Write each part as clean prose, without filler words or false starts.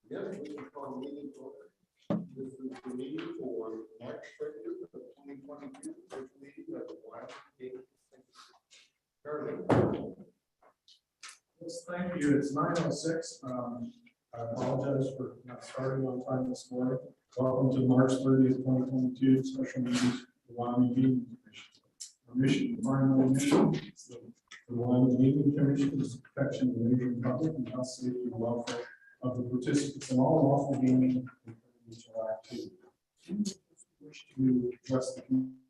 Yes, we can call the meeting to order. This is the meeting for March 30th of 2022, first meeting of the WGC. Yes, thank you. It's 9:06. I apologize for not starting on time this morning. Welcome to March 30th, 2022 special meeting of the Wyoming Gaming Commission. Our mission, primary mission, is the Wyoming Gaming Commission is the protection of the Asian public and health, safety, and welfare of the participants in all lawful gaming and mutual activity. Wish to address the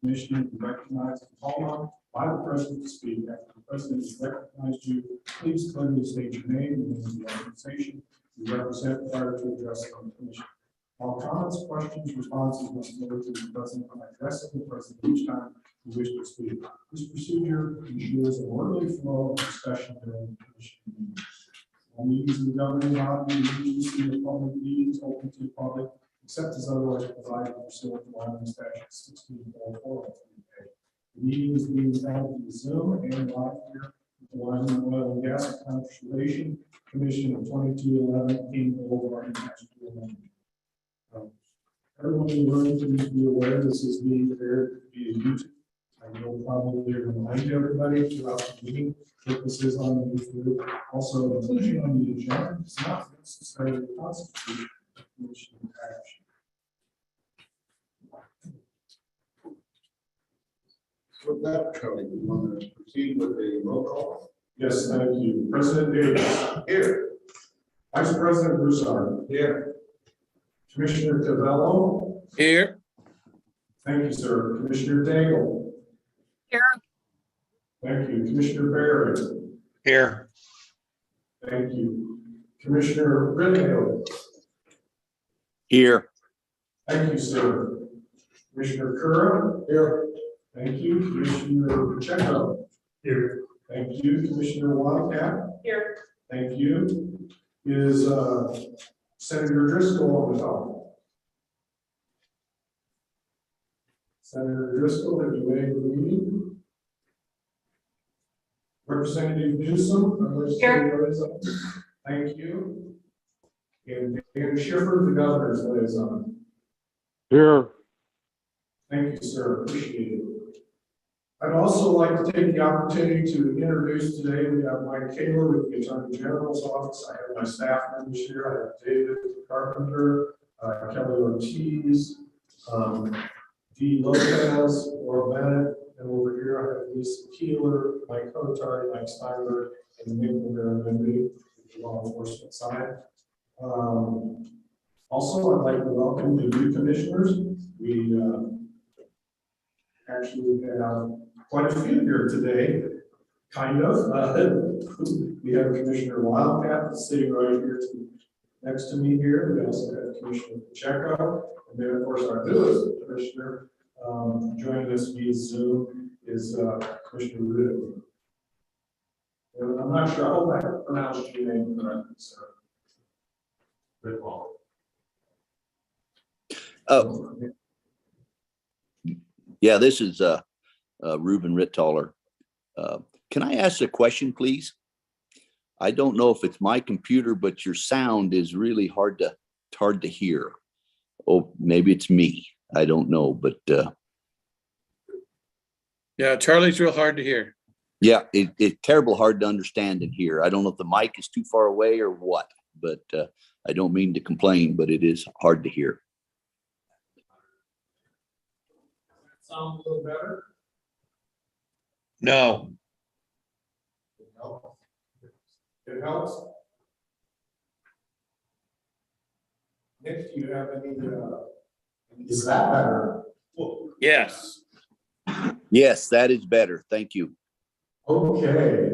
commission and recognize the call on by the president to speak. After the president has recognized you, please clearly state your name and the organization you represent prior to addressing the commission. All comments, questions, responses must go to the president when addressing the president each time you wish to speak. This procedure ensures an orderly flow of discussion during the commission meeting. All meetings in the governing body, meetings in the public meetings open to the public, except as otherwise provided pursuant to Wyoming Statute 1644. The meeting is being held via Zoom and live here at the Wyoming Oil and Gas Conservation Commission of 2211 King Boulevard in Massachusetts. Everyone in the room, please be aware this is being aired via YouTube. I will probably remind everybody throughout the meeting that this is on YouTube. Also, inclusion on the agenda does not necessarily constitute a commission action. With that, Charlie, we want to proceed with a roll call. Yes, thank you. President Davis. Here. Vice President Broussard. Here. Commissioner Cavello. Here. Thank you, sir. Commissioner Daigle. Here. Thank you. Commissioner Barry. Here. Thank you. Commissioner Rittenhill. Here. Thank you, sir. Commissioner Curran. Here. Thank you. Commissioner Pacheco. Here. Thank you. Commissioner Wildcat. Here. Thank you. Is Senator Driscoll on the phone? Senator Driscoll, have you made the meeting? Representative Newsom, our legislative liaison. Thank you. And Dan Schiffer, the governor's liaison. Here. Thank you, sir. Appreciate it. I'd also like to take the opportunity to introduce today, we have Mike Kaler with the Attorney General's office. I have my staff members here. I have David Carpenter, Kelly Ortiz, Dee Lopez, Laura Bennett, and over here I have Lisa Keeler, Mike Kotar, Mike Steinberg, and Nick Rivera-Mendy, the law enforcement side. Also, I'd like to welcome the new commissioners. We actually have quite a few here today, kind of. We have Commissioner Wildcat sitting right here next to me here. We also have Commissioner Pacheco, and then of course our newest commissioner joining us via Zoom is Commissioner Riddick. I'm not sure. I hope I pronounced your name correctly, sir. Riddick. Oh, yeah, this is Reuben Rittaller. Can I ask a question, please? I don't know if it's my computer, but your sound is really hard to hear. Oh, maybe it's me. I don't know, but Yeah, Charlie's real hard to hear. Yeah, it's terrible hard to understand in here. I don't know if the mic is too far away or what, but I don't mean to complain, but it is hard to hear. Sound a little better? No. It helps. Nick, do you have any, is that better? Yes. Yes, that is better. Thank you. Okay.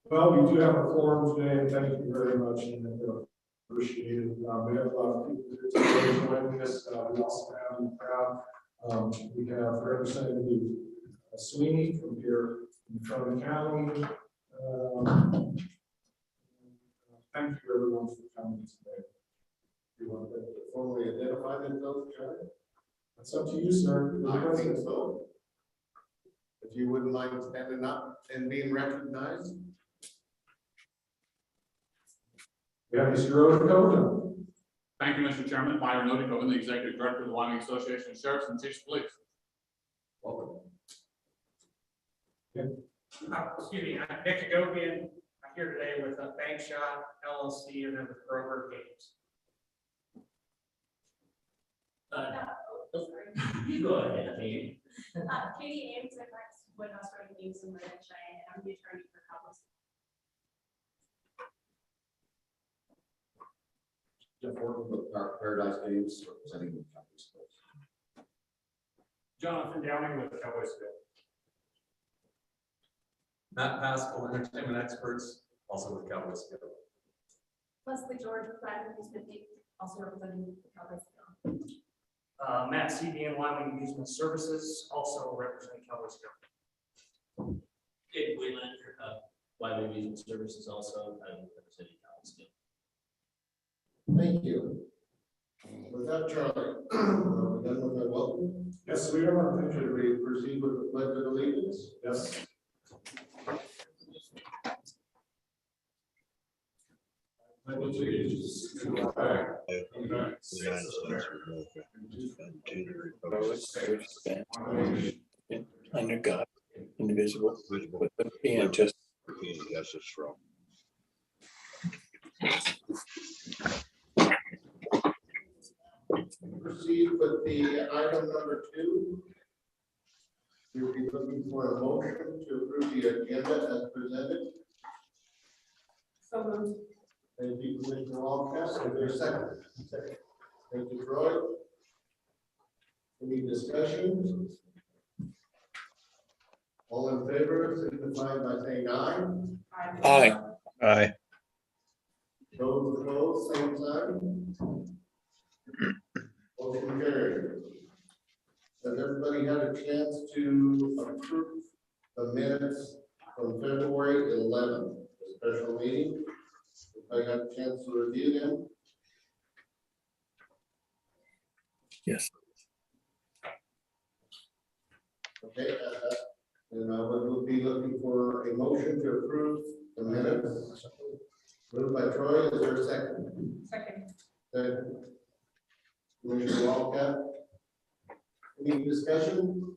Well, we do have a forum today, and thank you very much, and appreciate it. We have a lot of people here today joining us. We also have in the crowd, we have Representative Sweeney from here from the county. Thank you everyone for coming today. You want to formally identify themselves, Charlie? That's up to you, sir. I think so. If you wouldn't mind standing up and being recognized. We have Mr. Rhoda. Thank you, Mr. Chairman. Myron Odikoven, the Executive Director of the Wyoming Association of Sheriffs and Chiefs of Police. Welcome. Excuse me, I'm Nick Agopian. I'm here today with a Bank Shop LLC and then with Grover Games. You go ahead, Katie. Katie Ames, I'm Woodhouse Road Games in Red Cheyenne, and I'm the attorney for Cowboys. Jeff Horton with Paradise Games, representing the Cowboys. Jonathan Downing with Cowboys. Matt Pascal, entertainment experts, also with Cowboys. Leslie George with Amusement, also representing the Cowboys. Matt CB, Wyoming Amusement Services, also representing Cowboys. Dave Waylander, Wyoming Amusement Services, also representing Cowboys. Thank you. With that, Charlie, are we done with my welcome? Yes, we are. Thank Should you. we proceed with the pledge of allegiance? Yes. Allegiance to the flag of the United States of America, and to the republic for which it stands, Under God, indivisible, with liberty and justice. from. Proceed with the item number 2. We'll be looking for a motion to approve the agenda as presented. So moved. Thank you, Commissioner Walcott. Is there a second? Second. Thank you, Troy. Any discussion? All in favor, signify by saying aye. Aye. Aye. Those opposed, same sign. Motion carried. Has everybody had a chance to approve the minutes from February 11th, the special meeting? I got a chance to review them. Yes. Okay, and I would be looking for a motion to approve the minutes. Moved by Troy, is there a second? Second. Second. Commissioner Walcott. Any discussion?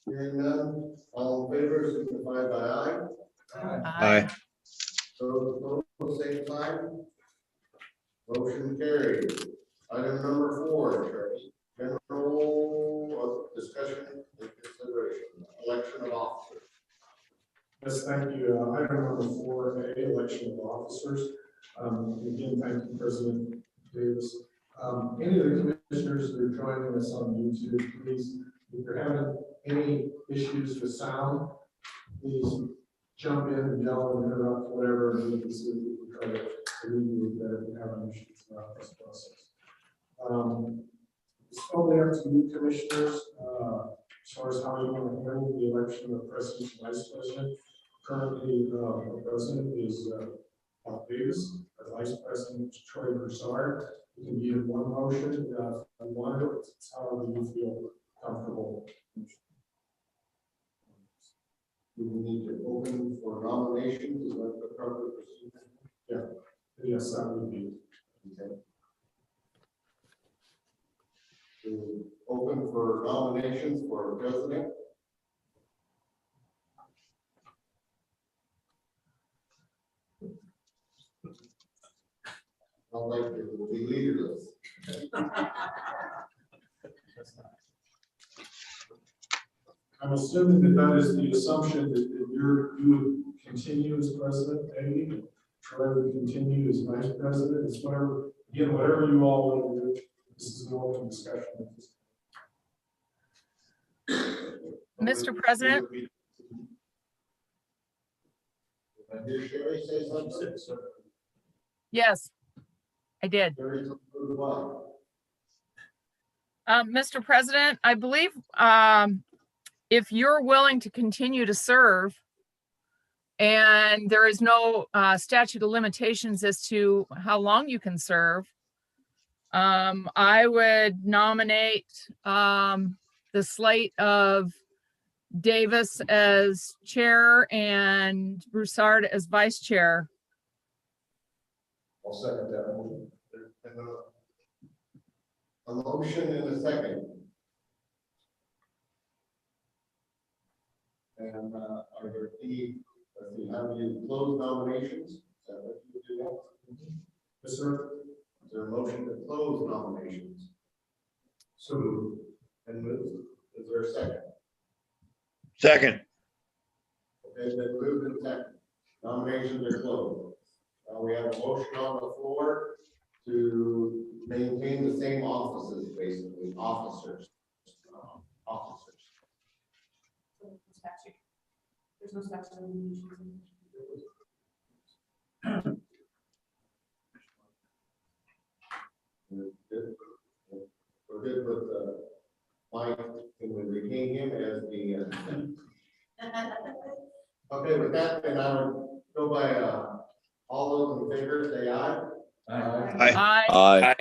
Hearing none, all in favor, signify by aye. Aye. Those opposed, same sign. Motion carried. Item number 4, Charlie. General discussion and consideration, election of officers. Yes, thank you. Item number 4A, election of officers. Again, thank you, President Davis. Any of the commissioners that are joining us on YouTube, please, if you're having any issues with sound, please jump in and yell and interrupt whatever, and we can see if we can try to alleviate that if you have any issues throughout this process. It's only up to you, commissioners, as far as how you want to handle the election of president and vice president. Currently, the president is Bob Davis, our vice president is Troy Broussard. It can be in one motion, if you want it, it's however you feel comfortable. We will need to open for nominations, is that the proper procedure? Yeah, yes, that would be. Okay. To open open for nominations for president. I'd like to be leaderless. I'm assuming that that is the assumption that you would continue as president, maybe, Troy would continue as vice president, it's whatever, again, whatever you all want to do. This is an open discussion. Mr. President? Did Sherry say something? Yes, I did. Sherry, what? Mr. President, I believe if you're willing to continue to serve and there is no statute of limitations as to how long you can serve, I would nominate the slate of Davis as chair and Broussard as vice chair. I'll second that motion. A motion and a second. And are there any, let's see, have you closed nominations? Is that what you do next? Yes, sir. Is there a motion to close nominations? So moved. And moved. Is there a second? Second. Okay, then moved and second. Nominations are closed. Now we have a motion on the floor to maintain the same offices, basically, officers. Officers. There's no statute of limitations. We're good with Mike, and we retain him as the. Okay, with that, then I would go by all those in favor, say aye. Aye. Aye.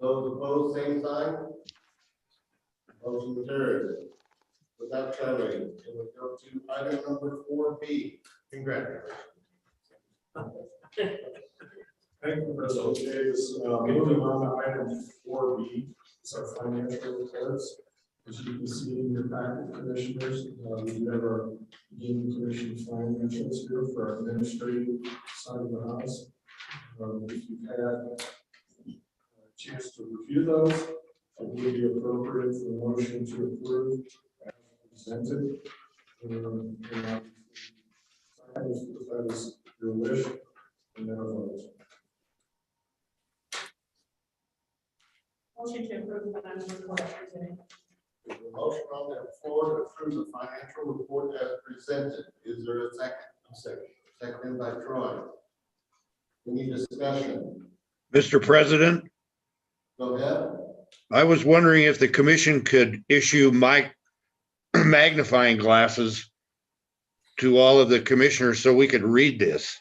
Those opposed, same sign. Motion carries. With that, Charlie, and we go to item number 4B. Congratulations. Thank you, President Davis. Moving on to item 4B, it's our financial reports. As you can see in your packet, commissioners, we do have our Union Commission financials here for our administrative side of the house. If you've had a chance to review those, it would be appropriate for the motion to approve as presented. If that is your wish, and then a vote. Motion to approve the financial report as presented. There's a motion on the floor to approve the financial report as presented. Is there a second? Second. Seconded by Troy. Any discussion? Mr. President, Go ahead. I was wondering if the commission could issue magnifying glasses to all of the commissioners so we could read this.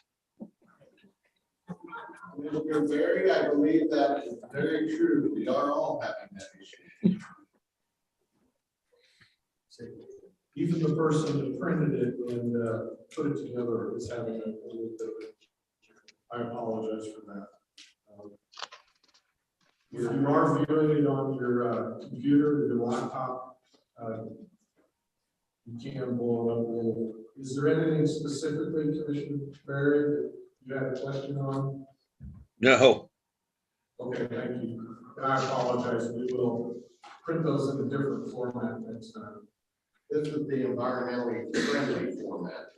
Mr. Barry, I believe that is very true. We are all having that issue. Even the person that printed it and put it together is having a little bit of it. I apologize for that. If you are viewing it on your computer, your laptop, you can blow it up a little. Is there anything specifically, Commissioner Barry, that you had a question on? No. Okay, thank you. I apologize. We will print those in a different format next time. This is the environmentally friendly format.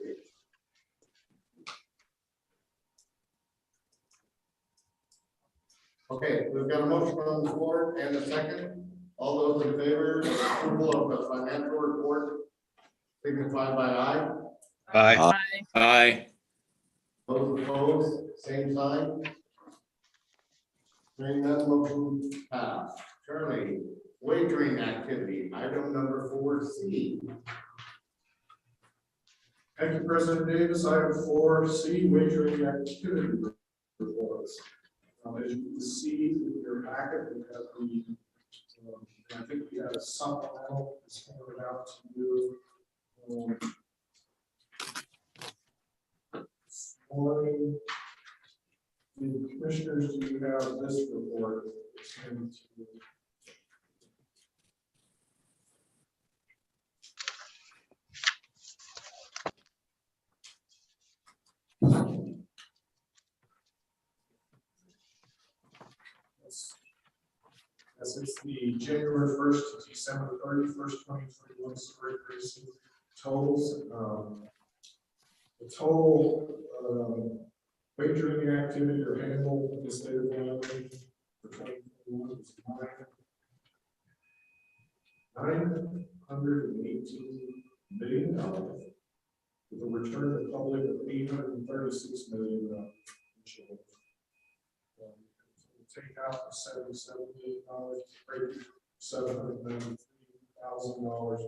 Okay, we've got a motion on the floor and a second. All those in favor of approval of the financial report signify by aye. Aye. Aye. Those opposed, same sign. Hearing none, motion passed. Charlie, wagering activity, item number 4C. Thank you, President Davis. Item 4C, wagering activity reports. As you can see in your packet, we have the, I think we have a supplemental that's handed out to you. Morning. The commissioners, do you have this report? It's handed to you. This is the January 1st to December 31st, 2021 story precinct totals. The total wagering activity or handle in the state of Wyoming for 2021 is $918 million, with a return to the public of $836 million. Take out the $77 million, break $793,000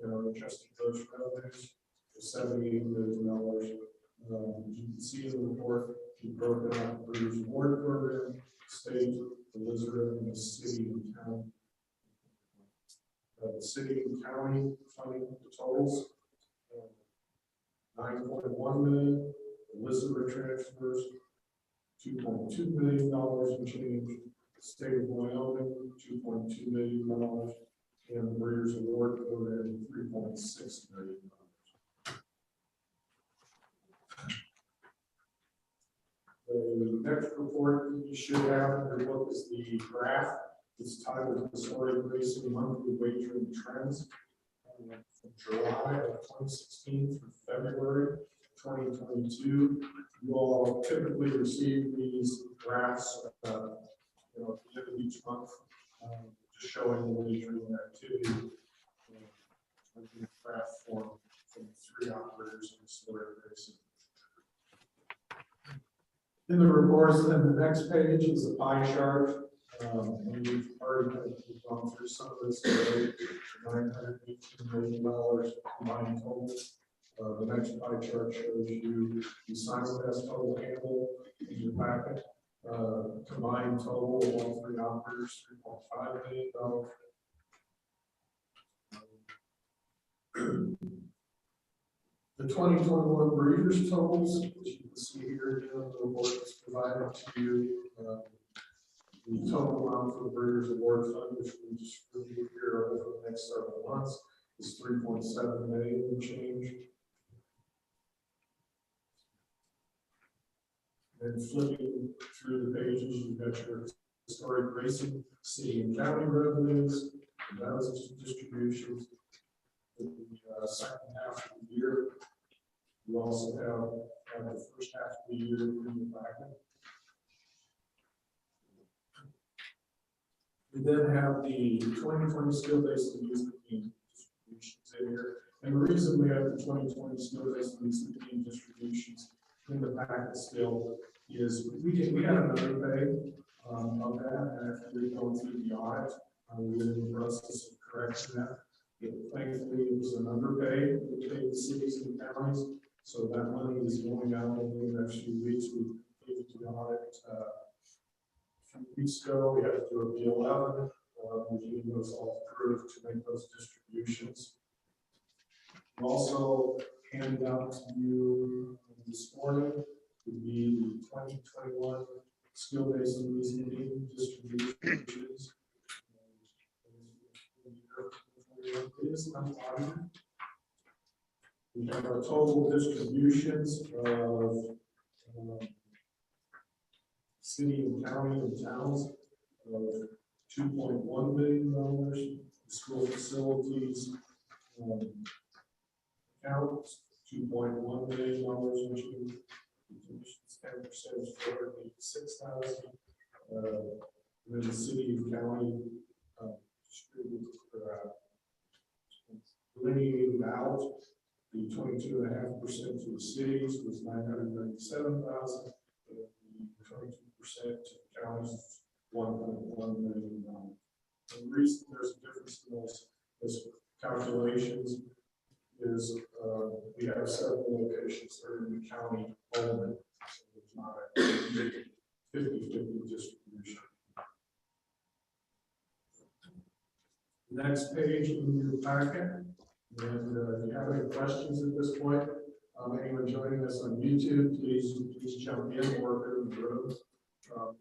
in our adjusted gross revenues to $78 million. You can see in the report, we broke down the Breeders' Award program, state, the Elizabeth, and the city and town. The city and county funding totals, 9.1 million, Elizabeth transfers, $2.2 million in change, the state of Wyoming, $2.2 million, and the Breeders' Award program, $3.6 million. The next report you should have in your book is the graph. It's titled Historic Racing Monthly Wagering Trends from July of 2016 through February 2022. You all typically receive these graphs at the end of each month, just showing the wagering activity in the graph form from 3 operators in historic racing. In the reports, then the next page is a pie chart. And we've already gone through some of this today. $918 million combined total. The next pie chart shows you the simulcast total handle in your packet. Combined total of all 3 operators, $3.5 million. The 2021 breeders totals, which you can see here, the report is provided to you. The total amount for the Breeders' Award Fund, which we just reviewed here over the next several months, is $3.7 million and change. And flipping through the pages, you've got your historic racing, city and county revenues, and those distributions. In the second half of the year, you also have the first half of the year in the packet. We then have the 2020 skill-based amusement team distributions in here. And the reason we have the 2020 skill-based amusement team distributions in the packet still is we had another pay of that after we've gone through the audit. We were in the process of correcting that. Thankfully, it was an underpay. We paid the cities and counties. So that money is going out over the next few weeks. We gave it to the audit. A few weeks ago, we had to do a B11. We're getting those all approved to make those distributions. We also handed out to you this morning would be the 2021 skill-based amusement distributions. We have our total distributions of city and county and towns of $2.1 million. School facilities accounts $2.1 million, which is 10% is $486,000. Then the city and county distributed delineated out the 22.5% to the cities was $997,000. The 22% to the counties is $1.1 million. The reason there's a difference in those calculations is we have several locations that are in the county only, so there's not a 50-50 distribution. Next page in your packet, and if you have any questions at this point, anyone joining us on YouTube, please jump in or go in the room.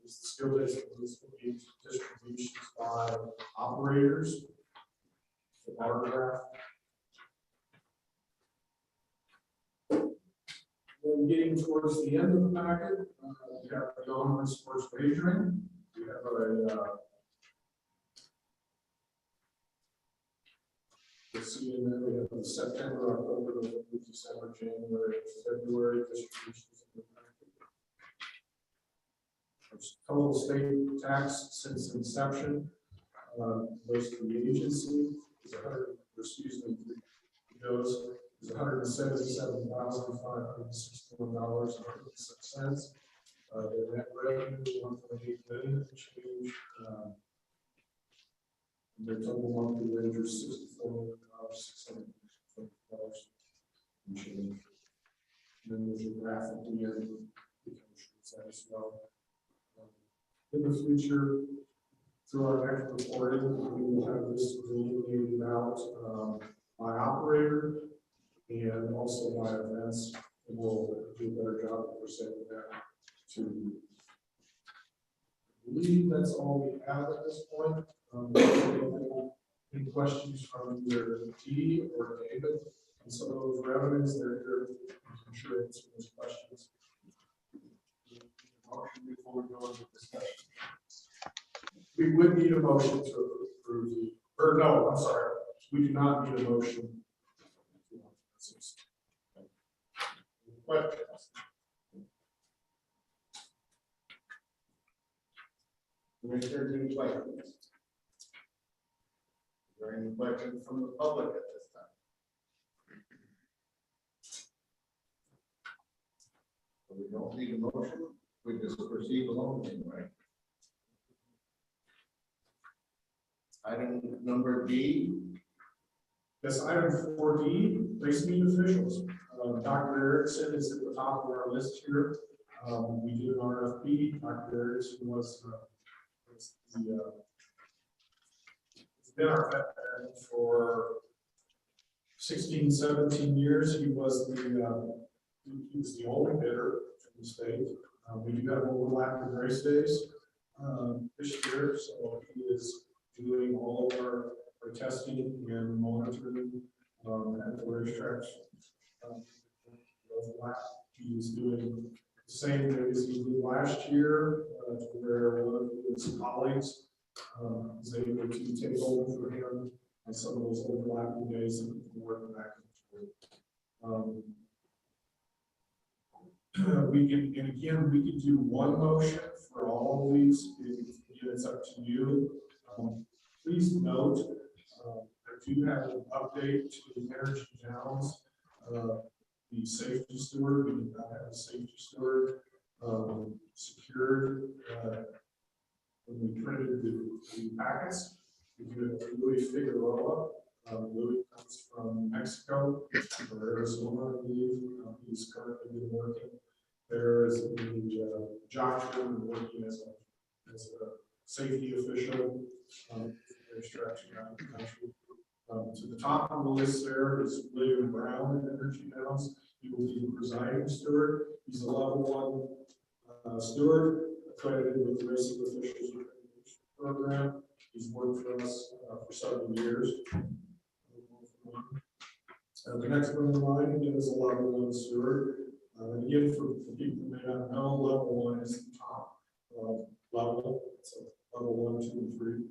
This is skill-based distributions by operators. The bar graph. Then getting towards the end of the packet, we have the online sports wagering. We have a You'll see in there, we have the September, October, November, December, January, February distributions. Total state tax since inception, goes to the agency is goes is $177,561.56. The net revenue is $1.8 million change. Their total monthly wage is $64,620 change. And then there's a graph at the end that shows that as well. In the future, through our next reporting, we will have this delineated out by operator and also by events, and we'll do a better job of presenting that to. I believe that's all we have at this point. Any questions from either T or David on some of those revenues? They're here. I'm sure answer those questions. Motion before we go into discussion. We would need a motion to approve the, or no, I'm sorry, we do not need a motion. Questions? Commissioners, any questions? Is there any questions from the public at this time? So we don't need a motion, we just proceed along, right? Item number D. Yes, item 4D, race meet officials. Dr. Erickson is at the top of our list here. We did an RFP. Dr. Erickson was he's been our veteran for 16, 17 years. He was the only bidder in the state. We do have overlapping race days this year, so he is doing all of our testing and monitoring at the racetracks. He is doing the same thing as he did last year, where one of his colleagues was able to take over for him on some of those overlapping days and work back and forth. We can do one motion for all of these. It's up to you. Please note, I do have an update to the Energy Downs, the safety steward. We did not have a safety steward secured when we printed the packets. We do have Louis Figueroa. Louis comes from Mexico or Arizona, I believe. He's currently been working there as a jockeyman, working as a safety official. Around the country. To the top of the list there is William Brown in Energy Downs. He will be the presiding steward. He's a level 1 steward accredited with the Racing Officials Program. He's worked for us for several years. The next one in line again is a level 1 steward. Again, for people who may not know, level 1 is the top level. So level 1, 2, and 3.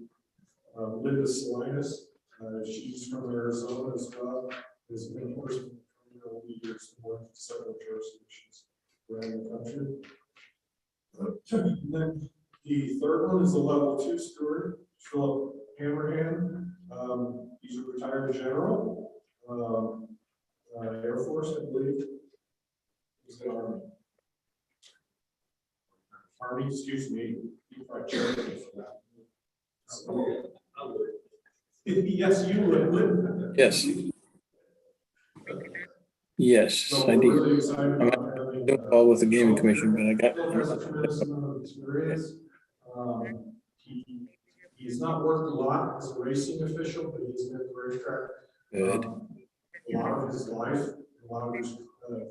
Linda Salinas, she's from Arizona as well. Has been a person for years and worked in several jurisdictions around the country. Then the third one is the level 2 steward, Philip Hammerhand. He's a retired general, Air Force, I believe. He's the Army, excuse me. You probably chair for that. Yes, you would, wouldn't you? Yes. Yes, So I we're do. really excited I'm about having, not involved with the gaming commission, but I Phil has a got. tremendous amount of experience. He has not worked a lot as a racing official, but he's been at the racetrack. Good. A lot of his life, a lot of his different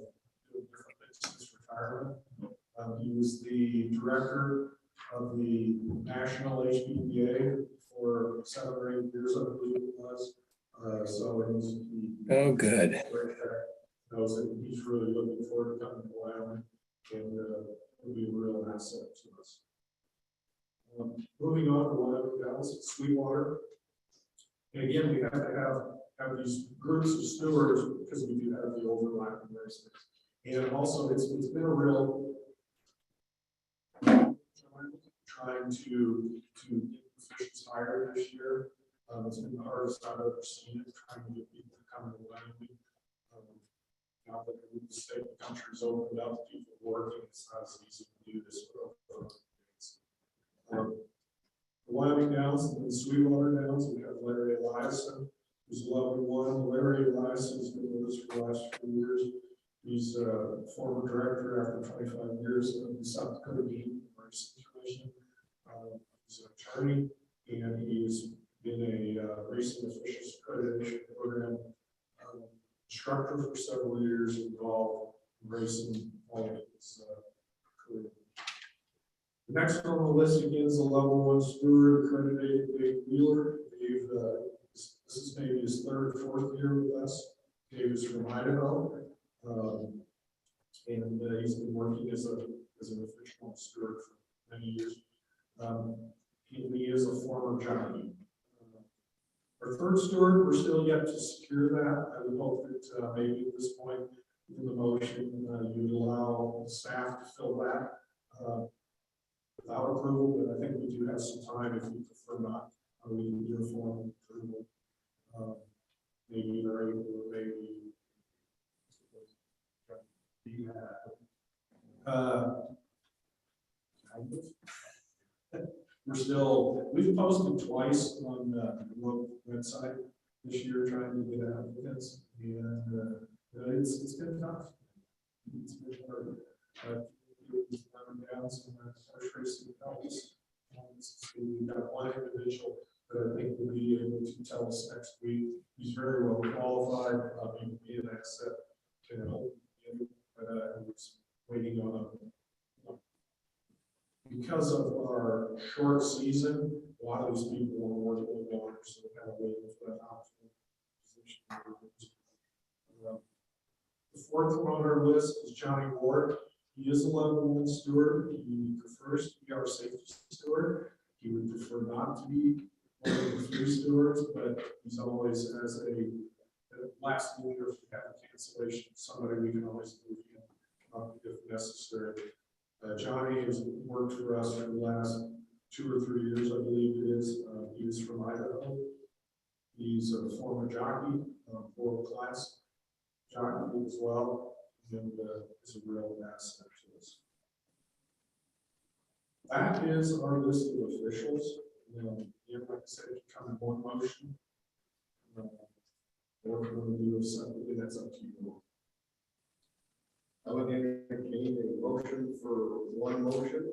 things since retirement. He was the director of the National HPBA for 7 or 8 years, I believe it was. So Oh, good. Knows that he's really looking forward to coming to Wyoming, and it'll be a real asset to us. Moving on to Wyoming, Dallas, Sweetwater. And again, we have to have have these groups of stewards because we do have the overlapping races. And also, it's been a real trying to get positions higher this year. It's been the hardest I've ever seen it, trying to get people to come to Wyoming. Now that the state of the country's opened up, people working, it's not as easy to do this. The Wyoming Downs and the Sweetwater Downs, we have Larry Eliason, who's level 1. Larry Eliason has been with us for the last few years. He's a former director after 25 years of the South Dakota Game Racing Commission. He's an attorney, and he's been a racing officials accreditation program instructor for several years, involved in racing all of his career. The next one on the list again is a level 1 steward accredited Dave Wheeler. Dave, this is maybe his 3rd or 4th year with us. Dave is from Idaho, and he's been working as an official steward for many years. He is a former jockey. Our 3rd steward, we're still yet to secure that. I would hope that maybe at this point in the motion, you would allow staff to fill that without approval, but I think we do have some time if you prefer not. We can do a formal approval. Maybe they're able to, maybe. Do you have? We've posted twice on the website this year trying to get applicants, and it's been tough. It's been hard. Down some tracing helps. We've got one individual that I think will be able to tell us next week. He's very well qualified. He will be an asset to help you. He's waiting on a. Because of our short season, a lot of these people are working on, so we're kind of waiting for that option position. The 4th one on our list is Johnny Ward. He is a level 1 steward. He prefers to be our safety steward. He would prefer not to be one of the 3 stewards, but he's always as a last year if we have a cancellation, somebody we can always move in if necessary. Johnny has worked for us for the last 2 or 3 years, I believe it is. He's from Idaho. He's a former jockey, world-class jockey as well, and is a real asset to us. That is our list of officials. Like I said, if you come in one motion, or if we're going to do it separately, that's up to you. I would entertain a motion for one motion.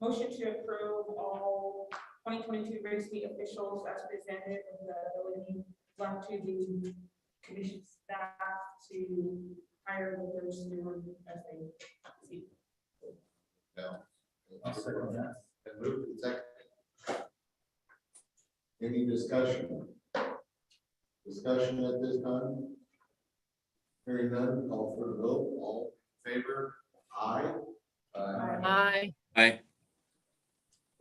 Motion to approve all 2022 race meet officials as presented, and the ability left to the commission staff to hire the 3rd steward as they see. No. I'll second that. And move to second. Any discussion? Discussion at this time? Hearing none, call for the vote. All in favor? Aye. Aye. Aye.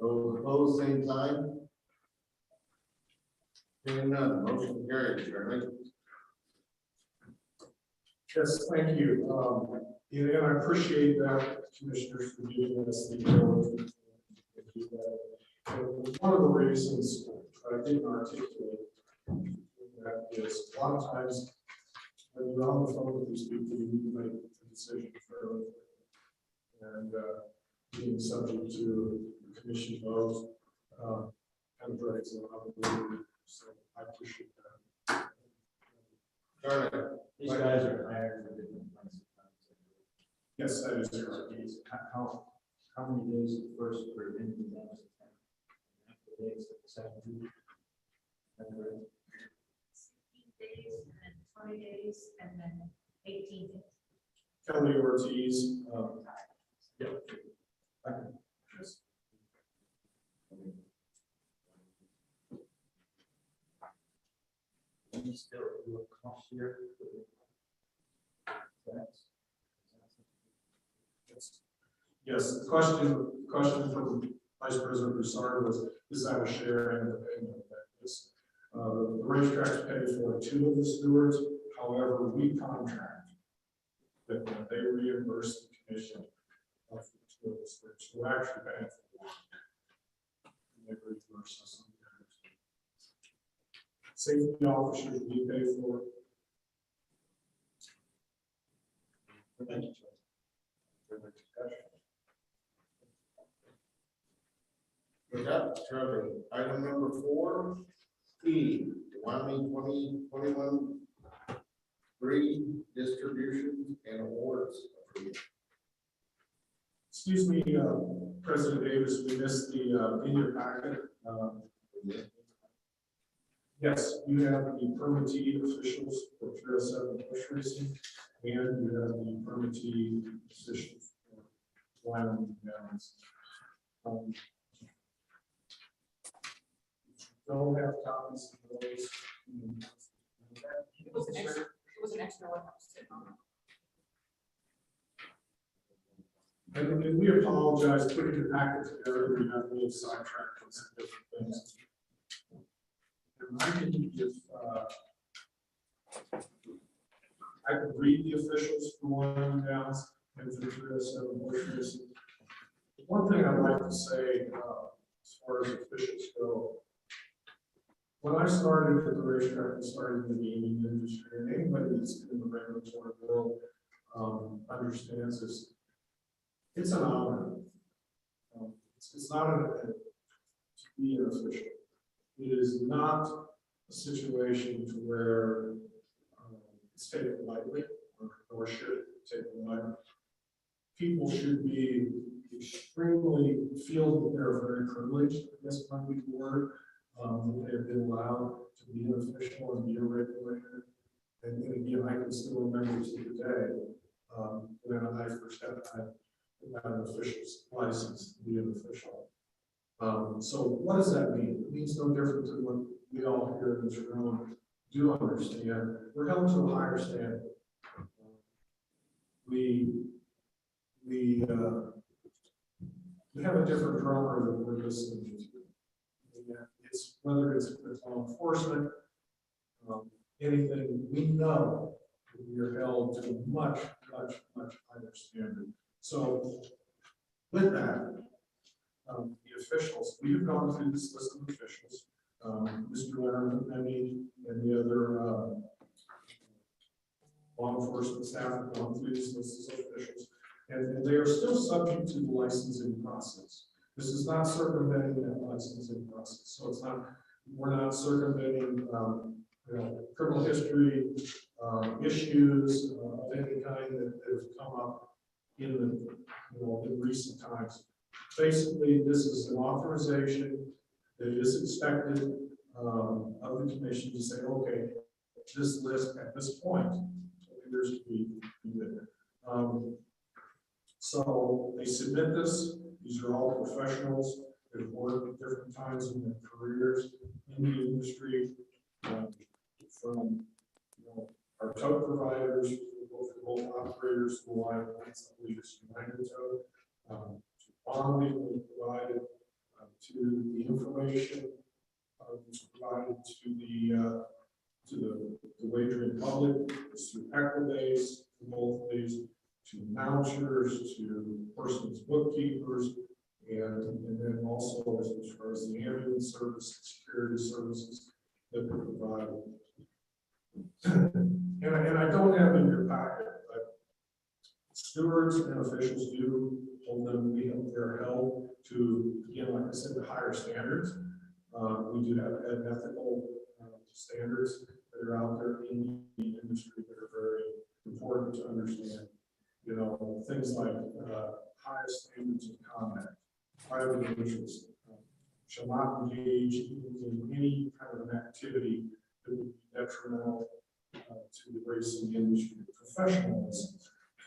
Those opposed, same sign. Hearing none, motion carried, Chairman. Yes, thank you. And I appreciate that, commissioners, for giving us the ability to do that. One of the reasons I didn't articulate that is a lot of times when you're on the phone with these people, you need to make a decision fairly. And being subject to the commission vote kind of drags it on. So I appreciate that. Charlie, These guys are hired for different places. Yes, that is correct. How many days at first for any exams? After the days at the second week? 16 days, and then 20 days, and then 18 days. Kelly Ortiz. Yep. Can you still do a cost share? Yes. Yes, the question from Vice President Broussard was, is that a share and the payment of that? Yes. The racetracks pay for 2 of the stewards, however, we contract that they reimburse the commission for 2 of the stewards, who actually pay for 1. And they reimburse us on that. Safety officers we pay for. Thank you. Further discussion? With that, Charlie, item number 4, E, Wyoming 2021 redistributions and awards. Excuse me, President Davis, we missed the in your packet. Yes, you have the permittee officials for 307 bush racing, and you have the permittee positions for Wyoming Downs. Don't have copies of those. It was an extra one. that was sitting on it. And we apologize, putting the packet together, we got a little sidetracked on some different things. And I can give, I could read the officials for Wyoming Downs and for 307 bush racing. One thing I'd like to say, as far as officials go, when I started at the racetrack, I started in the gaming industry, and anybody that's in the regulatory world understands this. It's an honor. It's not to be an official. It is not a situation to where it's taken lightly, or should take it lightly. People should be extremely feel that they're very privileged, I guess might be the word, that they have been allowed to be an official and be a regulator. And again, I can still remember to today when I first got an official's license to be an official. So what does that mean? It means no different than what we all here in this room do understand. We're held to a higher standard. We have a different drummer that we're listening to. It's whether it's law enforcement, anything, we know that we are held to a much higher standard. So with that, the officials, we've gone through this list of officials, Mr. Leonard, and the other law enforcement staff have gone through this list of officials, and they are still subject to the licensing process. This is not circumventing that licensing process. So it's not, we're not circumventing criminal history issues of any kind that have come up in the in recent times. Basically, this is an authorization that is expected of the commission to say, okay, this list at this point appears to be good. So they submit this. These are all professionals that have worked at different times in their careers in the industry, from our tow providers, both operators who line points, I believe it's United Tow, to bonding we provided, to the information was provided to the wagering public, through Equibase, both these, to vouchers, to persons bookkeepers, and then also as far as the ambulance service, security services that we provide. And I don't have in your packet, but stewards and officials do hold them, they're held to, again, like I said, the higher standards. We do have ethical standards that are out there in the industry that are very important to understand. Things like highest standards of conduct, private interest, shall not engage in any kind of an activity that would be detrimental to the racing industry, professionalism,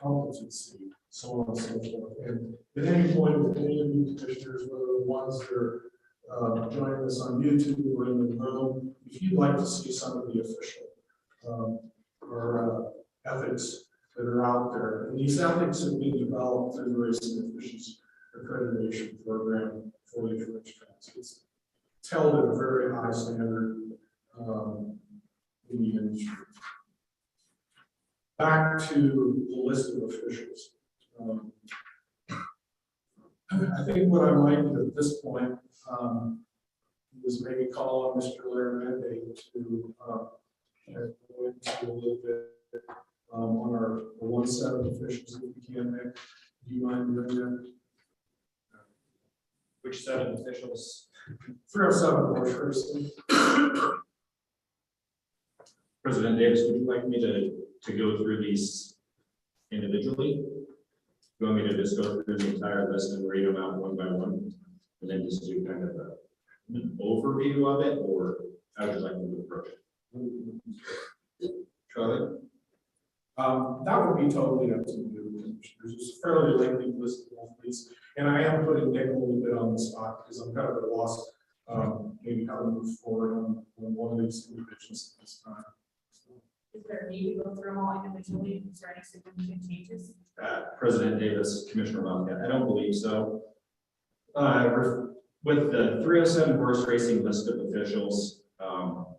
competency, so on and so forth. And at any point with any of you commissioners, whether the ones that are joining us on YouTube or in the room, if you'd like to see some of the official or ethics that are out there. And these ethics have been developed through the Racing Officials Accreditation Program for the insurance trends. It's held at a very high standard in the industry. Back to the list of officials. I think what I might do at this point is maybe call on Mr. Laramende to go into a little bit on our 1 set of officials that we can make. Do you mind doing that? Which set of officials? 307 March 1st. President Davis, would you like me to go through these individually? You want me to just go through the entire list and read them out one by one? And then just do kind of an overview of it, or how would you like me to approach it? Charlie? That would be totally up to you. There's a fairly lengthy list of all these, and I am putting Nick a little bit on the spot because I'm kind of at a loss, maybe how to move forward on one of these individuals at this time. Is there a need to go through them all individually? Is there any significant changes? President Davis, Commissioner Wildcat, I don't believe so. With the 307 horse racing list of officials,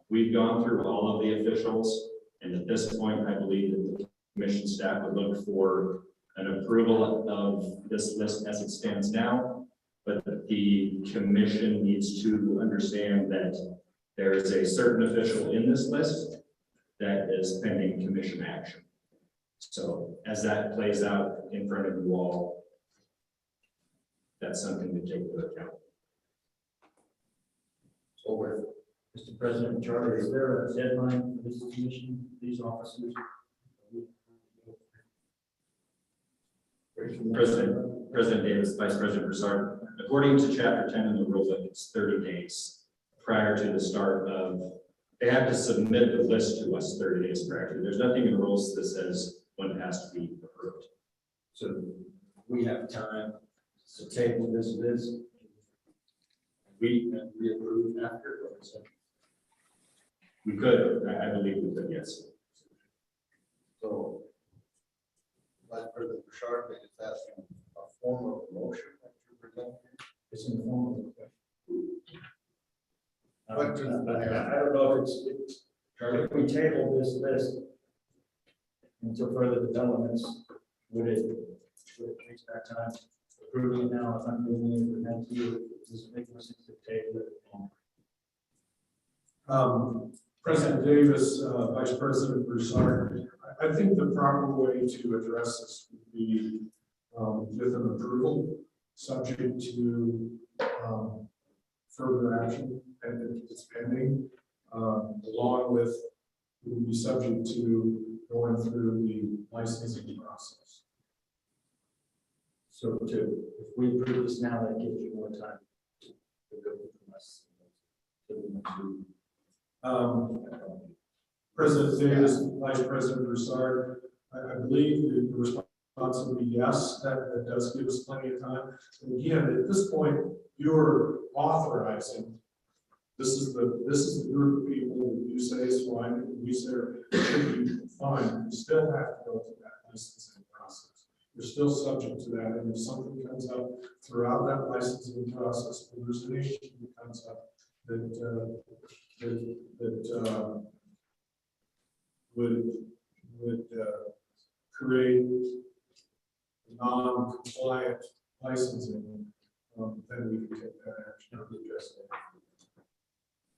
we've gone through all of the officials, and at this point, I believe that the commission staff would look for an approval of this list as it stands now, but the commission needs to understand that there is a certain official in this list that is pending commission action. So as that plays out in front of you all, that's something to take into account. Over. Mr. President Charter, is there a deadline for this commission, these officers? President Davis, Vice President Broussard, according to Chapter 10 in the rules, it's 30 days prior to the start of, they have to submit the list to us 30 days prior to. There's nothing in the rules that says when it has to be approved. So we have time to table this list. We approve after. We could, I believe we could, yes. So, Vice President Bouchard, they just asking a form of motion that you present here. It's in the form of a Question. I don't know if it's, if we table this list until further developments, would it take that time? Approving it now, if I'm doing it for next year, does it make more sense to table it? President Davis, Vice President Broussard, I think the proper way to address this would be with an approval, subject to further action, and it's pending, along with, it would be subject to going through the licensing process. So if we approve this now, that gives you more time to go through us. President Davis, Vice President Broussard, I believe the response would be yes, that does give us plenty of time. And again, at this point, you're authorizing, this is the group of people that you say is fine, we say should be fine, you still have to go through that licensing process. You're still subject to that, and if something comes up throughout that licensing process, or there's an issue that comes up that would create non-compliant licensing, then we can take that action to address that.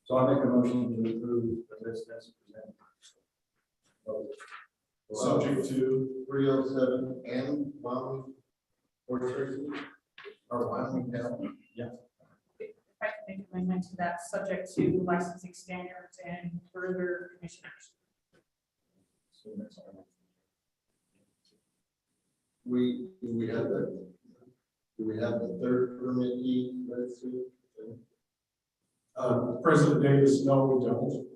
So I make a motion to approve the list as presented. Subject to 307 and Wyoming horse racing, or Wyoming Town. If I can make an amendment to that, subject to licensing standards and further commission action. Do we have the third permittee? Let's see. President Davis, no, we don't.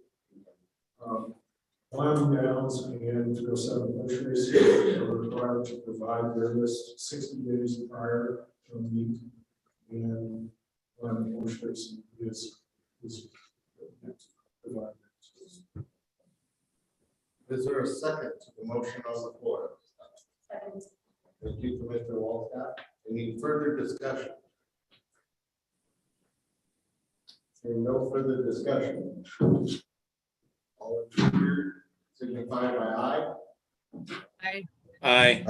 Wyoming Downs and 307 horse racing are required to provide their list 60 days prior to the meet, and Wyoming horse racing is provided. Is there a second to the motion on the floor? Second. Thank you, Commissioner Walcott. Any further discussion? Seeing no further discussion. All in favor, signify by aye. I, Aye.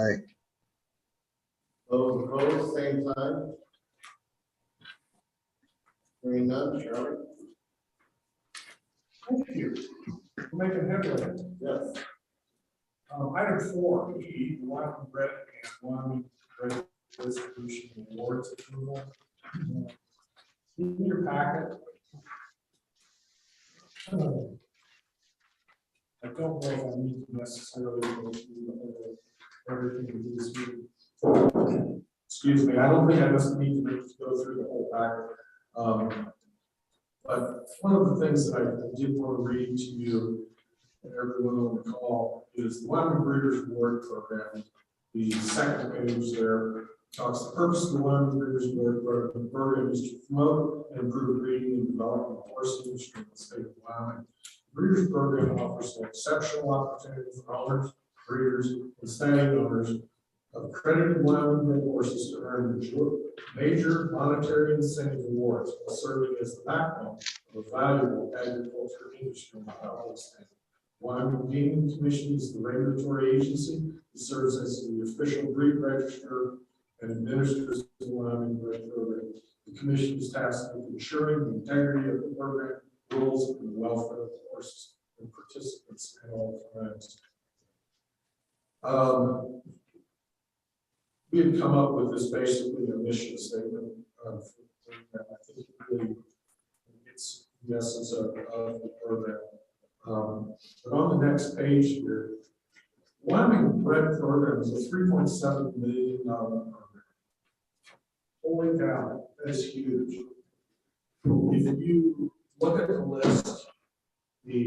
Those opposed, same sign. Hearing none, Charlie? Thank you. We're making headway. Yes. Item 4E, the Wyoming Red and Wyoming Red Distribution Awards approval. In your packet. I don't know if I need to necessarily go through the whole, everything we do this meeting. Excuse me, I don't think I must need to go through the whole packet. But one of the things that I did want to read to you and everyone on the call is the Wyoming Breeders' Award Program. The second page there talks the purpose of the Wyoming Breeders' Award Program is to promote and improve breeding and development of horse industry in the state of Wyoming. The Breeders' Program offers an exceptional opportunity for owners, breeders, and standing owners of accredited Wyoming bred horses to earn major monetary incentive awards while serving as the backbone of a valuable agriculture industry in the Southwest state. Wyoming Gaming Commission is the regulatory agency that serves as the official breed registrar and administers the Wyoming Bred Program. The commission is tasked with ensuring the integrity of the program, rules, and the welfare of the horses and participants at all times. We had come up with this basically a mission statement of, I think it really, it's the essence of the program. But on the next page here, Wyoming Bred Program is a $3.7 million program. Holy cow, that's huge. If you look at the list, the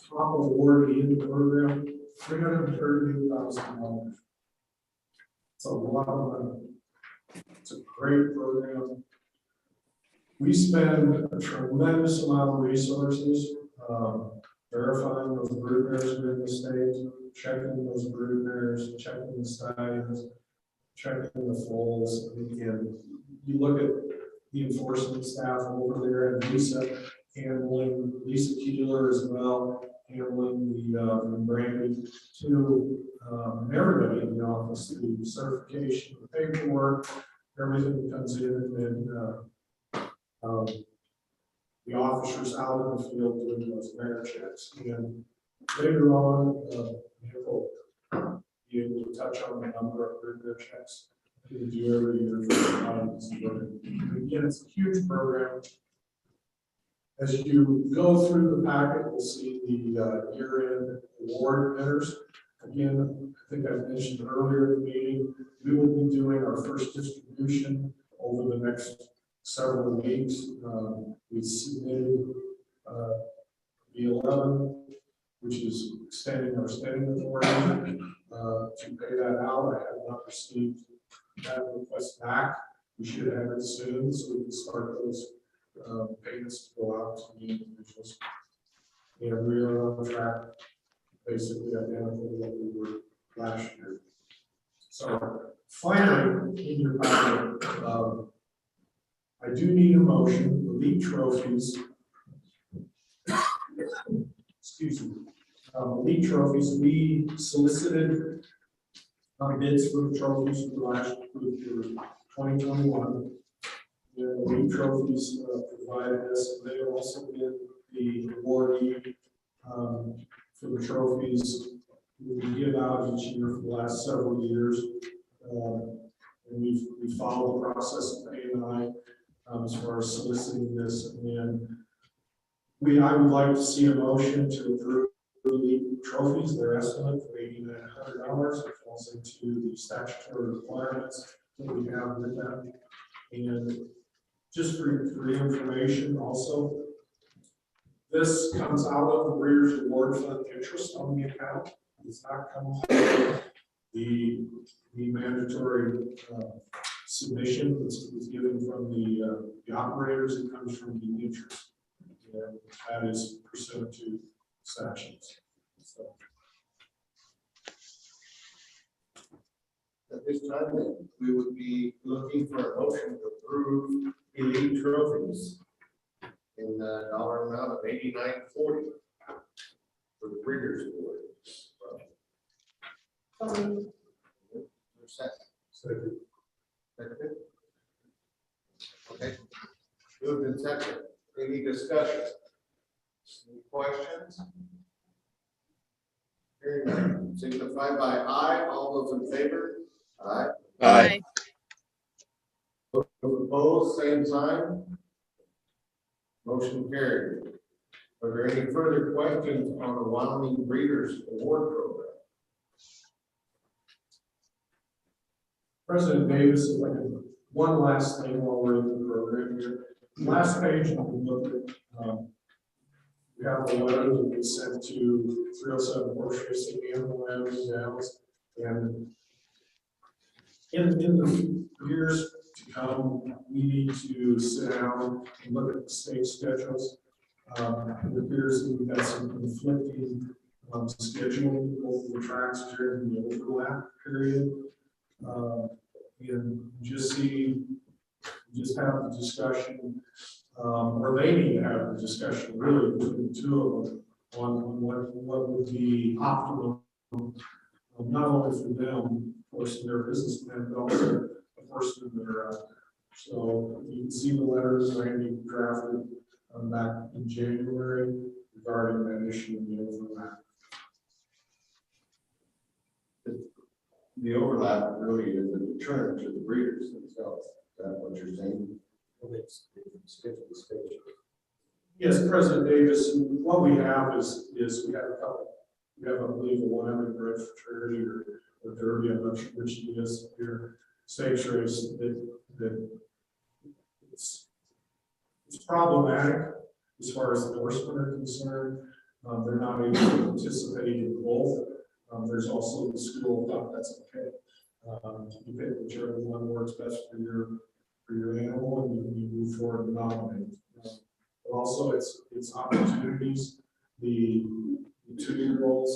top awardee in the program, $338,000. It's a lot of money. It's a great program. We spend a tremendous amount of resources verifying those brood mares that are in the state, checking those brood mares, checking the stallions, checking the foals. And you look at the enforcement staff over there, and Lisa Keeler as well, handling the branding to everybody in the office, the certification, the paperwork, everything that comes in, and the officers out in the field doing those mare checks. And later on, we'll be able to touch on the number of brood mare checks that we do every year for the audience. Again, it's a huge program. As you go through the packet, you'll see the year-end award winners. Again, I think I mentioned earlier in the meeting, we will be doing our first distribution over the next several weeks. We submitted the 11, which is extending our spending authority to pay that out. I have not received that request back. We should have it soon, so we can start those payments to go out to the individuals. And we are on track, basically identical to what we were last year. So finally, in your packet, I do need a motion. The league trophies. Excuse me. League trophies. We solicited bids for the trophies for the last for 2021. The league trophies provided us. They also did the awardee for the trophies we give out each year for the last several years. And we follow the process of A&I as far as soliciting this. And I would like to see a motion to approve the league trophies. Their estimate for $8,900. It falls into the statutory requirements that we have with them. And just for your information also, this comes out of the Breeders' Award Fund interest on the account. It's not coming from the mandatory submission was given from the operators. It comes from the interest. And that is pursuant to statutes. So At this time, then, we would be looking for a motion to approve elite trophies in the dollar amount of $89.40 for the Breeders' Award. Second. Second. Second. Okay. Moved in second. Any discussion? Any questions? Hearing none, signify by aye. All those in favor? Aye. Aye. Those opposed, same sign. Motion carried. Are there any further questions on the Wyoming Breeders' Award program? President Davis, if I could, one last thing while we're in the program here. Last page, you can look at, we have the letter that we sent to 307 horse racing animal animals, and in the years to come, we need to sit down and look at the state schedules. It appears that we've got some conflicting scheduling over the tracks during the overlap period. And just have the discussion, or they need to have the discussion really between the two of them on what would be optimal, not only for them, of course, in their business plan, but also the person that they're out there. So you can see the letters Randy drafted back in January regarding that issue of the overlap. The overlap really is a deterrent to the breeders themselves. Is that what you're saying? Yes, President Davis, what we have is we have a couple. We have, I believe, a Wyoming bred fraternity or derby, I'm not sure which it is here, stakes race that it's problematic as far as the horsemen are concerned. They're not able to participate in both. There's also the school of thought that's okay. You pick whichever one works best for your animal, and you move forward and nominate. But also, it's opportunities. The 2-year-olds,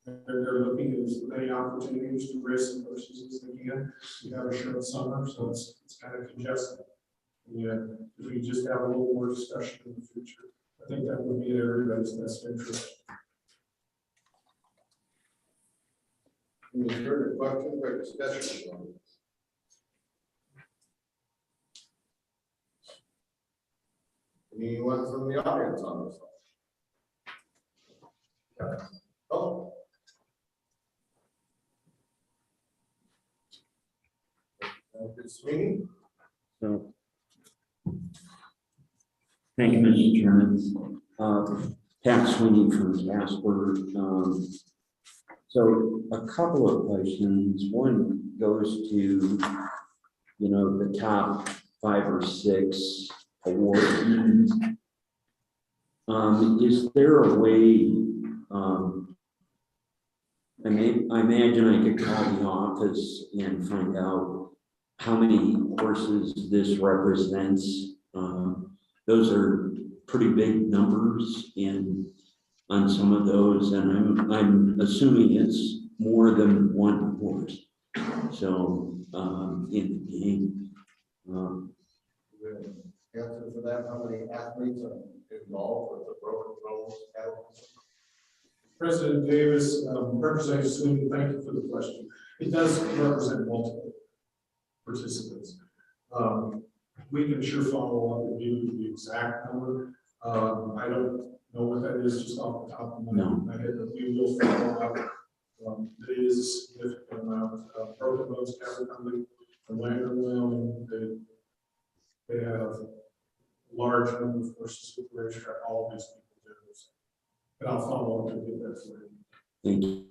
they're looking at as many opportunities to race some horses as they can. You have a short summer, so it's kind of congested. Yeah, if we just have a little more discussion in the future, I think that would be in everybody's best interest. Any further questions or discussion on this? Anyone from the audience on this one? Oh. Good meeting. So, thank you, Mr. Chairman. Pat Sweeney from Casper. So a couple of questions. One goes to, the top 5 or 6 awardees. Is there a way, I imagine I could call the office and find out how many horses this represents. Those are pretty big numbers on some of those, and I'm assuming it's more than one horse. So in the game. Answer for that, how many athletes are involved with the Broken Bones cattle? President Davis, Representative Sweeney, thank you for the question. It does represent multiple participants. We can sure follow up and give you the exact number. I don't know what that is just off the top of my head, but we will follow up. It is a significant amount. Broken Bones Cattle Company from Lander, Wyoming, they have a large number of horses with the racetrack. All of these people do this. But I'll follow up and get that for you. Thank you.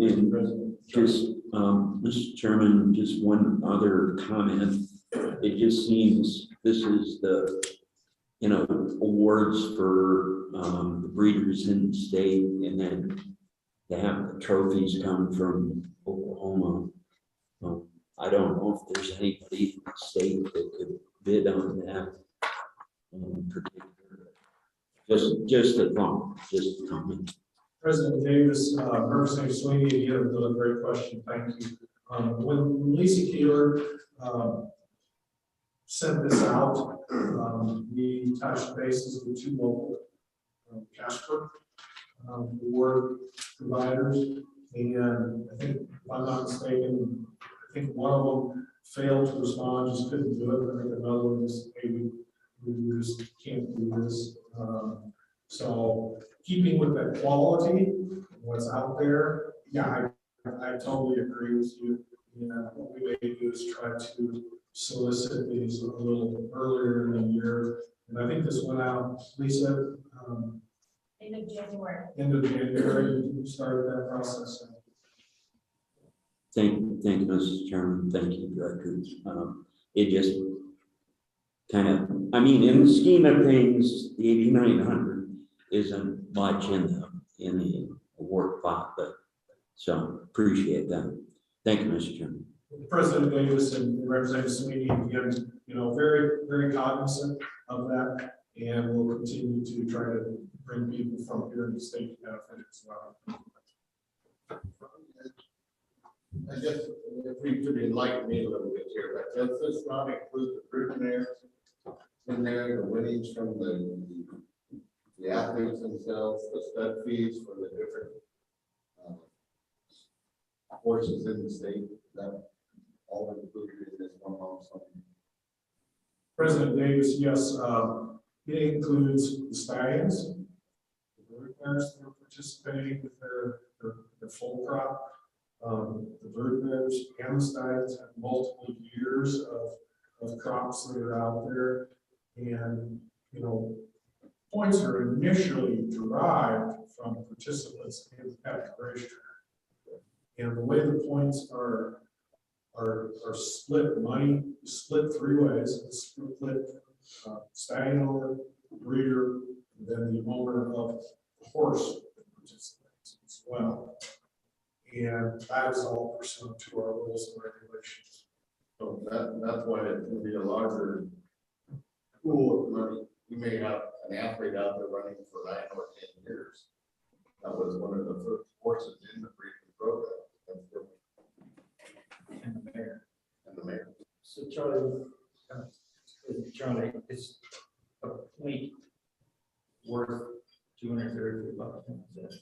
And just, Mr. Chairman, just one other comment. It just seems this is the, awards for the breeders in the state, and then to have the trophies come from Oklahoma. I don't know if there's anybody in the state that could bid on that particular. Just a thought, just a comment. President Davis, Representative Sweeney, again, another great question. Thank you. When Lisa Keeler sent this out, we touched bases with two local Casper board providers, and I think, if I'm not mistaken, I think one of them failed to respond, just couldn't do it. I think another one just, hey, we just can't do this. So keeping with that quality, what's out there, yeah, I totally agree with you. And what we may do is try to solicit these a little earlier in the year. And I think this went out, Lisa, End of January. end of January, we started that process. Thank you, Mrs. Chairman. Thank you, directors. It just kind of, I mean, in the scheme of things, the 8,900 isn't much in the award pot, but so appreciate that. Thank you, Mr. Chairman. President Davis and Representative Sweeney, again, very, very cognizant of that, and we'll continue to try to bring people from here in the state to benefit as well. I guess if we could enlighten me a little bit here, but does this not include the fruit in there, the winnings from the athletes themselves, the stud fees for the different horses in the state, that all included in this one lump sum? President Davis, yes, it includes the stallions, the brood mares that are participating with their full crop. The brood mares and the stallions have multiple years of crops that are out there, and points are initially derived from participants in at the racetrack. And the way the points are split, money is split three ways. It's split stallion owner, breeder, and then the owner of the horse that participates as well. And that is all pursuant to our rules and regulations. So that's why it can be a larger pool of money. You may have an athlete out there running for 9 or 10 years. That was one of the first horses in the breeding program. And the mayor. And the mayor. So Charlie, is a point worth $233?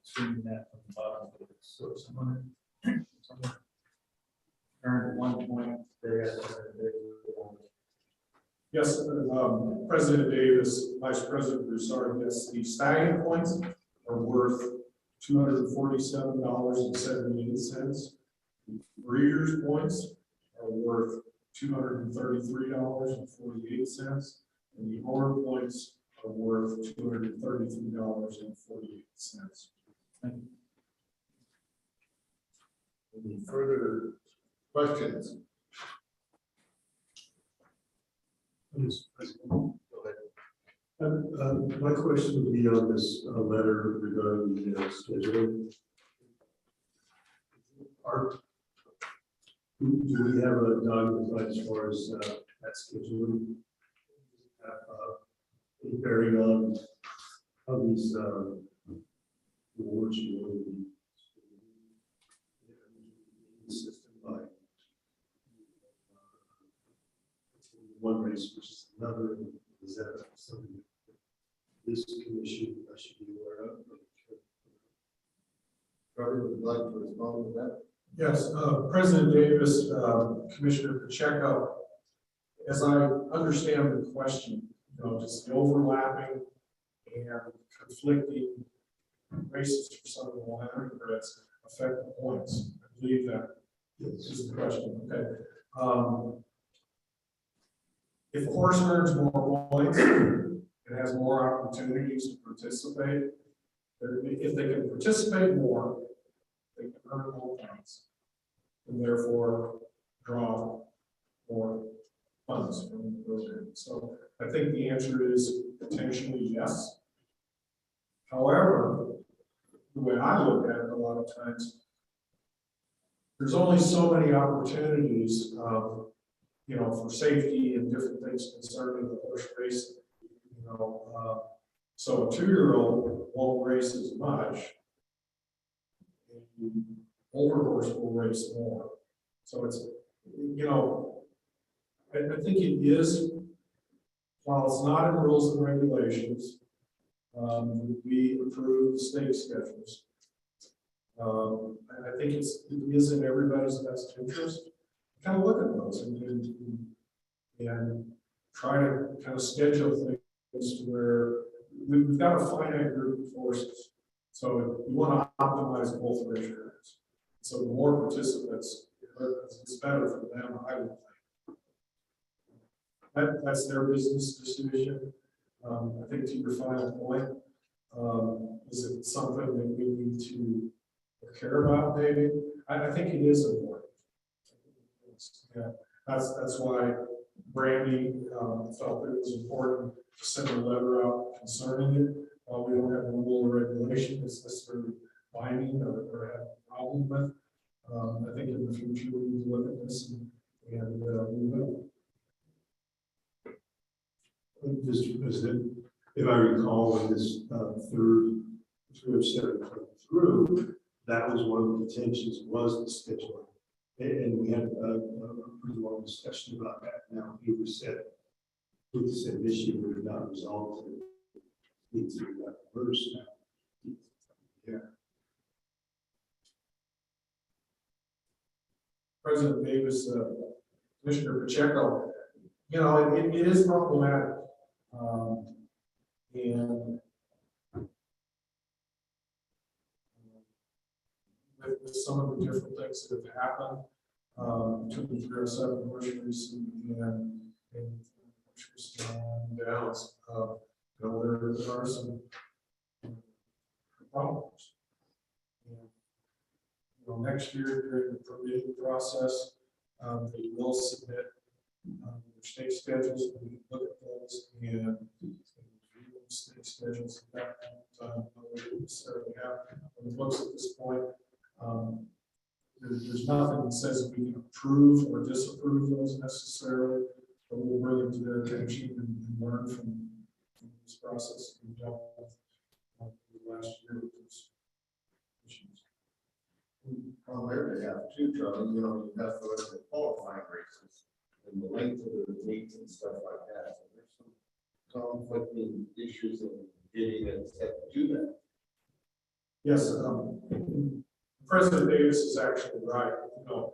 Assuming that from the bottom, so someone earned 1 point. Yes, President Davis, Vice President Broussard, yes, the stallion points are worth $247.78. Breeders' points are worth $233.48, and the owner points are worth $233.48. Any further questions? Go ahead. My question would be on this letter regarding the scheduling. Do we have a document as far as that scheduling? Bearing on how these awards will be system by one race versus another. Is that something this commission should be aware of? Charlie, would you like to respond to that? Yes, President Davis, Commissioner Pacheco, as I understand the question, just the overlapping and conflicting races for some of the line grids affect the points. I believe that is the question. Okay. If a horse earns more points, it has more opportunities to participate. If they can participate more, they can earn more points, and therefore draw more funds from the program. So I think the answer is potentially yes. However, the way I look at it a lot of times, there's only so many opportunities, for safety and different things concerning the horse race. So a 2-year-old won't race as much. The older horse will race more. So it's, you know, I think it is, while it's not in the rules and regulations, we approve the state schedules. I think it is in everybody's best interest to kind of look at those and try to kind of schedule things to where we've got a finite group of horses. So you want to optimize both racetracks. So the more participants, it's better for them, I would think. That's their business decision. I think to your final point, is it something that we need to care about, maybe? I think it is important. Yeah, that's why Brandy felt it was important to send a letter out concerning it. While we don't have a rule or regulation that's necessarily binding or have a problem with, I think in the future we need to look at this and we will. Mr. President, if I recall, when this third 307 came through, that was one of the contentions was the schedule. And we had a pretty long discussion about that. Now, he was said, with the same issue, we have not resolved it. Needs to be reversed now. Yeah. President Davis, Commissioner Pacheco, you know, it is problematic. And with some of the different things that have happened between the 307 anniversaries and downs, you know, there are some problems. And, you know, next year during the permitting process, they will submit their state schedules, and we can look at those and review the state schedules at that time. We necessarily have on the books at this point. There's nothing that says we can approve or disapprove those necessarily, but we'll bring it to their attention and learn from this process we dealt with last year with those issues. On their behalf too, Charlie, you know, you have to look at qualifying races and the length of the dates and stuff like that. So there's some conflicting issues in getting it set to do that. Yes, President Davis is actually right. You know,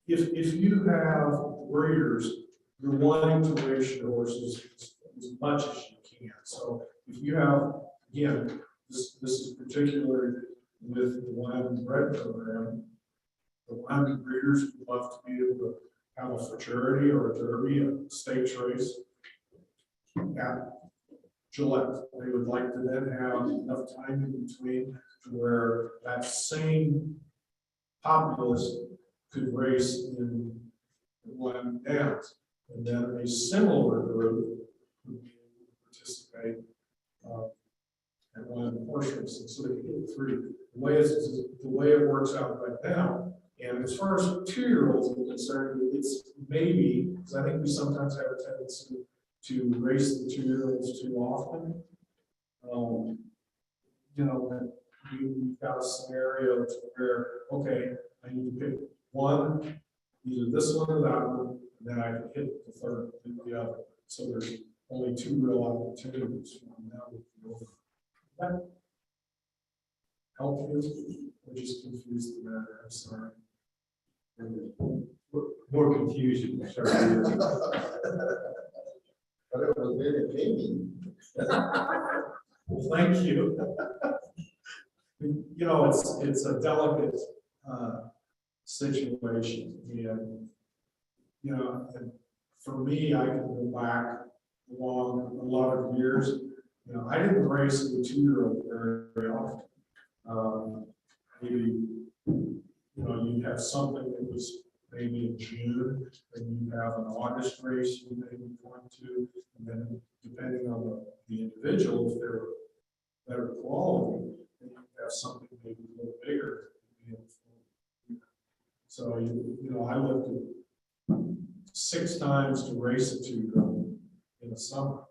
if you have breeders, you're wanting to race your horses as much as you can. So if you have, again, this is particularly with the Wyoming bred program, the Wyoming breeders would love to be able to have a fraternity or a derby, a stakes race at Gillette. They would like to then have enough time in between to where that same populace could race in Wyoming Downs, and then a similar group would be able to participate at Wyoming horse racing. So they could get through the way it works out right now. And as far as 2-year-olds are concerned, it's maybe, because I think we sometimes have a tendency to race the 2-year-olds too often. You know, we've got a scenario to where, okay, I need to pick one, either this one or that one, and then I can hit the third and the other. So there's only 2 real opportunities from now. That help you, or just confuse the matter? I'm sorry. More confusion. Sorry. But it was entertaining. Well, thank you. You know, it's a delicate situation, and you know, and for me, I can go back along a lot of years. You know, I didn't race with a 2-year-old very often. Maybe, you know, you have something that was maybe in June, and you have an August race you may be going to, and then depending on the individual, if they're better quality, then you have something maybe a little bigger. So you know, I looked at 6 times to race a 2-year-old in the summer.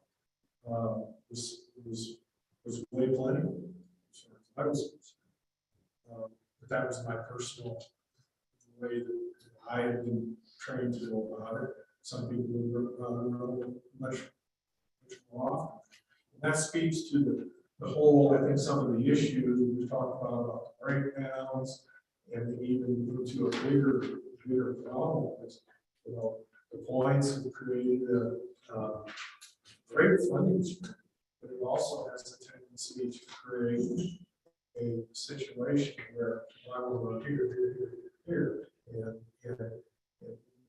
It was was way plenty. I was, but that was my personal way that I had been trained to go about it. Some people would much more often. And that speaks to the whole, I think some of the issues we talked about breakdowns, and even into a bigger problem is, you know, the points have created a great funding stream, but it also has a tendency to create a situation where I will run here, and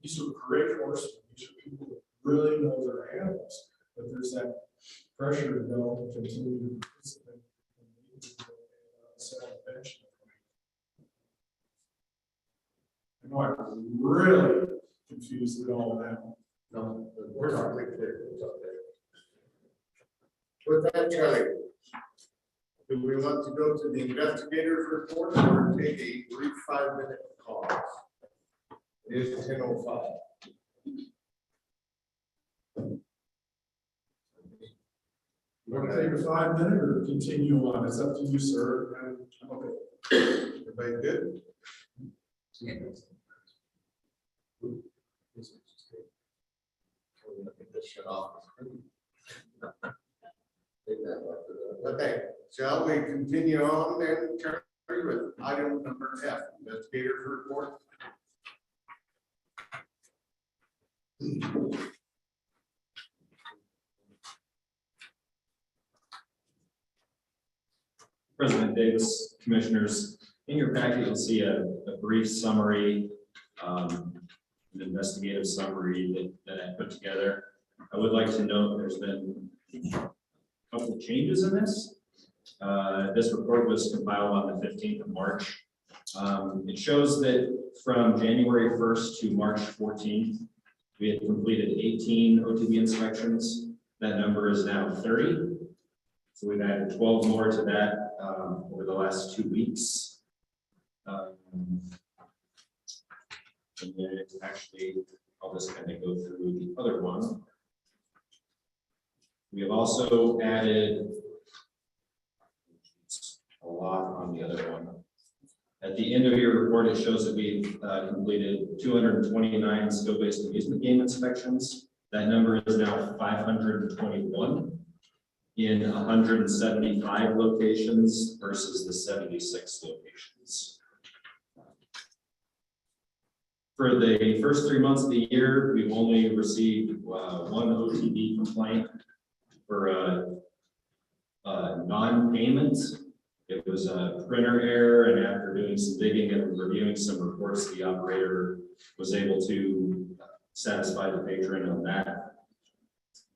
these are great horsemen. These are people that really know their animals, but there's that pressure to go and continue to participate and set a bench. I know I'm really confused with all that. No, we're not really clear. It's okay. With that, Charlie, do we want to go to the investigator's report or take a brief 5-minute pause? It is 10:05. You want to take a 5-minute or continue on? It's up to you, sir. Okay. Everybody good? Yeah. Shut off. Okay, shall we continue on then, Terry, with item number F, investigator's report? President Davis, commissioners, in your packet, you'll see a brief summary, an investigative summary that I put together. I would like to note there's been a couple of changes in this. This report was compiled on the 15th of March. It shows that from January 1st to March 14th, we had completed 18 OTB inspections. That number is now 30. So we've added 12 more to that over the last 2 weeks. And then it's actually, I'll just kind of go through the other one. We have also added a lot on the other one. At the end of your report, it shows that we've completed 229 skill-based amusement game inspections. That number is now 521 in 175 locations versus the 76 locations. For the first 3 months of the year, we've only received one OTB complaint for non-payment. It was a printer error, and after doing some digging and reviewing some reports, the operator was able to satisfy the patron on that.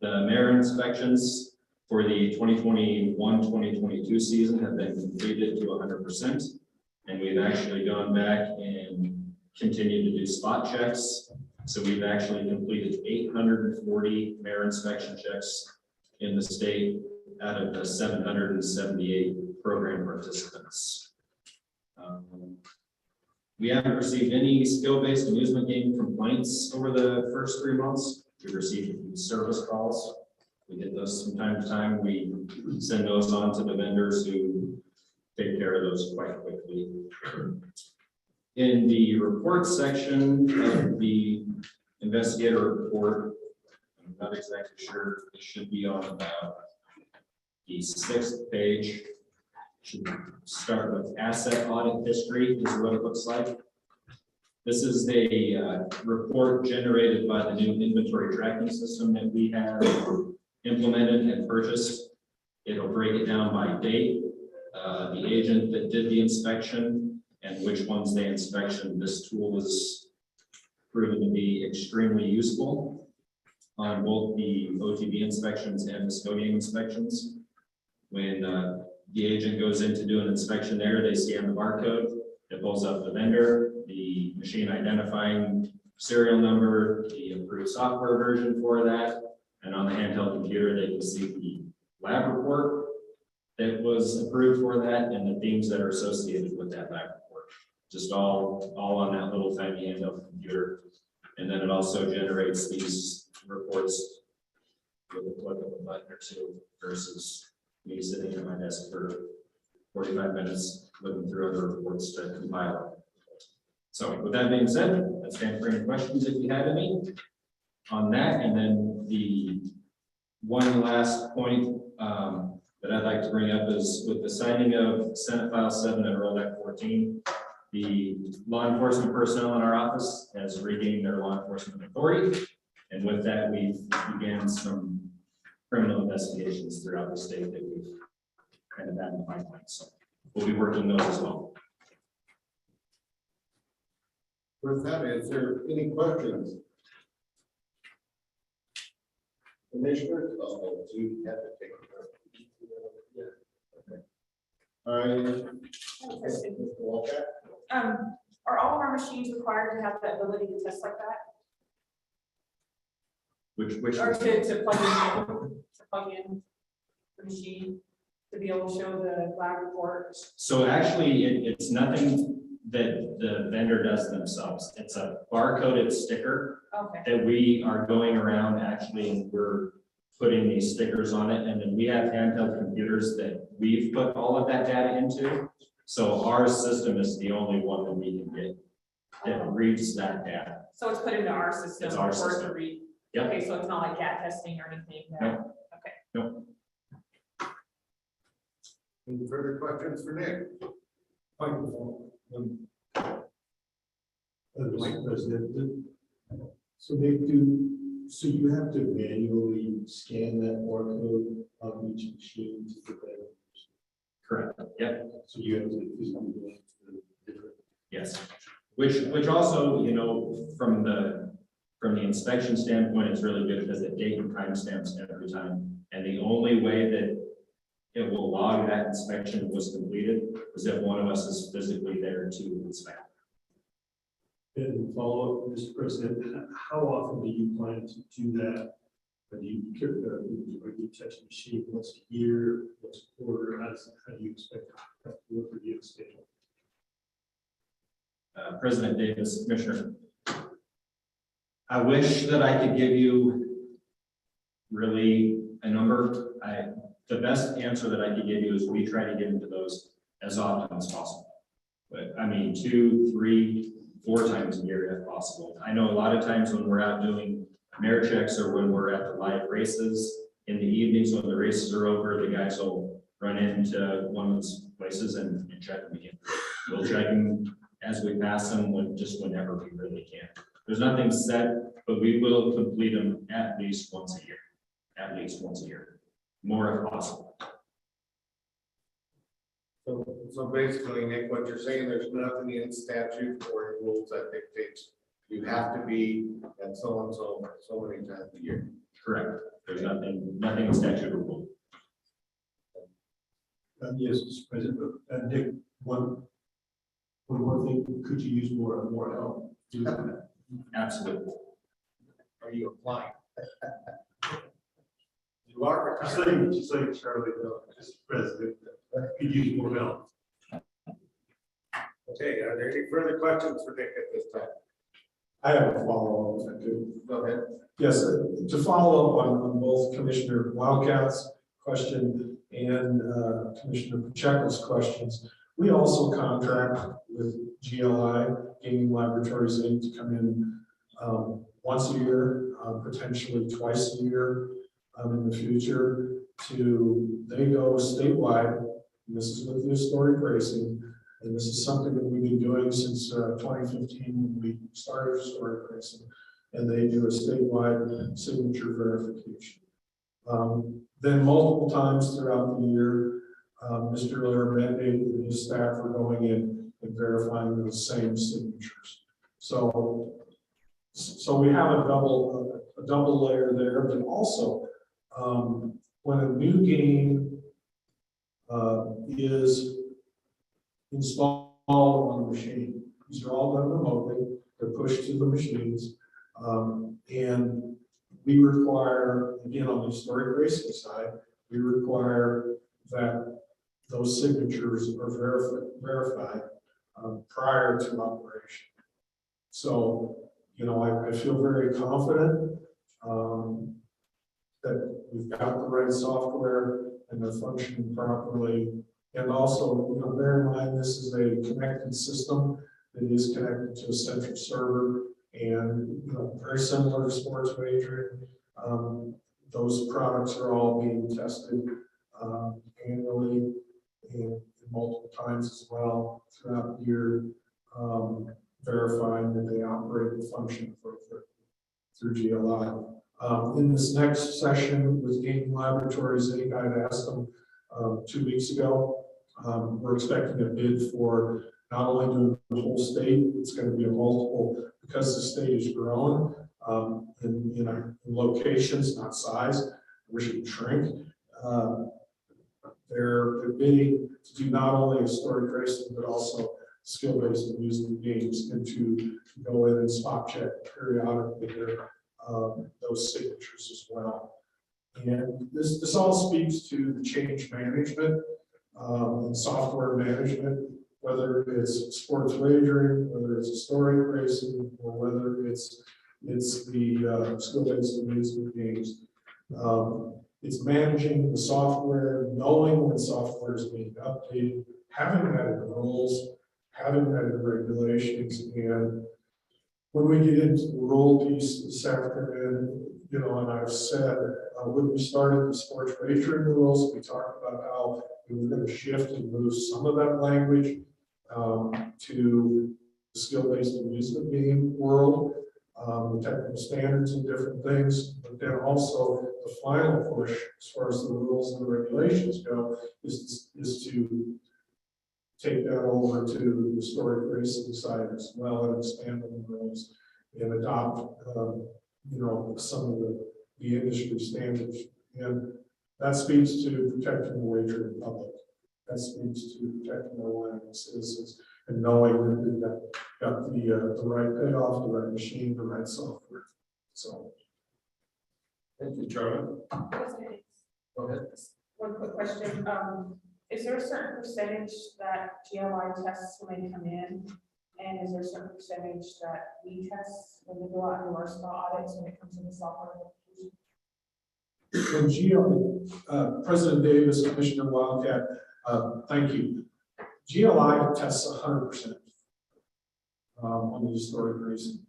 The mayor inspections for the 2021-2022 season have been completed to 100%, and we've actually gone back and continued to do spot checks. So we've actually completed 840 mayor inspection checks in the state out of the 778 program participants. We haven't received any skill-based amusement game complaints over the first 3 months. We've received a few service calls. We get those from time to time. We send those on to the vendors who take care of those quite quickly. In the report section of the investigator report, I'm not exactly sure, it should be on about the 6th page. Should start with asset audit history. This is what it looks like. This is a report generated by the new inventory tracking system that we have implemented and purchased. It'll break it down by date, the agent that did the inspection, and which ones they inspection. This tool is proven to be extremely useful on both the OTB inspections and the SCO game inspections. When the agent goes in to do an inspection there, they scan the barcode, it pulls up the vendor, the machine identifying serial number, the approved software version for that, and on the handheld computer, they can see the lab report that was approved for that and the themes that are associated with that lab report. Just all on that little tiny handheld computer. And then it also generates these reports with a click of a button or two versus me sitting at my desk for 45 minutes looking through other reports to compile it. So with that being said, let's stand for any questions if you have any on that. And then the one last point that I'd like to bring up is with the signing of Senate File 7 and Rollback 14, the law enforcement personnel in our office has regained their law enforcement authority. And with that, we've began some criminal investigations throughout the state that we've kind of had in the pipeline. So we'll be working those as well. With that, is there any questions? Commissioner, oh, do you have to take it? Okay. All right. Mr. Walcott? Are all of our machines required to have the ability to test like that? Which Or to plug in the machine to be able to show the lab report? So actually, it's nothing that the vendor does themselves. It's a barcoded sticker Okay. that we are going around actually, and we're putting these stickers on it. And then we have handheld computers that we've put all of that data into. So our system is the only one that we can get that reads that data. So it's put into our system. It's our for it to system. read. Yep. Okay, so it's not like CAT testing or anything. No. Okay. No. Any further questions for Nick? Mr. President, so so you have to manually scan that barcode on each machine to get that. Correct. Yep. So you have to physically go to the different. Yes. Which also, you know, from the inspection standpoint, it's really good because the date and time stamps every time. And the only way that it will log that inspection was completed is if one of us is physically there to inspect. And follow up, Mr. President, how often do you plan to do that? Or do you touch the machine once a year, once a quarter? How do you expect that to work for you schedule? President Davis, Commissioner, I wish that I could give you really a number. The best answer that I could give you is we try to get into those as often as possible. But I mean, 2, 3, 4 times a year if possible. I know a lot of times when we're out doing merit checks or when we're at the live races in the evenings when the races are over, the guys will run into one of those places and check them again. We'll check them as we pass them, whenever we really can. There's nothing set, but we will complete them at least once a year. At least once a year, more if possible. So basically, Nick, what you're saying, there's nothing in statute or rules that dictates you have to be at so and so many times a year. Correct. There's nothing in statute or rule. Yes, Mr. President, but Nick, one more thing, could you use more help? Do that? Absolutely. Are you applying? You are. Just like Charlie, Mr. President, could use more help. Okay, are there any further questions for Nick at this time? I have a follow-up. If I could. Go ahead. Yes, to follow up on both Commissioner Wildcat's question and Commissioner Pacheco's questions, we also contract with GLI, Gaming Laboratories Inc., to come in once a year, potentially twice a year in the future. They go statewide, and this is with the historic racing, and this is something that we've been doing since 2015 when we started historic racing, and they do a statewide signature verification. Then multiple times throughout the year, Mr. Laramende and his staff are going in and verifying those same signatures. So we have a double layer there, but also when a new game is installed on the machine, these are all done remotely, they're pushed to the machines, and we require, again, on the historic racing side, we require that those signatures are verified prior to operation. So, you know, I feel very confident that we've got the right software and they're functioning properly. And also, you know, bear in mind, this is a connected system that is connected to a central server, and, you know, very similar to sports wagering. Those products are all being tested annually and multiple times as well throughout the year, verifying that they operate and function through GLI. In this next session with Gaming Laboratories, I think I had asked them 2 weeks ago. We're expecting a bid for not only doing the whole state, it's going to be a multiple, because the state is growing in locations, not size. We should shrink. They're bidding to do not only historic racing, but also skill-based amusement games, and to go in and spot check periodically those signatures as well. And this all speaks to the change management and software management, whether it's sports wagering, whether it's historic racing, or whether it's the skill-based amusement games. It's managing the software, knowing when software is being updated, having that in rules, having that in regulations. And when we get into the rule piece this afternoon, you know, and I've said, when we started the sports wagering rules, we talked about how we were going to shift and move some of that language to the skill-based amusement game world, the technical standards and different things, but then also the final push, as far as the rules and the regulations go, is to take that over to the historic racing side as well, and expand on the rules and adopt, you know, some of the industry standards. And that speaks to protecting the wagering public. That speaks to protecting our land and citizens, and knowing that we've got the right payoff, the right machine, the right software. So. Thank you, Charlie. Go ahead. One quick question. Is there a certain percentage that GLI tests when they come in? And is there a certain percentage that we test when we go out and do our small audits when it comes to the software? When GLI, President Davis, Commissioner Wildcat, thank you. GLI tests 100% on the historic racing.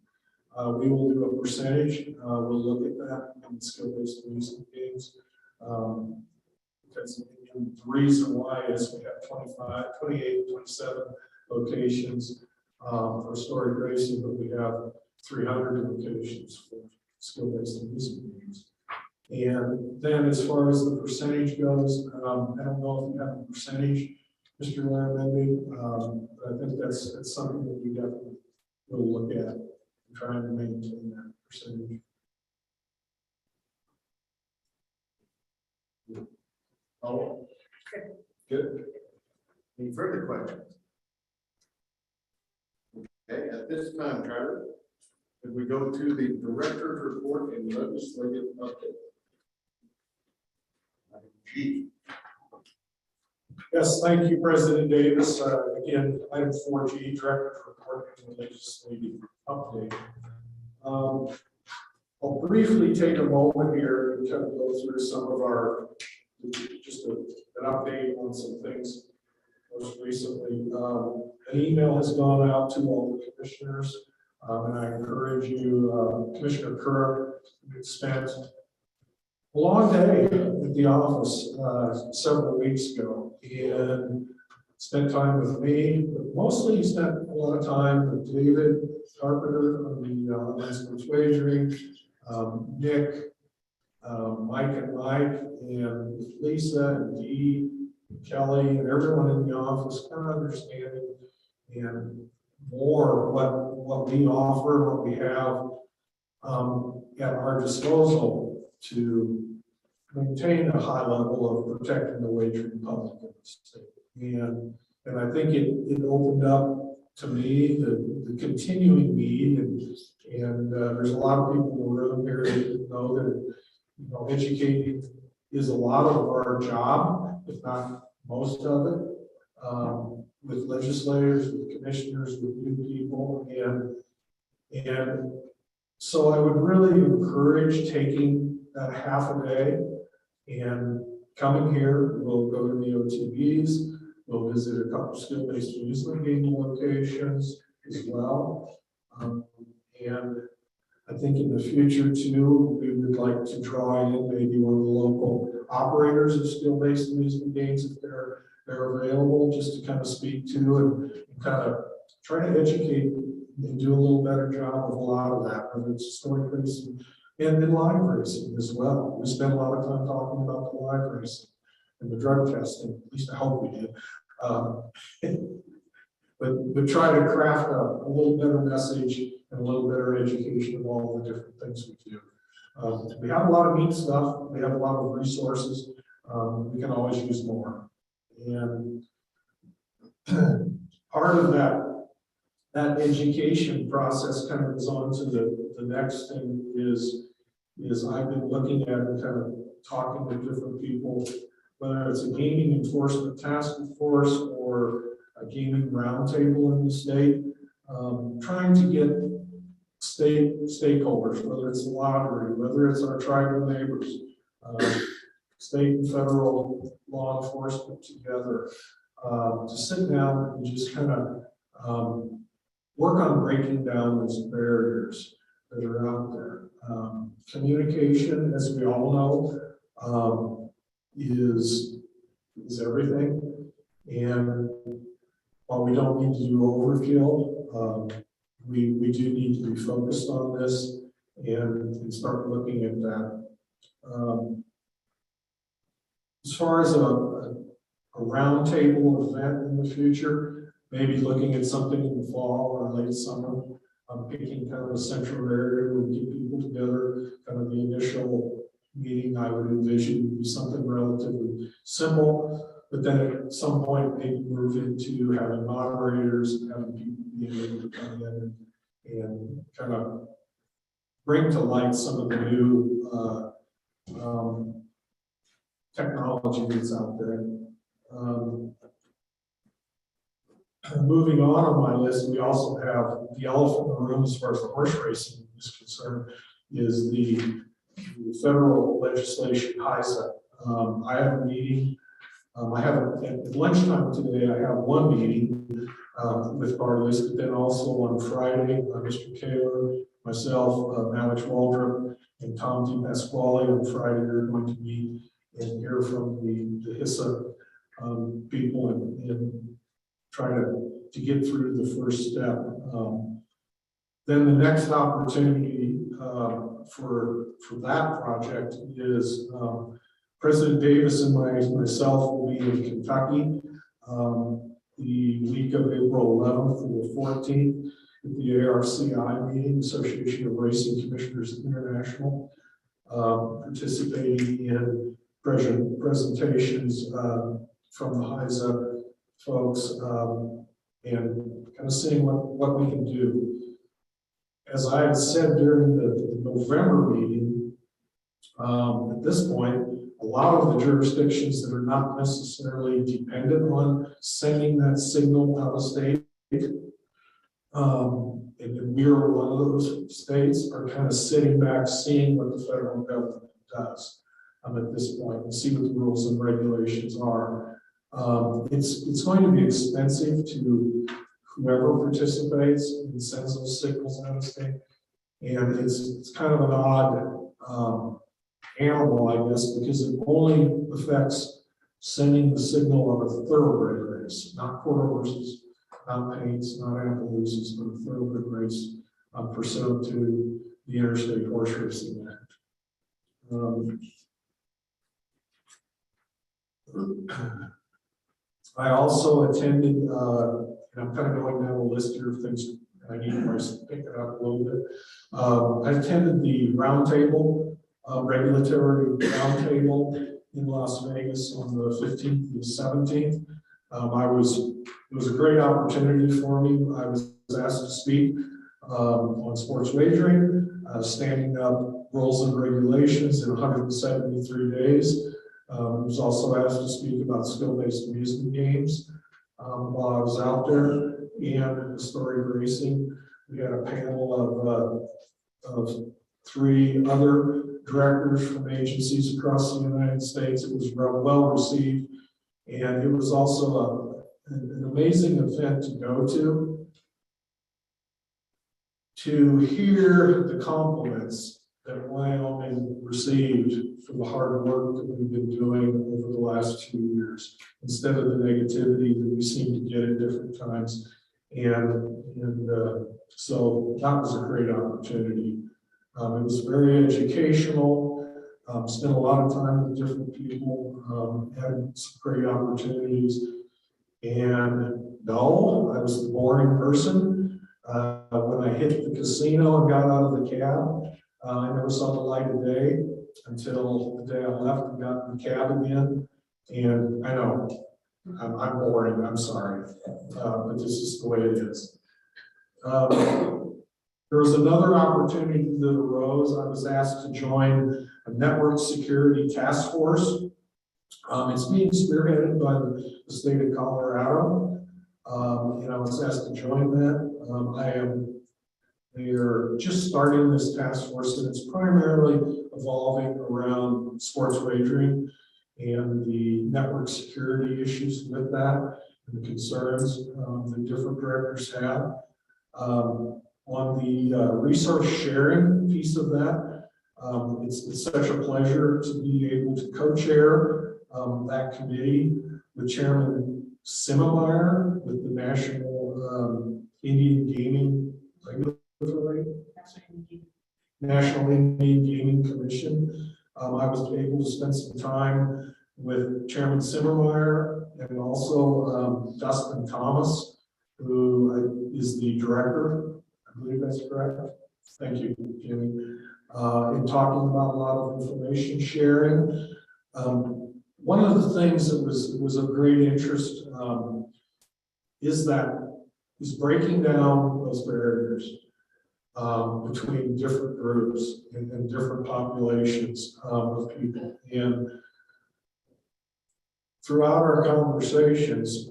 We will do a percentage. We'll look at that in the skill-based amusement games. Because the reason why is we have 25, 28, 27 locations for historic racing, but we have 300 locations for skill-based amusement games. And then as far as the percentage goes, I don't know if you have a percentage, Mr. Larramendi, but I think that's something that we definitely will look at and trying to maintain that percentage. Oh, good. Any further questions? Okay, at this time, Trevor, if we go to the director's report and legislative update. Chief. Yes, thank you, President Davis. Again, item 4G, director's report and legislative update. I'll briefly take a moment here and kind of go through some of our, just an update on some things most recently. An email has gone out to all the commissioners, and I encourage you, Commissioner Kerr, spent a long day at the office several weeks ago and spent time with me, but mostly he spent a lot of time with David Carpenter on the sports wagering, Nick, Mike and Lisa and Dee, Kelly, and everyone in the office, kind of understanding and more what we offer, what we have at our disposal to maintain a high level of protecting the wagering public in the state. And I think it opened up to me the continuing need, and there's a lot of people in the room here that know that educating is a lot of our job, if not most of it, with legislators, with commissioners, with new people, and so I would really encourage taking that half a day. And coming here, we'll go to the OTBs, we'll visit a couple skill-based amusement game locations as well. And I think in the future too, we would like to draw in maybe one of the local operators of skill-based amusement games if they're available, just to kind of speak to and kind of try to educate and do a little better job of a lot of that, whether it's historic racing and live racing as well. We spend a lot of time talking about the live racing and the drug testing, at least I hope we do. But try to craft a little better message and a little better education of all the different things we do. We have a lot of neat stuff. We have a lot of resources. We can always use more. And part of that education process kind of goes on to the next thing is I've been looking at and kind of talking with different people, whether it's a gaming enforcement task force or a gaming roundtable in the state, trying to get stakeholders, whether it's the lottery, whether it's our tribal neighbors, state and federal law enforcement together, to sit down and just kind of work on breaking down those barriers that are out there. Communication, as we all know, is everything. And while we don't need to do overkill, we do need to be focused on this and start looking at that. As far as a roundtable event in the future, maybe looking at something in the fall or late summer, picking kind of a central area where we get people together. Kind of the initial meeting I would envision would be something relatively simple, but then at some point maybe move into having moderators and having people being able to come in and kind of bring to light some of the new technology that's out there. Moving on my list, we also have the elephant in the room as far as the horse racing is concerned, is the federal legislation HISA. I have a meeting. I have at lunchtime today. I have one meeting with parties, but then also on Friday, Mr. Kaler, myself, Malik Waldrop, and Tom DiPasquale on Friday are going to meet and hear from the HISA people and try to get through the first step. Then the next opportunity for that project is President Davis and myself will be in Kentucky the week of April 11th through the 14th at the ARCI meeting, Association of Racing Commissioners International, participating in presentations from the HISA folks and kind of seeing what we can do. As I had said during the November meeting, at this point, a lot of the jurisdictions that are not necessarily dependent on sending that signal out of state, and we're one of those states, are kind of sitting back, seeing what the federal government does at this point and see what the rules and regulations are. It's going to be expensive to whoever participates and sends those signals out of state. And it's kind of an odd animal, I guess, because it only affects sending the signal on a thoroughbred race, not quarter horses, not paints, not Appaloosas, but a thoroughbred race pursuant to the Interstate Horse Racing Act. I also attended, and I'm kind of going down a list here of things I need to pick it up a little bit. I attended the roundtable, regulatory roundtable in Las Vegas on the 15th and the 17th. It was a great opportunity for me. I was asked to speak on sports wagering, standing up rules and regulations in 173 days. I was also asked to speak about skill-based amusement games while I was out there, and historic racing. We had a panel of 3 other directors from agencies across the United States. It was well received. And it was also an amazing event to go to hear the compliments that Wyoming received for the hard work that we've been doing over the last 2 years, instead of the negativity that we seem to get at different times. So that was a great opportunity. It was very educational, spent a lot of time with different people, had some great opportunities. And no, I was the boring person. When I hit the casino and got out of the cab, I never saw the light of day until the day I left and got in the cab again. And I know I'm boring, I'm sorry, but this is the way it is. There was another opportunity that arose. I was asked to join a network security task force. It's being spearheaded by the state of Colorado. And I was asked to join that. They are just starting this task force, and it's primarily evolving around sports wagering and the network security issues with that, and the concerns that different directors have. On the resource sharing piece of that, it's such a pleasure to be able to co-chair that committee with Chairman Simmemeyer with the National Indian Gaming Regulatory National Indian Gaming Commission. I was able to spend some time with Chairman Simmemeyer and also Dustin Thomas, who is the director. I believe that's correct. Thank you, Jimmy. In talking about a lot of information sharing. One of the things that was of great interest is breaking down those barriers between different groups and different populations of people. And throughout our conversations,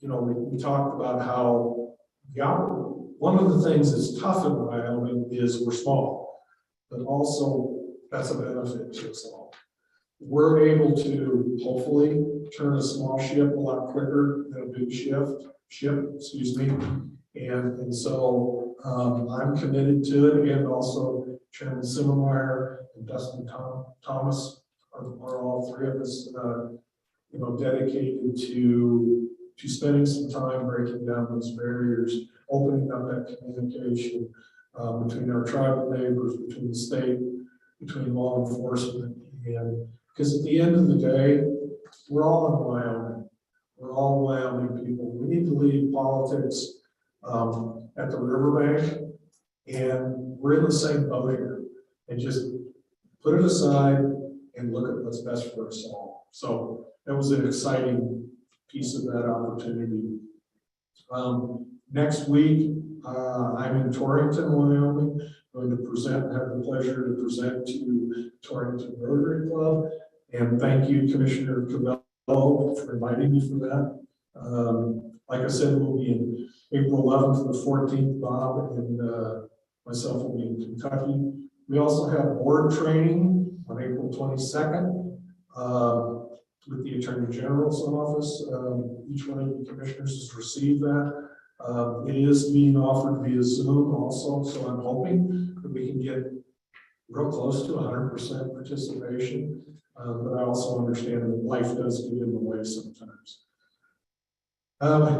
we talked about how one of the things that's tough in Wyoming is we're small, but also that's a benefit to us all. We're able to hopefully turn a small ship a lot quicker than a big ship, excuse me. And so I'm committed to it, and also Chairman Simmemeyer and Dustin Thomas are all three of us, dedicated to spending some time breaking down those barriers, opening up that communication between our tribal neighbors, between the state, between law enforcement, and because at the end of the day, we're all in Wyoming. We're all Wyoming people. We need to leave politics at the riverbank, and we're in the same boat here. And just put it aside and look at what's best for us all. So that was an exciting piece of that opportunity. Next week, I'm in Torrington, Wyoming. I'm going to have the pleasure to present to Torrington Rotary Club. And thank you, Commissioner Cabello, for inviting me for that. Like I said, we'll be in April 11th to the 14th, Bob and myself will be in Kentucky. We also have board training on April 22nd with the Attorney General's office. Each one of the commissioners has received that. It is being offered via Zoom also, so I'm hoping that we can get real close to 100% participation. But I also understand that life does get in the way sometimes.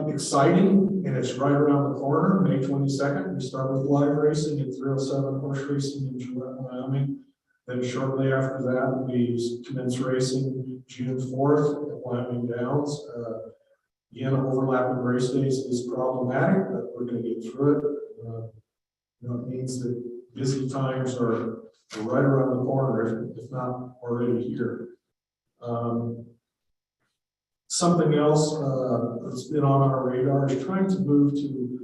Exciting, and it's right around the corner, May 22nd. We start with live racing at 307 horse racing in Gillette, Wyoming. Then shortly after that, we commence racing June 4th at Wyoming Downs. Again, overlapping race days is problematic, but we're going to get through it. It means that busy times are right around the corner, if not already here. Something else that's been on our radar is trying to move to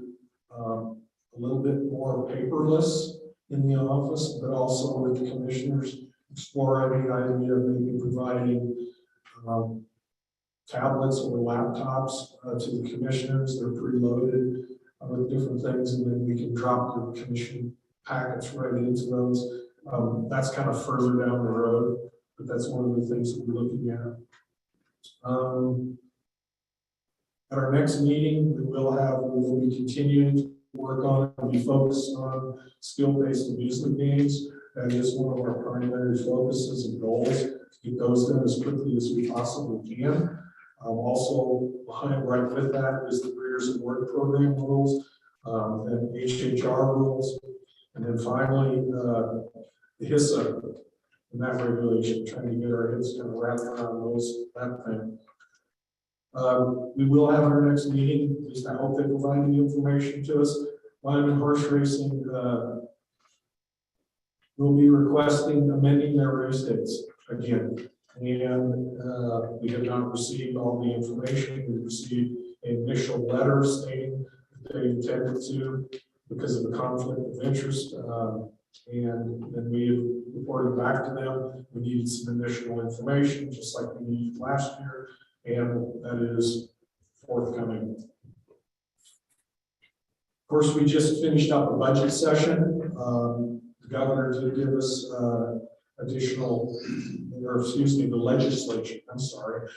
a little bit more paperless in the office, but also with the commissioners, explore any idea of maybe providing tablets or laptops to the commissioners. They're preloaded with different things, and then we can drop the commission packets right into those. That's kind of further down the road, but that's one of the things that we're looking at. At our next meeting, we will be continuing to work on and be focused on skill-based amusement games. That is one of our primary focuses and goals, to get those done as quickly as we possibly can. Also, right with that is the careers and work program rules, and HHR rules. And then finally, the HISA and that regulation, trying to get our heads kind of wrapped around that thing. We will have our next meeting, at least I hope they provide the information to us. Wyoming Horse Racing will be requesting amending their race dates again. And we have not received all the information. We received an initial letter stating that they intended to because of the conflict of interest. And then we have reported back to them. We needed some additional information, just like we needed last year. And that is forthcoming. Of course, we just finished up a budget session. The governor did give us additional, or excuse me, the legislature, I'm sorry,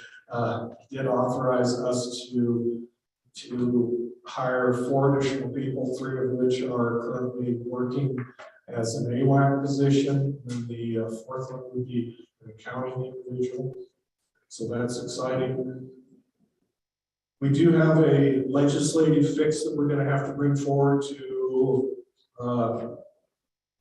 did authorize us to hire 4 additional people, 3 of which are currently working as an AWAC position, and the 4th one would be an accounting individual. So that's exciting. We do have a legislative fix that we're going to have to bring forward to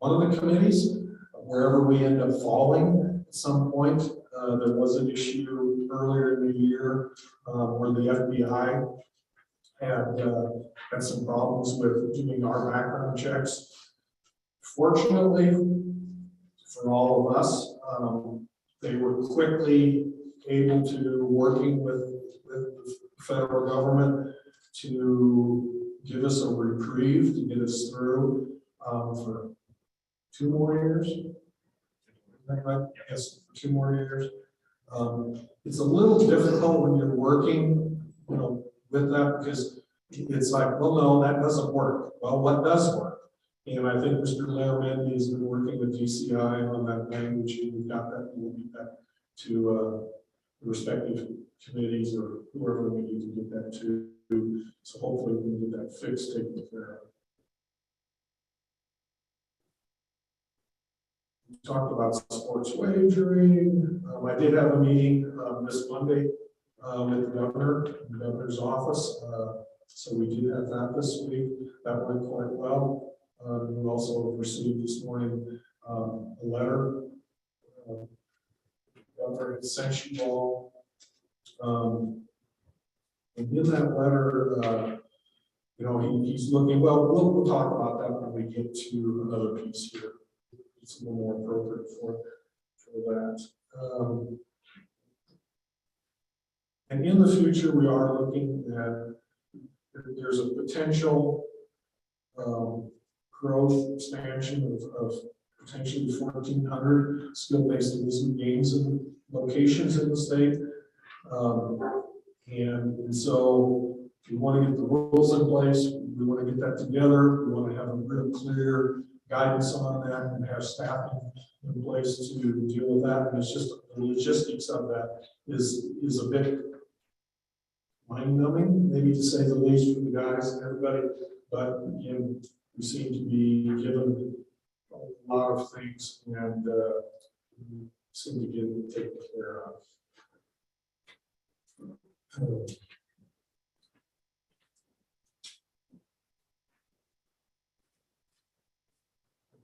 one of the committees, wherever we end up falling at some point. There was an issue earlier in the year where the FBI had some problems with doing our background checks. Fortunately, for all of us, they were quickly able to, working with the federal government, to give us a reprieve to get us through for 2 more years. Yes, 2 more years. It's a little difficult when you're working, with that, because it's like, well, no, that doesn't work. Well, what does work? And I think Mr. Lairman has been working with DCI on that language, and we've got that. We'll get that to the respective committees or whoever we need to get that to. So hopefully we can get that fixed, taken care of. We talked about sports wagering. I did have a meeting this Monday with the governor's office. So we did have that this week. That went quite well. We also received this morning a letter. Governor had sent you all. And in that letter, he's looking, well, we'll talk about that when we get to another piece here. It's a little more appropriate for that. And in the future, we are looking at, there's a potential growth expansion of potentially 1,400 skill-based amusement games and locations in the state. And so we want to get the rules in place. We want to get that together. We want to have a real clear guidance on that and have staffing in place to deal with that. And it's just the logistics of that is a bit mind-numbing, maybe to say the least, for the guys and everybody. But again, we seem to be given a lot of things and seem to get it taken care of.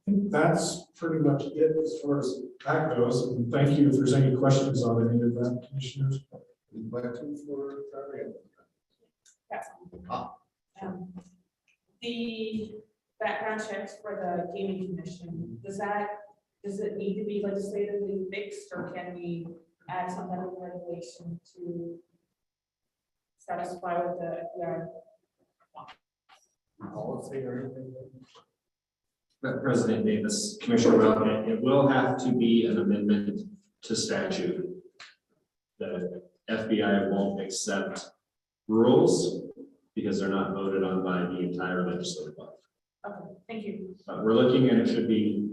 I think that's pretty much it as far as that goes. And thank you if there's any questions on any of that, commissioners. Questions for Terry? The background checks for the gaming commission, does it need to be legislatively fixed, or can we add some kind of regulation to satisfy with the Policy or anything? President Davis, Commissioner Welke, it will have to be an amendment to statute. The FBI won't accept rules because they're not voted on by the entire legislative body. Okay, thank you. We're looking, and it should be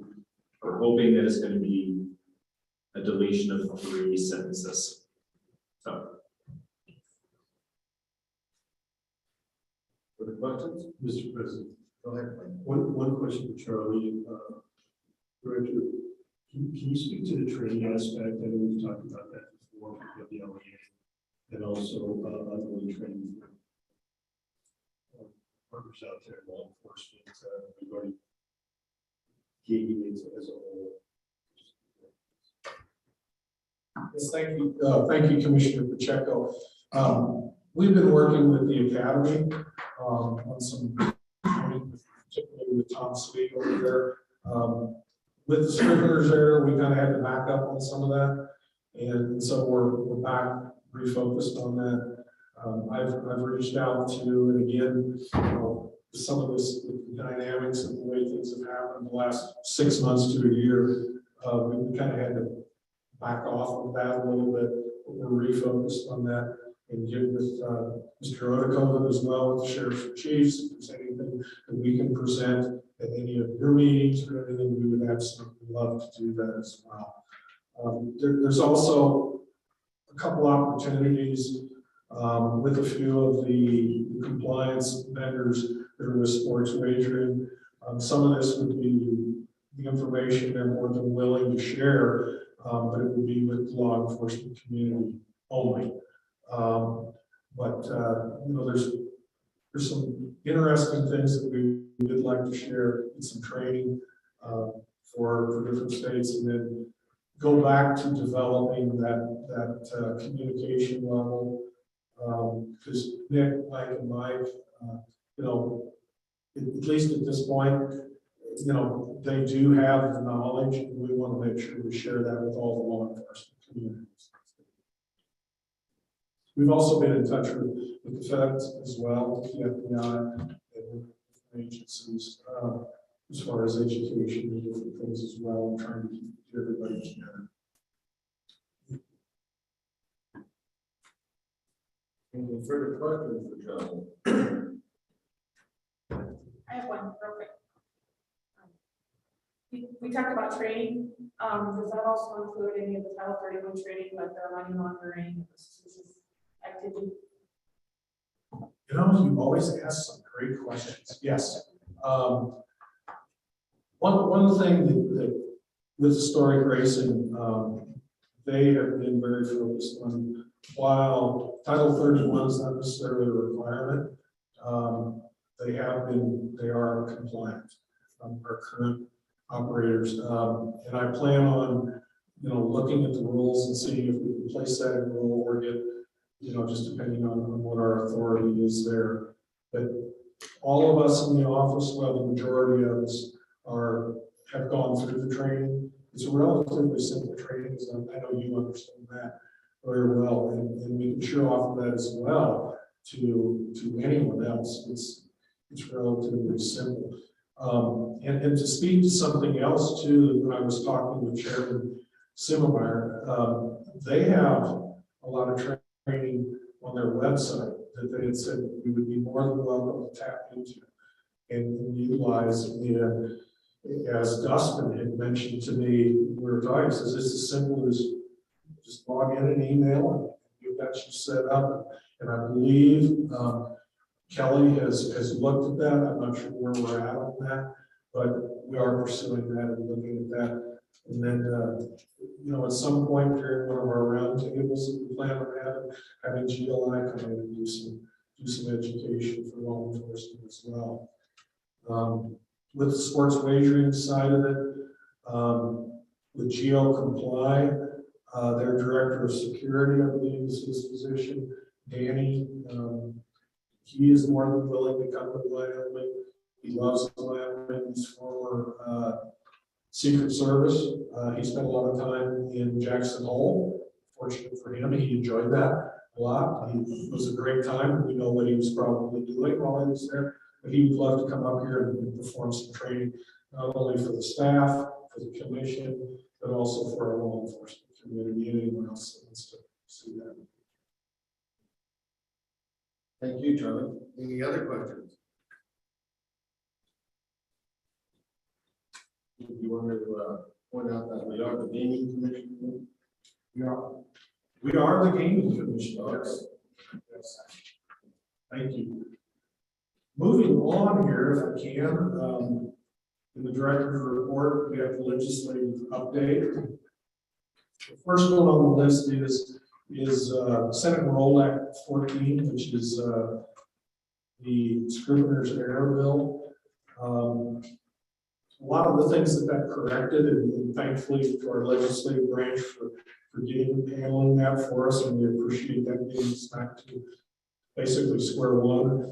We're hoping that it's going to be a deletion of 3 sentences. So, Further questions? Mr. President, Go ahead, Mike. one question for Charlie. Director, can you speak to the training aspect? I know we've talked about that before, with the LEA, and also ongoing training for partners out there in law enforcement regarding gaming as a whole. Yes, thank you, Commissioner Pacheco. We've been working with the academy on some, particularly with Tom Sweet over there. With the scriveners there, we kind of had to back up on some of that, and so we're back refocused on that. I've reached out to, and again, some of this the dynamics and the way things have happened the last 6 months to a year, we kind of had to back off of that a little bit, but we're refocused on that and get with Mr. Odekoven as well, with the sheriffs and chiefs. If there's anything that we can present at any of your meetings or anything, we would absolutely love to do that as well. There's also a couple opportunities with a few of the compliance vendors that are with sports wagering. Some of this would be the information they're more than willing to share, but it would be with the law enforcement community only. There's some interesting things that we would like to share in some training for different states, and then go back to developing that communication level. Because Nick, Mike, and Mike, at least at this point, they do have the knowledge, and we want to make sure we share that with all the law enforcement communities. We've also been in touch with the feds as well, the FBI, and agencies, as far as education and different things as well, and trying to keep everybody together. Any further questions for Charlie? I have one real quick. We talked about training. Does that also include any of the Title 31 training, like the money laundering activity? You always ask some great questions. Yes. One thing that with historic racing, they have been very focused on, while Title 31 is not necessarily a requirement, they are compliant, our current operators. And I plan on, looking at the rules and seeing if we can place that in rule or get, just depending on what our authority is there. But all of us in the office, well, the majority of us have gone through the training. It's a relatively simple training, so I know you understand that very well, and we can show off of that as well to anyone else. It's relatively simple. And to speak to something else too, when I was talking with Chairman Simmemeyer, they have a lot of training on their website that they had said that we would be more than welcome to tap into and utilize. And as Dustin had mentioned to me, we were talking, he says it's as simple as just log in an email and you've got you set up. And I believe Kelly has looked at that. I'm not sure where we're at on that, but we are pursuing that and looking at that. And then, at some point during one of our roundtables that we plan on having GLI come in and do some education for law enforcement as well. With the sports wagering side of it, with GL Comply, their director of security, I believe, is his position. Danny, he is more than willing to come to Wyoming. He loves Wyoming. He's former Secret Service. He spent a lot of time in Jackson Hole. Fortunate for him, he enjoyed that a lot. It was a great time. We know what he was probably doing while he was there, but he would love to come up here and perform some training, not only for the staff, for the commission, but also for our law enforcement community, anyone else that wants to see that. Thank you, Charlie. Any other questions? If you want to point out that we are the gaming commission. We are the gaming commission. Yes. Yes. Thank you. Moving on here, if I can, in the director's report, we have the legislative update. The first one on the list is Senate Rollback 14, which is the Scrivener's error bill. A lot of the things that corrected, and thankfully to our legislative branch for handling that for us, and we appreciate that being back to basically square one.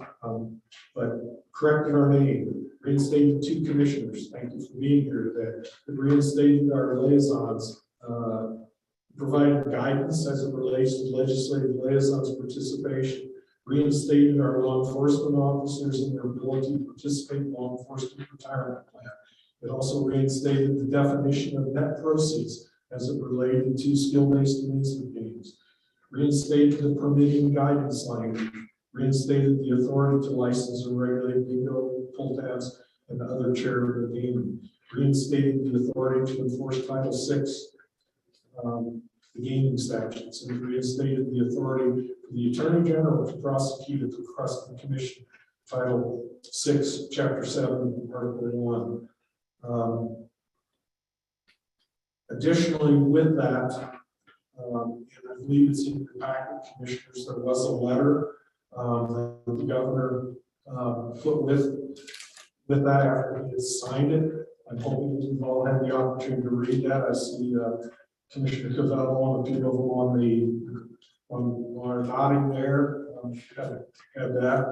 But corrected our name, reinstated 2 commissioners. Thank you for being here today. We reinstated our liaisons, provided guidance as it relates to legislative liaisons participation, reinstated our law enforcement officers in their ability to participate in law enforcement retirement plan. It also reinstated the definition of net proceeds as it related to skill-based amusement games, reinstated the permitting guidance language, reinstated the authority to license and regulate bingo, pull tabs, and other charitable gaming, reinstated the authority to enforce Title VI, the gaming statutes, and reinstated the authority for the Attorney General to prosecute at the request of the Commission, Title VI, Chapter 7, Article 1. Additionally, with that, and I believe it's in the packet, Commissioners, there was a letter that the governor put with that after he had signed it. I'm hoping you've all had the opportunity to read that. I see Commissioner Cavallo and a few of them on nodding there. Had that.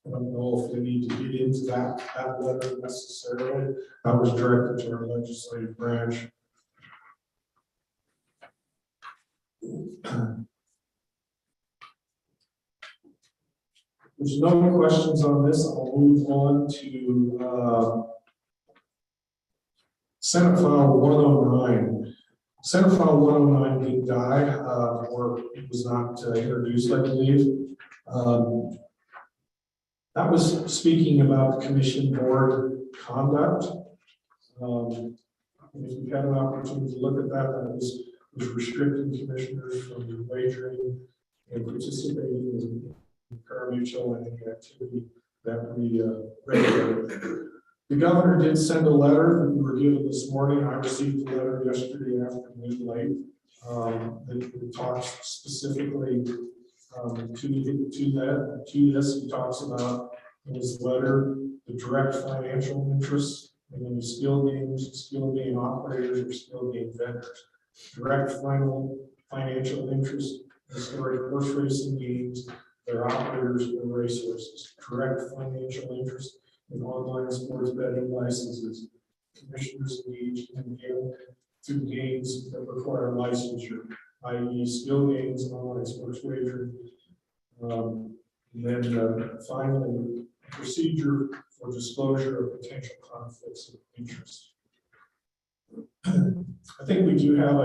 I don't know if we need to get into that letter necessarily. I was directed to our legislative branch. There's no questions on this. I'll move on to Senate File 109. Senate File 109 did die, or it was not introduced, I believe. That was speaking about the commission board conduct. If you've had an opportunity to look at that, that was restricting commissioners from wagering and participating in pari-mutuel and any activity that we regulated. The governor did send a letter that we were given this morning. I received the letter yesterday afternoon late. It talks specifically to this. He talks about in his letter the direct financial interests in any skill games, skill game operators, or skill game vendors. Direct financial interest in historic horse racing games, their operators and racehorses. Direct financial interest in online sports betting licenses. Commissioners engaged in games that require licensure, i.e. skill games and online sports wagering. And then finally, procedure for disclosure of potential conflicts of interest. I think we do have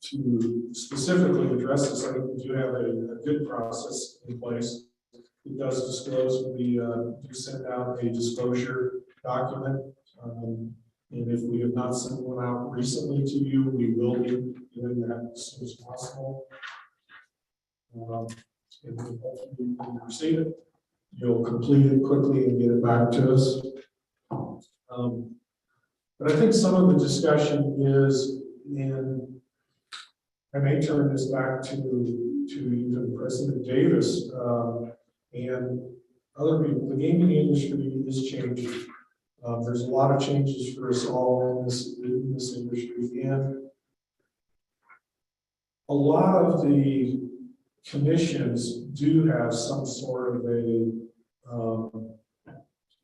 to specifically address this, I think we do have a good process in place. It does disclose, we do send out a disclosure document. And if we have not sent one out recently to you, we will be doing that as soon as possible. And hopefully you can receive it. You'll complete it quickly and get it back to us. But I think some of the discussion is in, I may turn this back to even President Davis and other people. The gaming industry is changing. There's a lot of changes for us all in this industry, and a lot of the commissions do have some sort of a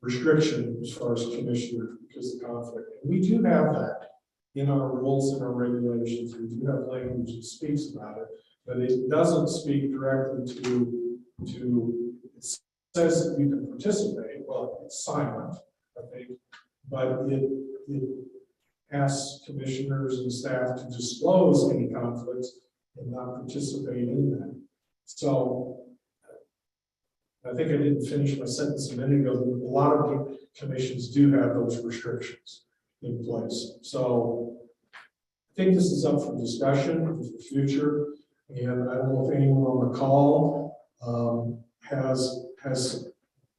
restriction as far as commissioners because of conflict. And we do have that in our rules and our regulations. We do have language that speaks about it, but it doesn't speak directly to it says that you can participate. Well, it's silent, I think, but it asks commissioners and staff to disclose any conflicts and not participate in that. So I think I didn't finish my sentence a minute ago. A lot of the commissions do have those restrictions in place. So I think this is up for discussion for the future. And I don't know if anyone on the call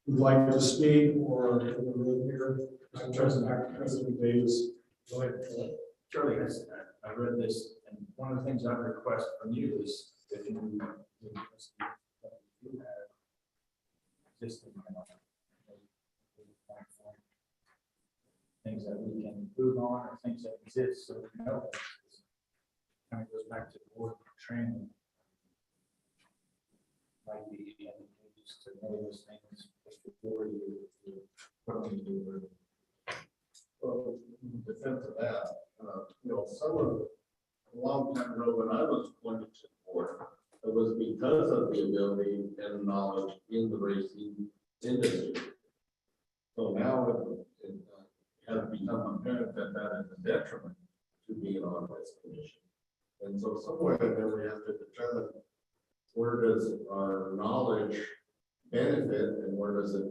would like to speak or in the room here. I'm President Davis. Go ahead. Charlie, I read this, and one of the things I request from you is if you have existing things that we can improve on or things that exist, so we know. Kind of goes back to the board training. Might be advantageous to know those things before you put them into the. Well, in defense of that, a long time ago when I was appointed to the board, it was because of the ability and knowledge in the racing industry. So now it has become apparent that that is a detriment to being on this commission. And so somewhere in there we have to determine where does our knowledge benefit and where does it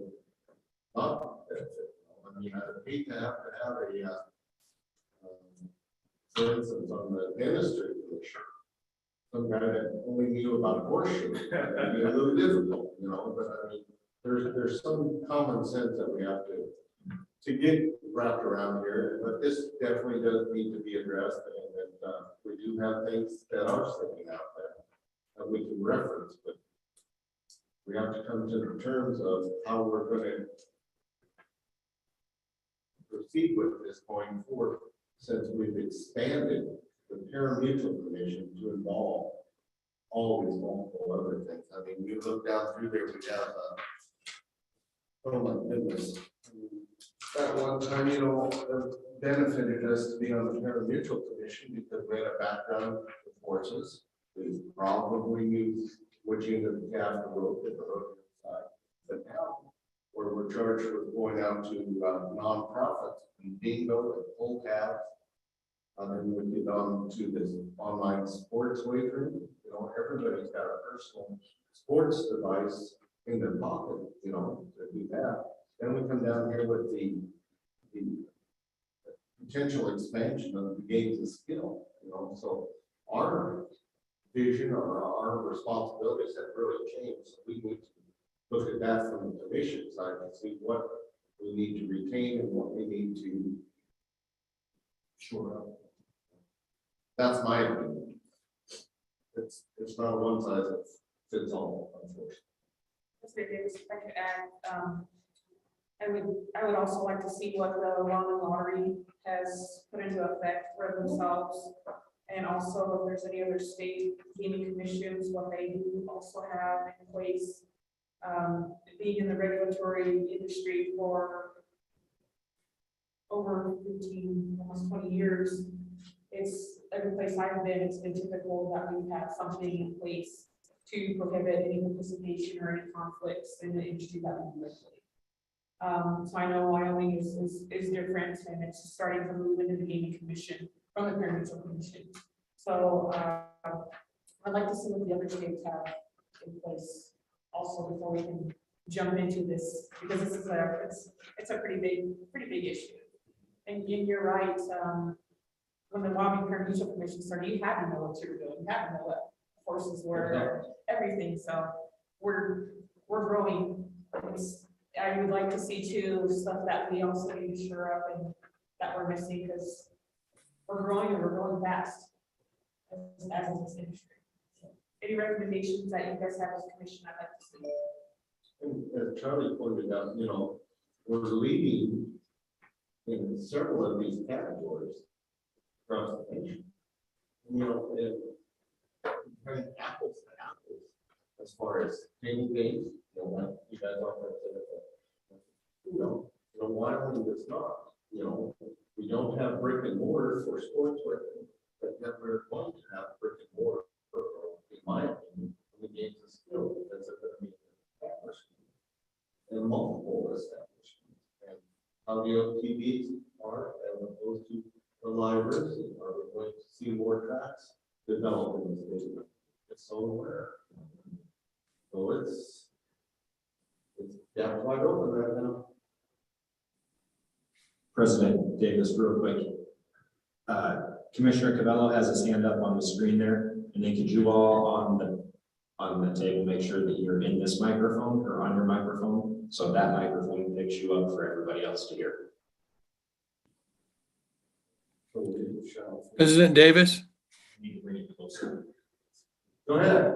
not benefit. I mean, I'd hate to have a, for instance, on the dentistry commission, some guy that only knew about horseshoe. It'd be a little difficult, but I mean, there's some common sense that we have to get wrapped around here, but this definitely does need to be addressed, and we do have things that are sticking out there that we can reference, but we have to come to the terms of how we're going to proceed with this going forward, since we've expanded the parimutuel commission to involve all these multiple other things. I mean, you look down through there, we have, oh my goodness. That one time, it benefited us to be on the parimutuel commission because we had a background with horses. We probably knew which end of the calf the rope at the rope side. But now, where we're charged with going out to nonprofits and bingo and full calves, and then we get on to this online sports wagering. Everybody's got a personal sports device in their pocket, to do that. Then we come down here with the potential expansion of the games of skill, so our vision or our responsibilities have really changed. So we need to look at that from the commission side and see what we need to retain and what we need to shore up. That's my opinion. It's not a one size fits all, unfortunately. Mr. Davis, if I could add, I would also like to see what the Wyoming Lottery has put into effect for themselves. And also if there's any other state gaming commissions, what they do also have in place. Being in the regulatory industry for over 15, almost 20 years, it's every place I've been, it's been typical that we have something in place to prohibit any participation or any conflicts in the industry that we live in. So I know Wyoming is different, and it's starting to move into the gaming commission from the parimutuel commission. So I'd like to see what the other states have in place also before we can jump into this, because this is it's a pretty big issue. And you're right. When the Wyoming Parimutuel Commission started, you had to know what you were doing. You had to know what forces were, everything. So we're growing. I would like to see too stuff that we also need to shore up and that we're missing, because we're growing and we're growing fast as in this industry. So, any recommendations that you guys have as a commission, I'd like to see. And as Charlie pointed out, we're leading in several of these categories across the nation. Comparing apples to apples as far as table games, you guys offer Wyoming does not. We don't have brick and mortar for sports wagering, but yet we're going to have brick and mortar, in my opinion, in the games of skill. That's an establishment and multiple establishments. And how the OTVs are as opposed to the libraries, are we going to see more tracks develop in this area? It's so rare. So real quick. Commissioner Cavello has his hand up on the screen there, and then could you all on the table make sure that you're in this microphone or on your microphone, so that microphone picks you up for everybody else to hear. President Davis? You need to bring it closer. Go ahead.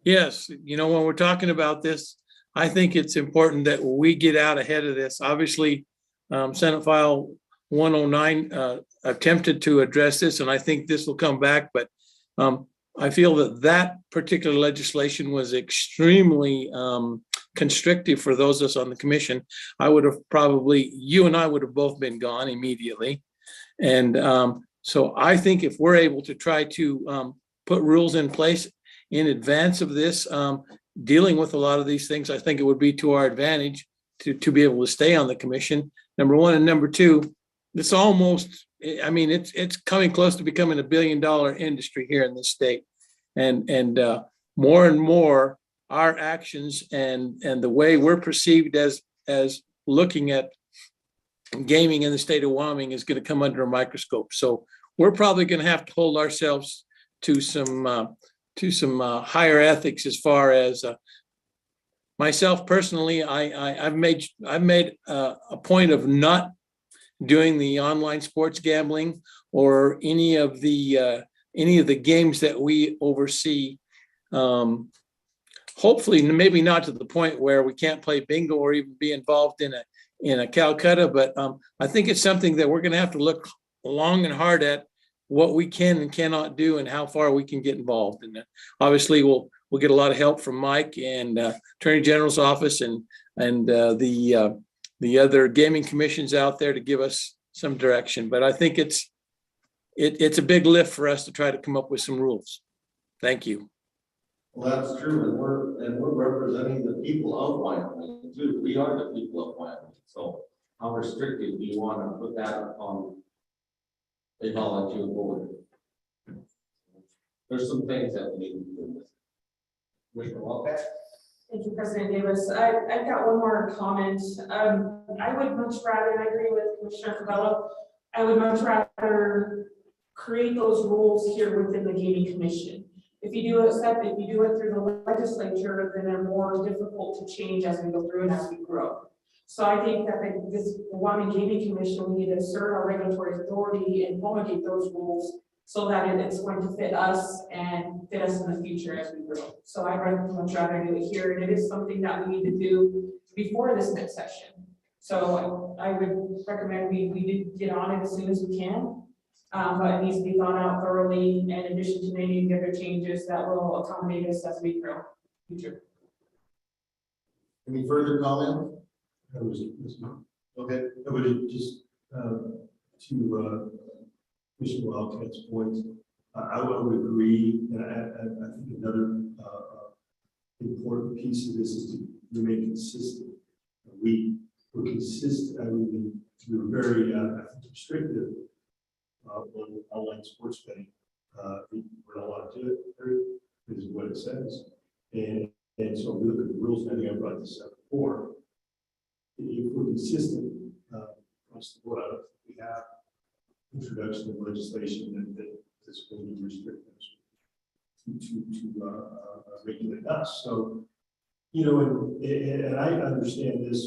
Yes, when we're talking about this, I think it's important that we get out ahead of this. Obviously, Senate File 109 attempted to address this, and I think this will come back, but I feel that particular legislation was extremely constrictive for those of us on the commission. You and I would have both been gone immediately. And so I think if we're able to try to put rules in place in advance of this, dealing with a lot of these things, I think it would be to our advantage to be able to stay on the commission, number one. And number two, it's almost, it's coming close to becoming $1 billion industry here in this state. And more and more our actions and the way we're perceived as looking at gaming in the state of Wyoming is going to come under a microscope. So we're probably going to have to hold ourselves to some higher ethics as far as myself personally. I've made a point of not doing the online sports gambling or any of the games that we oversee. Hopefully, maybe not to the point where we can't play bingo or even be involved in a Calcutta, but I think it's something that we're going to have to look long and hard at what we can and cannot do and how far we can get involved. And obviously, we'll get a lot of help from Mike and Attorney General's office and the other gaming commissions out there to give us some direction. But I think it's a big lift for us to try to come up with some rules. Thank you. Well, that's true, and we're representing the people of Wyoming too. We are the people of Wyoming. So how restricted do you want to put that on a volunteer board? There's some things that we need to do with. Commissioner Rollback? Thank you, President Davis. I've got one more comment. I would much rather, and I agree with Commissioner Cavello, I would much rather create those rules here within the gaming commission. If you do it through the legislature, then they're more difficult to change as we go through and as we grow. So I think that this Wyoming Gaming Commission, we need to assert our regulatory authority and promulgate those rules so that it's going to fit us and fit us in the future as we grow. So I'd much rather do it here, and it is something that we need to do before this next session. So I would recommend we do get on it as soon as we can. But it needs to be thought out thoroughly in addition to many of the other changes that will accommodate us as we grow. Future. Any further comment? Okay, I would just to Mr. Wildcat's point, I would agree, and I think another important piece of this is to remain consistent. We're consistent. We were very restrictive on online sports betting. We're not allowed to do it. Is what it says, and so we look at the rules. And I think I brought this up before. If we're consistent across the board, I don't think we have introduction of legislation that's going to restrict us to regulate us. So, and I understand this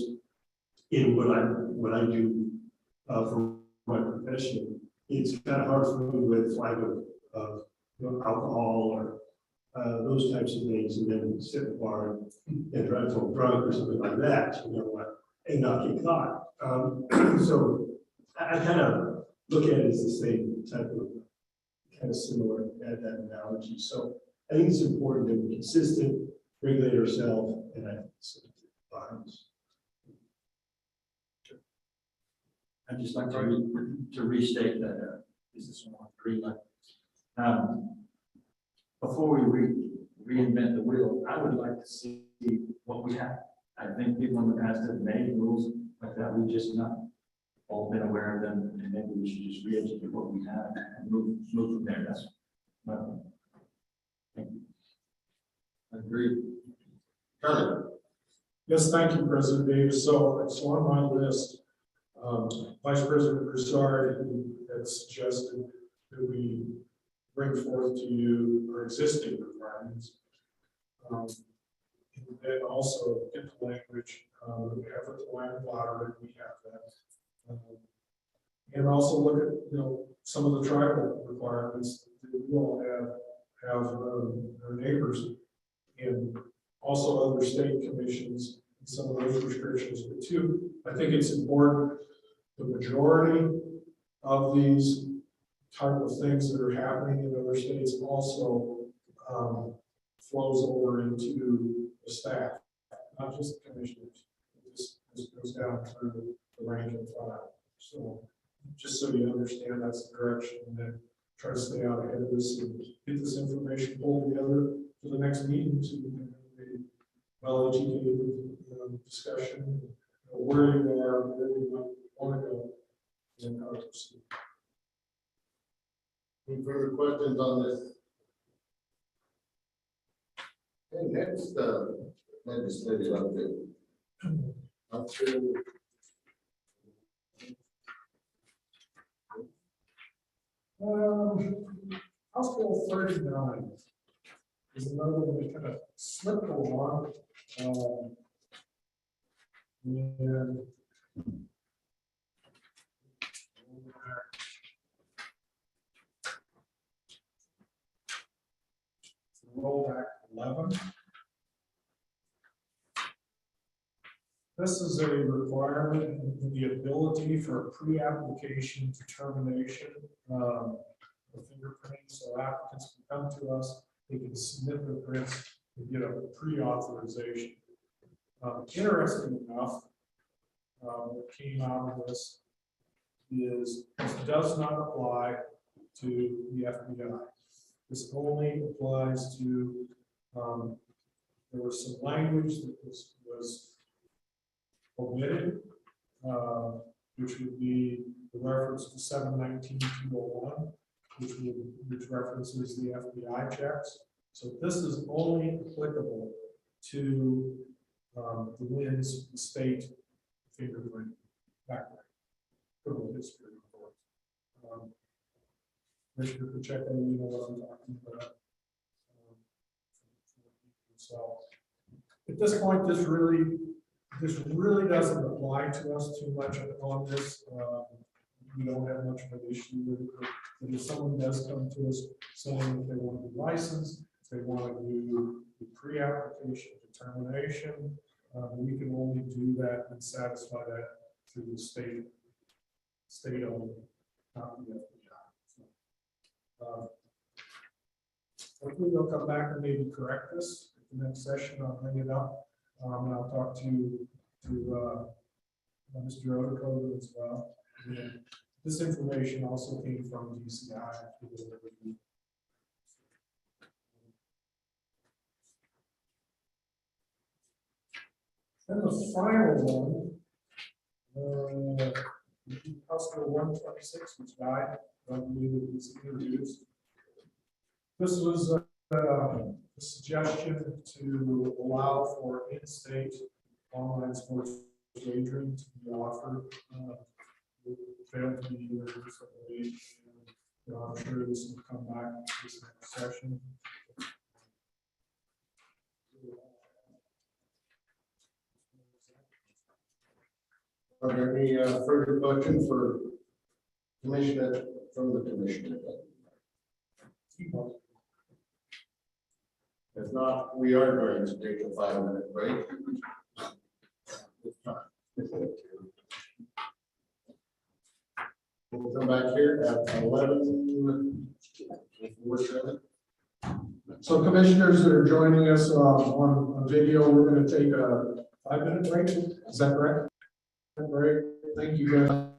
in what I do for my profession. It's kind of hard for me with flag of alcohol or those types of things, and then sit in the bar and drive home drunk or something like that, and not get caught. So I kind of look at it as the same type of kind of similar at that analogy. So I think it's important that we're consistent, regulate ourselves, and I think I'd just like to restate that this is on Greenland. Before we reinvent the wheel, I would like to see what we have. I think people in the past have made rules like that. We've just not all been aware of them, and maybe we should just re-educate what we have and move from there. That's my opinion. Thank you. I agree. Charlie? Yes, thank you, President Davis. So it's on my list. Vice President Broussard had suggested that we bring forth to you our existing requirements. And then also get the language, we have it, the land lottery, we have that. And also look at, some of the tribal requirements that we all have our neighbors, and also other state commissions, and some of those restrictions. But two, I think it's important, the majority of these type of things that are happening in other states also flows over into the staff, not just the commissioners. It goes down through the range of file. So just so you understand, that's the direction, and then try to stay out ahead of this and get this information pulled together for the next meeting so we can have a well-educated discussion, where you are, where we want to go, and how to proceed. Any further questions on this? Okay, next, legislative update. Up to House Bill 39 is another one that kind of slipped along. And Rollback 11. This is a requirement, the ability for a pre-application determination of fingerprints. So applicants can come to us, they can submit their prints and get a pre-authorization. Interesting enough, what came out of this is this does not apply to the FBI. This only applies to, there was some language that was omitted, which would be the reference to 719-201, which references the FBI checks. So this is only applicable to the WINS state fingerprint background, criminal history report. Commissioner Pacheco, you know what I'm talking about. So at this point, this really doesn't apply to us too much on this. We don't have much of an issue with it. But if someone does come to us saying that they want to be licensed, if they want to do the pre-application determination, we can only do that and satisfy that through the state only, not the FBI. Hopefully they'll come back and maybe correct this at the next session. I'll bring it up, and I'll talk to Mr. Odekover as well. And this information also came from DCI. And the final one, House Bill 126, which died, I believe it was introduced. This was a suggestion to allow for in-state online sports wagering to be offered. It failed to be introduced, I believe. I'm sure this will come back this next session. Are there any further questions for Commissioner from the Commissioner? If not, we are going to take a 5-minute break. We'll come back here at 11. So commissioners that are joining us on video, we're going to take a 5-minute break. Is that correct? Break. Thank you guys.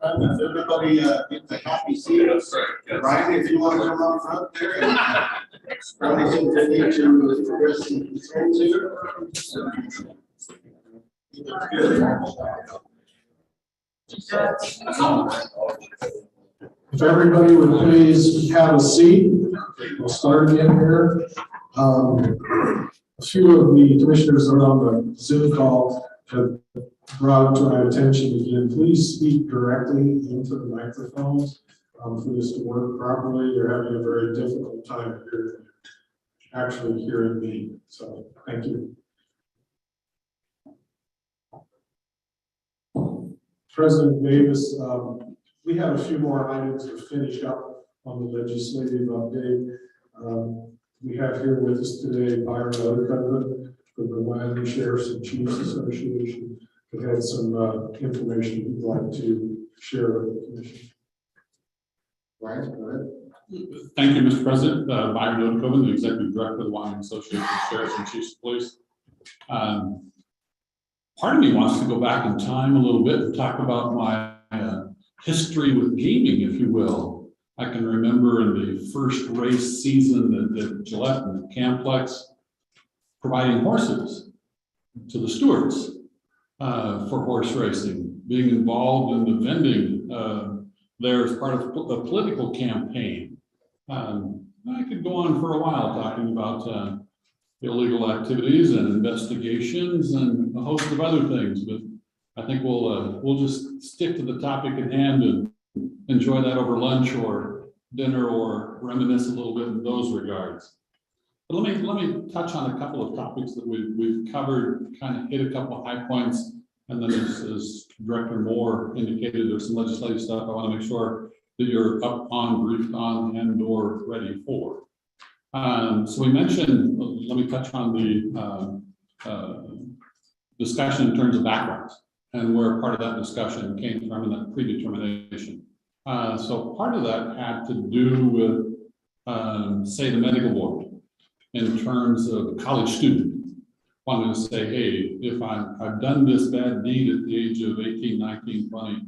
Everybody get the happy seat. Ryan, if you want to come up front there. Anything to need to address and concerns here? If everybody would please have a seat, we'll start again here. A few of the commissioners that are on the Zoom call have brought to my attention again, please speak directly into the microphones for this to work properly. You're having a very difficult time actually hearing me, so thank you. President Davis, we have a few more items to finish up on the legislative update. We have here with us today Byron Odekova from the Wyoming Sheriffs and Chiefs Association, who had some information he'd like to share with the commission. Ryan, go ahead. Thank you, Mr. President. Byron Odekova, the Executive Director of the Wyoming Association of Sheriffs and Chiefs of Police. Part of me wants to go back in time a little bit and talk about my history with gaming, if you will. I can remember in the first race season at Gillette and the Camplex, providing horses to the stewards for horse racing, being involved in the vending there as part of a political campaign. I could go on for a while talking about illegal activities and investigations and a host of other things, but I think we'll just stick to the topic at hand and enjoy that over lunch or dinner or reminisce a little bit in those regards. But let me touch on a couple of topics that we've covered, kind of hit a couple of high points, and then as Director Moore indicated, there's some legislative stuff I want to make sure that you're up on, briefed on, and or ready for. So we mentioned, let me touch on the discussion in terms of backgrounds and where part of that discussion came from in that predetermination. So part of that had to do with, say, the medical board in terms of a college student wanting to say, hey, if I've done this bad deed at the age of 18, 19, 20,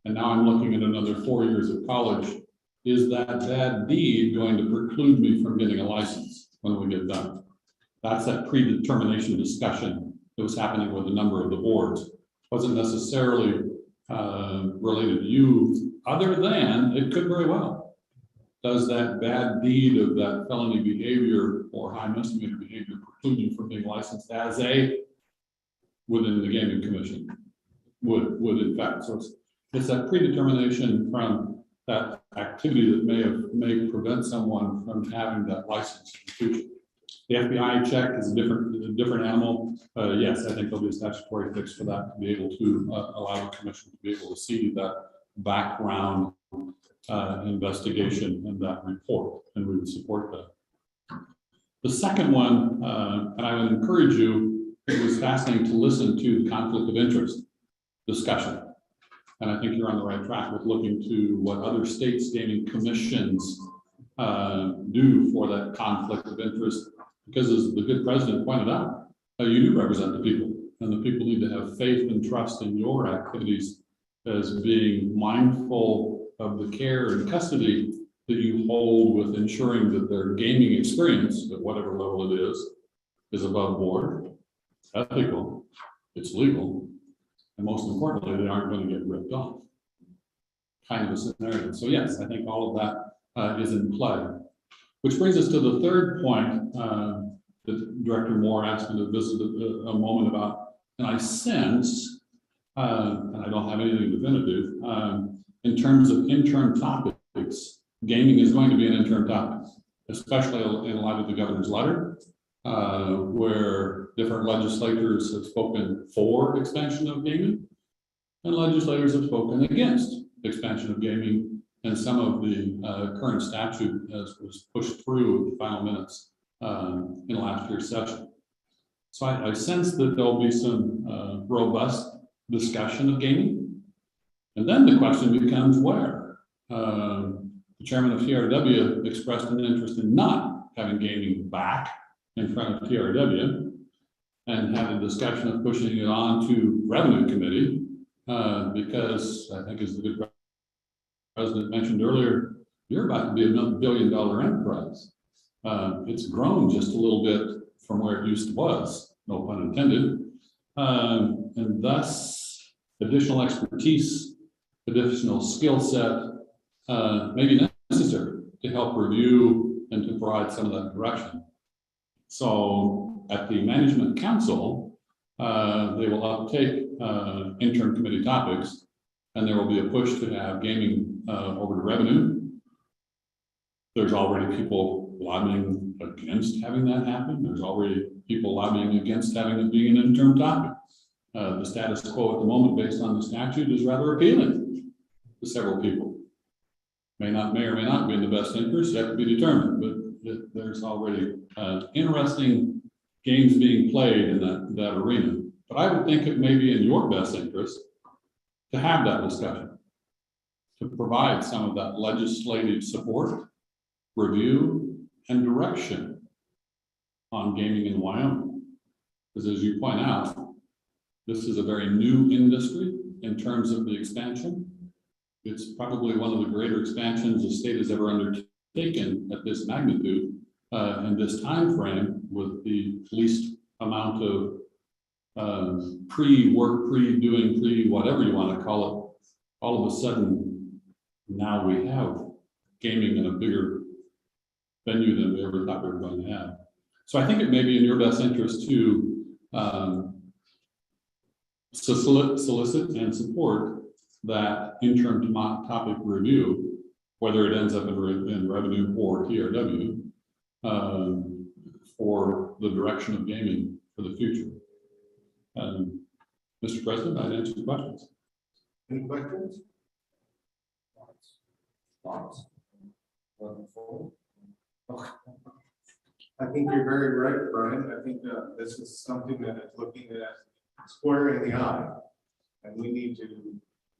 and now I'm looking at another 4 years of college, is that bad deed going to preclude me from getting a license when we get done? That's that predetermination discussion that was happening with a number of the boards. Wasn't necessarily related to you, other than it could very well. Does that bad deed of that felony behavior or high misdemeanor behavior preclude you from being licensed as a within the gaming commission? Would in fact. So it's that predetermination from that activity that may prevent someone from having that license in the future. The FBI check is a different animal. Yes, I think there'll be a statutory fix for that to be able to allow the commission to be able to see that background investigation and that report, and we would support that. The second one, and I would encourage you, it was fascinating to listen to the conflict of interest discussion. And I think you're on the right track with looking to what other states' gaming commissions do for that conflict of interest. Because as the good president pointed out, you do represent the people, and the people need to have faith and trust in your activities as being mindful of the care and custody that you hold with ensuring that their gaming experience, at whatever level it is above board, ethical, it's legal, and most importantly, they aren't going to get ripped off. Kind of a scenario. So yes, I think all of that is in play. Which brings us to the third point that Director Moore asked me to visit a moment about, and I sense, and I don't have anything definitive, in terms of interim topics, gaming is going to be an interim topic, especially in light of the governor's letter, where different legislators have spoken for expansion of gaming, and legislators have spoken against expansion of gaming. And some of the current statute as was pushed through the final minutes in last year's session. So I sense that there'll be some robust discussion of gaming. And then the question becomes where? The chairman of TRW expressed an interest in not having gaming back in front of TRW and had a discussion of pushing it on to revenue committee because I think as the good president mentioned earlier, you're about to be a $1 billion enterprise. It's grown just a little bit from where it used to was, no pun intended. And thus additional expertise, additional skill set may be necessary to help review and to provide some of that direction. So at the management council, they will uptake interim committee topics, and there will be a push to have gaming over to revenue. There's already people lobbying against having that happen. There's already people lobbying against having it being an interim topic. The status quo at the moment, based on the statute, is rather appealing to several people. May or may not be in the best interest, yet to be determined, but there's already interesting games being played in that arena. But I would think it may be in your best interest to have that discussion, to provide some of that legislative support, review, and direction on gaming in Wyoming. Because as you point out, this is a very new industry in terms of the expansion. It's probably one of the greater expansions the state has ever undertaken at this magnitude in this time frame, with the least amount of pre-work, pre-doing, pre-whatever you want to call it. All of a sudden, now we have gaming in a bigger venue than we ever thought we were going to have. So I think it may be in your best interest to solicit and support that interim topic review, whether it ends up in revenue or TRW, for the direction of gaming for the future. Mr. President, I'd answer the questions. Any questions? Thoughts? I think you're very right, Brian. I think this is something that is looking at square in the eye. And we need to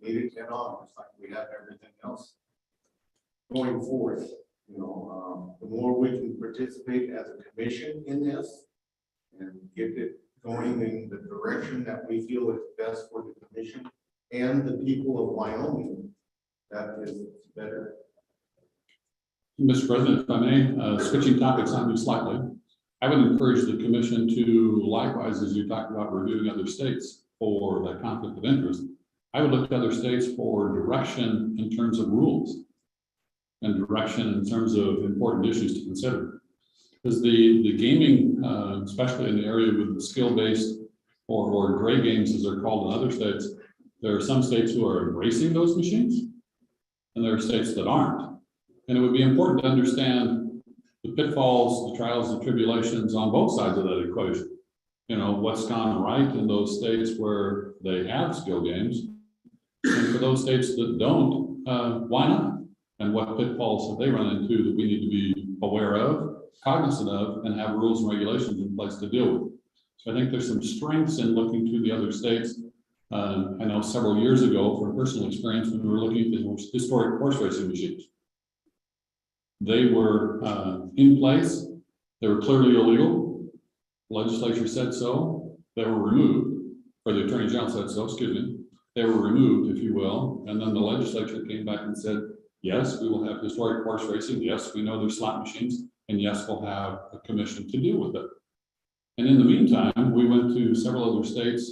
meet it head on, just like we have everything else going forth. You know, the more we can participate as a commission in this and get it going in the direction that we feel is best for the commission and the people of Wyoming, that is better. Mr. President, if I may, switching topics on you slightly, I would encourage the commission to likewise, as you talked about reviewing other states for that conflict of interest, I would look to other states for direction in terms of rules and direction in terms of important issues to consider. Because the gaming, especially in the area with the skill-based or gray games, as they're called in other states, there are some states who are embracing those machines, and there are states that aren't. And it would be important to understand the pitfalls, the trials, the tribulations on both sides of that equation. You know, what's gone right in those states where they have skill games, and for those states that don't, why not? And what pitfalls have they run into that we need to be aware of, cognizant of, and have rules and regulations in place to deal with. So I think there's some strengths in looking to the other states. I know several years ago, from personal experience, when we were looking at the historic horse racing machines, they were in place. They were clearly illegal. The legislature said so. They were removed, or the attorney general said so, excuse me. They were removed, if you will. And then the legislature came back and said, yes, we will have historic horse racing. Yes, we know there's slot machines. And yes, we'll have a commission to deal with it. And in the meantime, we went to several other states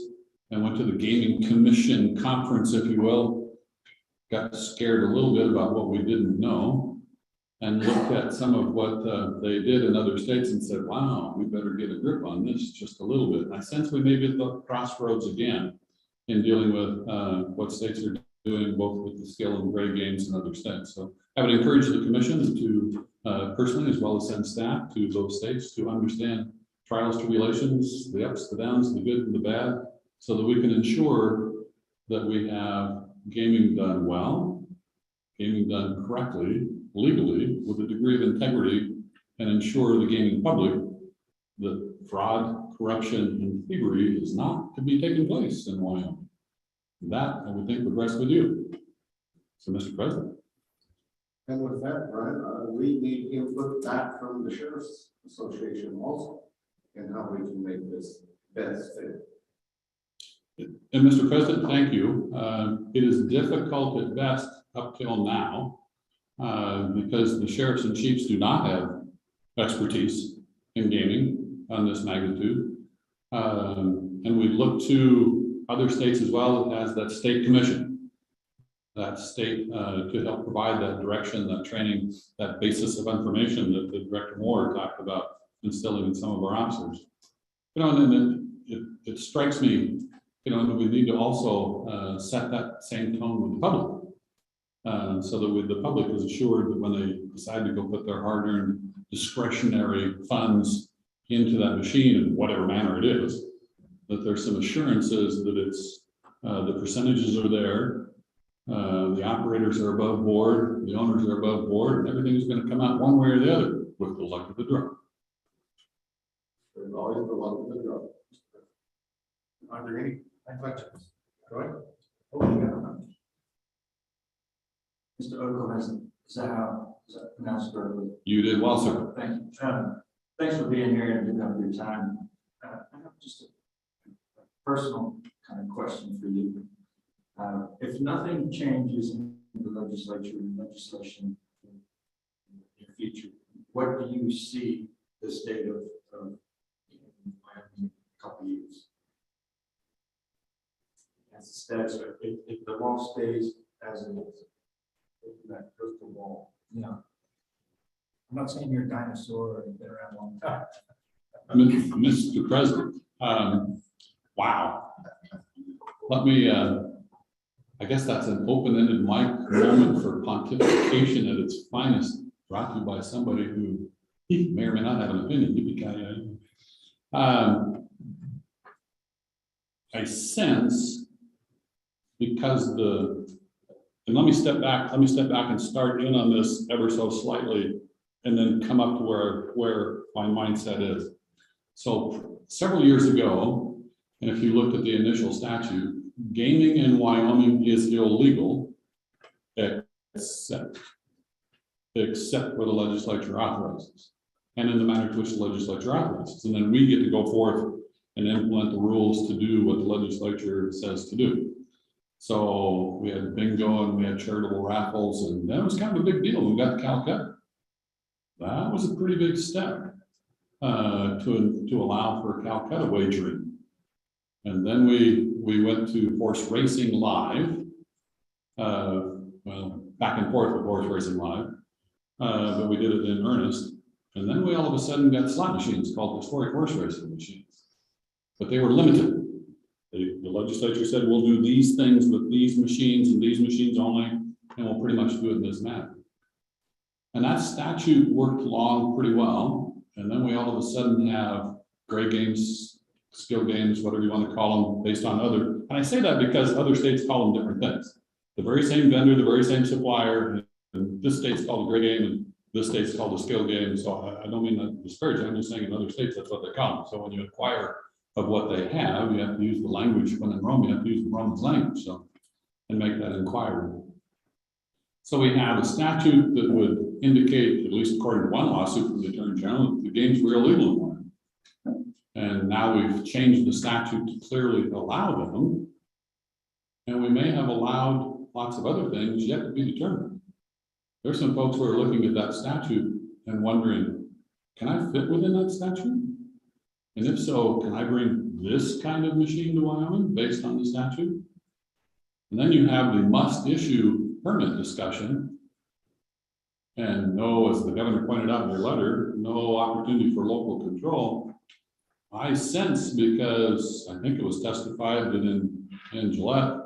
and went to the gaming commission conference, if you will, got scared a little bit about what we didn't know, and looked at some of what they did in other states and said, wow, we better get a grip on this just a little bit. And I sense we may be at the crossroads again in dealing with what states are doing, both with the skill and gray games in other states. So I would encourage the commission to personally, as well as send staff to those states to understand trials, tribulations, the ups, the downs, the good and the bad, so that we can ensure that we have gaming done well, gaming done correctly, legally, with a degree of integrity, and ensure the gaming public that fraud, corruption, and thievery is not to be taking place in Wyoming. That, I would think, would rest with you. So, Mr. President. And with that, Brian, we need input back from the Sheriff's Association also, and how we can make this best fit. And Mr. President, thank you. It is difficult at best up till now because the sheriffs and chiefs do not have expertise in gaming on this magnitude. And we look to other states as well as that state commission, that state to help provide that direction, that training, that basis of information that the Director Moore talked about instilling in some of our officers. You know, and then it strikes me, you know, and we need to also set that same tone with the public, so that the public is assured that when they decide to go put their hard-earned discretionary funds into that machine in whatever manner it is, that there's some assurances that it's the percentages are there, the operators are above board, the owners are above board, and everything's going to come out one way or the other with the luck of the draw. There's always the luck of the draw. Are there any questions? Go ahead. Mr. Ogle, is that pronounced correctly? You did well, sir. Thank you. Thanks for being here and giving up your time. I have just a personal kind of question for you. If nothing changes in the legislation in the future, what do you see the state of Miami in a couple of years? As it stands, if the law stays as it is, that crystal ball. Yeah. I'm not saying you're a dinosaur or you've been around a long time. Mr. President, wow. Let me, I guess that's an open-ended mic moment for pontification at its finest, brought to you by somebody who may or may not have an opinion. I sense because and let me step back and start in on this ever so slightly and then come up to where my mindset is. So several years ago, and if you looked at the initial statute, gaming in Wyoming is illegal except where the legislature authorizes and in the manner to which the legislature authorizes. And then we get to go forth and implement the rules to do what the legislature says to do. So we had bingo and we had charitable raffles, and that was kind of a big deal. We got to Calcutta. That was a pretty big step to allow for Calcutta wagering. And then we went to horse racing live, well, back and forth with horse racing live, but we did it in earnest. And then we all of a sudden got slot machines called historic horse racing machines, but they were limited. The legislature said, we'll do these things with these machines and these machines only, and we'll pretty much do it in this manner. And that statute worked along pretty well. And then we all of a sudden have gray games, skill games, whatever you want to call them, based on other. And I say that because other states call them different things. The very same vendor, the very same supplier, and this state's called a gray game, and this state's called a skill game. So I don't mean that disparage. I'm just saying in other states, that's what they call them. So when you acquire of what they have, you have to use the language. When in Rome, you have to use the Roman language, so, and make that inquiry. So we have a statute that would indicate, at least according to one lawsuit from the Attorney General, that the games were illegal in one. And now we've changed the statute to clearly allow them. And we may have allowed lots of other things yet to be determined. There's some folks who are looking at that statute and wondering, can I fit within that statute? And if so, can I bring this kind of machine to Wyoming based on the statute? And then you have the must issue permit discussion. And no, as the governor pointed out in your letter, no opportunity for local control. I sense, because I think it was testified that in Gillette,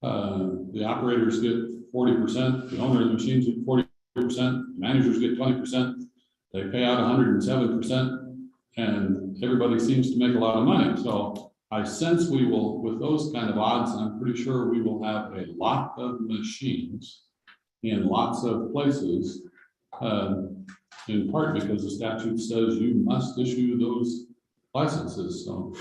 the operators get 40%, the owner of the machines get 40%, managers get 20%, they pay out 107%. And everybody seems to make a lot of money. So I sense we will, with those kind of odds, I'm pretty sure we will have a lot of machines in lots of places, in part because the statute says you must issue those licenses. So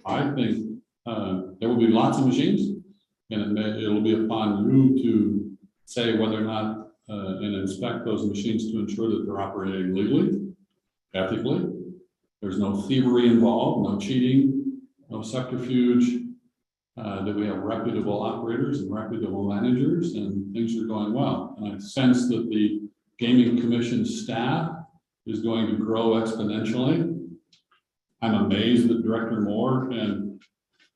I think there will be lots of machines, and it'll be upon you to say whether or not and inspect those machines to ensure that they're operating legally, ethically. There's no thievery involved, no cheating, no subterfuge, that we have reputable operators and reputable managers, and things are going well. And I sense that the Gaming Commission staff is going to grow exponentially. I'm amazed that Director Moore can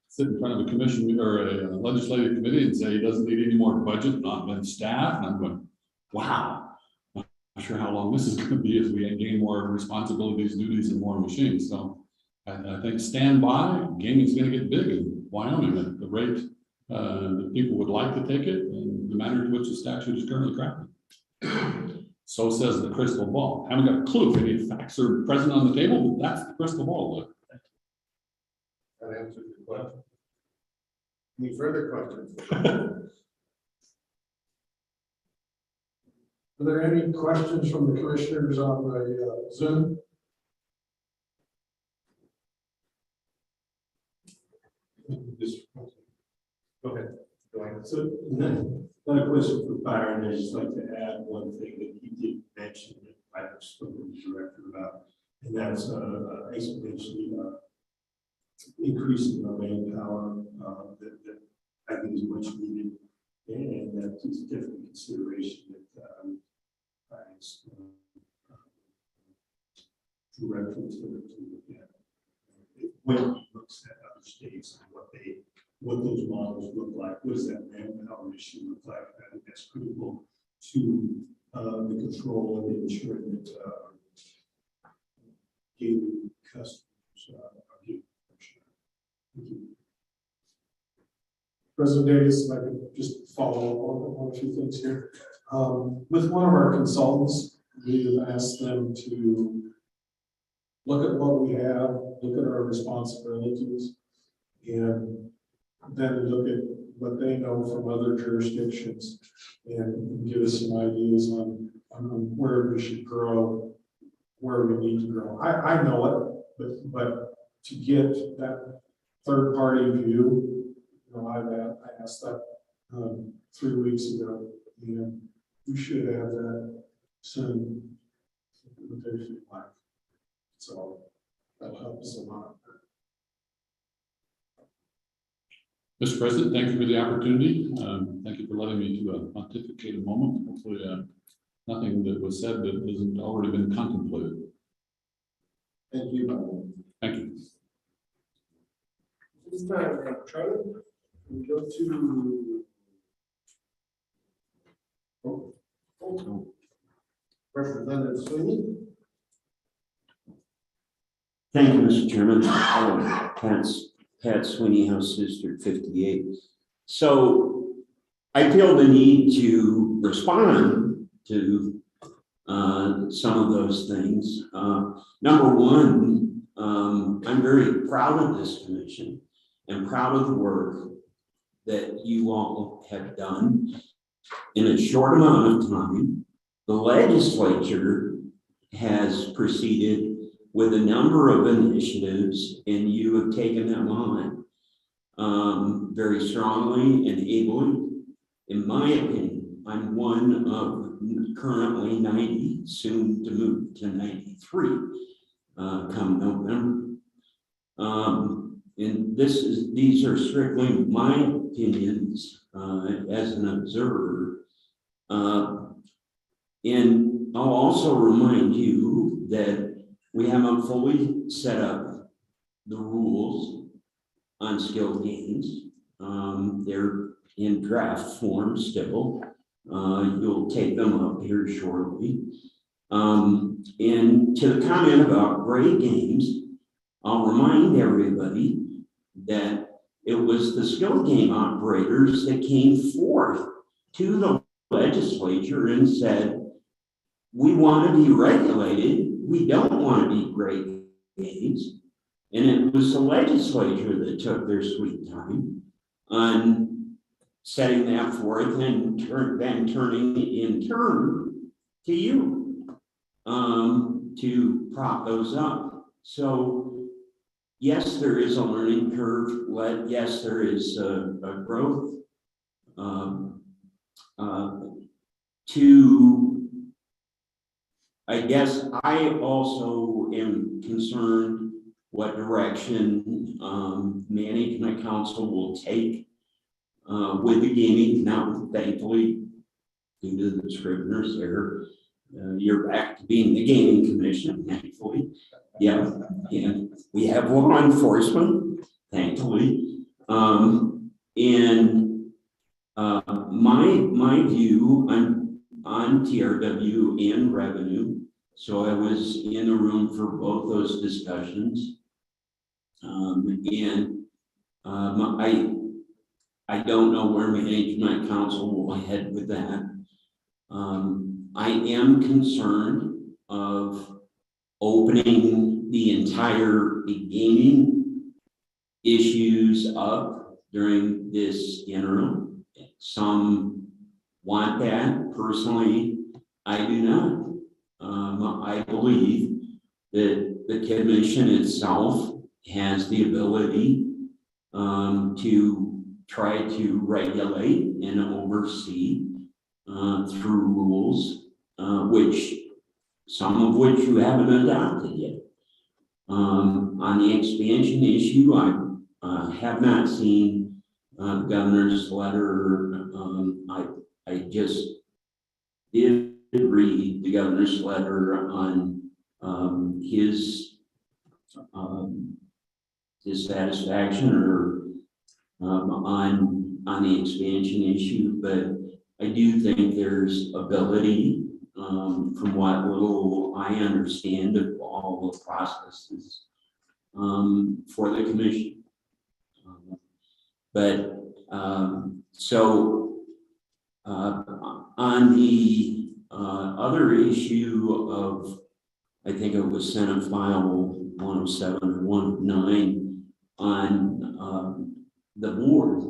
sit in front of a commission or a legislative committee and say he doesn't need any more budget, not than staff. And I'm going, wow, I'm not sure how long this is going to be as we gain more responsibilities, duties, and more machines. So I think stand by, gaming's going to get big in Wyoming at the rate that people would like to take it and the manner in which the statute is currently crafted. So says the crystal ball. Haven't got a clue if any facts are present on the table, but that's the crystal ball. Look. That answers the question. Any further questions? Are there any questions from the commissioners on the Zoom? Go ahead. So, another question for Byron, I just like to add one thing that he did mention that I've spoken to the director about, and that's exponentially increasing our manpower that I think is much needed, and that is a different consideration that I asked director to look at when he looks at other states and what those models look like. What does that manpower issue look like? I think that's critical to the control and ensuring that gaming customers are getting functionality. Thank you. President Davis, if I could just follow up on a few things here. With one of our consultants, we have asked them to look at what we have, look at our responsibilities, and then look at what they know from other jurisdictions and give us some ideas on where we should grow, where we need to grow. I know it, but to get that third-party view, I asked that 3 weeks ago, and we should have that soon. So that'll help us a lot. Mr. President, thank you for the opportunity. Thank you for letting me to pontificate a moment. Hopefully, nothing that was said that hasn't already been contemplated. Thank you. Thank you. This time, Charlie, we go to Representative Sweeney. Thank you, Mr. Chairman. Pat Sweeney, House District 58. So I feel the need to respond to some of those things. Number one, I'm very proud of this commission and proud of the work that you all have done in a short amount of time. The legislature has proceeded with a number of initiatives, and you have taken them on very strongly and ably. In my opinion, I'm one of currently 90, soon to move to 93 come November. And these are strictly my opinions as an observer. And I'll also remind you that we haven't fully set up the rules on skill games. They're in draft form still. You'll take them up here shortly. And to the comment about gray games, I'll remind everybody that it was the skill game operators that came forth to the legislature and said, we want to be regulated. We don't want to be gray games. And it was the legislature that took their sweet time on setting that forth and then turning in turn to you to prop those up. So yes, there is a learning curve. Yes, there is a growth I guess I also am concerned what direction management council will take with the gaming. Now, thankfully, due to the Scribner's error, you're back to being the gaming commission, thankfully. Yeah, and we have law enforcement, thankfully. My view on TRW and revenue. So I was in the room for both those discussions. I don't know where management council will head with that. I am concerned of opening the entire gaming issues up during this interim. Some want that. Personally, I do not. I believe that the commission itself has the ability to try to regulate and oversee through rules, some of which you haven't adopted yet. On the expansion issue, I have not seen the governor's letter. I just did read the governor's letter on his dissatisfaction or on the expansion issue, but I do think there's ability, from what little I understand of all the processes, for the commission. On the other issue of, I think it was Senate File 107 or 109 on the board,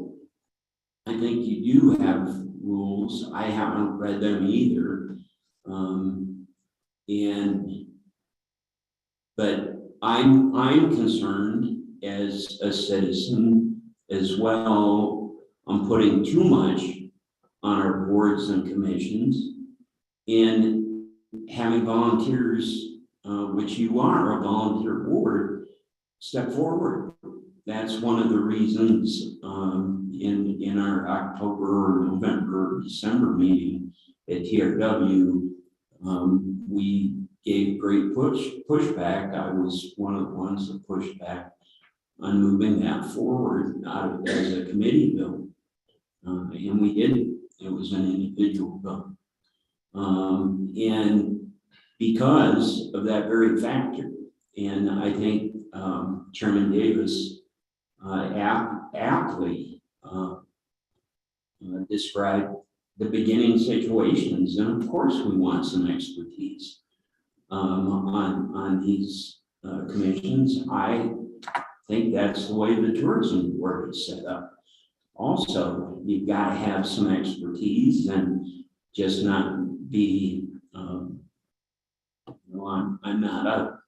I think you do have rules. I haven't read them either. But I'm concerned as a citizen as well. I'm putting too much on our boards and commissions, and having volunteers, which you are a volunteer board, step forward. That's one of the reasons in our October, November, December meeting at TRW, we gave great pushback. I was one of the ones that pushed back on moving that forward as a committee bill. And we didn't. It was an individual bill. And because of that very factor, and I think Chairman Davis aptly described the beginning situations, and of course we want some expertise on these commissions. I think that's the way the tourism board is set up. Also, you've got to have some expertise and just not be, I'm not a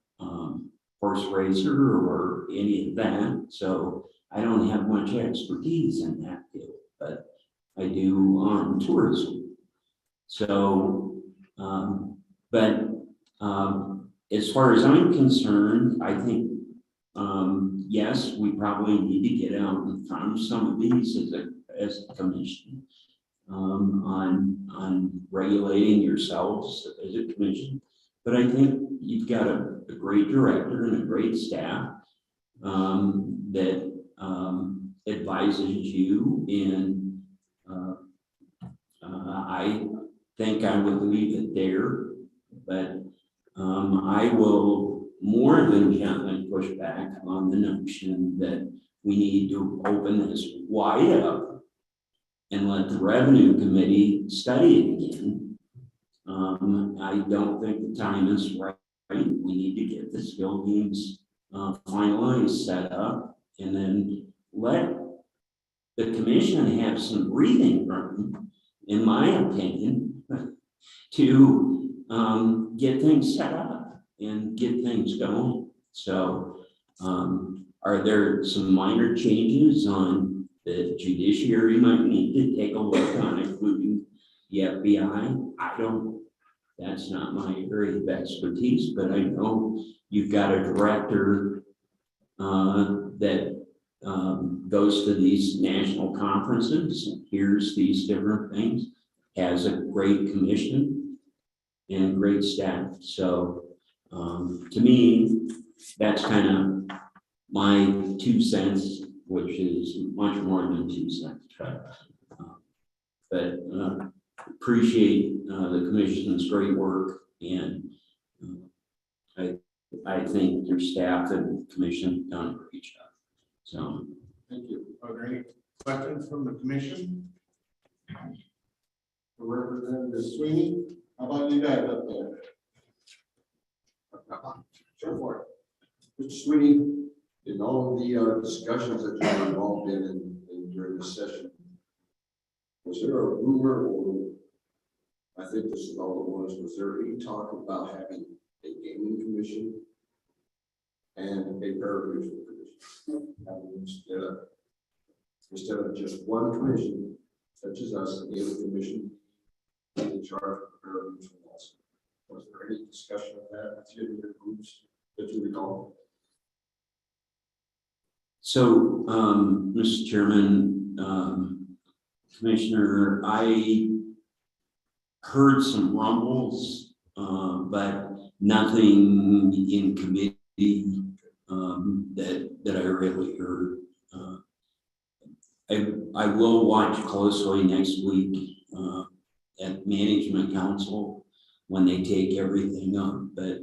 horse racer or any of that, so I don't have much expertise in that field, but I do on tourism. So, as far as I'm concerned, I think, yes, we probably need to get out in front of some of these as a commission on regulating yourselves as a commission. But I think you've got a great director and a great staff that advises you, and I think I would leave it there, but I will more than gently push back on the notion that we need to open this wide up and let the revenue committee study it again. I don't think the time is right. We need to get the skill games finalized, set up, and then let the commission have some breathing room, in my opinion, to get things set up and get things going. So are there some minor changes on the judiciary might need to take a look on, including the FBI, that's not my area of expertise, but I know you've got a director that goes to these national conferences, hears these different things, has a great commission and great staff. So to me, that's kind of my 2 cents, which is much more than 2 cents. But appreciate the commission's great work, and I think your staff and commission have done a great job. So Thank you. Are there any questions from the commission? Representative Sweeney, how about you guys up there? Sure for it. Mr. Sweeney, in all of the discussions that you were involved in during this session, was there a rumor, or I think this is all it was there any talk about having a gaming commission and a paralegal commission? Instead of just one commission, such as us, a gaming commission, in charge of the paralegal also. Was there any discussion of that with you in your groups that you recall? So, Mr. Chairman, Commissioner, I heard some rumbles, but nothing in committee that I really heard. I will watch closely next week at Management Council when they take everything up, but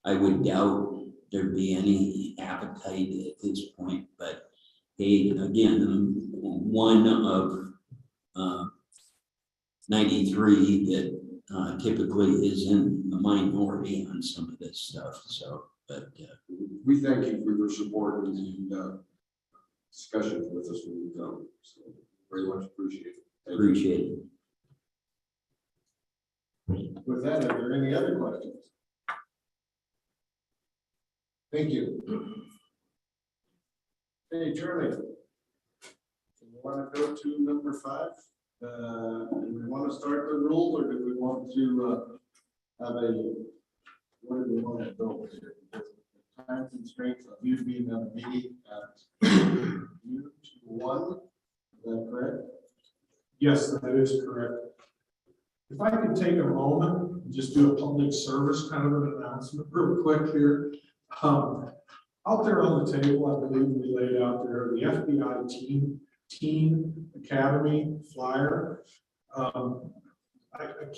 I would doubt there'd be any appetite at this point. But hey, again, I'm one of 93 that typically is in the minority on some of this stuff. So, but we thank you for your support and discussions with us when you come. So very much appreciate it. Appreciate it. With that, are there any other questions? Thank you. Hey, Charlie. Do we want to go to number 5? Do we want to start the rules, or do we want to have a, where do we want to go with here? Because the time constraints of you being on a meeting at 1, is that correct? Yes, that is correct. If I could take a moment and just do a public service kind of an announcement real quick here. Out there on the table, I believe we laid out there the FBI Teen Academy flyer. I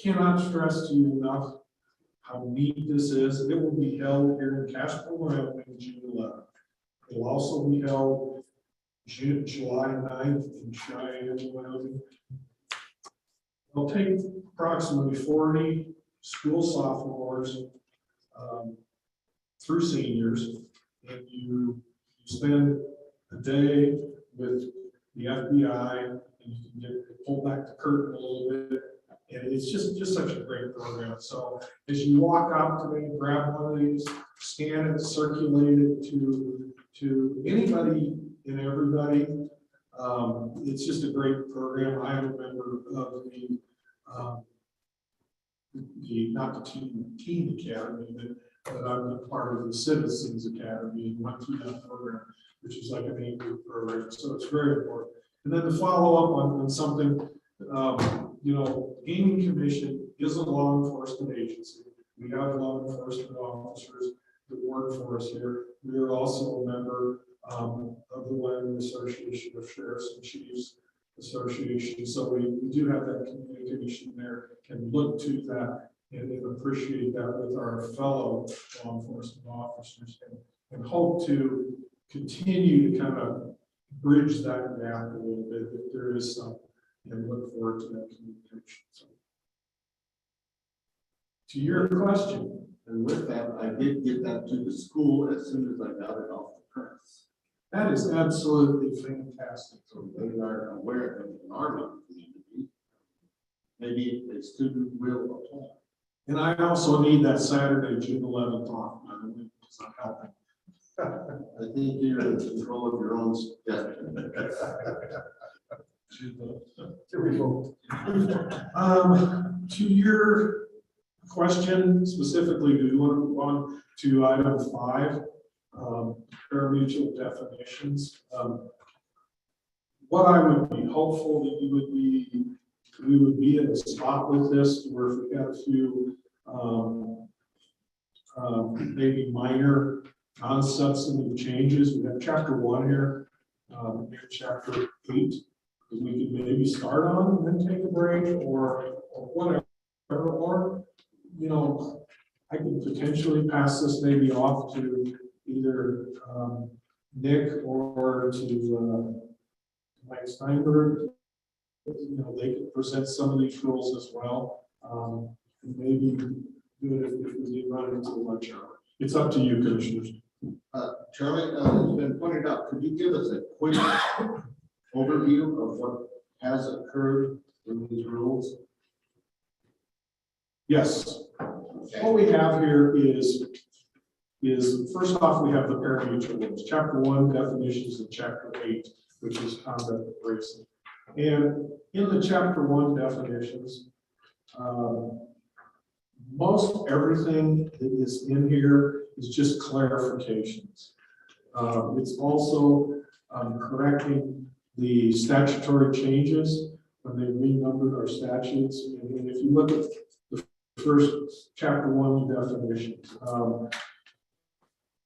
cannot stress to you enough how neat this is. It will be held here in Casper, Wyoming, June 11th. It will also be held July 9th in Cheyenne, Wyoming. It'll take approximately 40 school sophomores through seniors, and you spend a day with the FBI, and you can pull back the curtain a little bit, and it's just such a great program. So as you walk out today, grab one of these, scan it, circulate it to anybody and everybody. It's just a great program. I am a member of not the teen academy, but I'm a part of the Citizens Academy and went through that program, which is like an 8-week program. So it's very important. And then to follow up on something, Gaming Commission is a law enforcement agency. We have law enforcement officers that work for us here. We are also a member of the Wyoming Association of Sheriffs and Chiefs Association. So we do have that communication there and look to that and appreciate that with our fellow law enforcement officers and hope to continue to kind of bridge that gap a little bit if there is some, and look forward to that communication. So, to your question. And with that, I did get that to the school as soon as I got it off the press. That is absolutely fantastic. So they are aware of an Army community. Maybe a student will apply. And I also need that Saturday, June 11th off, by the way, because I'm helping. I think you're in control of your own schedule. Here we go. To your question specifically, do you want to move on to item 5, parimutuel definitions? What I would be hopeful that we would be in a spot with this where if we had a few maybe minor non-substantive changes. We have chapter 1 here, chapter 8. We could maybe start on and then take a break or whatever, or, you know, I could potentially pass this maybe off to either Nick or to Mike Steinberg. You know, they could present some of these rules as well. Maybe do it if we did run into the lunch hour. It's up to you, commissioners. Charlie, it's been pointed out, could you give us a quick overview of what has occurred in these rules? Yes. What we have here is first off, we have the parimutuel rules, chapter 1 definitions and chapter 8, which is conduct of racing. And in the chapter 1 definitions, most everything that is in here is just clarifications. It's also correcting the statutory changes when they renumbered our statutes. And if you look at the first chapter 1 definitions,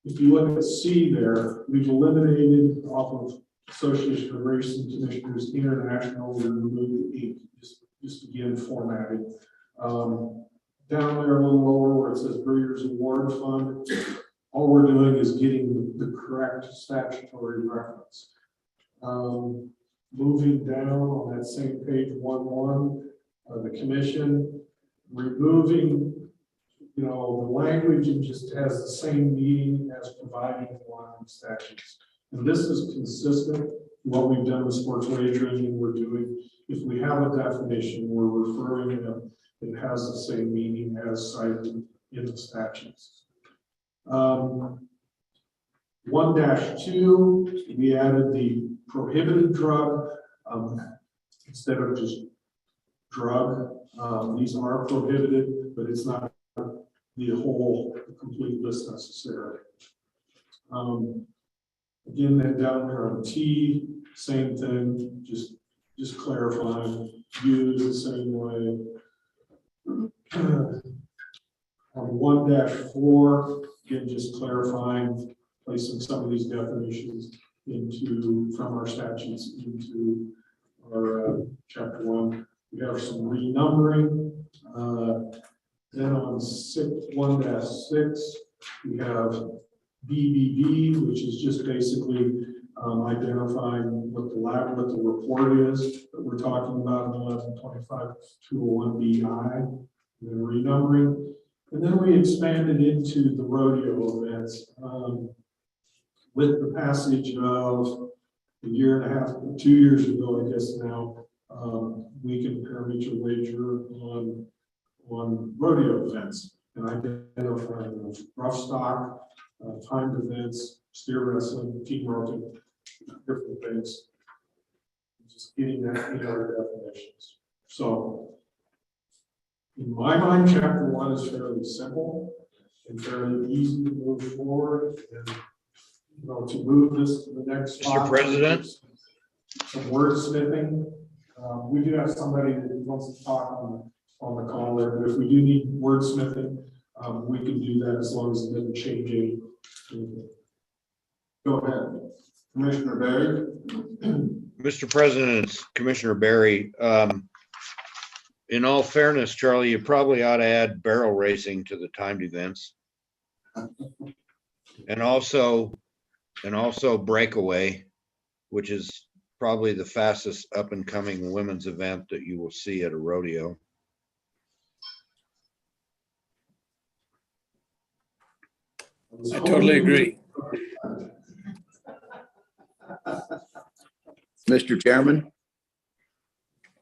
if you look at C there, we've eliminated off of Association of Racing Commissioners International, we removed the ink, just again formatting. Down there a little lower where it says Breeders' Award Fund, all we're doing is getting the correct statutory reference. Moving down on that same page 1.1, the commission removing, you know, the language and just has the same meaning as providing in line statutes. And this is consistent with what we've done with sports wagering and we're doing. If we have a definition, we're referring to it has the same meaning as cited in the statutes. 1-2, we added the prohibited drug instead of just drug. These are prohibited, but it's not the whole complete list necessarily. Again, then down there on T, same thing, just clarifying, used the same way. On 1-4, again, just clarifying, placing some of these definitions from our statutes into our chapter 1. We have some renumbering. Then on 1-6, we have BBB, which is just basically identifying what the report is that we're talking about in 1125-201BI, and then renumbering. And then we expanded into the rodeo events with the passage of a year and a half, 2 years ago, I guess now, we can parimutuel wager on rodeo events and identifying rough stock, timed events, steer wrestling, team roping, different things. Just getting that in our definitions. So, in my mind, chapter 1 is fairly simple and fairly easy to move forward. And, you know, to move this to the next Mr. President? Some wordsmithing. We do have somebody that wants to talk on the call there, but if we do need wordsmithing, we can do that as long as it doesn't change anything. Go ahead, Commissioner Barry. Mr. President, it's Commissioner Barry. In all fairness, Charlie, you probably ought to add barrel racing to the timed events. And also breakaway, which is probably the fastest up and coming women's event that you will see at a rodeo. I totally agree. Mr. Chairman?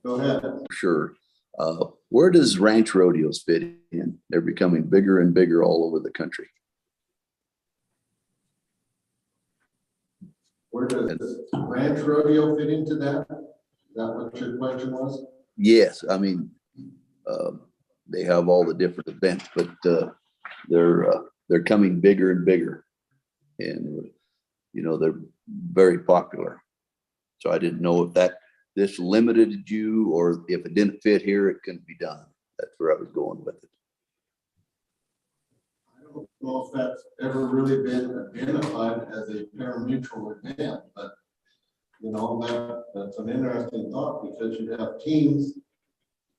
Go ahead. Sure. Where does ranch rodeos fit in? They're becoming bigger and bigger all over the country. Where does ranch rodeo fit into that? that what your question was? Yes, I mean, they have all the different events, but they're coming bigger and bigger. And, you know, they're very popular. So I didn't know if this limited you, or if it didn't fit here, it couldn't be done. That's where I was going with it. I don't know if that's ever really been identified as a pari-mutuel event, but you know, that's an interesting thought, because you have teams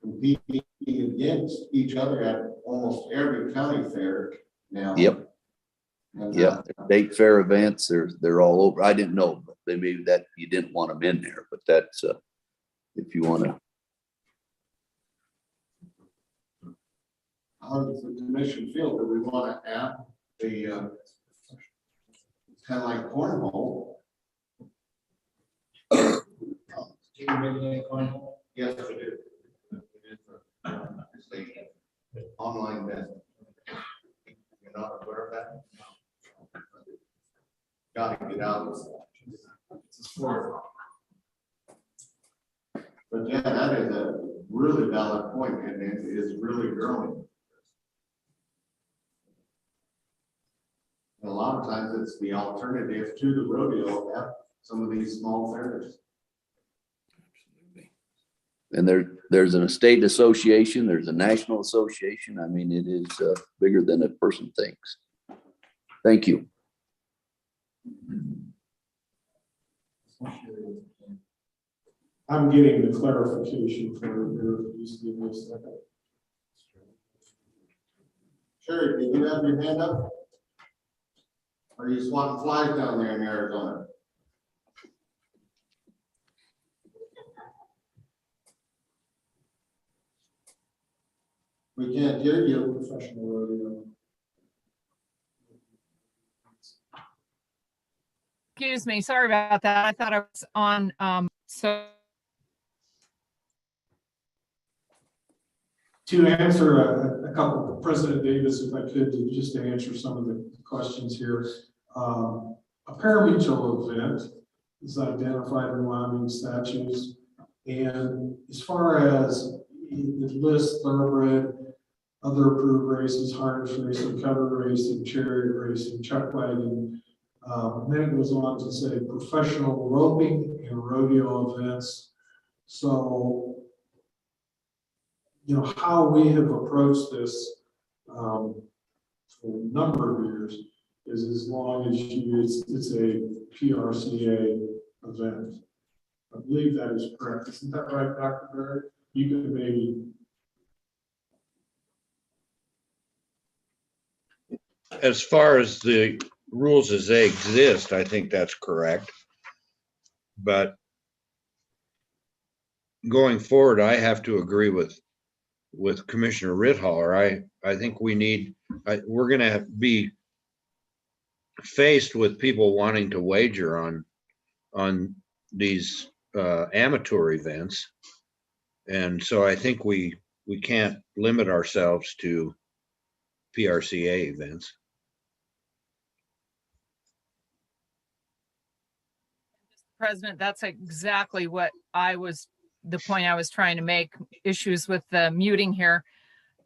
competing against each other at almost every county fair now. Yep. And, Yeah, state fair events, they're all over. I didn't know, but they maybe that you didn't want them in there, but that's if you want to. How does the commission feel? Do we want to add the kind of like cornhole? Yes, we do. It's the online event. You're not aware of that? Got to get out. It's a sport. But yeah, that is a really valid point, and it is really growing. And a lot of times it's the alternative to the rodeo at some of these small fairs. And there's an state association, there's a national association. I mean, it is bigger than a person thinks. Thank you. I'm getting the clarification for your, just give me a second. Sure, did you have your hand up? Or are you swatting flies down there in Arizona? We can't hear you. Professional rodeo. Excuse me, sorry about that. I thought I was on, so. To answer a couple, President Davis, if I could, just to answer some of the questions here. A pari-mutuel event is identified in Wyoming statutes. And as far as it lists thoroughbred, other approved races, harness racing, cover racing, chariot racing, chuck wagon. Then it goes on to say professional roping and rodeo events. So, you know, how we have approached this for a number of years is as long as it's a PRCA event. I believe that is correct. Isn't that right, Dr. Barrett? You can maybe. As far as the rules as they exist, I think that's correct. But going forward, I have to agree with Commissioner Rithaler. I think we need, we're going to be faced with people wanting to wager on these amateur events. And so I think we can't limit ourselves to PRCA events. President, that's exactly what the point I was trying to make, issues with the muting here,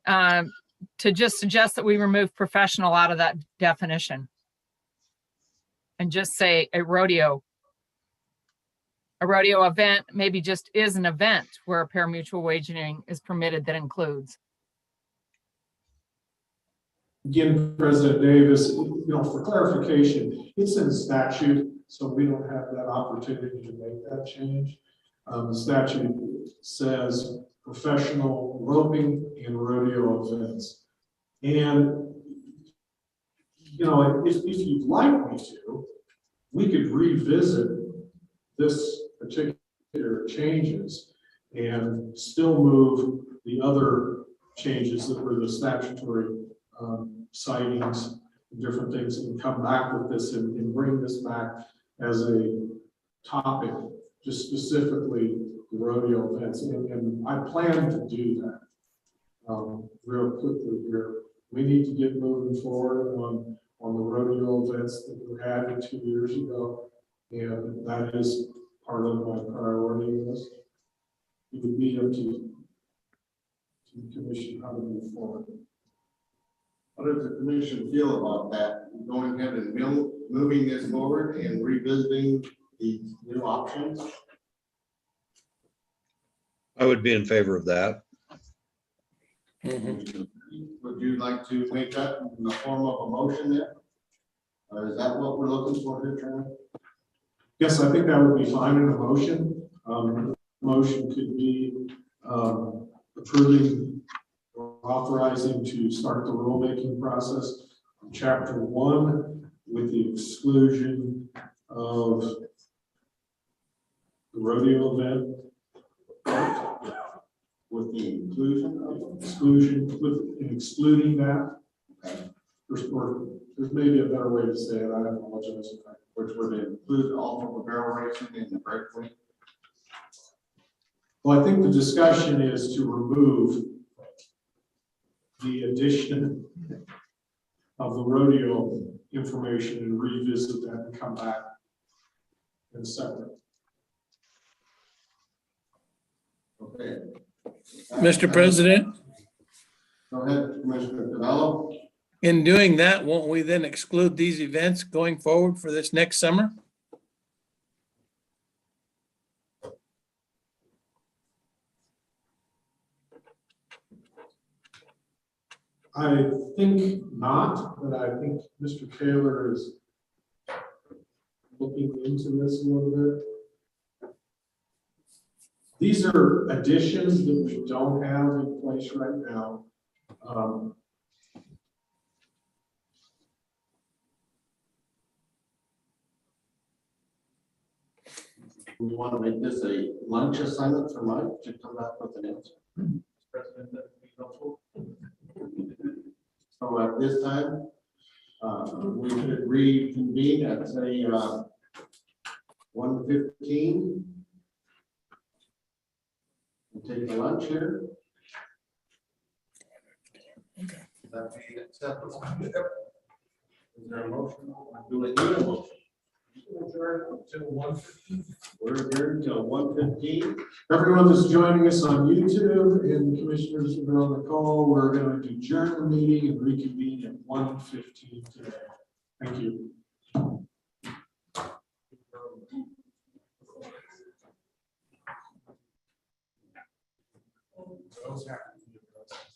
to just suggest that we remove professional out of that definition and just say a rodeo event maybe just is an event where a pari-mutuel wagering is permitted that includes. Again, President Davis, you know, for clarification, it's in statute, so we don't have that opportunity to make that change. The statute says professional roping and rodeo events. And, you know, if you'd like me to, we could revisit this particular changes and still move the other changes that were the statutory sightings, different things, and come back with this and bring this back as a topic, just specifically rodeo events. And I plan to do that real quickly here. We need to get moving forward on the rodeo events that were added 2 years ago. And that is part of my priority list. it would be up to the commission how to move forward. How does the commission feel about that, going ahead and moving this forward and revisiting these new options? I would be in favor of that. Would you like to make that in the form of a motion there? Or is that what we're looking for here, Chairman? Yes, I think that would be fine in a motion. Motion could be approving or authorizing to start the rulemaking process on chapter 1 with the exclusion of the rodeo event. With the inclusion of excluding that. There's maybe a better way to say it. I apologize. which would include all of the barrel racing and the breakaway. Well, I think the discussion is to remove the addition of the rodeo information and revisit that and come back in a separate. Okay. Mr. President, Go ahead, Commissioner Cavallo. in doing that, won't we then exclude these events going forward for this next summer? I think not, but I think Mr. Taylor is looking into this a little bit. These are additions that we don't have in place right now. We want to make this a lunch assignment for Mike to come back with an answer. President, that would be helpful. So at this time, we could reconvene at say 1:15 and take a lunch here. Okay. That be acceptable. Is there a motion? Do we need a motion? We're adjourned till 1:15. Everyone that's joining us on YouTube and commissioners that are on the call, we're going to adjourn the meeting and reconvene at 1:15 today. Thank you. Those have to be addressed.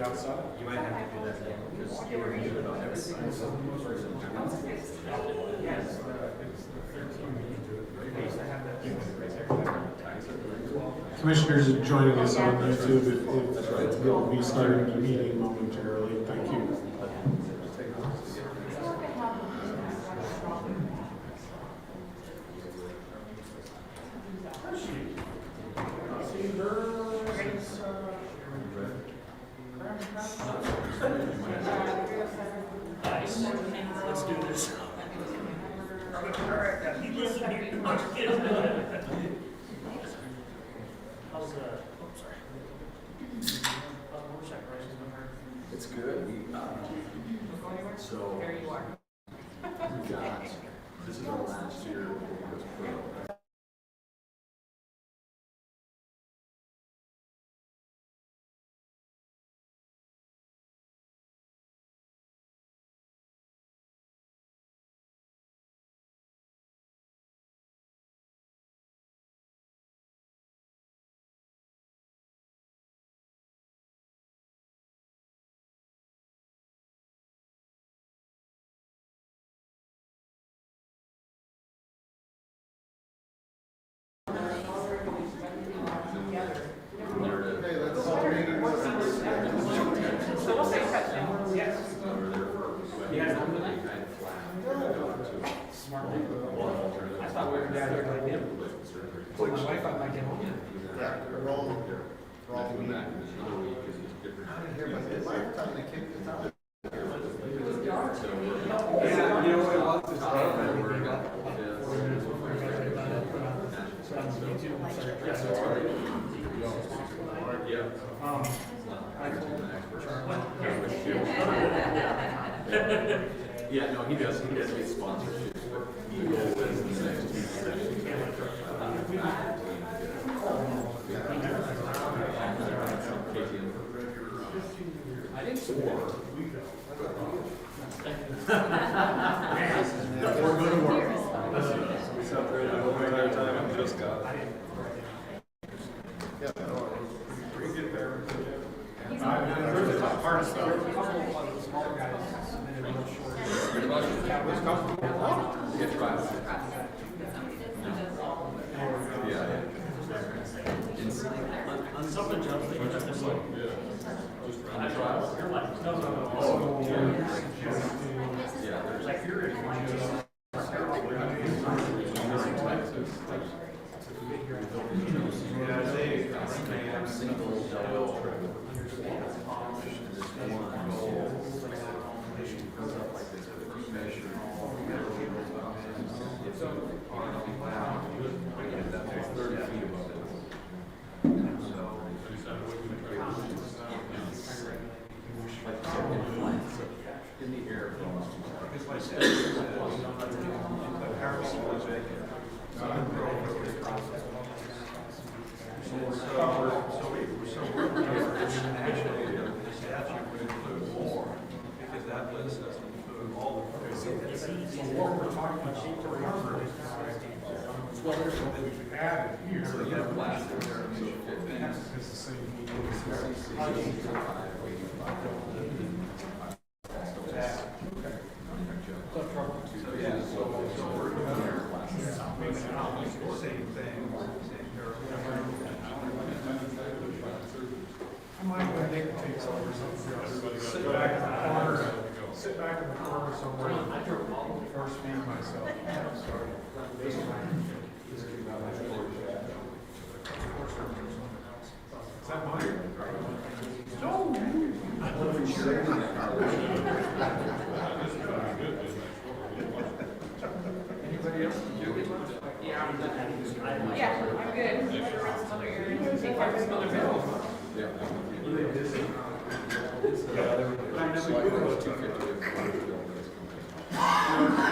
everybody outside. You might have to do that again, because you were muted on every side. Yes, it's the 13 we need to it. Commissioners are joining us on YouTube. We'll be starting the meeting momentarily. Thank you. Let's do this. It's good. So. There you are. We've got, this is our last year. I thought we were down here like him. Told my wife I'd like him home. Yeah, we're rolling. We're all meeting. I didn't hear, but it's my time to kick this out. Yeah, you know what it was? Yeah, no, he does get sponsorship. He goes to the next two sessions. I think so. Or go to work. I just got. Yeah, no, We get there. There's a hard stuff. A couple of the smaller guys submitted real short. That was comfortable. Get trials. Yeah. On something else, they just like, on trials. You're like, no. Yeah, there's like you're in the air. Because that list doesn't include all the. So what we're talking about, what we've added here. So you have last in there, so It's the same. same thing. I might go Nick takes over something. Sit back in the corner. Sit back in the corner somewhere. Force feed myself. Is that mine? Anybody else? Yeah, I'm good. Some other areas, take care of some other bills. I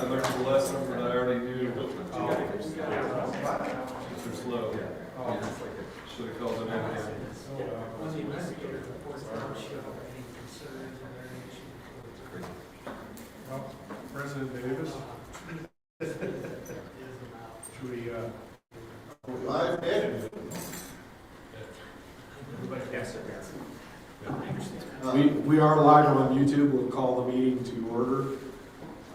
learned a lesson that I already knew. Too slow. Should have called it in. Well, President Davis. Should we, live, Ed? Everybody guess it, yes. we are live on YouTube. We'll call the meeting to order.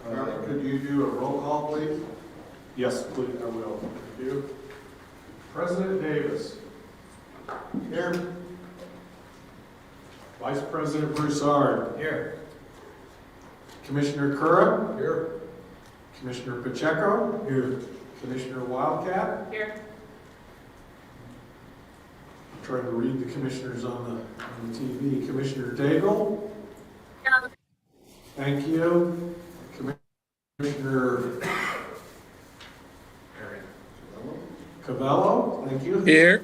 Charlie, could you do a roll call, please? Yes, please, I will. Thank you. President Davis. Here. Vice President Broussard. Here. Commissioner Curran. Here. Commissioner Pacheco. Here. Commissioner Wildcat. Here. I'm trying to read the commissioners on the TV. Commissioner Daigle. Here. Thank you. Commissioner Cavello, thank you. Here.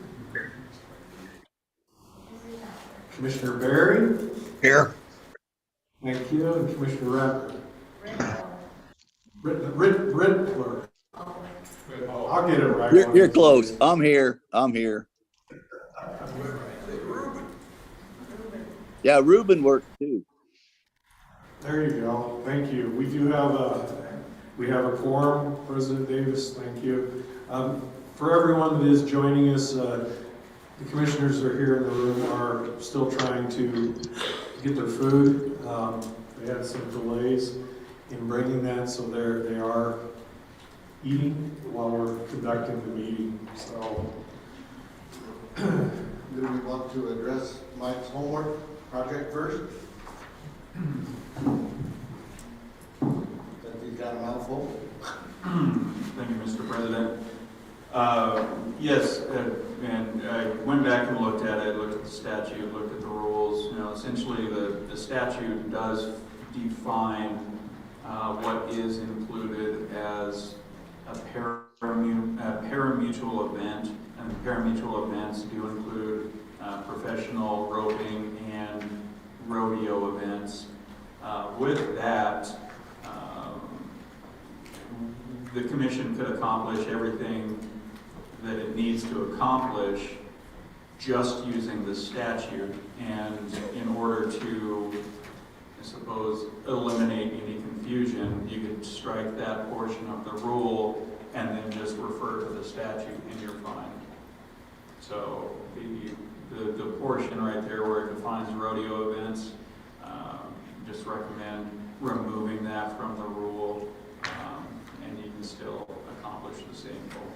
Commissioner Barry, Here. thank you, and Commissioner Riddler. I'll get it right. You're close. I'm here. Yeah, Ruben worked too. There you go. Thank you. We do have a quorum, President Davis. Thank you. For everyone that is joining us, the commissioners that are here in the room are still trying to get their food. They had some delays in bringing that, so they are eating while we're conducting the meeting. So, Do we want to address Mike's homework project first? Since he's got a mouthful. Thank you, Mr. President. Yes, and I went back and looked at it, looked at the statute, looked at the rules. You know, essentially the statute does define what is included as a parimutuel event, and parimutuel events do include professional roping and rodeo events. With that, the commission could accomplish everything that it needs to accomplish just using the statute. And in order to, I suppose, eliminate any confusion, you could strike that portion of the rule and then just refer to the statute and you're fine. So the portion right there where it defines rodeo events, just recommend removing that from the rule, and you can still accomplish the same goal.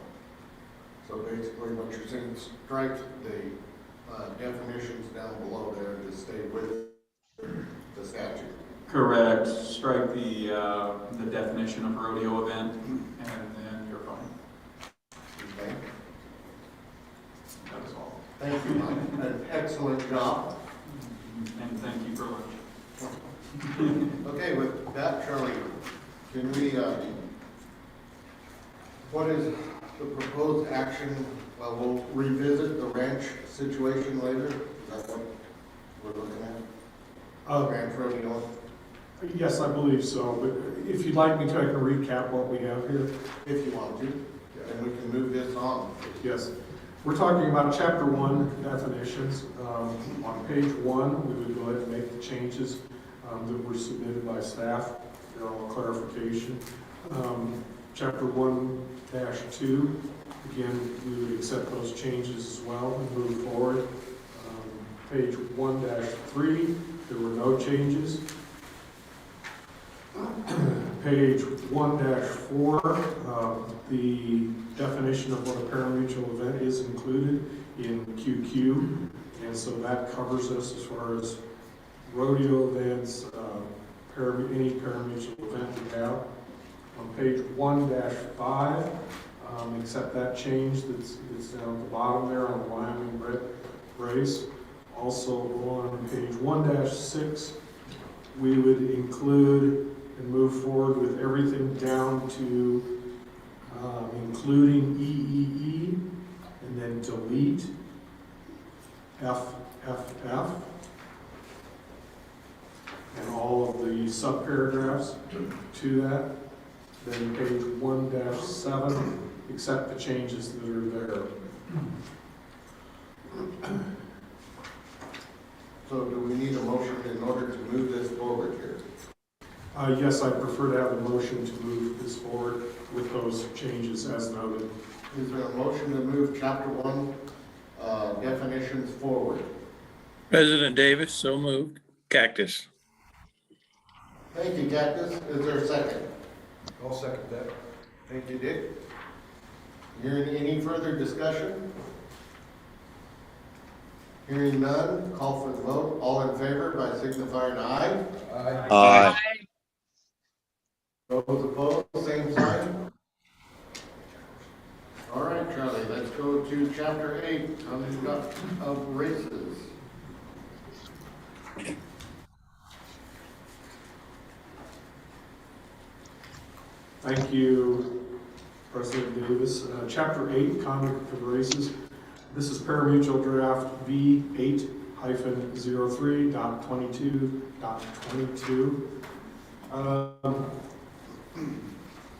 So basically what you're saying is strike the definitions down below there and just stay with the statute. Correct. Strike the definition of rodeo event, and then you're fine. Okay. That is all. Thank you, Mike. An excellent job. And thank you for lunch. Okay, with that, Charlie, can we, what is the proposed action? Well, we'll revisit the ranch situation later. Is that what we're looking at? Ranch rodeo? Yes, I believe so, but if you'd like me to, I can recap what we have here. If you want to, and we can move this on. Yes. We're talking about Chapter 1 definitions. On page 1, we would go ahead and make the changes that were submitted by staff. They're all clarification. Chapter 1-2, again, we would accept those changes as well and move forward. Page 1-3, there were no changes. Page 1-4, the definition of what a parimutuel event is included in QQ, and so that covers us as far as rodeo events, any parimutuel event we have. On page 1-5, accept that change that's down at the bottom there on the Wyoming brace. Also on page 1-6, we would include and move forward with everything down to including EEE, and then delete FFF and all of the subparagraphs to that. Then page 1-7, accept the changes that are there. So do we need a motion in order to move this forward here? Yes, I prefer to have a motion to move this forward with those changes as noted. Is there a motion to move Chapter 1 definitions forward? President Davis, so moved. Cactus. Thank you, Cactus. Is there a second? I'll second that. Thank you, Dick. Hearing any further discussion? Hearing none, call for the vote. All in favor by signifying aye. Aye. Those opposed, same sign. All right, Charlie, let's go to chapter 8, conduct of races. Thank you, President Davis. Chapter 8, Conduct of Races. This is parimutuel draft V8-03.22.22.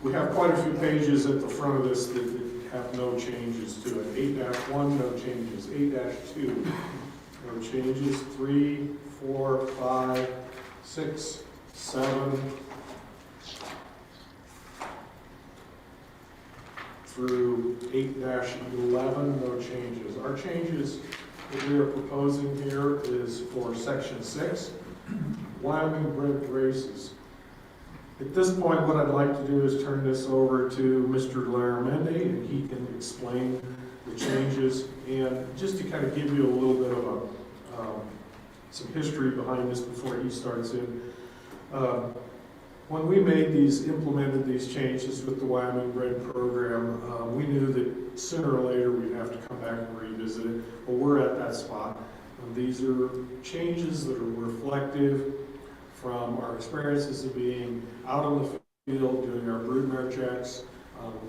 We have quite a few pages at the front of this that have no changes to it. 8-1, no changes. 8-2, no changes. 3, 4, 5, 6, 7, through 8-11, no changes. Our changes that we are proposing here is for section 6, Wyoming bred races. At this point, what I'd like to do is turn this over to Mr. Laramendi, and he can explain the changes. And just to kind of give you a little bit of some history behind this before he starts in. When we implemented these changes with the Wyoming bred program, we knew that sooner or later we'd have to come back and revisit it. Well, we're at that spot. These are changes that are reflective from our experiences of being out on the field, doing our broodmare checks,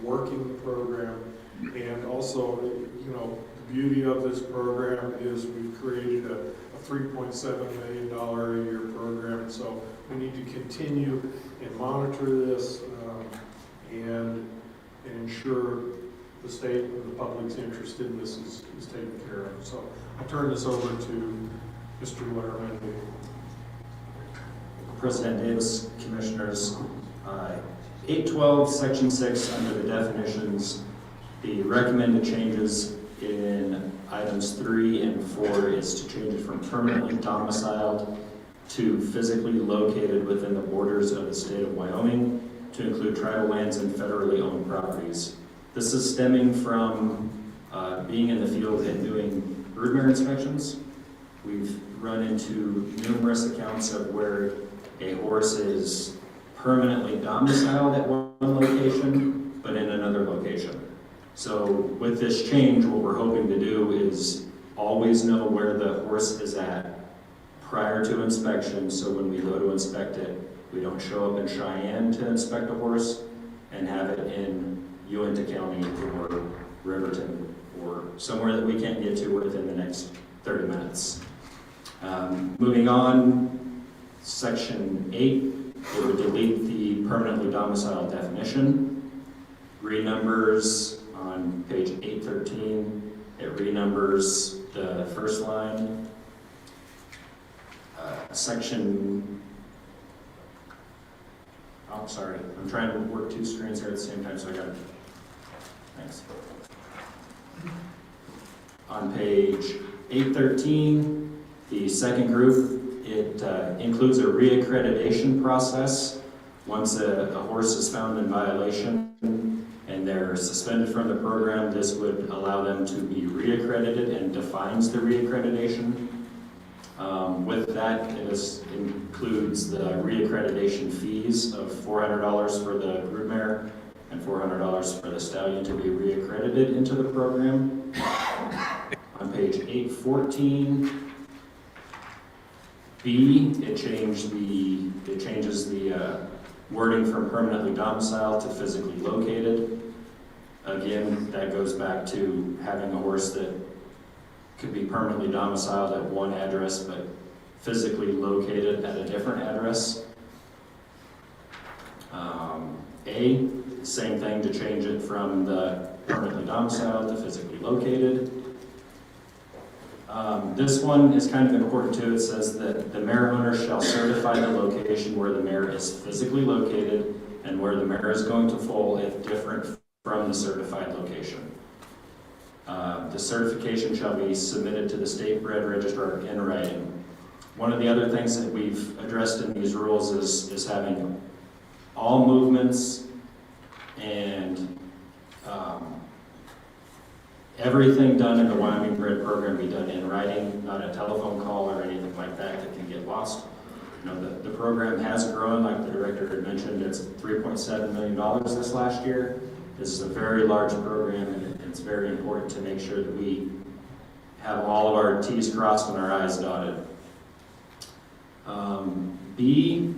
working the program, and also, the beauty of this program is we've created a $3.7 million a year program. So we need to continue and monitor this and ensure the state and the public's interest in this is taken care of. So I turn this over to Mr. Laramendi. President Davis, Commissioners, 812, Section 6, under the definitions, the recommended changes in items 3 and 4 is to change it from permanently domiciled to physically located within the borders of the state of Wyoming to include tribal lands and federally owned properties. This is stemming from being in the field and doing broodmare inspections. We've run into numerous accounts of where a horse is permanently domiciled at one location, but in another location. So with this change, what we're hoping to do is always know where the horse is at prior to inspection, so when we go to inspect it, we don't show up in Cheyenne to inspect a horse and have it in Uinta County or Riverton or somewhere that we can't get to within the next 30 minutes. Moving on, Section 8, it would delete the permanently domiciled definition. Renumbers on page 813, it renumbers the first line. Sorry, I'm trying to work two screens here at the same time, so I got it. Thanks. On page 813, the second group, it includes a reaccreditation process. Once a horse is found in violation and they're suspended from the program, this would allow them to be reaccredited and defines the reaccreditation. With that, it includes the reaccreditation fees of $400 for the broodmare and $400 for the stallion to be reaccredited into the program. On page 814, B, it changes the wording from permanently domiciled to physically located. Again, that goes back to having a horse that could be permanently domiciled at one address, but physically located at a different address. A, same thing, to change it from the permanently domiciled to physically located. This one is kind of important too. It says that the mare owner shall certify the location where the mare is physically located and where the mare is going to foal if different from the certified location. The certification shall be submitted to the state bred registrar in writing. One of the other things that we've addressed in these rules is having all movements and everything done in the Wyoming Grid program be done in writing, not a telephone call or anything like that that can get lost. You know, the program has grown, like the director had mentioned, it's $3.7 million this last year. This is a very large program, and it's very important to make sure that we have all of our T's crossed and our I's dotted. B,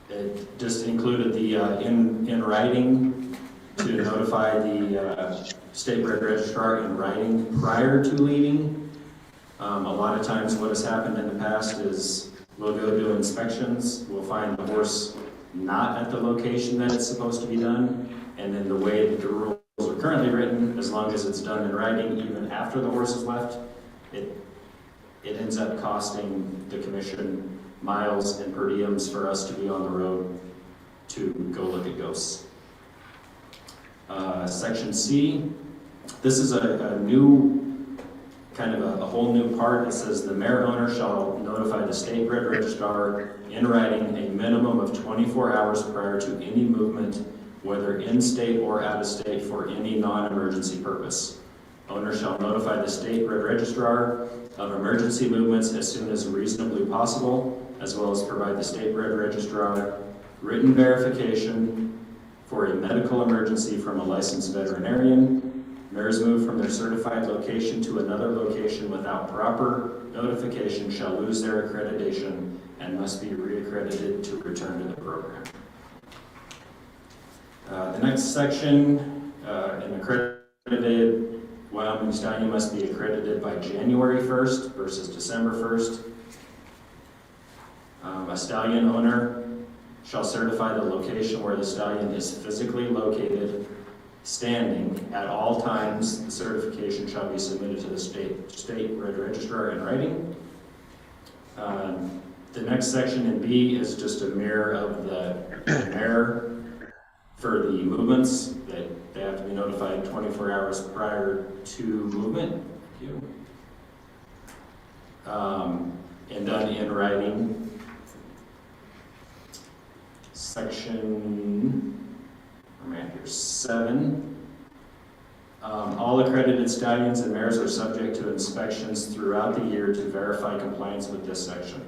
it just included the in writing to notify the state registrar in writing prior to leaving. A lot of times what has happened in the past is we'll go do inspections, we'll find the horse not at the location that it's supposed to be done, and then the way that the rules are currently written, as long as it's done in writing even after the horse is left, it ends up costing the commission miles and per diems for us to be on the road to go look at ghosts. Section C, this is a new, kind of a whole new part. It says the mare owner shall notify the state grid registrar in writing a minimum of 24 hours prior to any movement, whether in-state or out-of-state, for any non-emergency purpose. Owner shall notify the state grid registrar of emergency movements as soon as reasonably possible, as well as provide the state grid registrar written verification for a medical emergency from a licensed veterinarian. Mares moved from their certified location to another location without proper notification shall lose their accreditation and must be reaccredited to return to the program. The next section, an accredited Wyoming stallion must be accredited by January 1st versus December 1st. A stallion owner shall certify the location where the stallion is physically located, standing at all times. The certification shall be submitted to the state registrar in writing. The next section in B is just a mirror of the mare for the movements, that they have to be notified 24 hours prior to movement. Thank you. And done in writing. Section, I'm at here, 7. All accredited stallions and mares are subject to inspections throughout the year to verify compliance with this section.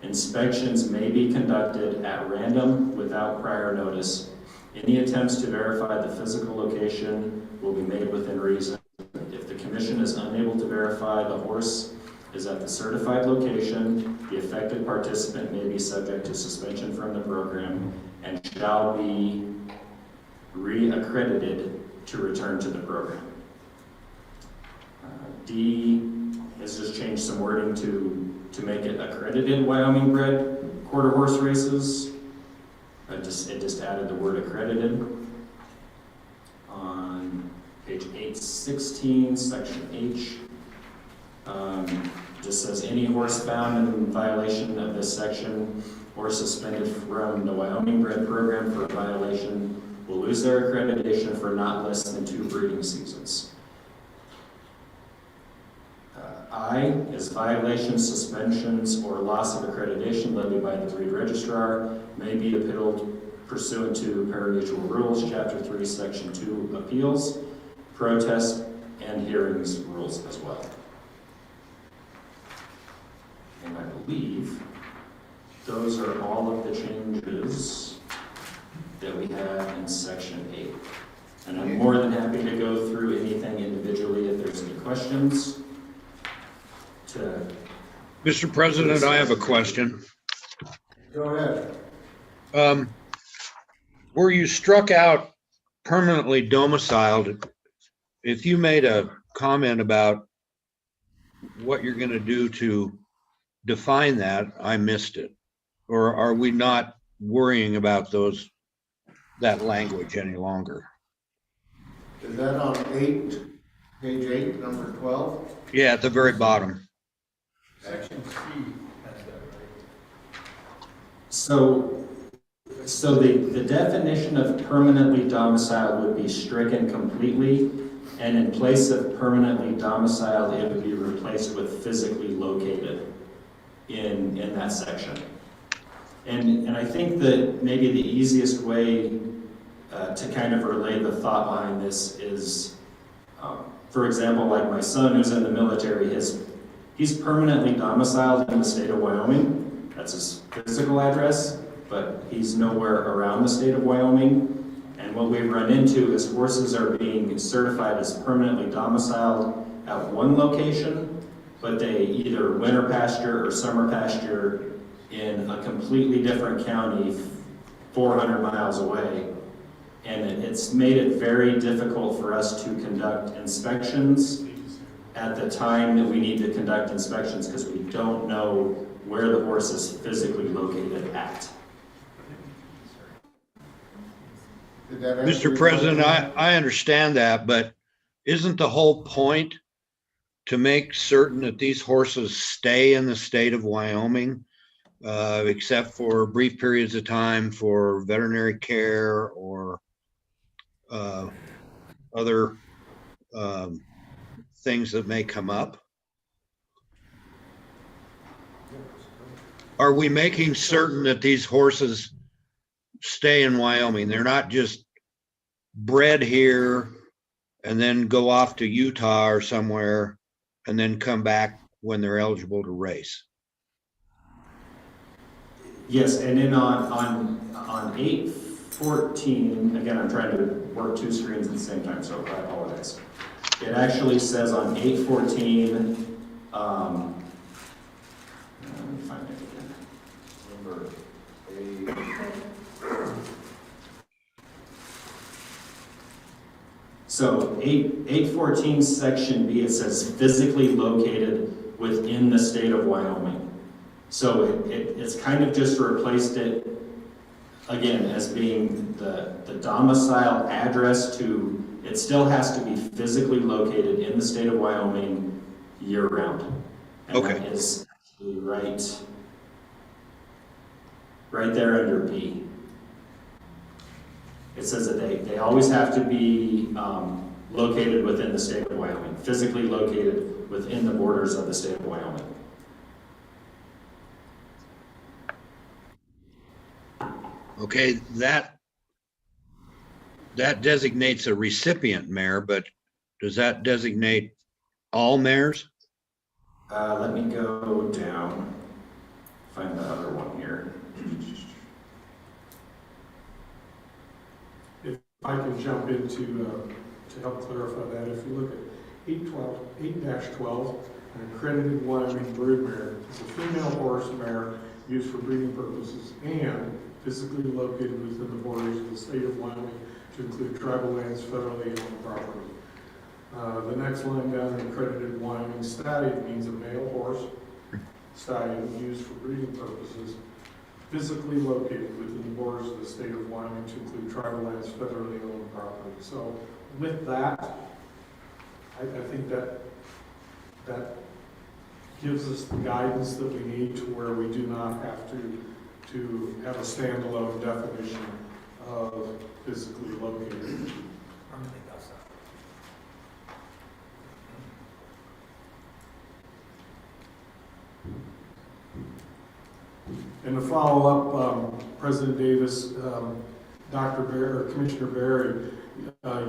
Inspections may be conducted at random without prior notice. Any attempts to verify the physical location will be made within reason. If the commission is unable to verify the horse is at the certified location, the affected participant may be subject to suspension from the program and shall be re-accredited to return to the program. D has just changed some wording to make it accredited Wyoming bred quarter horse races. It just added the word accredited. On page 816, section H, just says any horse found in violation of this section or suspended from the Wyoming bred program for a violation will lose their accreditation for not less than 2 breeding seasons. I is violations, suspensions, or loss of accreditation levied by the breed registrar may be appealed pursuant to parimutuel rules, chapter 3, section 2 appeals, protest, and hearings rules as well. And I believe those are all of the changes that we have in section 8. And I'm more than happy to go through anything individually if there's any questions. Mr. President, I have a question. Go ahead. Where you struck out permanently domiciled, if you made a comment about what you're going to do to define that, I missed it. Or are we not worrying about that language any longer? Is that on page 8, number 12? Yeah, at the very bottom. Section C has that, right? So the definition of permanently domiciled would be stricken completely, and in place of permanently domiciled, it would be replaced with physically located. in that section. And I think that maybe the easiest way to kind of relay the thought behind this is, for example, like my son who's in the military, he's permanently domiciled in the state of Wyoming. That's his physical address, but he's nowhere around the state of Wyoming. And what we've run into is horses are being certified as permanently domiciled at one location, but they either winter pasture or summer pasture in a completely different county 400 miles away. And it's made it very difficult for us to conduct inspections at the time that we need to conduct inspections because we don't know where the horse is physically located at. Mr. President, I understand that, but isn't the whole point to make certain that these horses stay in the state of Wyoming, except for brief periods of time for veterinary care or other things that may come up? Are we making certain that these horses stay in Wyoming? They're not just bred here and then go off to Utah or somewhere and then come back when they're eligible to race. Yes, and then on 8/14, again, I'm trying to work two screens at the same time, so I apologize. It actually says on 8/14, let me find it again. Number 8. So 8/14 section B, it says physically located within the state of Wyoming. So it's kind of just replaced it again as being the domicile address to, it still has to be physically located in the state of Wyoming year round. And okay. That is actually right there under B. It says that they always have to be located within the state of Wyoming, physically located within the borders of the state of Wyoming. Okay, that designates a recipient mare, but does that designate all mares? Let me go down, find the other one here. If I can jump into, to help clarify that, if you look at 8-12, an accredited Wyoming brood mare is a female horse mare used for breeding purposes and physically located within the borders of the state of Wyoming to include tribal lands, federally owned property. The next line down, an accredited Wyoming stallion means a male horse stallion used for breeding purposes, physically located within the borders of the state of Wyoming to include tribal lands, federally owned property. So with that, I think that gives us the guidance that we need to where we do not have to have a standalone definition of physically located. And to follow up, President Davis, Dr. Bear, Commissioner Berry,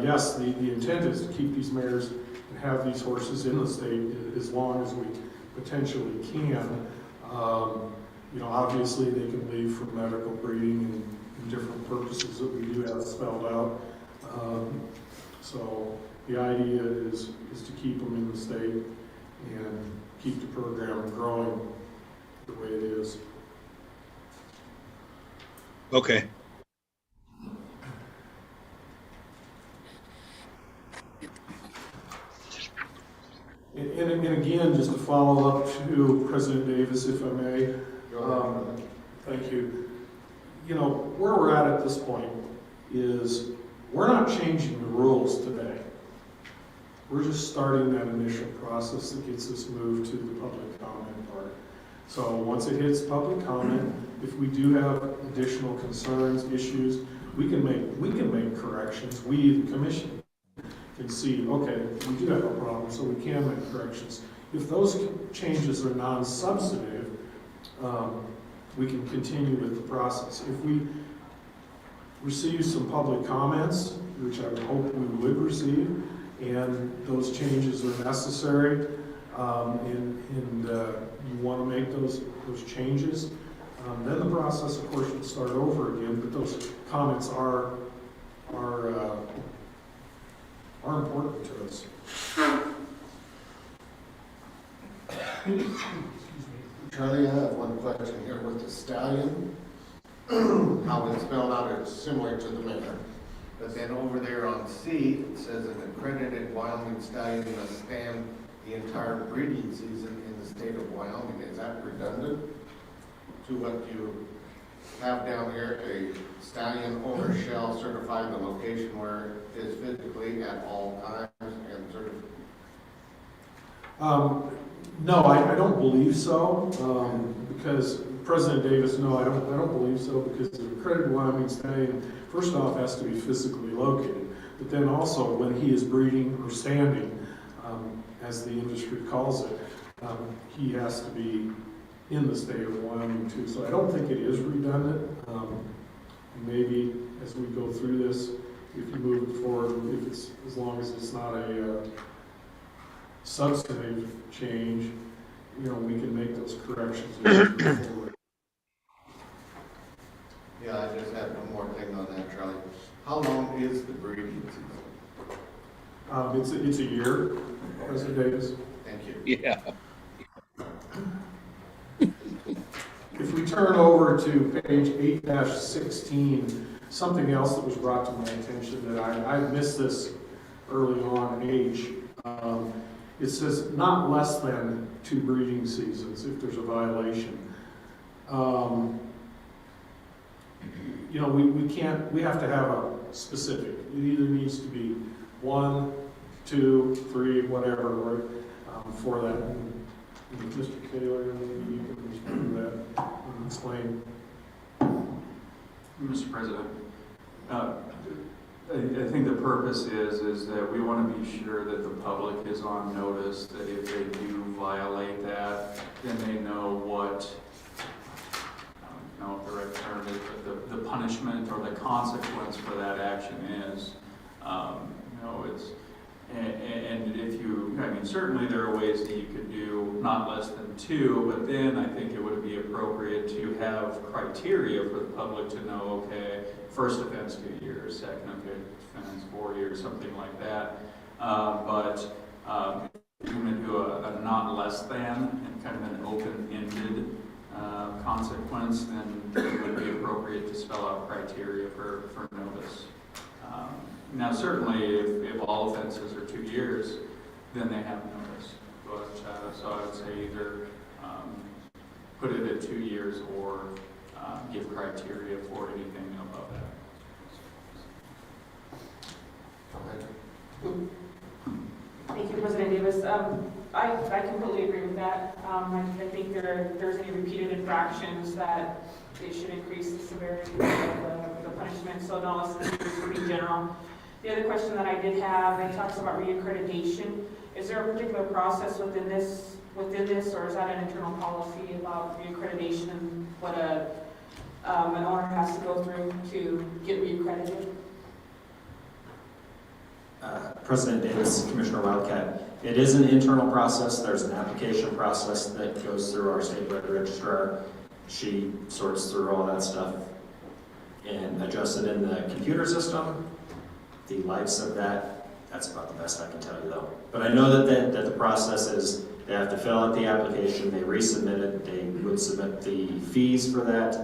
yes, the intent is to keep these mares and have these horses in the state as long as we potentially can. You know, obviously they can leave for medical breeding and different purposes that we do have spelled out. So the idea is to keep them in the state and keep the program growing the way it is. Okay. And again, just to follow up to President Davis, if I may. Thank you. You know, where we're at this point is we're not changing the rules today. We're just starting that initial process that gets us moved to the public comment part. So once it hits public comment, if we do have additional concerns, issues, we can make corrections. We, the commission, can see, okay, we do have a problem, so we can make corrections. If those changes are non-substantive, we can continue with the process. If we receive some public comments, which I would hope we would receive, and those changes are necessary, and you want to make those changes, then the process, of course, would start over again, but those comments are important to us. Charlie, I have one question here with the stallion. How it's spelled out is similar to the mayor. But then over there on C, it says an accredited Wyoming stallion must stand the entire breeding season in the state of Wyoming. Is that redundant to what you have down here? A stallion owner shall certify the location where it is physically at all times and certify. No, I don't believe so, because President Davis, no, I don't believe so, because the accredited Wyoming stallion, first off, has to be physically located, but then also when he is breeding or standing, as the industry calls it, he has to be in the state of Wyoming too. So I don't think it is redundant. Maybe as we go through this, if you move it forward, if it's, as long as it's not a substantive change, you know, we can make those corrections as we move forward. Yeah, I just had one more thing on that, Charlie. How long is the breeding season? It's a year, President Davis. Thank you. Yeah. If we turn over to page 8-16, something else that was brought to my attention that I missed this early on in age. It says not less than 2 breeding seasons if there's a violation. You know, we have to have a specific. It either needs to be 1, 2, 3, whatever, or, for that. And Mr. Taylor, maybe you can respond to that and explain. Mr. President, I think the purpose is that we want to be sure that the public is on notice, that if they do violate that, then they know what, I don't know what the right term is, but the punishment or the consequence for that action is. You know, it's, and if you, I mean, certainly there are ways that you could do not less than 2, but then I think it would be appropriate to have criteria for the public to know, okay, first offense 2 years, second offense 4 years, something like that. But if you're going to do a not less than and kind of an open-ended consequence, then it would be appropriate to spell out criteria for notice. Now, certainly, if all offenses are 2 years, then they have notice. But so I would say either put it at 2 years or give criteria for anything above that. Thank you, President Davis. I completely agree with that. I think there's any repeated infractions that it should increase the severity of the punishment, so no less than 2 years would be general. The other question that I did have, it talks about reaccreditation. Is there a particular process within this, or is that an internal policy about reaccreditation and what an owner has to go through to get reaccredited? President Davis, Commissioner Wildcat, it is an internal process. There's an application process that goes through our statewide registrar. She sorts through all that stuff and adjusts it in the computer system. The likes of that, that's about the best I can tell you though. But I know that the process is they have to fill out the application, they resubmit it, they would submit the fees for that,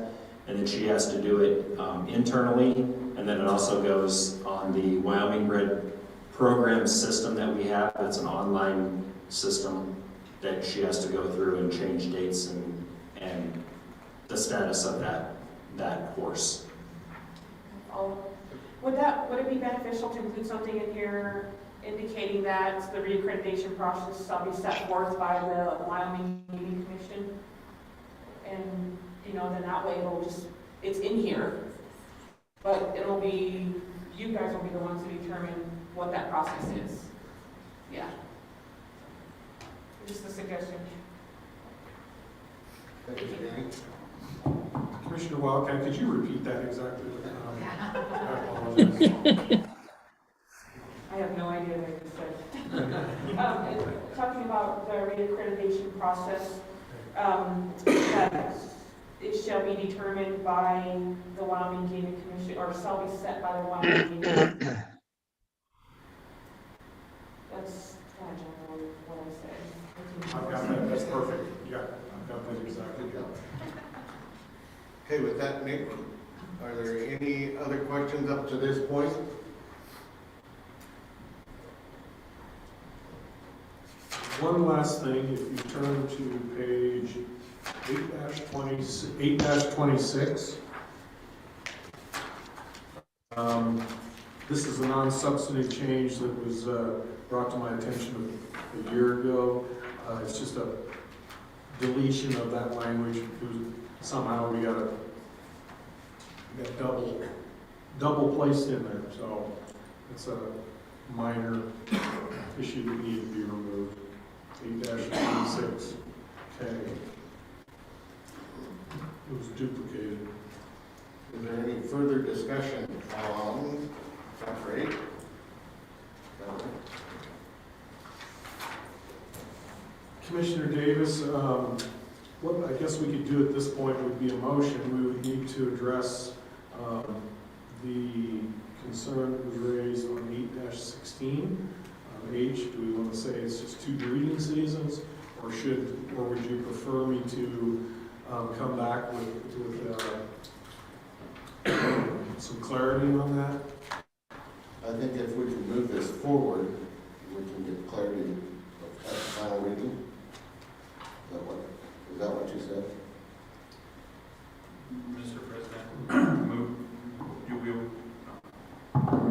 and then she has to do it internally, and then it also goes on the Wyoming Bred program system that we have. It's an online system that she has to go through and change dates and the status of that course. Would it be beneficial to include something in here indicating that the reaccreditation process shall be set forth by the Wyoming Gaming Commission? And, you know, then that way it's in here, but you guys will be the ones to determine what that process is. Yeah. Just a suggestion. Thank you, Danny. Commissioner Wildcat, could you repeat that exactly? I apologize. I have no idea what you said. Talking about the reaccreditation process, that it shall be determined by the Wyoming Gaming Commission, or shall be set by the Wyoming Gaming Commission. That's kind of generally what I said. I've got that, that's perfect. Yeah, I've got that exactly. Okay, with that, Nick, are there any other questions up to this point? One last thing, if you turn to page 8-26. This is a non-substantive change that was brought to my attention a year ago. It's just a deletion of that language. Somehow we got double placed in there, so it's a minor issue that needed to be removed. 8-26. Okay. It was duplicated. Is there any further discussion on chapter 8? Commissioner Davis, what I guess we could do at this point would be a motion. We would need to address the concern that was raised on 8-16. H, do we want to say it's just 2 breeding seasons, or would you prefer me to come back with some clarity on that? I think if we can move this forward, we can get clarity at the final reading. Is that what you said? Mr. President,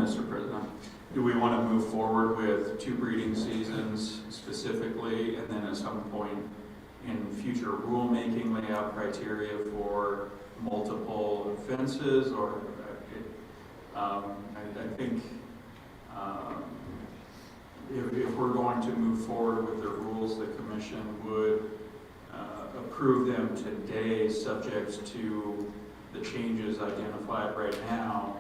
Mr. President, do we want to move forward with 2 breeding seasons specifically, and then at some point in future rulemaking lay out criteria for multiple offenses? Or I think if we're going to move forward with the rules, the commission would approve them today, subject to the changes identified right now.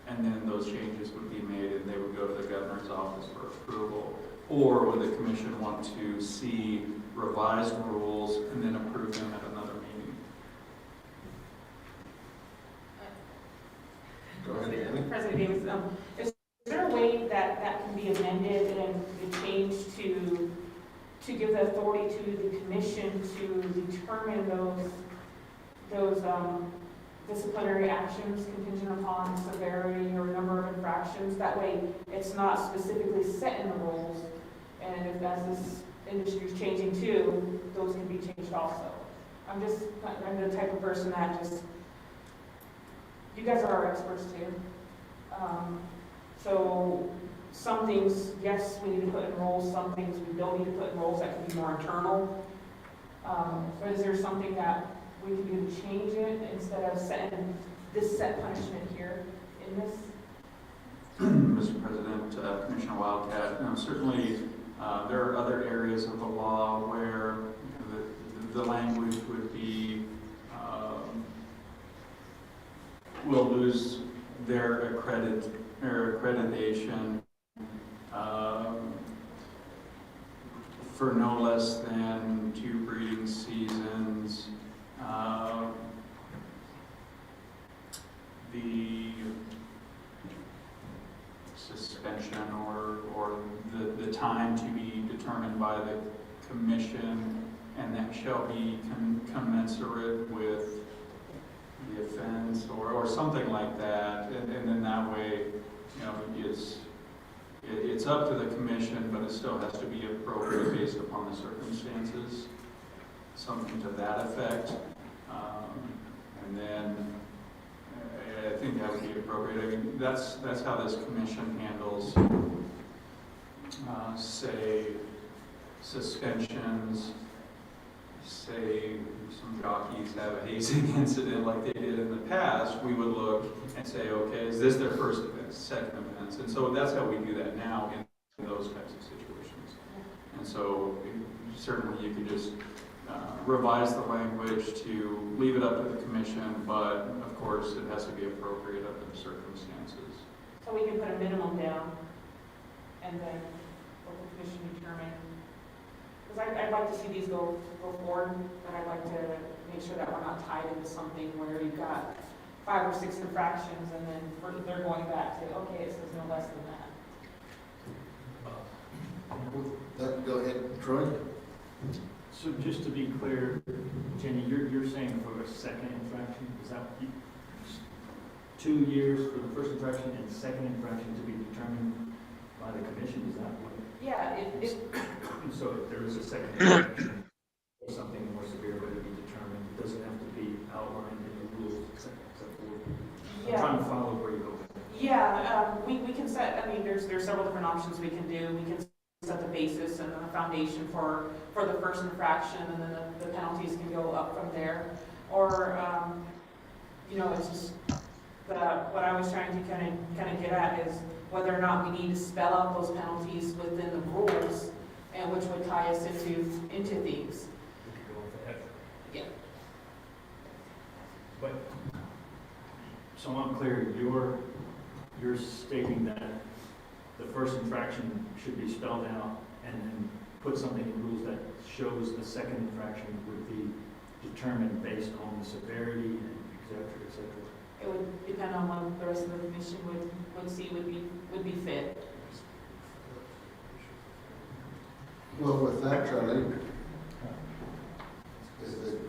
And then those changes would be made and they would go to the governor's office for approval. Or would the commission want to see revised rules and then approve them at another meeting? Go ahead, Annie. President Davis, is there a way that can be amended and changed to give the authority to the commission to determine those disciplinary actions contingent upon severity or number of infractions? That way it's not specifically set in the rules, and if as this industry is changing too, those can be changed also. I'm the type of person that just, you guys are our experts too. So some things, yes, we need to put in rules, some things we don't need to put in rules that can be more internal. But is there something that we can do to change it instead of setting this set punishment here in this? Mr. President, Commissioner Wildcat, certainly there are other areas of the law where the language would be will lose their accreditation for no less than 2 breeding seasons. The suspension or the time to be determined by the commission, and that shall be commensurate with the offense or something like that, and then that way, it's up to the commission, but it still has to be appropriate based upon the circumstances, something to that effect. And then I think that would be appropriate. I mean, that's how this commission handles, say, suspensions. Say some jockeys have a hazing incident like they did in the past, we would look and say, okay, is this their first offense, second offense? And so that's how we do that now in those types of situations. And so certainly you could just revise the language to leave it up to the commission, but of course, it has to be appropriate under the circumstances. So we can put a minimum down and then let the commission determine. Because I'd like to see these go forward, but I'd like to make sure that we're not tied into something where you've got 5 or 6 infractions and then they're going back to, okay, it says no less than that. Go ahead, Troy. So just to be clear, Jenny, you're saying for a second infraction, is that 2 years for the first infraction and second infraction to be determined by the commission? Is that what? Yeah, So if there is a second infraction, or something more severe, but it be determined, it doesn't have to be outlined in the rules, except for, I'm trying to follow where you go. Yeah, we can set, I mean, there's several different options we can do. We can set the basis and then a foundation for the first infraction, and then the penalties can go up from there. Or, you know, it's just, what I was trying to kind of get at is whether or not we need to spell out those penalties within the rules, and which would tie us into these. Yeah. But, so I'm clear, you're stating that the first infraction should be spelled out and then put something in rules that shows the second infraction would be determined based on the severity and et cetera, et cetera. It would depend on what the rest of the commission would see would be fit. Well, with that, Charlie, is it?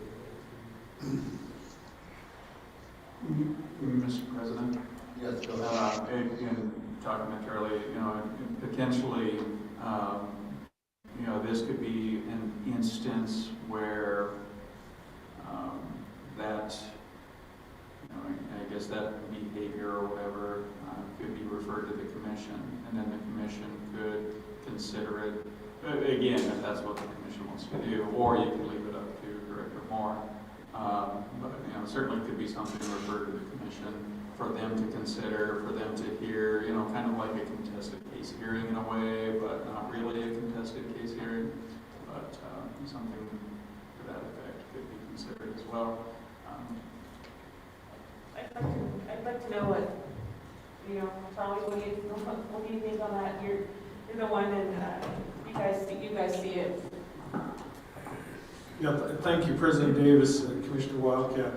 Mr. President? Yes, go ahead. Again, talking to Charlie, you know, potentially, you know, this could be an instance where that, you know, I guess that behavior or whatever could be referred to the commission, and then the commission could consider it. Again, if that's what the commission wants to do, or you can leave it up to Director Moore. But, you know, certainly could be something referred to the commission for them to consider, for them to hear, you know, kind of like a contested case hearing in a way, but not really a contested case hearing, but something to that effect could be considered as well. I'd like to know what, you know, Charlie, what do you think on that? You're the one, and you guys see it. Yeah, thank you, President Davis and Commissioner Wildcat.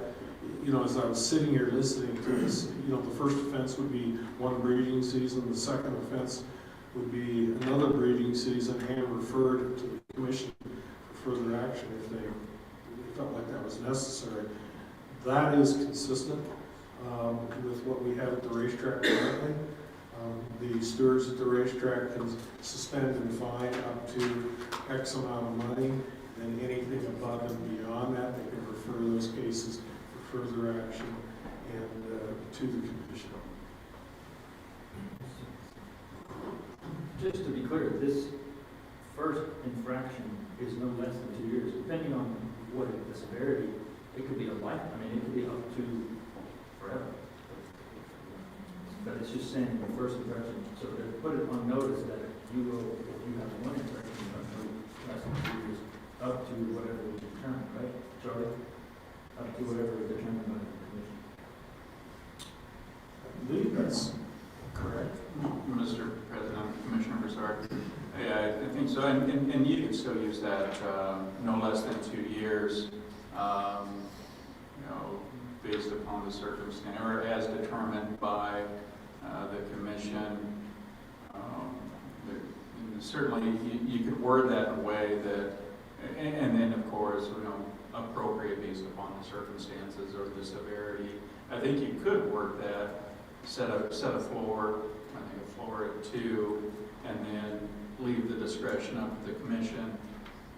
You know, as I was sitting here listening to this, you know, the first offense would be 1 breeding season, the second offense would be another breeding season, and referred to the commission for further action if they felt like that was necessary. That is consistent with what we have at the racetrack currently. The stewards at the racetrack can suspend and fine up to X amount of money, and anything above and beyond that, they can refer those cases for further action and to the commission. Just to be clear, this first infraction is no less than 2 years, depending on what the severity. It could be a life, I mean, it could be up to forever. But it's just saying the first infraction, so to put it on notice that you will, if you have 1 infraction, less than 2 years, up to whatever is determined, right, Charlie? Up to whatever is determined by the commission. I believe that's correct. Mr. President, Commissioner Broussard. Yeah, I think so, and you can still use that no less than 2 years, you know, based upon the circumstance, or as determined by the commission. Certainly, you could word that in a way that, and then of course, you know, appropriate based upon the circumstances or the severity. I think you could word that, set a floor, I think a floor at 2, and then leave the discretion up to the commission.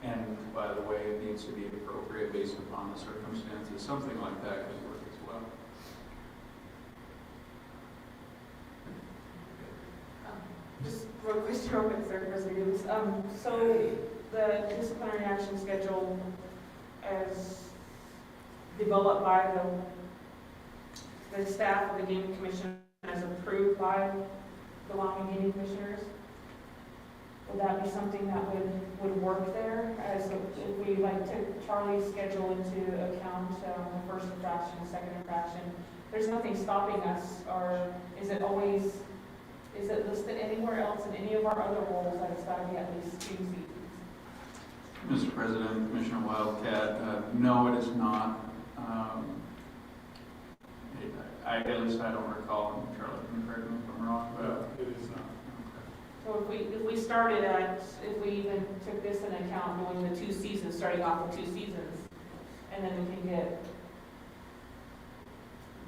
And by the way, it needs to be appropriate based upon the circumstances. Something like that could work as well. Just real quick, sir, President Davis. So the disciplinary action schedule as developed by the staff of the gaming commission, as approved by the Wyoming Gaming Commissioners? Would that be something that would work there, as if we like took Charlie's schedule into account, the first infraction, the second infraction? There's nothing stopping us, or is it listed anywhere else in any of our other roles that it's gotta be at least 2 seasons? Mr. President, Commissioner Wildcat, no, it is not. At least I don't recall, and Charlie can correct me if I'm wrong, but it is not. So if we started at, if we even took this into account, doing the 2 seasons, starting off with 2 seasons, and then we can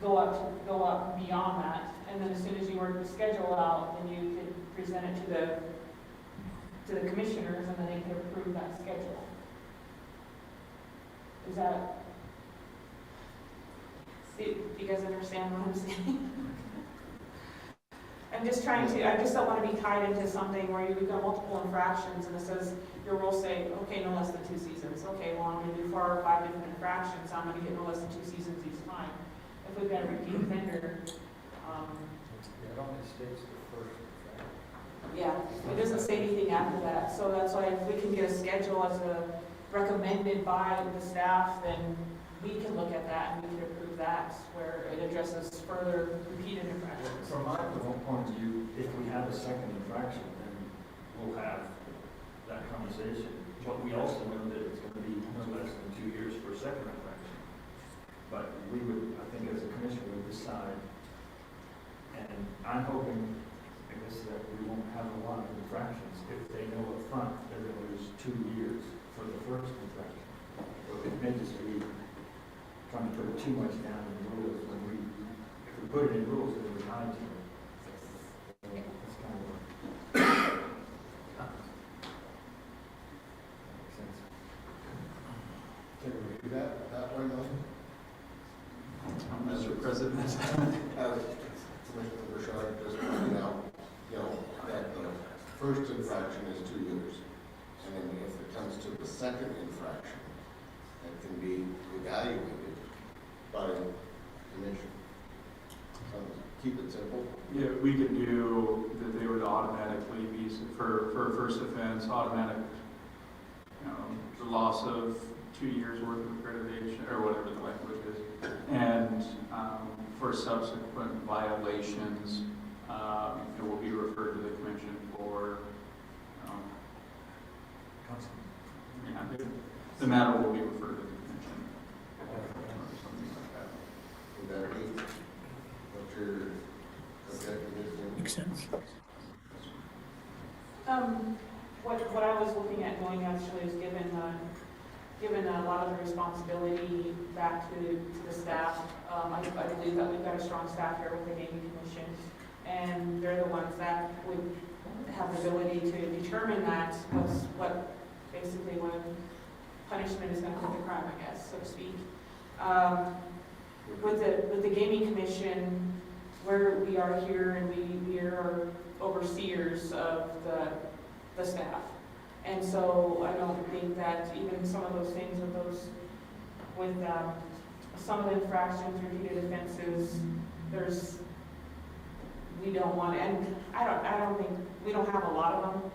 go up beyond that, and then as soon as you work the schedule out, then you could present it to the commissioners, and then they could approve that schedule. Is that, do you guys understand what I'm saying? I just don't want to be tied into something where you've got multiple infractions and it says, your rules say, okay, no less than 2 seasons. Okay, well, I'm going to do 4 or 5 different infractions, so I'm going to get no less than 2 seasons each time. If we've got a repeat offender, It only states the first. yeah, it doesn't say anything after that. So that's why if we can get a schedule as recommended by the staff, then we can look at that and we can approve that, where it addresses further repeated infractions. From my point of view, if we have a second infraction, then we'll have that conversation. But we also know that it's going to be no less than 2 years for a second infraction. But we would, I think as a commission, would decide, and I'm hoping, I guess, that we won't have a lot of infractions if they know up front they're going to lose 2 years for the first infraction. So it may just be trying to put too much down in the rules when if we put it in rules, then we're tied to it. So that's kind of what. Makes sense. Can we do that way, though? Mr. President. Commissioner Bouchard just pointed out, that the first infraction is 2 years. And then if it comes to the second infraction, that can be evaluated by the commission. Keep it simple. Yeah, we could do that. They would automatically be for first offense, automatic, the loss of 2 years worth of accreditation or whatever the language is, and for subsequent violations, it will be referred to the commission for. The matter will be referred to the commission. Something like that. Would that be what your objective is? Makes sense. What I was looking at doing actually is given a lot of the responsibility back to the staff. I believe that we've got a strong staff here with the gaming commission, and they're the ones that would have the ability to determine that what basically when punishment is going to fit the crime, I guess, so to speak. With the gaming commission, where we are here and we are overseers of the staff. And so I don't think that even some of those things with some of the infractions, repeated offenses, we don't want, and I don't think, we don't have a lot of them,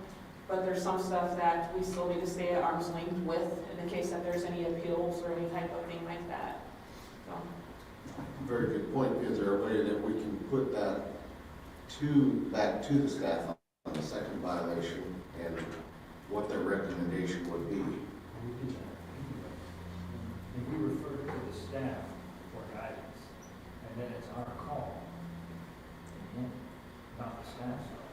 but there's some stuff that we still need to stay at arm's length with in the case that there's any appeals or any type of thing like that. So. Very good point. Is there a way that we can put that back to the staff on the second violation and what their recommendation would be? And we refer to the staff for guidance, and then it's our call, again, not the staff's call.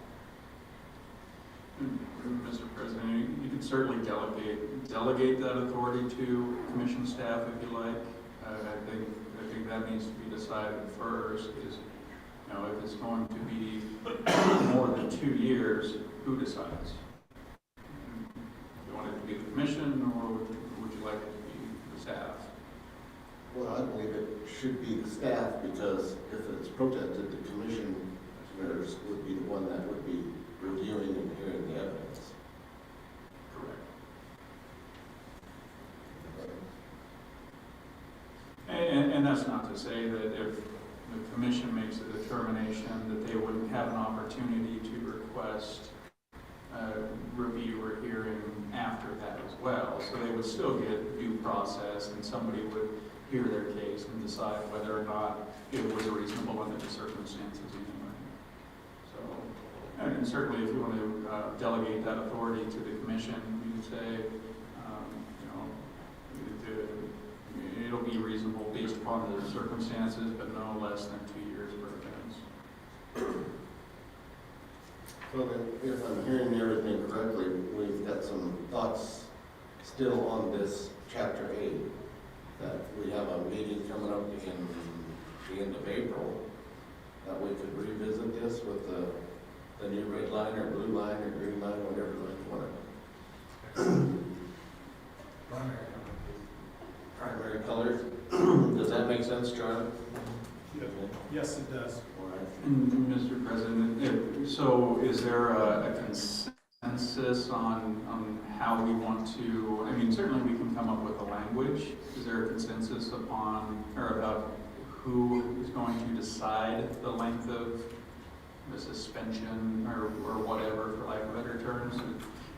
Mr. President, you can certainly delegate that authority to commission staff if you like. I think that needs to be decided first. Is if it's going to be more than 2 years, who decides? You want it to be the commission, or would you like it to be the staff? Well, I believe it should be the staff, because if it's protested, the commissioners would be the one that would be reviewing and hearing the evidence. Correct. And that's not to say that if the commission makes a determination that they wouldn't have an opportunity to request review or hearing after that as well. So they would still get due process, and somebody would hear their case and decide whether or not it was reasonable under the circumstances anyway. So, and certainly if you want to delegate that authority to the commission, you can say, it'll be reasonable based upon the circumstances, but no less than 2 years per offense. So then, if I'm hearing everything correctly, we've got some thoughts still on this chapter 8, that we have a meeting coming up in the end of April, that we could revisit this with the new red line or blue line or green line, whatever you want it. Primary colors. Does that make sense, Charlie? Yes, it does. All right. Mr. President, so is there a consensus on how we want to, I mean, certainly we can come up with a language. Is there a consensus upon, or about who is going to decide the length of the suspension or whatever, for lack of better terms?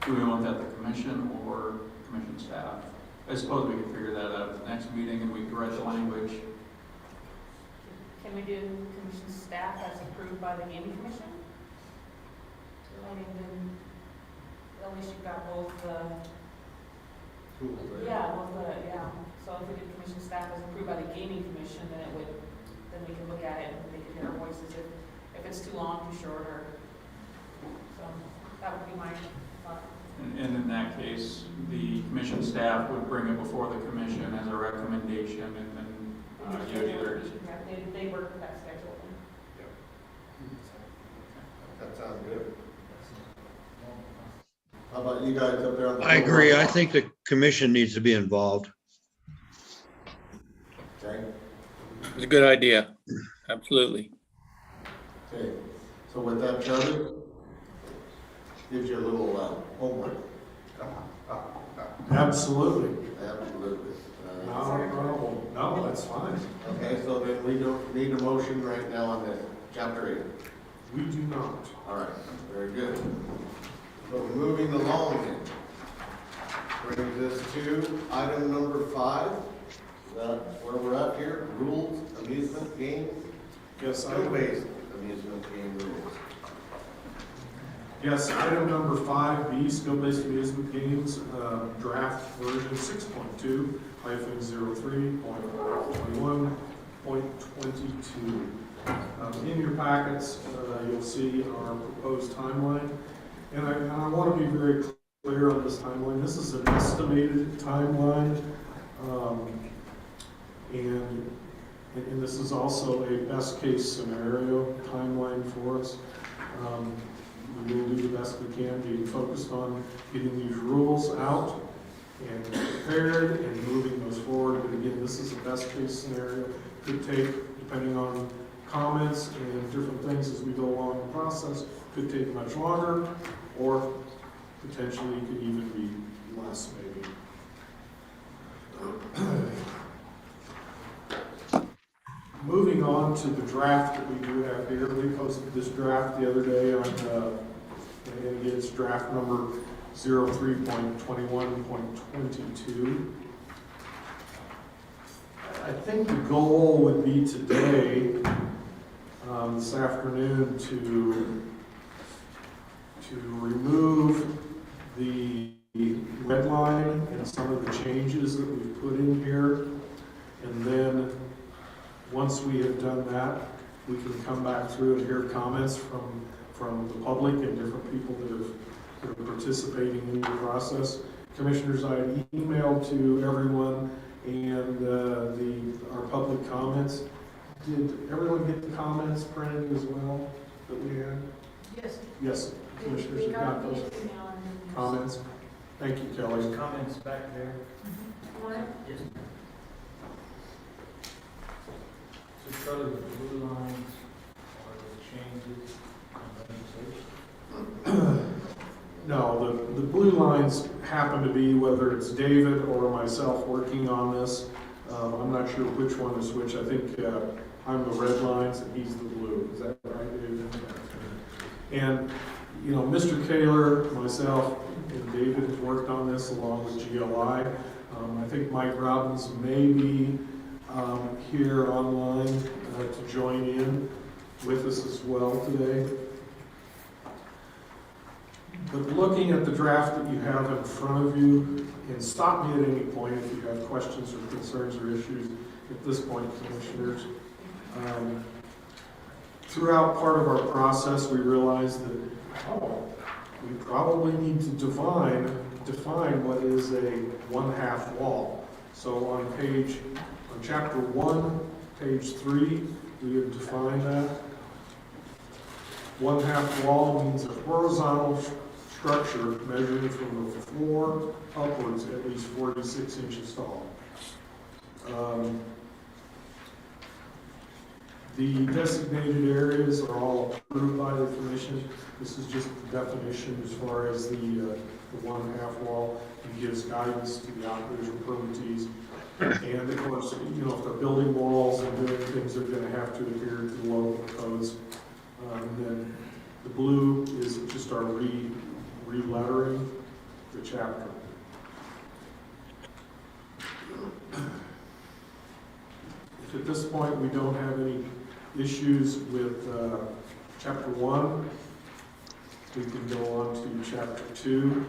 Do we want that the commission or commission staff? I suppose we can figure that out at the next meeting and we can write the language. Can we do commission staff as approved by the gaming commission? I mean, then, at least you've got both the, so if we did commission staff as approved by the gaming commission, then we can look at it and they can hear our voices if it's too long, too short, or, so that would be my thought. And in that case, the commission staff would bring it before the commission as a recommendation, and then you would either just. They work with that schedule. That sounds good. How about you guys up there? On the I agree. I think the commission needs to be involved. Okay. It's a good idea. Absolutely. Okay. So with that, Charlie, gives you a little homework. Absolutely. Absolutely. No, that's fine. Okay, so then we don't need a motion right now on this, chapter 8. We do not. All right, very good. So moving along then, brings us to item number 5. Is that where we're at here? Rules, amusement, games? Yes, Skill-based amusement game rules. Yes, item number 5B, skill-based amusement games, draft version 6.2-03.21.22. In your packets, you'll see our proposed timeline. And I want to be very clear on this timeline. This is an estimated timeline. And this is also a best-case scenario timeline for us. We will do the best we can, being focused on getting these rules out and prepared and moving those forward. But again, this is a best-case scenario. Could take, depending on comments and different things as we go along the process, could take much longer, or potentially could even be less, maybe. Moving on to the draft that we do have here, we posted this draft the other day on, and it's draft number 03.21.22. I think the goal would be today, this afternoon, to remove the red line and some of the changes that we've put in here, and then once we have done that, we can come back through and hear comments from the public and different people that are participating in the process. Commissioners, I emailed to everyone and our public comments. Did everyone get the comments printed as well that we had? Yes. Yes, commissioners have got those comments. Thank you, Kelly. There's comments back there. Yes. So Charlie, the blue lines are the changes on legislation? No, the blue lines happen to be whether it's David or myself working on this. I'm not sure which one is which. I think I'm the red lines and he's the blue. Is that right, David? And, you know, Mr. Kaler, myself, and David have worked on this along with GLI. I think Mike Robbins may be here online to join in with us as well today. But looking at the draft that you have in front of you, and stop me at any point if you have questions or concerns or issues at this point, commissioners. Throughout part of our process, we realized that, we probably need to define what is a 1/2 wall. So on chapter 1, page 3, we have defined that. 1/2 wall means a horizontal structure measuring from the floor upwards at least 46 inches tall. The designated areas are all approved by the commission. This is just the definition as far as the 1/2 wall. It gives guidance to the operators and permittees. And of course, you know, if they're building walls and doing things, they're going to have to adhere to the local codes. And then the blue is just our re-lettering the chapter. If at this point we don't have any issues with chapter 1, we can go on to chapter 2.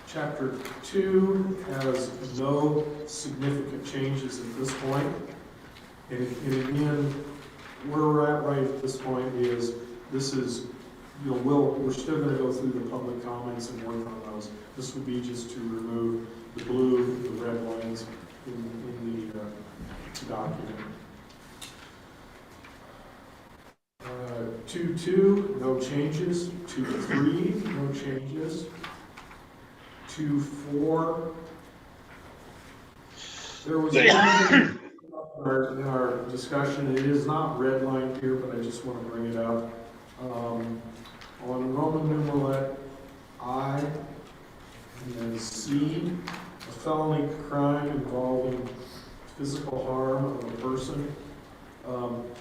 Chapter 2 has no significant changes at this point. And again, where we're at right at this point is, this is, you know, we're still going to go through the public comments and work on those. This would be just to remove the blue, the red lines in the document. 2.2, no changes. 2.3, no changes. 2.4, there was one thing in our discussion, it is not redlined here, but I just want to bring it up. On Roman numeral I and then C, a felony crime involving physical harm of a person.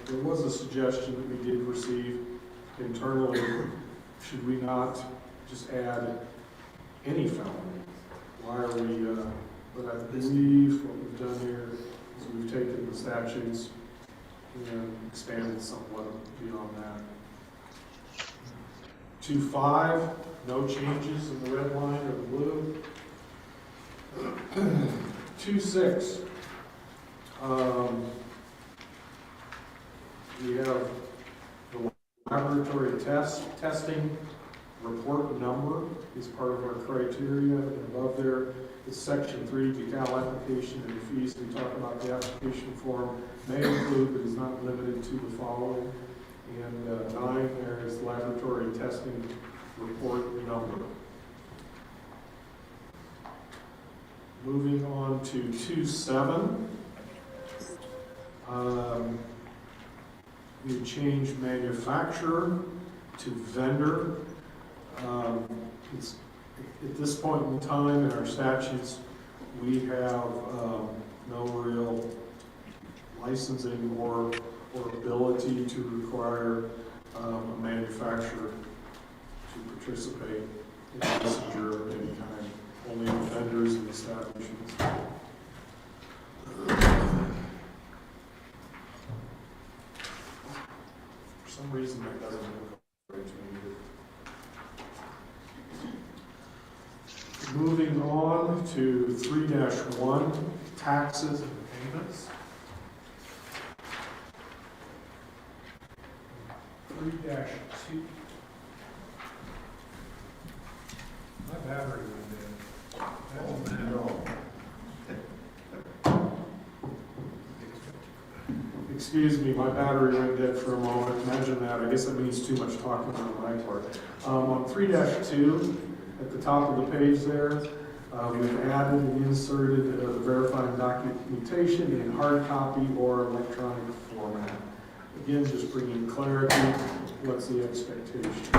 There was a suggestion that we did receive internally, should we not just add any felony? Why are we, but I believe what we've done here is we've taken the statutes and expanded somewhat beyond that. 2.5, no changes in the red line or the blue. 2.6, we have the laboratory testing report number is part of our criteria, and above there is section 3, decal application and fees. We talk about the application form may include but is not limited to the following. And 9 there is laboratory testing report number. Moving on to 2.7. We changed manufacturer to vendor. It's, at this point in time in our statutes, we have no real licensing or ability to require a manufacturer to participate in licensure of any kind, only vendors and establishments. For some reason that doesn't look right to me. Moving on to 3-1, taxes and payments. 3-2. My battery went dead. Oh, man. Excuse me, my battery went dead for a moment. Imagine that. I guess that means too much talking on my part. On 3-2, at the top of the page there, we've added and inserted the verifying documentation in hard copy or electronic format. Again, just bringing clarity. What's the expectation?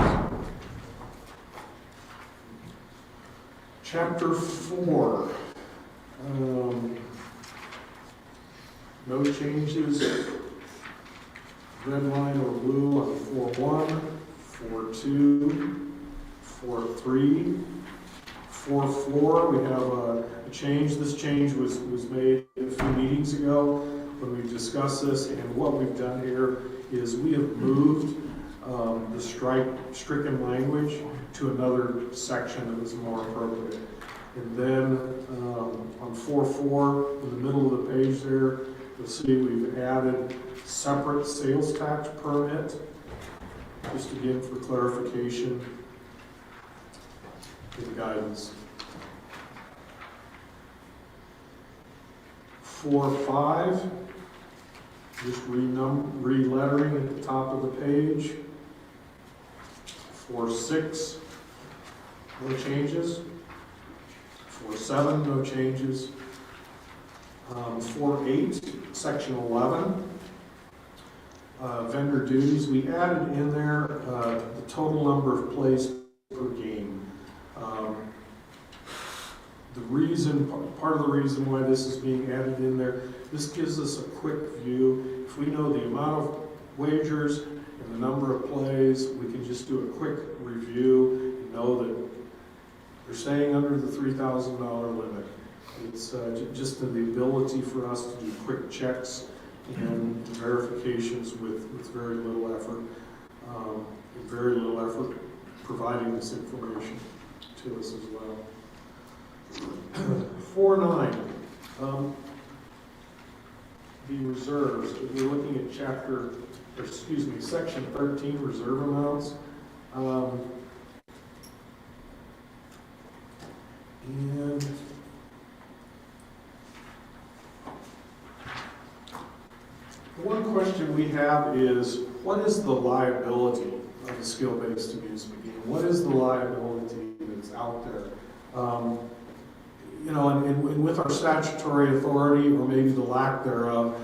Chapter 4. No changes. Red line or blue on 4.1. 4.2, 4.3, 4.4, we have a change. This change was made a few meetings ago when we discussed this, and what we've done here is we have moved the stricken language to another section that was more appropriate. And then on 4.4, in the middle of the page there, you'll see we've added separate sales tax permit, just again for clarification and guidance. 4.5, just re-lettering at the top of the page. 4.6, no changes. 4.7, no changes. 4.8, section 11, vendor duties. We added in there the total number of plays per game. Part of the reason why this is being added in there, this gives us a quick view. If we know the amount of wagers and the number of plays, we can just do a quick review and know that they're staying under the $3,000 limit. It's just the ability for us to do quick checks and verifications with very little effort, providing this information to us as well. 4.9, the reserves. We're looking at section 13, reserve amounts. And the one question we have is, what is the liability of a skill-based amusement game? What is the liability that's out there? And with our statutory authority, or maybe the lack thereof,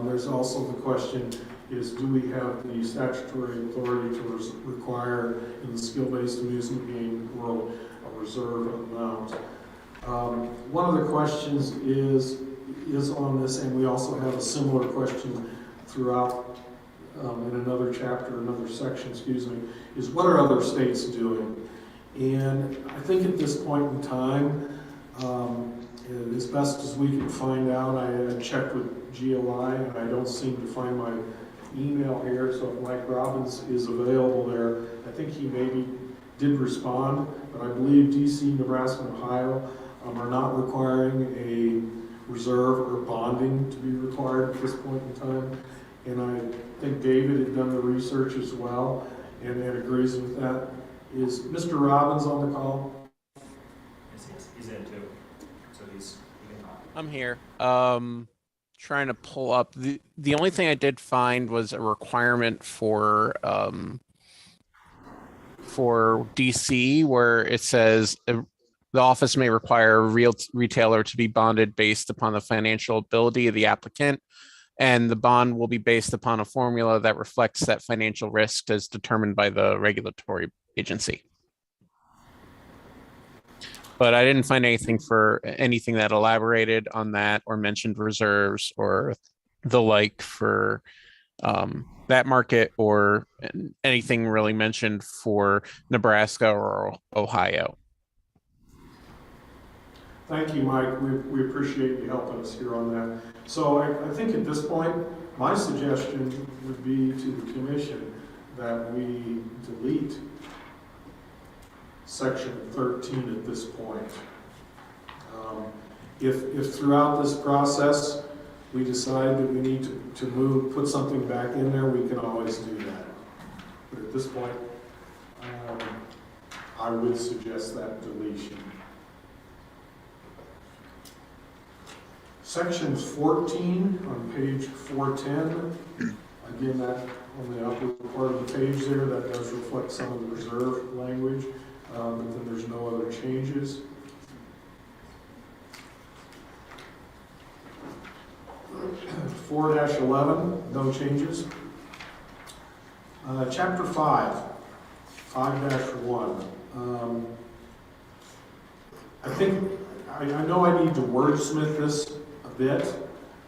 there's also the question is, do we have the statutory authority to require in the skill-based amusement game world a reserve amount? One of the questions is on this, and we also have a similar question throughout in another chapter, another section, is what are other states doing? And I think at this point in time, as best as we can find out, I checked with GOI and I don't seem to find my email here, so if Mike Robbins is available there, I think he maybe did respond, but I believe DC, Nebraska, and Ohio are not requiring a reserve or bonding to be required at this point in time. And I think David had done the research as well and agrees with that. Is Mr. Robbins on the call? He's in too, so he can talk. I'm here. Trying to pull up the only thing I did find was a requirement for DC where it says the office may require a real retailer to be bonded based upon the financial ability of the applicant, and the bond will be based upon a formula that reflects that financial risk as determined by the regulatory agency. But I didn't find anything that elaborated on that or mentioned reserves or the like for that market, or anything really mentioned for Nebraska or Ohio. Thank you, Mike. We appreciate you helping us here on that. So I think at this point, my suggestion would be to the commission that we delete section 13 at this point. If throughout this process we decide that we need to put something back in there, we can always do that. But at this point, I would suggest that deletion. Section 14 on page 410, again, that on the upper part of the page there, that does reflect some of the reserve language, but then there's no other changes. (4-11), no changes. Chapter 5, 5-1. I know I need to wordsmith this a bit,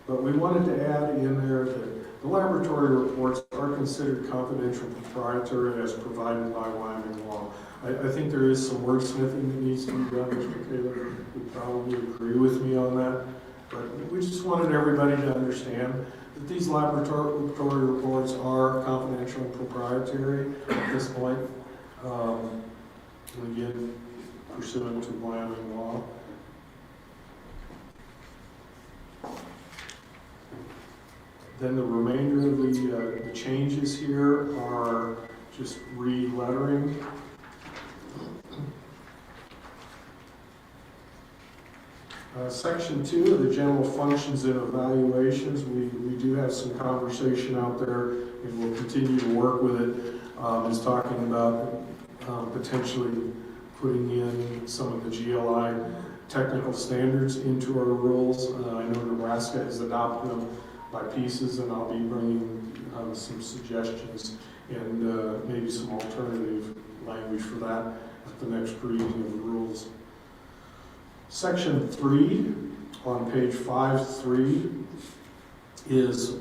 but we wanted to add in there that The laboratory reports are considered confidential and proprietary as provided by Wyoming law. I think there is some wordsmithing that needs to be done. Mr. Taylor would probably agree with me on that. But we just wanted everybody to understand that these laboratory reports are confidential and proprietary at this point. And again, pursuant to Wyoming law. Then the remainder of the changes here are just re-lettering. Section 2 of the general functions and evaluations, we do have some conversation out there, and we'll continue to work with it. Is talking about potentially putting in some of the GLI technical standards into our rules. I know Nebraska has adopted them by pieces, and I'll be bringing some suggestions and maybe some alternative language for that at the next reading of the rules. Section 3 on page 5.3 is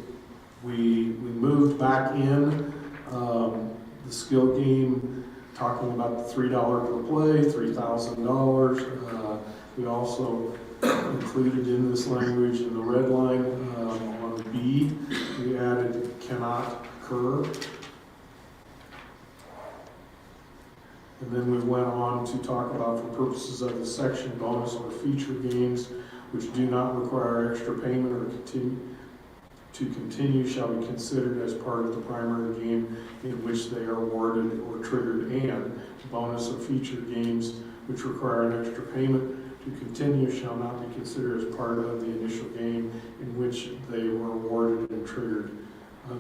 we moved back in the skill game, talking about the $3 per play, $3,000. We also included in this language in the red line on B, we added cannot occur. And then we went on to talk about, for purposes of the section, bonus or feature games which do not require extra payment or continue shall be considered as part of the primary game in which they are awarded or triggered, and bonus or feature games which require an extra payment to continue shall not be considered as part of the initial game in which they were awarded and triggered.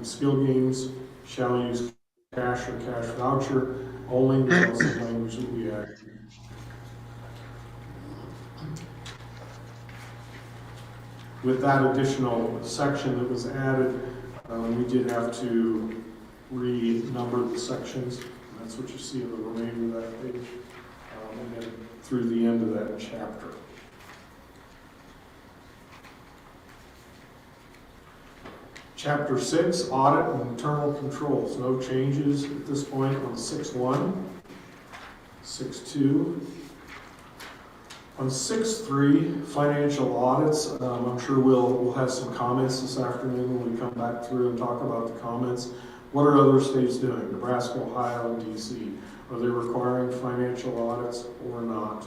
Skill games shall use cash or cash voucher only. That's the language that we added. With that additional section that was added, we did have to renumber the sections. And that's what you see in the remainder of that page, and then through the end of that chapter. Chapter 6, Audit and Internal Controls. No changes at this point on 6.1, 6.2. On 6.3, financial audits, I'm sure we'll have some comments this afternoon when we come back through and talk about the comments. What are other states doing? Nebraska, Ohio, and DC. Are they requiring financial audits or not?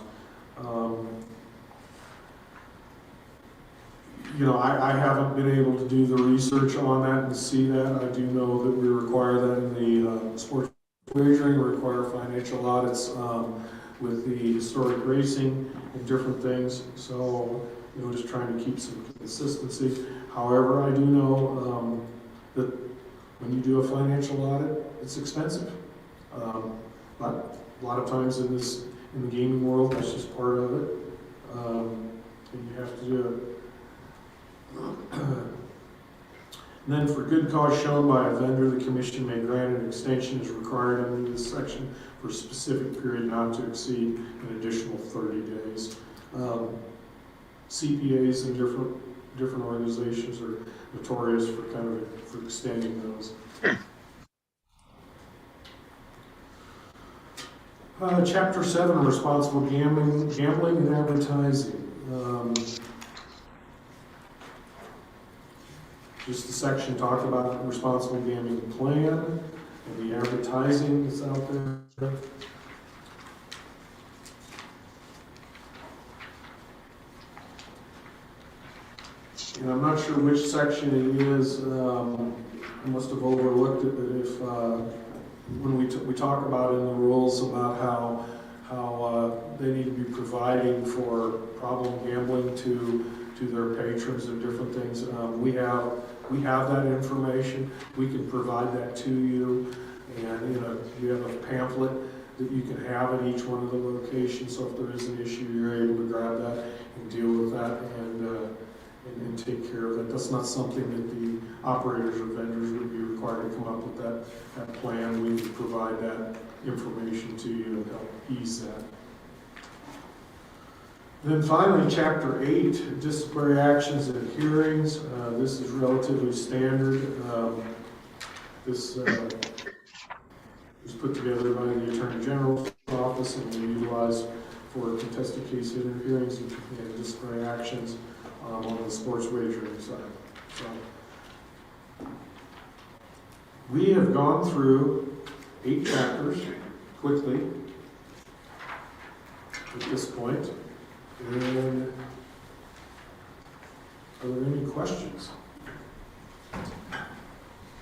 You know, I haven't been able to do the research on that and see that. I do know that we require that in the sports wagering, we require financial audits with the historic racing and different things. So, you know, just trying to keep some consistency. However, I do know that when you do a financial audit, it's expensive. But a lot of times in the gaming world, that's just part of it. And you have to do it. And then for good cause shown by a vendor, the commission may grant an extension as required under this section for a specific period not to exceed an additional 30 days. CPAs and different organizations are notorious for extending those. Chapter 7, responsible gambling and advertising. Just the section talked about the responsible gambling plan and the advertising that's out there. And I'm not sure which section it is. I must have overlooked it, but if when we talk about in the rules about how they need to be providing for problem gambling to their patrons and different things, we have that information. We can provide that to you, and we have a pamphlet that you can have in each one of the locations. So if there is an issue, you're able to grab that and deal with that and take care of that. That's not something that the operators or vendors would be required to come up with that plan. We can provide that information to you and help ease that. Then finally, chapter 8, disciplinary actions and hearings. This is relatively standard. This was put together by the Attorney General's office and will be utilized for contested case hearings and disciplinary actions on the sports wagering side. So, we have gone through 8 chapters quickly at this point. And are there any questions?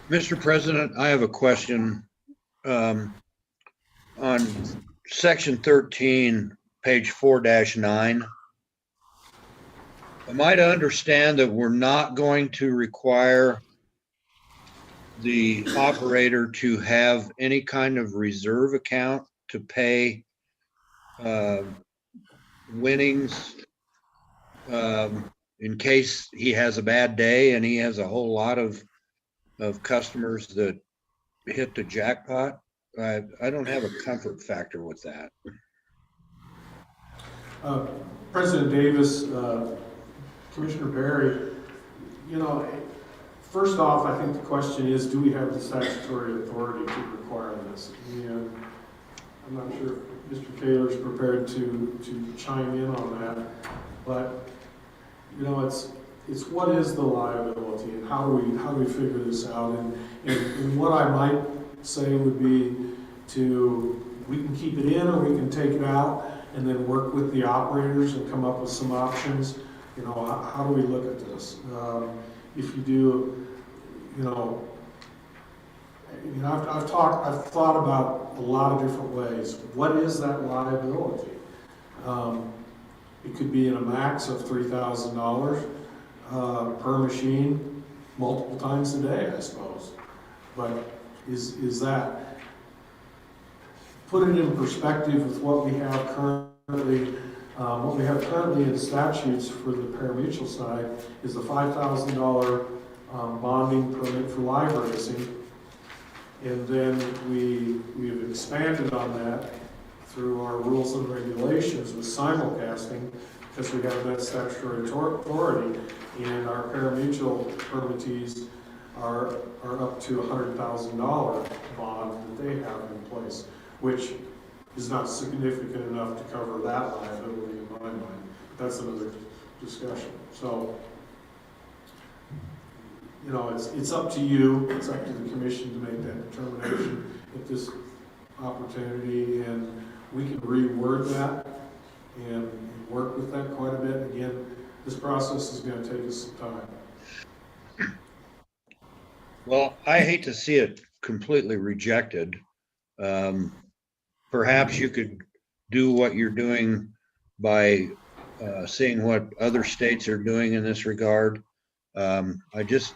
Mr. President, I have a question. On section 13, page 4-9. Am I to understand that we're not going to require the operator to have any kind of reserve account to pay winnings in case he has a bad day and he has a whole lot of customers that hit the jackpot? I don't have a comfort factor with that. President Davis, Commissioner Barry, first off, I think the question is, do we have the statutory authority to require this? And I'm not sure if Mr. Kaler's prepared to chime in on that, but it's what is the liability and how do we figure this out? And what I might say would be we can keep it in or we can take it out and then work with the operators and come up with some options. How do we look at this? If you do, I've thought about a lot of different ways. What is that liability? It could be in a max of $3,000 per machine, multiple times a day, I suppose. But is that, put it in perspective with what we have currently. What we have currently in statutes for the parimutuel side is the $5,000 bonding permit for live racing. And then we have expanded on that through our rules and regulations with simulcasting, because we have that statutory authority, and our parimutuel permittees are up to $100,000 bond that they have in place, which is not significant enough to cover that liability in my mind. That's another discussion. So, it's up to you, it's up to the commission to make that determination at this opportunity, and we can reword that and work with that quite a bit. Again, this process is going to take us some time. Well, I hate to see it completely rejected. Perhaps you could do what you're doing by seeing what other states are doing in this regard. I just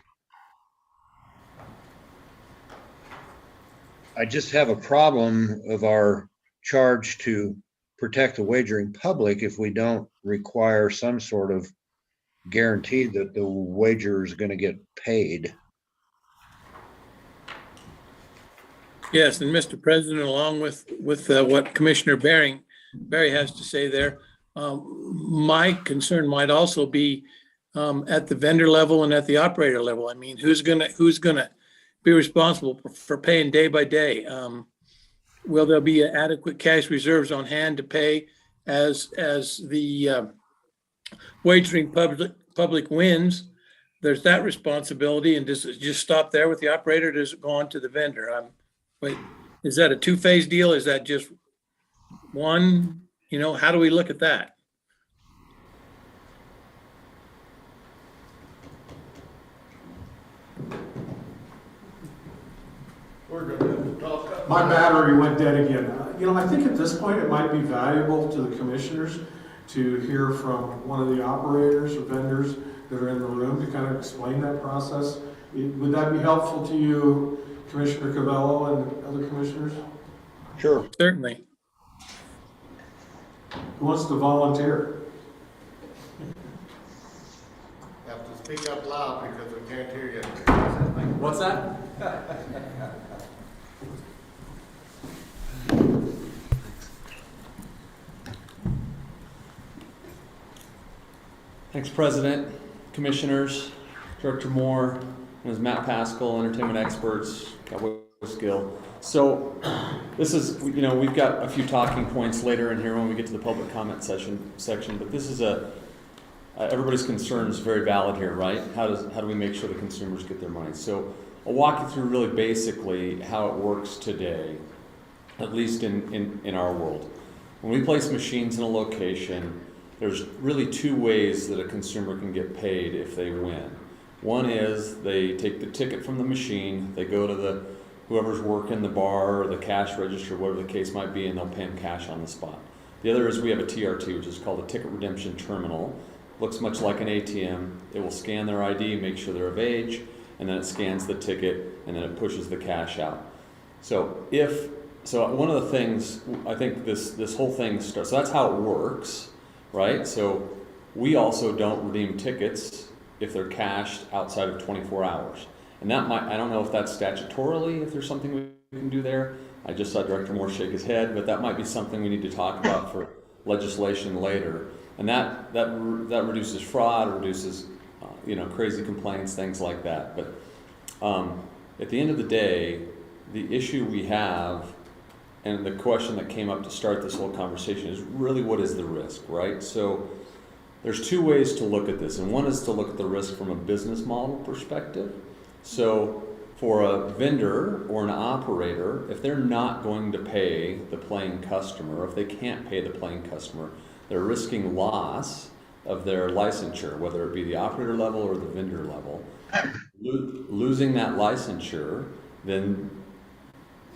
have a problem of our charge to protect the wagering public if we don't require some sort of guarantee that the wagerer is going to get paid. Yes, and Mr. President, along with what Commissioner Barry has to say there, my concern might also be at the vendor level and at the operator level. I mean, who's gonna be responsible for paying day by day? Will there be adequate cash reserves on hand to pay as the wagering public wins? There's that responsibility, and does it just stop there with the operator? Or does it go on to the vendor? Wait, is that a two-phase deal? Is that just one? How do we look at that? We're going to talk. My battery went dead again. I think at this point it might be valuable to the commissioners to hear from one of the operators or vendors that are in the room to kind of explain that process. Would that be helpful to you, Commissioner Cavello and other commissioners? Sure. Certainly. Who wants to volunteer? Have to speak up loud because we can't hear you. What's that? Thanks, President, Commissioners, Director Moore, and Matt Pascal, entertainment experts, Cowboy Skill. So this is, we've got a few talking points later in here when we get to the public comment section, but this is everybody's concern is very valid here, right? How do we make sure the consumers get their money? So I'll walk you through really basically how it works today, at least in our world. When we place machines in a location, there's really two ways that a consumer can get paid if they win. One is they take the ticket from the machine, they go to whoever's working the bar or the cash register, whatever the case might be, and they'll pay them cash on the spot. The other is we have a TRT, which is called a ticket redemption terminal. Looks much like an ATM. It will scan their ID, make sure they're of age, and then it scans the ticket, and then it pushes the cash out. So one of the things, I think this whole thing starts, so that's how it works, right? So we also don't redeem tickets if they're cashed outside of 24 hours. And I don't know if that's statutorily, if there's something we can do there. I just saw Director Moore shake his head, but that might be something we need to talk about for legislation later. And that reduces fraud, reduces crazy complaints, things like that. But at the end of the day, the issue we have, and the question that came up to start this whole conversation, is really what is the risk, right? So there's two ways to look at this, and one is to look at the risk from a business model perspective. So for a vendor or an operator, if they're not going to pay the playing customer, or if they can't pay the playing customer, they're risking loss of their licensure, whether it be the operator level or the vendor level. Losing that licensure then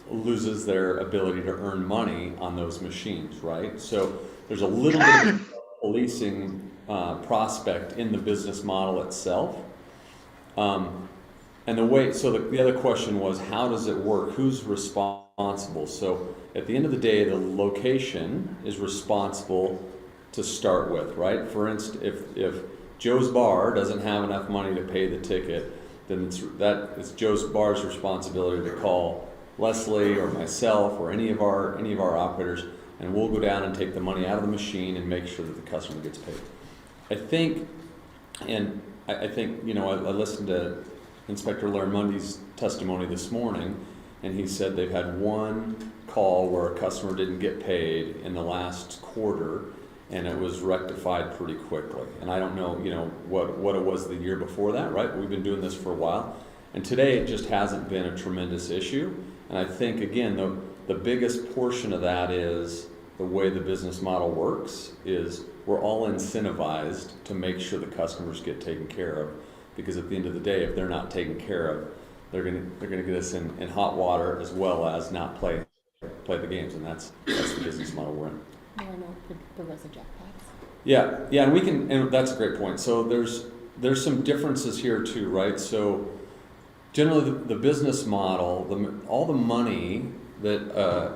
loses their ability to earn money on those machines, right? So there's a little bit of policing prospect in the business model itself. And the other question was, how does it work? Who's responsible? So at the end of the day, the location is responsible to start with, right? For instance, if Joe's Bar doesn't have enough money to pay the ticket, then it's Joe's Bar's responsibility to call Leslie or myself or any of our operators, and we'll go down and take the money out of the machine and make sure that the customer gets paid. I think I listened to Inspector Larry Mundy's testimony this morning, and he said they've had one call where a customer didn't get paid in the last quarter, and it was rectified pretty quickly. And I don't know, what it was the year before that, right? We've been doing this for a while, and today it just hasn't been a tremendous issue. And I think, again, the biggest portion of that is the way the business model works is we're all incentivized to make sure the customers get taken care of, because at the end of the day, if they're not taken care of, they're gonna get us in hot water, as well as not play the games, and that's the business model we're in. There are no progressive jackpots. Yeah, and that's a great point. So there's some differences here too, right? So generally, the business model, all the money that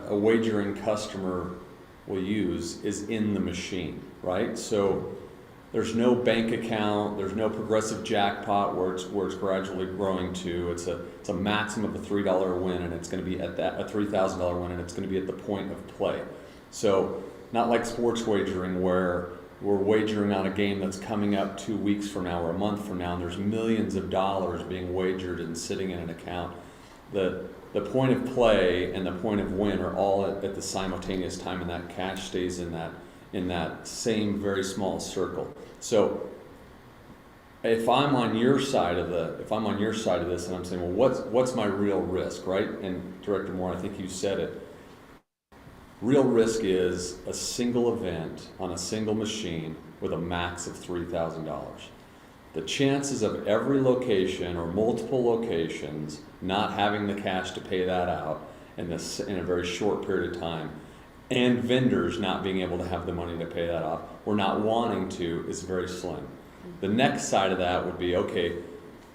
a wagering customer will use is in the machine, right? So there's no bank account, there's no progressive jackpot where it's gradually growing to. It's a maximum of a $3 win, and it's going to be at that a $3,000 win, and it's going to be at the point of play. So not like sports wagering where we're wagering on a game that's coming up 2 weeks from now or a month from now, and there's millions of dollars being wagered and sitting in an account. The point of play and the point of win are all at the simultaneous time, and that cash stays in that same very small circle. So if I'm on your side of this, and I'm saying, well, what's my real risk, right? And Director Moore, I think you said it. Real risk is a single event on a single machine with a max of $3,000. The chances of every location or multiple locations not having the cash to pay that out in a very short period of time, and vendors not being able to have the money to pay that off, or not wanting to, is very slim. The next side of that would be, okay,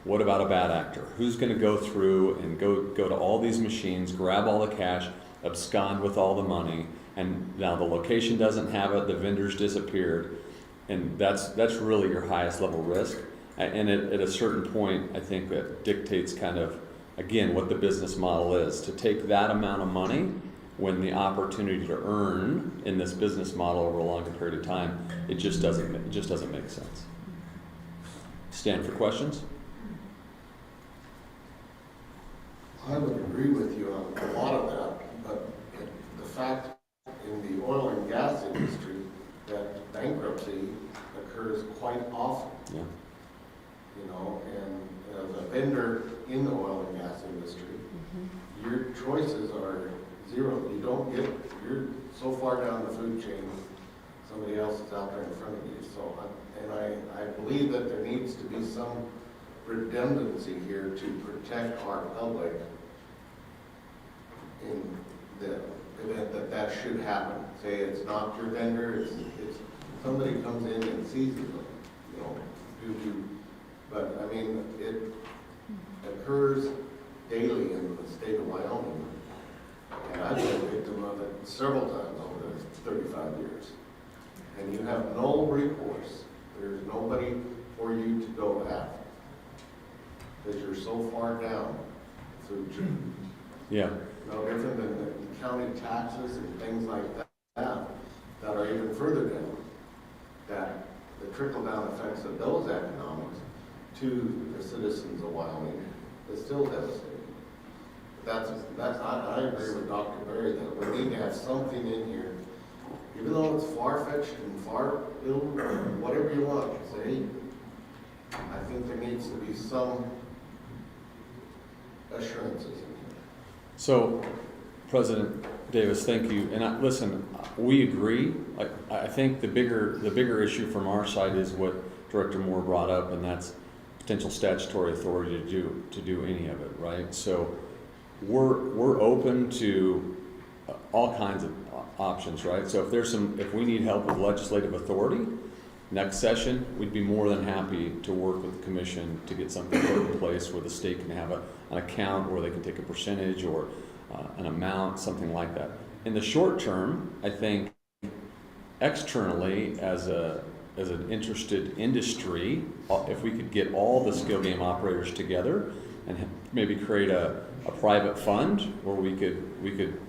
what about a bad actor? Who's going to go through and go to all these machines, grab all the cash, abscond with all the money, and now the location doesn't have it, the vendor's disappeared, and that's really your highest level risk. And at a certain point, I think that dictates kind of, again, what the business model is. To take that amount of money when the opportunity to earn in this business model over a longer period of time, it just doesn't make sense. Stand for questions? I would agree with you on a lot of that, but the fact in the oil and gas industry that bankruptcy occurs quite often. Yeah. You know, and as a vendor in the oil and gas industry, your choices are zero. You don't get, you're so far down the food chain, somebody else is out there in front of you. So, I believe that there needs to be some redundancy here to protect our public in the event that should happen. Say it's not your vendor, it's somebody comes in and seizes them, you know, but I mean, it occurs daily in the state of Wyoming. And I've been a victim of it several times over the 35 years. And you have no recourse. There's nobody for you to go after. Because you're so far down the food chain. Yeah. No different than the county taxes and things like that are even further down. That the trickle-down effects of those economics to the citizens of Wyoming is still devastating. I agree with Dr. Berry that we need to have something in here, even though it's far-fetched and far-field, whatever you want to say. I think there needs to be some assurances in here. So, President Davis, thank you. And listen, we agree. I think the bigger issue from our side is what Director Moore brought up, and that's potential statutory authority to do any of it, right? So we're open to all kinds of options, right? So if we need help with legislative authority, next session, we'd be more than happy to work with the commission to get something put in place where the state can have an account where they can take a percentage or an amount, something like that. In the short term, I think externally as an interested industry, if we could get all the skill game operators together and maybe create a private fund where we could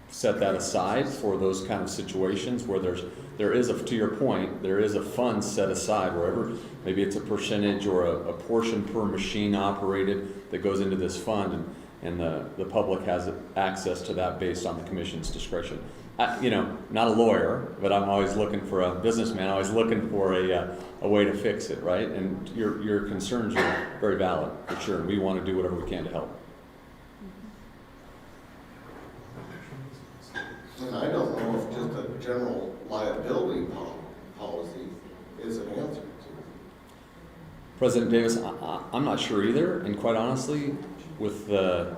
set that aside for those kind of situations where there is to your point, there is a fund set aside wherever, maybe it's a percentage or a portion per machine operated that goes into this fund, and the public has access to that based on the commission's discretion. Not a lawyer, but I'm always looking for a businessman, always looking for a way to fix it, right? And your concerns are very valid, for sure. We want to do whatever we can to help. And I don't know if just a general liability policy is an answer to President Davis, I'm not sure either, and quite honestly, with the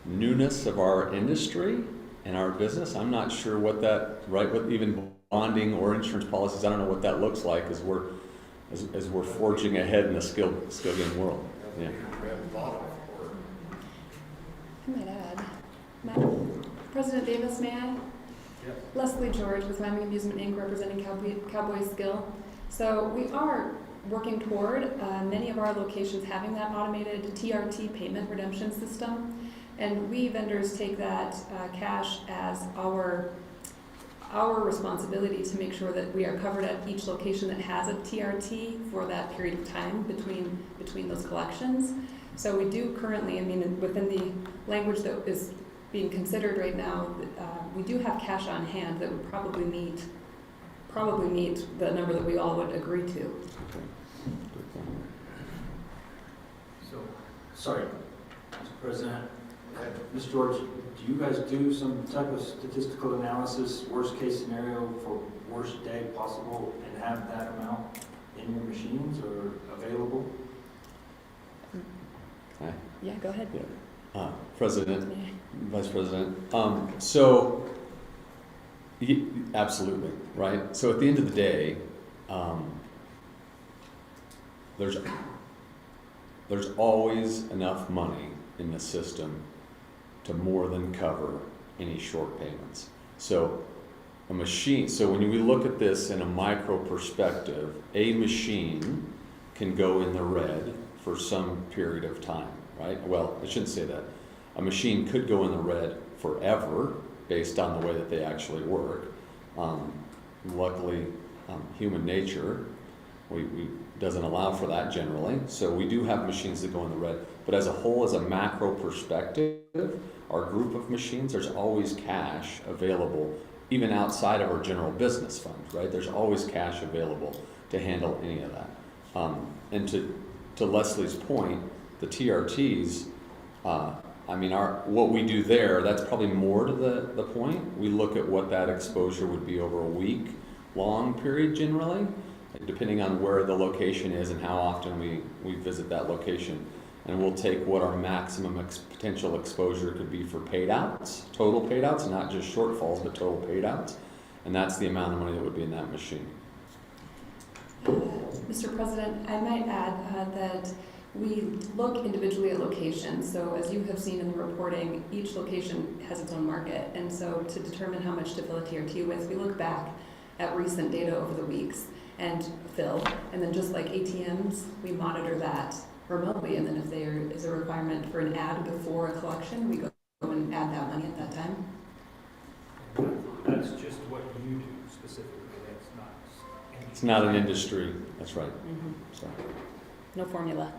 newness of our industry and our business, I'm not sure what that, right, with even bonding or insurance policies, I don't know what that looks like as we're forging ahead in the skill game world. Yeah. I might add. President Davis, may I? Yes. Leslie George with Wyoming Amusement Inc. representing Cowboy Skill. So we are working toward many of our locations having that automated TRT payment redemption system. And we vendors take that cash as our responsibility to make sure that we are covered at each location that has a TRT for that period of time between those collections. So we do currently, within the language that is being considered right now, we do have cash on hand that would probably meet the number that we all would agree to. So, sorry, Mr. President, Ms. George, do you guys do some type of statistical analysis, worst case scenario for worst day possible, and have that amount in your machines or available? Yeah, go ahead. Yeah. President, Yeah. Vice President. Absolutely, right? So at the end of the day, there's always enough money in the system to more than cover any short payments. So when we look at this in a micro perspective, a machine can go in the red for some period of time, right? Well, I shouldn't say that. A machine could go in the red forever based on the way that they actually work. Luckily, human nature, we doesn't allow for that generally. So we do have machines that go in the red, but as a whole, as a macro perspective, our group of machines, there's always cash available, even outside of our general business fund, right? There's always cash available to handle any of that. And to Leslie's point, the TRTs, I mean, what we do there, that's probably more to the point. We look at what that exposure would be over a week-long period generally, depending on where the location is and how often we visit that location. And we'll take what our maximum potential exposure could be for paid outs, total paid outs, not just shortfalls, but total paid outs. And that's the amount of money that would be in that machine. Mr. President, I might add that we look individually at locations. So as you have seen in the reporting, each location has its own market. And so to determine how much to fill a TRT with, we look back at recent data over the weeks and fill. And then just like ATMs, we monitor that remotely. And then if there is a requirement for an ad before a collection, we go and add that money at that time. That's just what you do specifically. That's not. It's not an industry. That's right. Mm-hmm. So. No formula.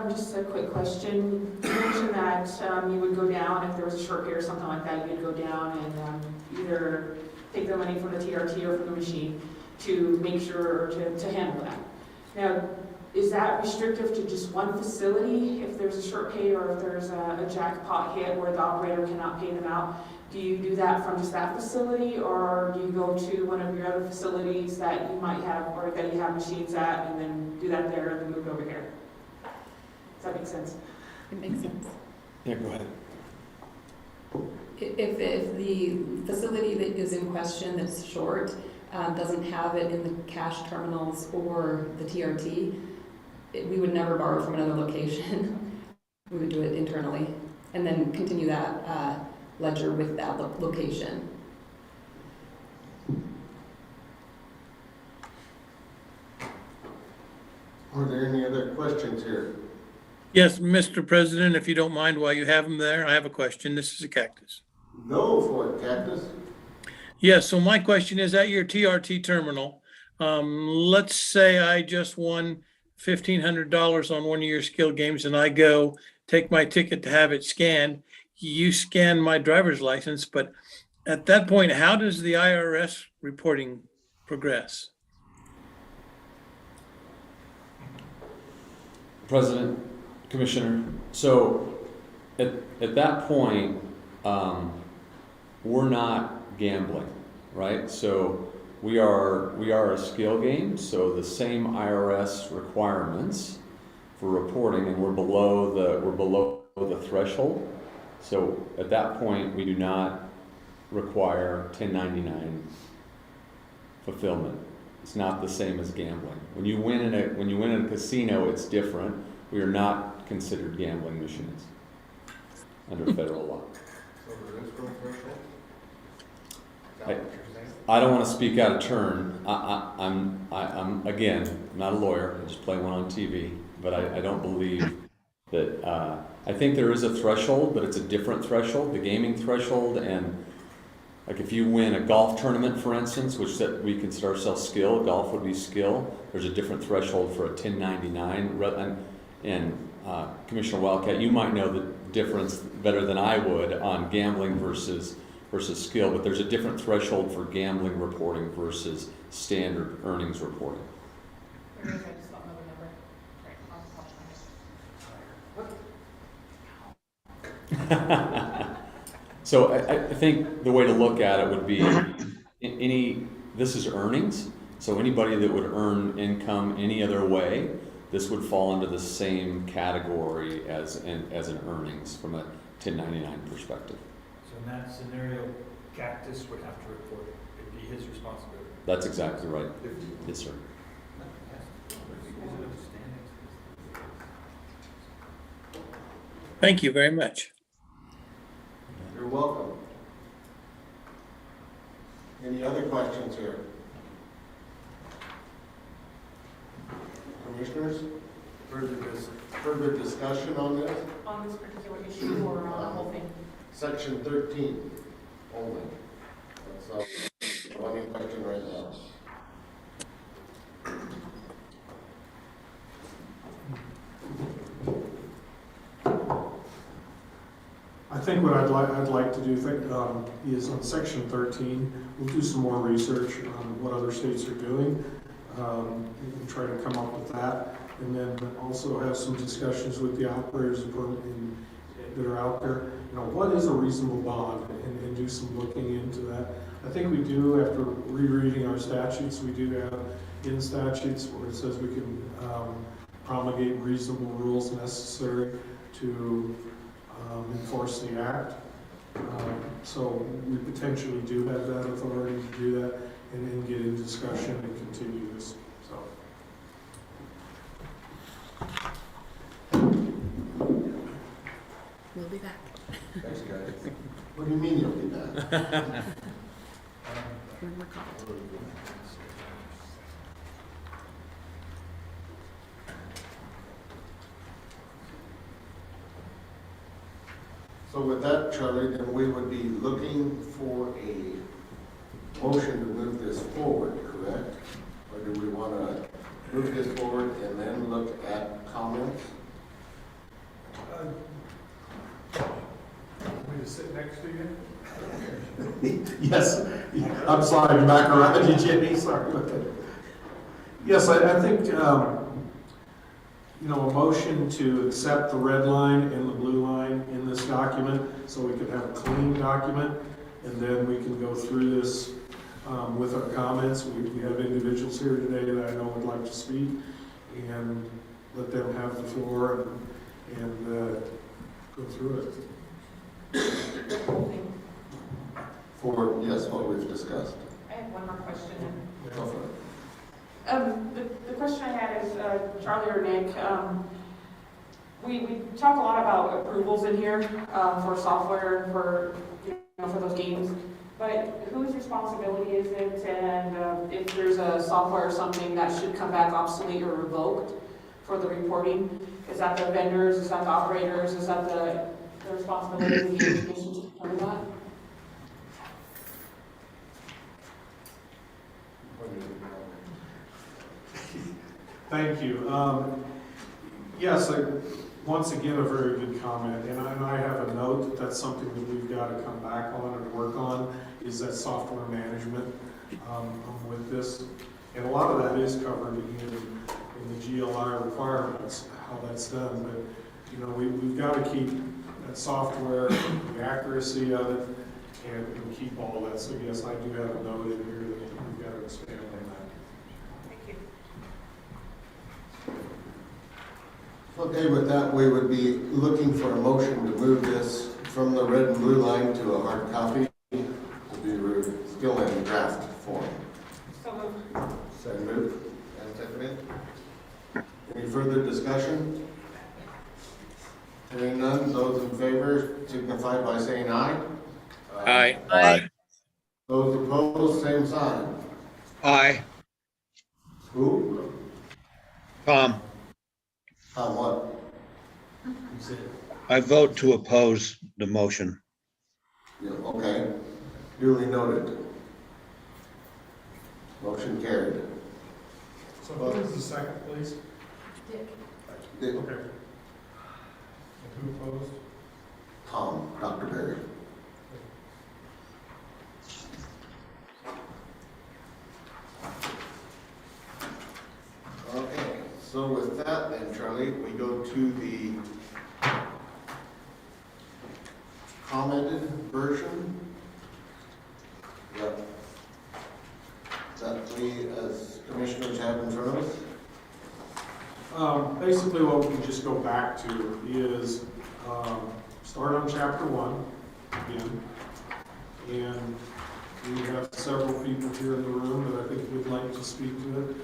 Just a quick question. You mentioned that you would go down, if there was a short pay or something like that, you'd go down and either take the money from the TRT or from the machine to make sure, to handle that. Now, is that restrictive to just one facility if there's a short pay or if there's a jackpot hit where the operator cannot pay them out? Do you do that from just that facility, or do you go to one of your other facilities that you might have, or that you have machines at, and then do that there and then move it over here? Does that make sense? It makes sense. Yeah, go ahead. If the facility that is in question that's short doesn't have it in the cash terminals or the TRT, we would never borrow from another location. We would do it internally and then continue that ledger with that location. Are there any other questions here? Yes, Mr. President, if you don't mind, while you have them there, I have a question. This is a Cactus. No for it, Cactus. Yes, so my question is, at your TRT terminal, let's say I just won $1,500 on one of your skill games and I go take my ticket to have it scanned. You scan my driver's license, but at that point, how does the IRS reporting progress? President, Commissioner, so at that point, we're not gambling, right? So we are a skill game, so the same IRS requirements for reporting, and we're below the threshold. So at that point, we do not require 1099 fulfillment. It's not the same as gambling. When you win in a casino, it's different. We are not considered gambling machines under federal law. So there is no threshold? I don't want to speak out of turn. I'm again not a lawyer. I just play one on TV, but I don't believe that. I think there is a threshold, but it's a different threshold. The gaming threshold, and like if you win a golf tournament, for instance, which that we consider ourselves skill, golf would be skill. There's a different threshold for a 1099. And Commissioner Wildcat, you might know the difference better than I would on gambling versus skill, but there's a different threshold for gambling reporting versus standard earnings reporting. There is, I just don't know the number. So I think the way to look at it would be this is earnings. So anybody that would earn income any other way, this would fall under the same category as an earnings from a 1099 perspective. So in that scenario, Cactus would have to report it. It'd be his responsibility. That's exactly right. Yes, sir. Thank you very much. You're welcome. Any other questions here? Commissioners, further discussion on this? On this particular issue or on the whole thing? Section 13 only. That's one question right now. think what I'd like to do, is on section 13, we'll do some more research on what other states are doing, and try to come up with that. And then also have some discussions with the operators that are out there. You know, what is a reasonable bond, and do some looking into that. I think we do, after rereading our statutes, we do have in statutes where it says we can promulgate reasonable rules necessary to enforce the act. So we potentially do have that authority to do that and then get in discussion and continue this. So. We'll be back. Thanks, guys. What do you mean you'll be back? When we're called. So with that, Charlie, then we would be looking for a motion to move this forward, correct? Or do we want to move this forward and then look at comments? Want me to sit next to you? Yes, I'm sliding back around you, Jimmy, sorry about that. Yes, I think, you know, a motion to accept the red line and the blue line in this document so we can have a clean document, and then we can go through this with our comments. We have individuals here today that I know would like to speak, and let them have the floor and go through it. For, yes, what we've discussed. I have one more question. Go for it. The question I had is, Charlie or Nick, we talk a lot about approvals in here for software, for, you know, for those games, but whose responsibility is it? And if there's a software or something that should come back obsolete or revoked for the reporting, is that the vendors, is that the operators, is that the responsibility of the game commission to cover that? Thank you. Yes, once again, a very good comment, and I have a note that that's something that we've got to come back on and work on, is that software management with this. And a lot of that is covered in the GLI requirements, how that's done, but you know, we've got to keep that software, the accuracy of it, and keep all that. So yes, I do have a note in here that we've got to expand on that. Okay, with that, we would be looking for a motion to move this from the red and blue line to a hard copy to be still in draft form. So moved. Second move, and seconded. Any further discussion? Hearing none, those in favor signify by saying aye. Aye. Aye. Those opposed, same sign. Aye. Who? Tom, What? I vote to oppose the motion. Yeah, okay. Duly noted. Motion carried. So who is the second, please? Dick. Okay. And who opposed? Tom, Dr. Berry. Okay, so with that then, Charlie, we go to the commented version. Yep. That we as commissioners have in front of us. Basically, what we can just go back to is start on chapter 1 again. And we have several people here in the room that I think would like to speak to it.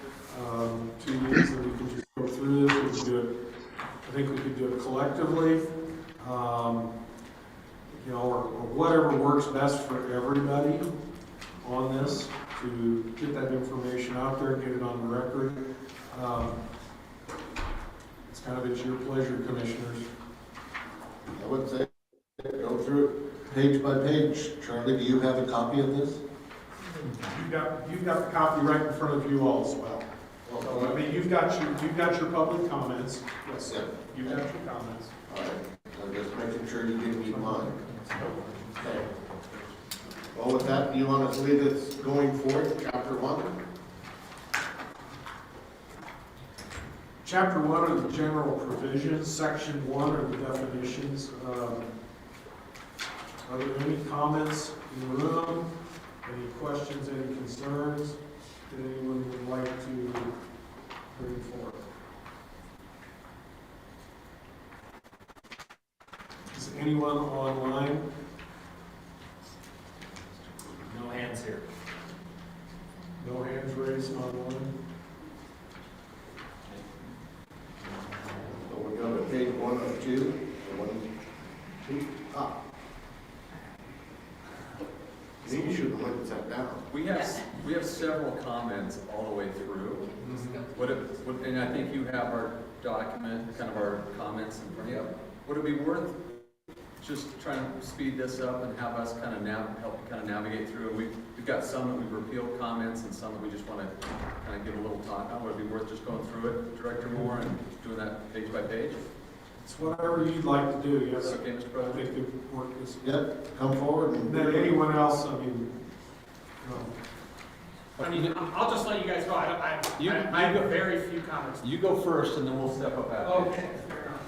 2 minutes, and we can just go through this. We can do it. I think we could do it collectively, you know, or whatever works best for everybody on this to get that information out there, get it on the record. It's kind of at your pleasure, commissioners. I would say go through it page by page. Charlie, do you have a copy of this? You've got the copy right in front of you all as well. So, I mean, you've got your public comments. Yes, Yeah. you've got your comments. All right. I'm just making sure you give me mine. Okay. Well, with that, do you want to lead us going forward, chapter 1? Chapter 1 are the general provisions, section 1 are the definitions. Are there any comments in the room? Any questions, any concerns that anyone would like to bring forth? Is anyone online? No hands here. No hands raised online? So we go to page 1 of 2, or 1, 2, Maybe you should have looked that down. We have several comments all the way through. And I think you have our document, kind of our comments in front of you. Would it be worth just trying to speed this up and have us kind of help you kind of navigate through? We've got some that we've repealed comments and some that we just want to kind of give a little talk on. Would it be worth just going through it, Director Moore, and doing that page by page? It's whatever you'd like to do, yes. Okay, Mr. President. I think it work this. Yep, come forward. And then anyone else, I mean, I'll just let you guys go. I have very few comments. You go first, and then we'll step up after. Okay, fair enough.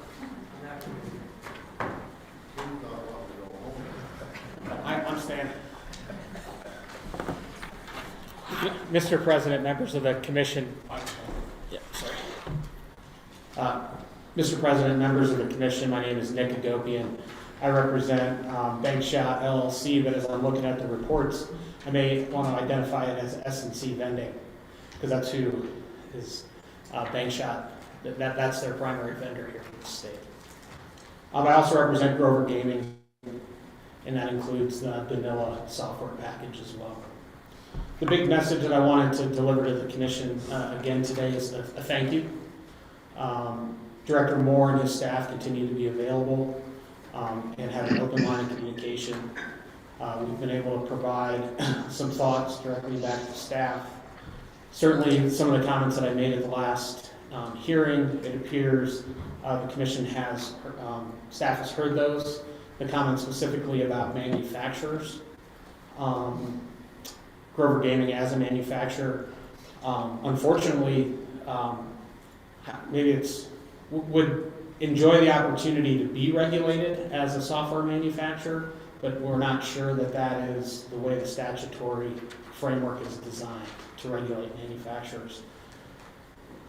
I'm staying. Mr. President, members of the commission. Yeah, sorry. Mr. President, members of the commission, my name is Nick Agopian. I represent Bankshot LLC, but as I'm looking at the reports, I may want to identify it as S&C Vending, because that's who is Bankshot. That's their primary vendor here in the state. I also represent Grover Gaming, and that includes the vanilla software package as well. The big message that I wanted to deliver to the commission again today is a thank you. Director Moore and his staff continue to be available and have an open line of communication. We've been able to provide some thoughts directly back to staff. Certainly, some of the comments that I made at the last hearing, it appears the commission has, staff has heard those. The comments specifically about manufacturers. Grover Gaming as a manufacturer, unfortunately, maybe would enjoy the opportunity to be regulated as a software manufacturer, but we're not sure that that is the way the statutory framework is designed to regulate manufacturers.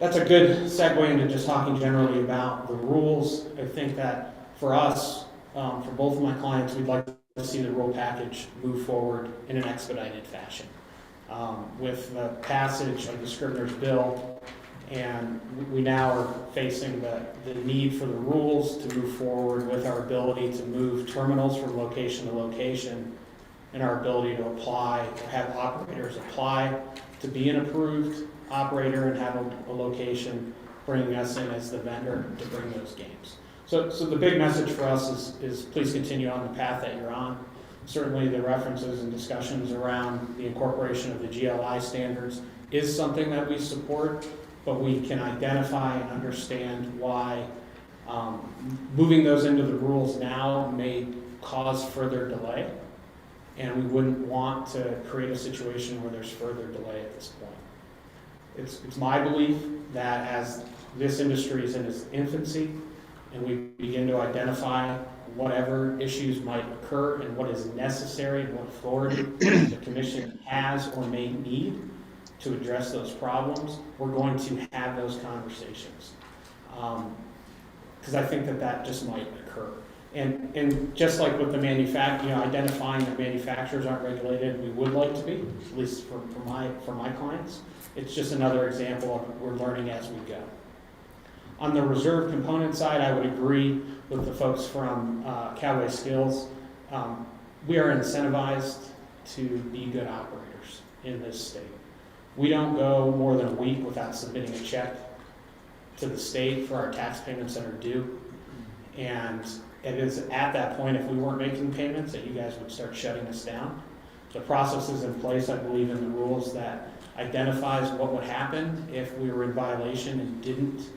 That's a good segue into just talking generally about the rules. I think that for us, for both of my clients, we'd like to see the rule package move forward in an expedited fashion. With the passage of the Scrivener's Bill, and we now are facing the need for the rules to move forward with our ability to move terminals from location to location, and our ability to apply, or have operators apply to be an approved operator and have a location bringing us in as the vendor to bring those games. So the big message for us is please continue on the path that you're on. Certainly the references and discussions around the incorporation of the GLI standards is something that we support, but we can identify and understand why moving those into the rules now may cause further delay, and we wouldn't want to create a situation where there's further delay at this point. It's my belief that as this industry is in its infancy and we begin to identify whatever issues might occur and what is necessary and what authority the commission has or may need to address those problems, we're going to have those conversations. Because I think that just might occur. And just like with the identifying that manufacturers aren't regulated, we would like to be, at least for my clients. It's just another example of we're learning as we go. On the reserve component side, I would agree with the folks from Cowboy Skills. We are incentivized to be good operators in this state. We don't go more than a week without submitting a check to the state for our tax payments that are due. And it is at that point, if we weren't making payments, that you guys would start shutting us down. The process is in place, I believe, in the rules that identifies what would happen if we were in violation and didn't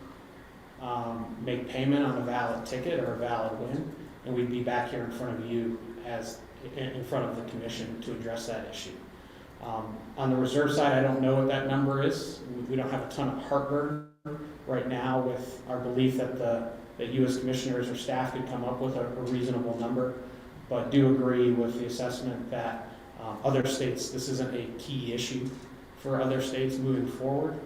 make payment on a valid ticket or a valid win, and we'd be back here in front of you as in front of the commission to address that issue. On the reserve side, I don't know what that number is. We don't have a ton of heartburn right now with our belief that that you as commissioners or staff could come up with a reasonable number, but do agree with the assessment that other states, this isn't a key issue for other states moving forward.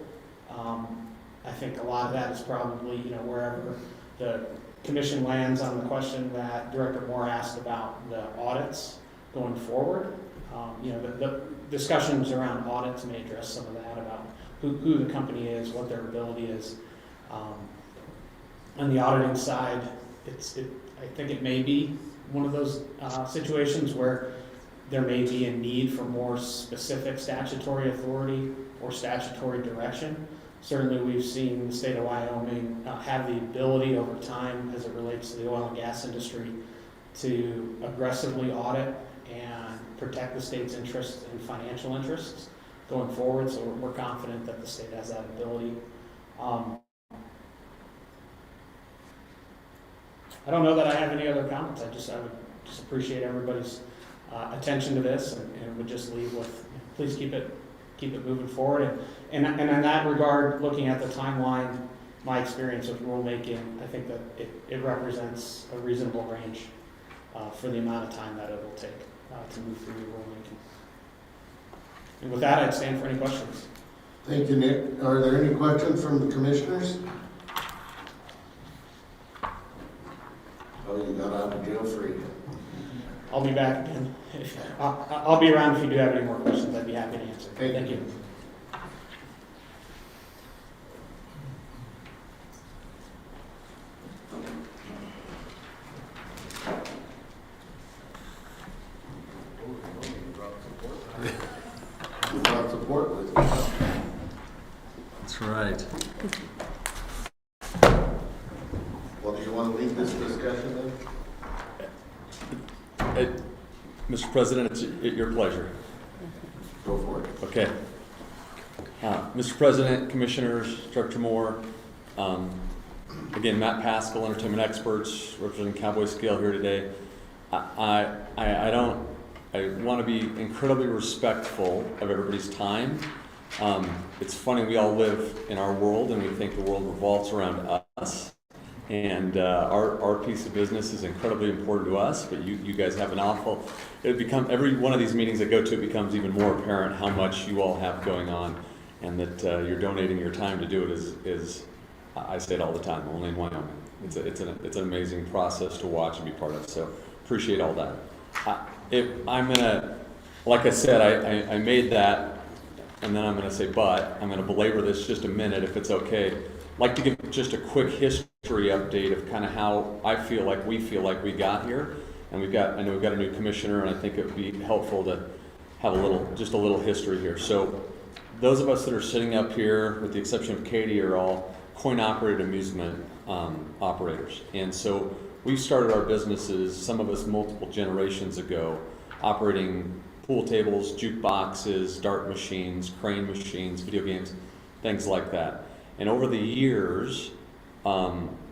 I think a lot of that is probably, wherever the commission lands on the question that Director Moore asked about the audits going forward. The discussions around audits may address some of that about who the company is, what their ability is. On the auditing side, I think it may be one of those situations where there may be a need for more specific statutory authority or statutory direction. Certainly, we've seen the state of Wyoming have the ability over time, as it relates to the oil and gas industry, to aggressively audit and protect the state's interests and financial interests going forward. So we're confident that the state has that ability. I don't know that I have any other comments. I would just appreciate everybody's attention to this, and would just leave with, please keep it moving forward. And in that regard, looking at the timeline, my experience with rulemaking, I think that it represents a reasonable range for the amount of time that it will take to move through the rulemaking. And with that, I'd stand for any questions. Thank you, Nick. Are there any questions from the commissioners? Oh, you got out of jail free. I'll be back again. I'll be around if you do have any more questions. I'd be happy to answer. Thank you. Without support with you. That's right. Well, do you want to lead this discussion then? Mr. President, it's at your pleasure. Go for it. Okay. Mr. President, Commissioners, Director Moore, again, Matt Pascal, entertainment experts, representing Cowboy Scale here today. I want to be incredibly respectful of everybody's time. It's funny, we all live in our world and we think the world revolves around us. And our piece of business is incredibly important to us, but you guys have every one of these meetings I go to, it becomes even more apparent how much you all have going on, and that you're donating your time to do it is I say it all the time, only in Wyoming. It's an amazing process to watch and be part of, so appreciate all that. Like I said, I made that, and then I'm gonna say, but I'm gonna belabor this just a minute if it's okay. I'd like to give just a quick history update of kind of how we feel like we got here. And I know we've got a new commissioner, and I think it would be helpful to have just a little history here. So those of us that are sitting up here, with the exception of Katie, are all coin-operated amusement operators. And so we started our businesses, some of us multiple generations ago, operating pool tables, jukeboxes, dart machines, crane machines, video games, things like that. And over the years,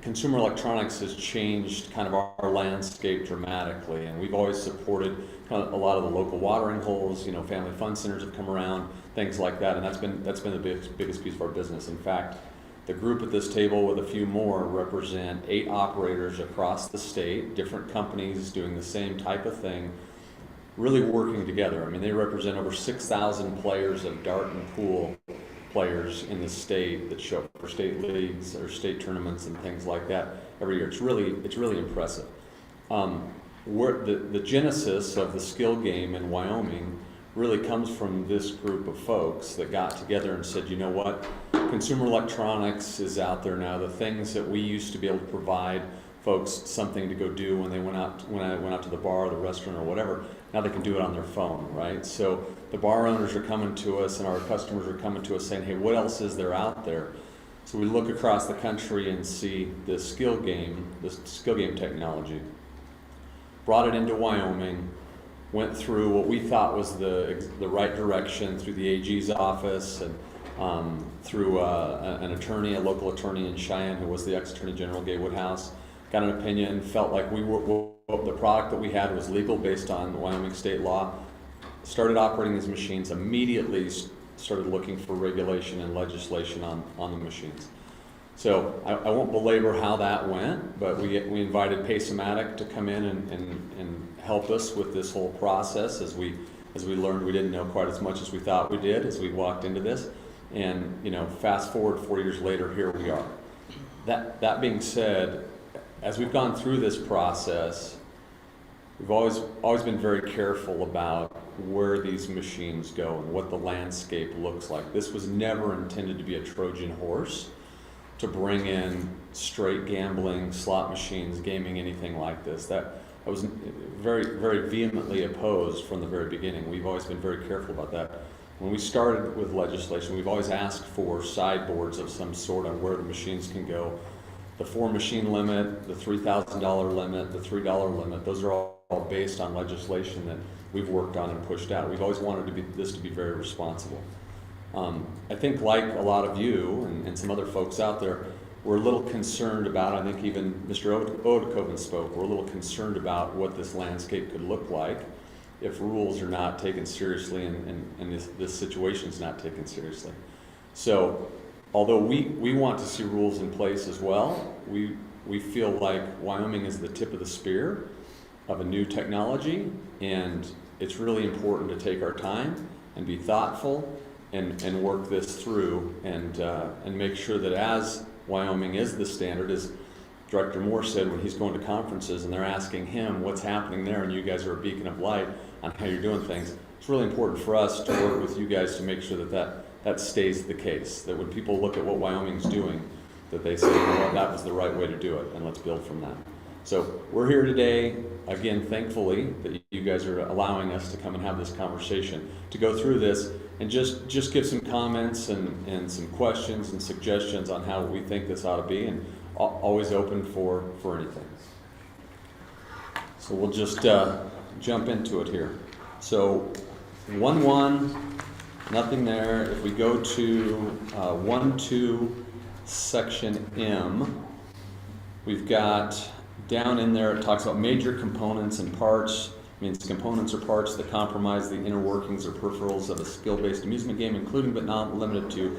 consumer electronics has changed kind of our landscape dramatically, and we've always supported kind of a lot of the local watering holes. Family fun centers have come around, things like that, and that's been the biggest piece of our business. In fact, the group at this table with a few more represent 8 operators across the state, different companies doing the same type of thing, really working together. I mean, they represent over 6,000 players of dart and pool players in the state that show up for state leagues or state tournaments and things like that every year. It's really impressive. The genesis of the skill game in Wyoming really comes from this group of folks that got together and said, you know what, consumer electronics is out there now. The things that we used to be able to provide folks something to go do when I went out to the bar or the restaurant or whatever, now they can do it on their phone, right? So the bar owners are coming to us and our customers are coming to us saying, hey, what else is there out there? So we look across the country and see this skill game technology, brought it into Wyoming, went through what we thought was the right direction through the AG's office and through a local attorney in Cheyenne who was the ex-attorney general, Gay Woodhouse, got an opinion, felt like the product that we had was legal based on Wyoming state law, started operating these machines, immediately started looking for regulation and legislation on the machines. So I won't belabor how that went, but we invited Pacematic to come in and help us with this whole process as we learned we didn't know quite as much as we thought we did as we walked into this. And, you know, fast forward 4 years later, here we are. That being said, as we've gone through this process, we've always been very careful about where these machines go and what the landscape looks like. This was never intended to be a Trojan horse to bring in straight gambling, slot machines, gaming, anything like this. That was very, very vehemently opposed from the very beginning. We've always been very careful about that. When we started with legislation, we've always asked for sideboards of some sort on where the machines can go. The 4 machine limit, the $3,000 limit, the $3 limit, those are all based on legislation that we've worked on and pushed out. We've always wanted this to be very responsible. I think like a lot of you and some other folks out there, we're a little concerned about, I think even Mr. Odekoven spoke, we're a little concerned about what this landscape could look like if rules are not taken seriously and this situation is not taken seriously. So although we want to see rules in place as well, we feel like Wyoming is the tip of the spear of a new technology, and it's really important to take our time and be thoughtful and work this through and make sure that as Wyoming is the standard, as Director Moore said when he's going to conferences and they're asking him what's happening there and you guys are a beacon of light on how you're doing things, it's really important for us to work with you guys to make sure that stays the case, that when people look at what Wyoming's doing, that they say, you know what, that was the right way to do it, and let's build from that. So we're here today, again, thankfully, that you guys are allowing us to come and have this conversation, to go through this and just give some comments and some questions and suggestions on how we think this ought to be, and always open for anything. So we'll just jump into it here. So 1.1, nothing there. If we go to 1.2, section M, we've got down in there, it talks about major components and parts. Means components or parts that compromise the inner workings or peripherals of a skill-based amusement game, including but not limited to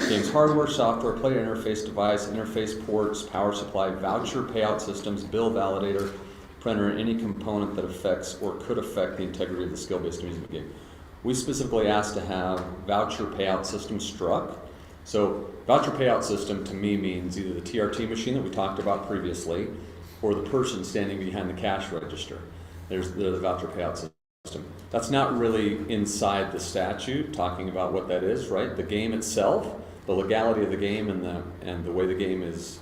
game's hardware, software, player interface device, interface ports, power supply, voucher payout systems, bill validator, printer, and any component that affects or could affect the integrity of the skill-based amusement game. We specifically asked to have voucher payout system struck. So voucher payout system to me means either the TRT machine that we talked about previously or the person standing behind the cash register. There's the voucher payout system. That's not really inside the statute talking about what that is, right? The game itself, the legality of the game and the way the game is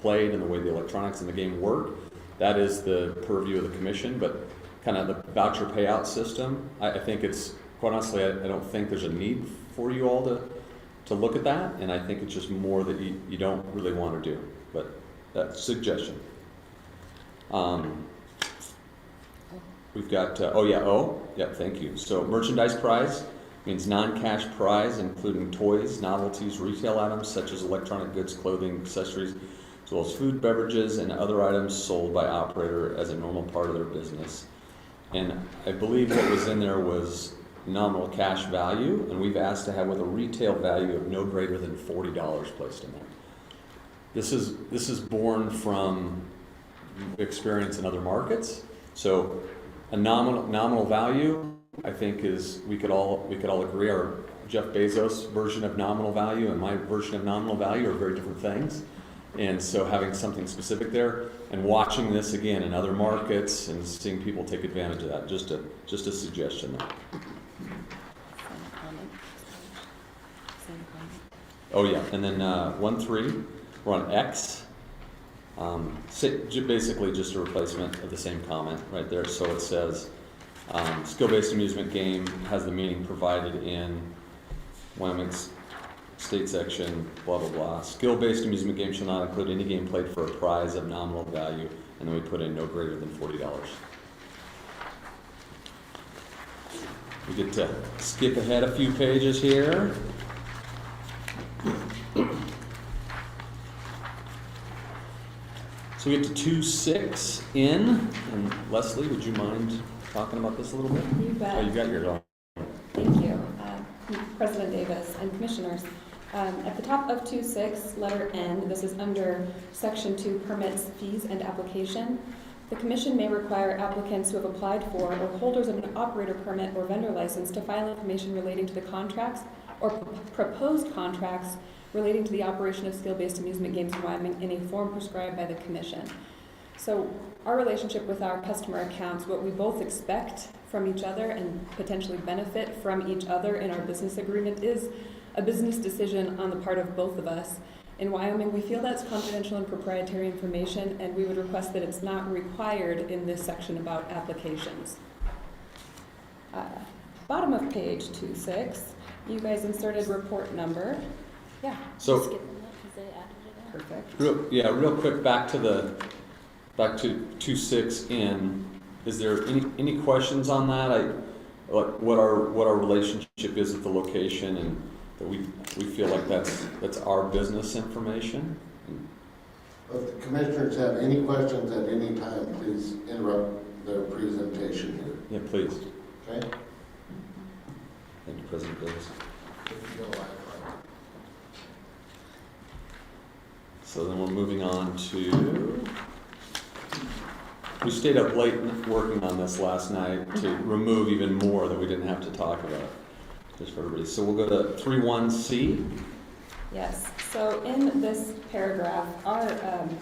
played and the way the electronics in the game work, that is the purview of the commission. But kind of the voucher payout system, I think it's, quite honestly, I don't think there's a need for you all to look at that, and I think it's just more that you don't really want to do, but that's a suggestion. We've got, thank you. So merchandise prize means non-cash prize, including toys, novelties, retail items such as electronic goods, clothing, accessories, as well as food, beverages, and other items sold by operator as a normal part of their business. And I believe what was in there was nominal cash value, and we've asked to have with a retail value of no greater than $40 placed in there. This is born from experience in other markets. So a nominal value, I think, is we could all agree our Jeff Bezos version of nominal value and my version of nominal value are very different things. And so having something specific there and watching this again in other markets and seeing people take advantage of that, just a suggestion there. Oh yeah, and then 1.3, we're on X. Basically just a replacement of the same comment right there. So it says, skill-based amusement game has the meaning provided in Wyoming's state section, blah, blah, blah. Skill-based amusement game shall not include any game played for a prize of nominal value, and then we put in no greater than $40. We get to skip ahead a few pages here. So So we get to 2.6 in, and Leslie, would you mind talking about this a little bit? You bet. Oh, you got yours on. Thank you, President Davis and Commissioners. At the top of 2.6, letter N, this is under Section 2, Permits, Fees, and Application. The Commission may require applicants who have applied for or holders of an operator permit or vendor license to file information relating to the contracts or proposed contracts relating to the operation of skill-based amusement games in Wyoming in a form prescribed by the Commission. So our relationship with our customer accounts, what we both expect from each other and potentially benefit from each other in our business agreement, is a business decision on the part of both of us. In Wyoming, we feel that's confidential and proprietary information, and we would request that it's not required in this section about applications. Bottom of page 2.6, you guys inserted report number. Yeah. So, perfect. real quick, back to 2.6 in. Is there any questions on that? What our relationship is with the location, and that we feel like that's our business information. If the commissioners have any questions at any time, please interrupt their presentation here. Yeah, please. Okay? Thank you, President Davis. So then we're moving on to, we stayed up late working on this last night to remove even more that we didn't have to talk about. Just for everybody. So we'll go to 3.1C. Yes, so in this paragraph, our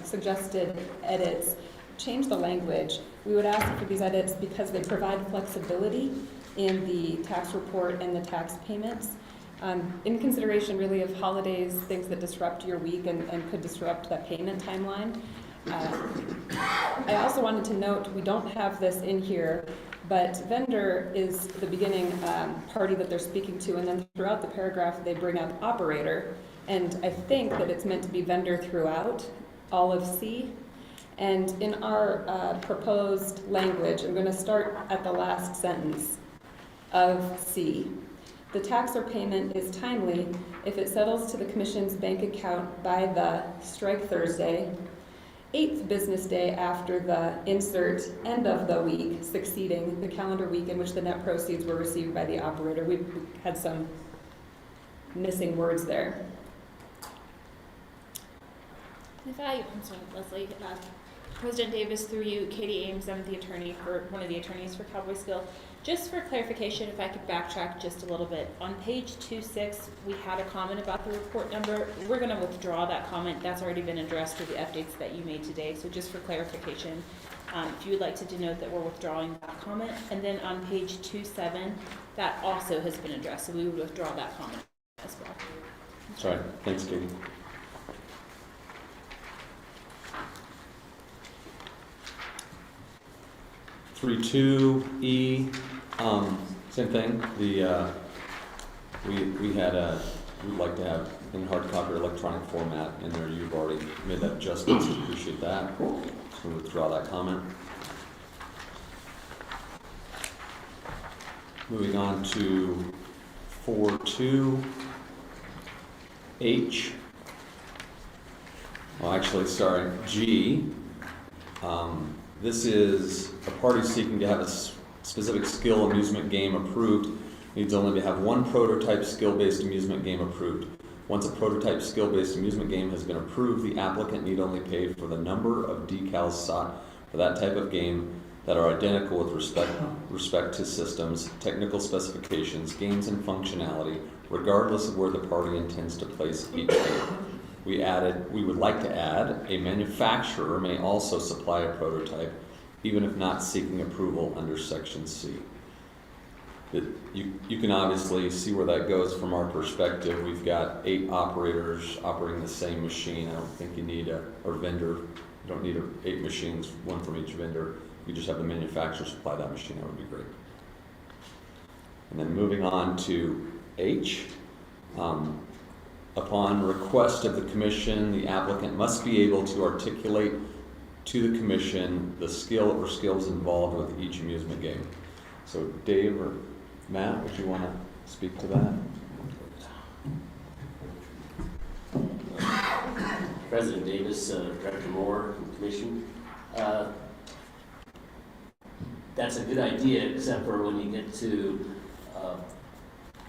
suggested edits change the language. We would ask for these edits because they provide flexibility in the tax report and the tax payments. In consideration really of holidays, things that disrupt your week and could disrupt that payment timeline. I also wanted to note, we don't have this in here, but vendor is the beginning party that they're speaking to, and then throughout the paragraph they bring up operator, and I think that it's meant to be vendor throughout all of C. And in our proposed language, I'm going to start at the last sentence of C. The tax or payment is timely if it settles to the Commission's bank account by the strike Thursday, 8th business day after the insert end of the week succeeding the calendar week in which the net proceeds were received by the operator. We had some missing words there. I'm sorry, Leslie. President Davis, through you, Katie Ames, I'm the attorney for one of the attorneys for Cowboy Skill. Just for clarification, if I could backtrack just a little bit. On page 2.6, we had a comment about the report number. We're going to withdraw that comment. That's already been addressed with the updates that you made today. So just for clarification, if you would like to denote that we're withdrawing that comment. And then on page 2.7, that also has been addressed. So we would withdraw that comment as well. Sorry. Thanks, Katie. (3.2) same thing. We'd like to have in hard copy or electronic format in there. You've already made that adjustment, so appreciate that. So we'll withdraw that comment. Moving on to 4.2H. Well, actually, sorry, G. This is a party seeking to have a specific skill amusement game approved needs only to have one prototype skill-based amusement game approved. Once a prototype skill-based amusement game has been approved, the applicant need only pay for the number of decals sought for that type of game that are identical with respect to systems, technical specifications, games, and functionality, regardless of where the party intends to place each game. We would like to add, a manufacturer may also supply a prototype, even if not seeking approval under Section C. You can obviously see where that goes from our perspective. We've got 8 operators operating the same machine. I don't think you need or vendor. You don't need 8 machines, one from each vendor. You just have the manufacturer supply that machine. That would be great. And then moving on to H. Upon request of the Commission, the applicant must be able to articulate to the Commission the skill or skills involved with each amusement game. So Dave or Matt, would you want to speak to that? President Davis, Director Moore, and Commission. That's a good idea, except for when you get to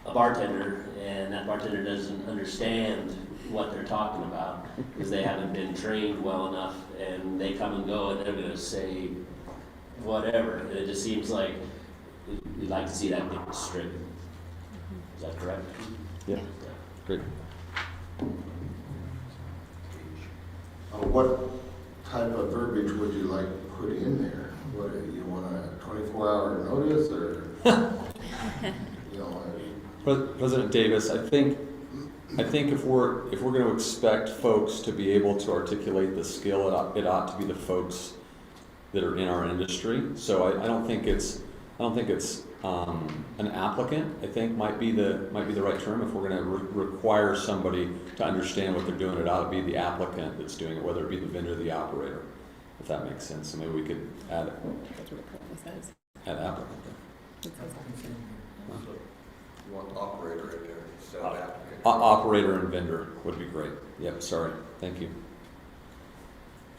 a bartender, and that bartender doesn't understand what they're talking about because they haven't been trained well enough, and they come and go, and they're going to say whatever. And it just seems like we'd like to see that get stricken. Is that correct? Yeah. Great. What type of verbiage would you like put in there? What, you want a 24-hour notice or, you know? President Davis, I think if we're going to expect folks to be able to articulate the skill, it ought to be the folks that are in our industry. So I don't think it's an applicant. I think might be the right term. If we're going to require somebody to understand what they're doing, it ought to be the applicant that's doing it, whether it be the vendor or the operator, if that makes sense. So maybe we could add it. That's what it currently says. Add applicant. It says applicant. You want operator in there, instead of applicant. Operator and vendor would be great. Yep, sorry. Thank you.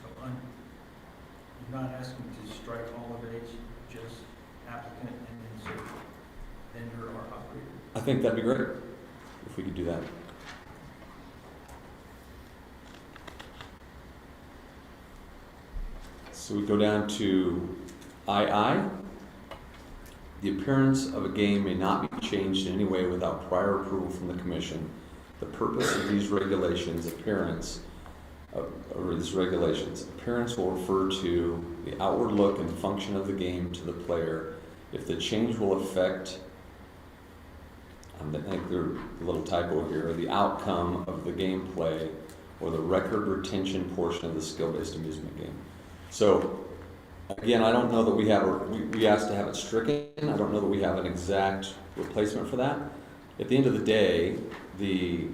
So you're not asking to strike all of it, just applicant and insert vendor or operator? I think that'd be great if we could do that. So we go down to II. The appearance of a game may not be changed in any way without prior approval from the commission. The purpose of these regulations, appearance will refer to the outward look and function of the game to the player. If the change will affect, I think there's a little typo here, the outcome of the gameplay or the record retention portion of the skill-based amusement game. So again, I don't know that we have, we asked to have it stricken. I don't know that we have an exact replacement for that. At the end of the day, the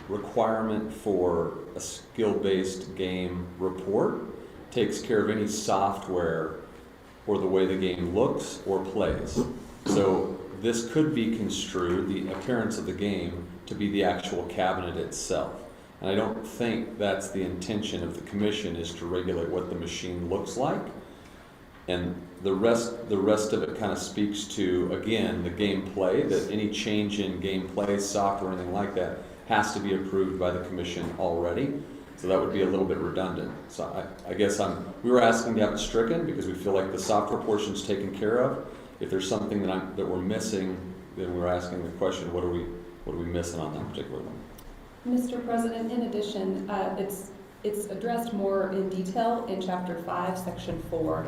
requirement for a skill-based game report takes care of any software or the way the game looks or plays. So this could be construed, the appearance of the game, to be the actual cabinet itself. And I don't think that's the intention of the commission, is to regulate what the machine looks like. And the rest of it kind of speaks to, again, the gameplay, that any change in gameplay, software, anything like that, has to be approved by the commission already. So that would be a little bit redundant. So I guess we were asking to have it stricken because we feel like the software portion is taken care of. If there's something that we're missing, then we're asking the question, what are we missing on that particular one? Mr. President, in addition, it's addressed more in detail in Chapter 5, Section 4.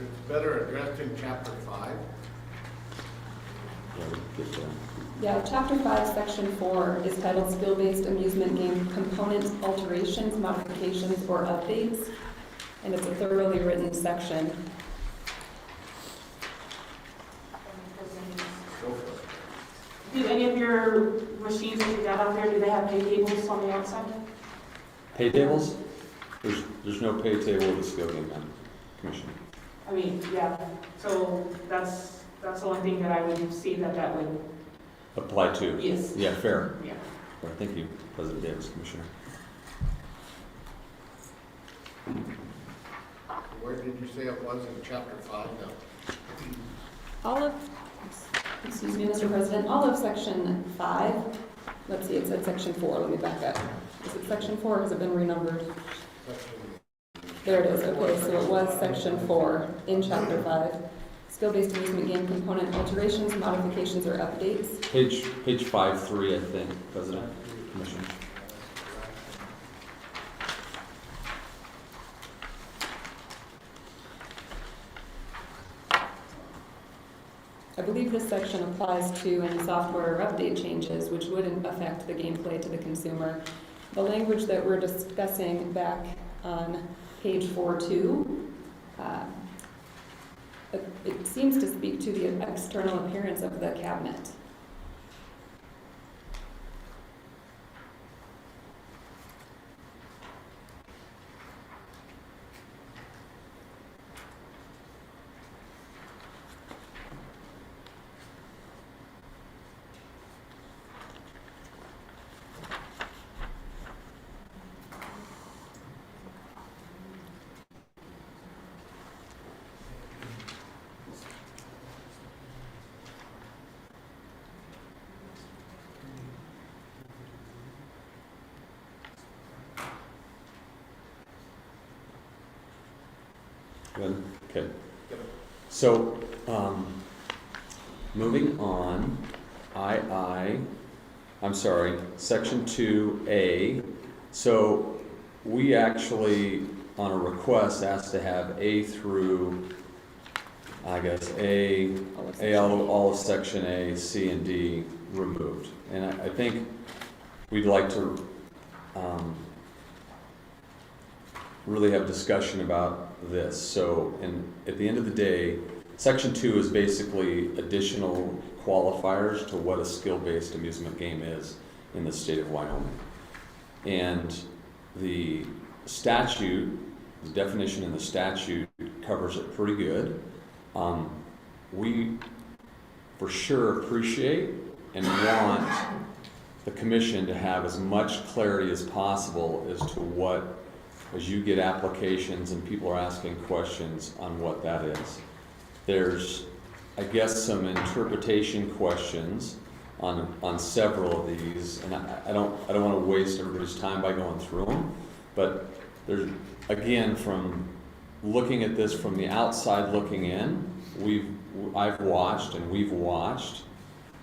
It's better addressed in Chapter 5. Yeah, Chapter 5, Section 4 is titled Skill-Based Amusement Game Components, Alterations, Modifications, or Updates, and it's a thoroughly written section. Do any of your machines that you got out there, do they have pay tables on the outside? Pay tables? There's no pay table with the skill game commission. I mean, yeah, so that's the only thing that I would see that would Apply to? Yes. Yeah, fair. Yeah. Fair. Thank you, President Davis, Commissioner. Where did you say it was in Chapter 5 now? All of, excuse me, Mr. President, all of Section 5, let's see, it said Section 4, let me back up. Is it Section 4 or has it been renumbered? There it is, okay, so it was Section 4 in Chapter 5. Skill-based amusement game component alterations, modifications, or updates. Page 5.3, I think, President, Commissioner. I believe this section applies to any software or update changes which would affect the gameplay to the consumer. The language that we're discussing back on page 4.2, it seems to speak to the external appearance of the cabinet. Good. Okay. So, moving on, I'm sorry, section 2A. So we actually, on a request, asked to have A through, I guess, all of section A, C, and D removed. And I think we'd like to really have a discussion about this. So, at the end of the day, section 2 is basically additional qualifiers to what a skill-based amusement game is in the state of Wyoming. And the statute, the definition in the statute covers it pretty good. We for sure appreciate and want the commission to have as much clarity as possible as you get applications and people are asking questions on what that is. There's, I guess, some interpretation questions on several of these, and I don't want to waste everybody's time by going through them, but there's, again, from looking at this from the outside looking in, I've watched and we've watched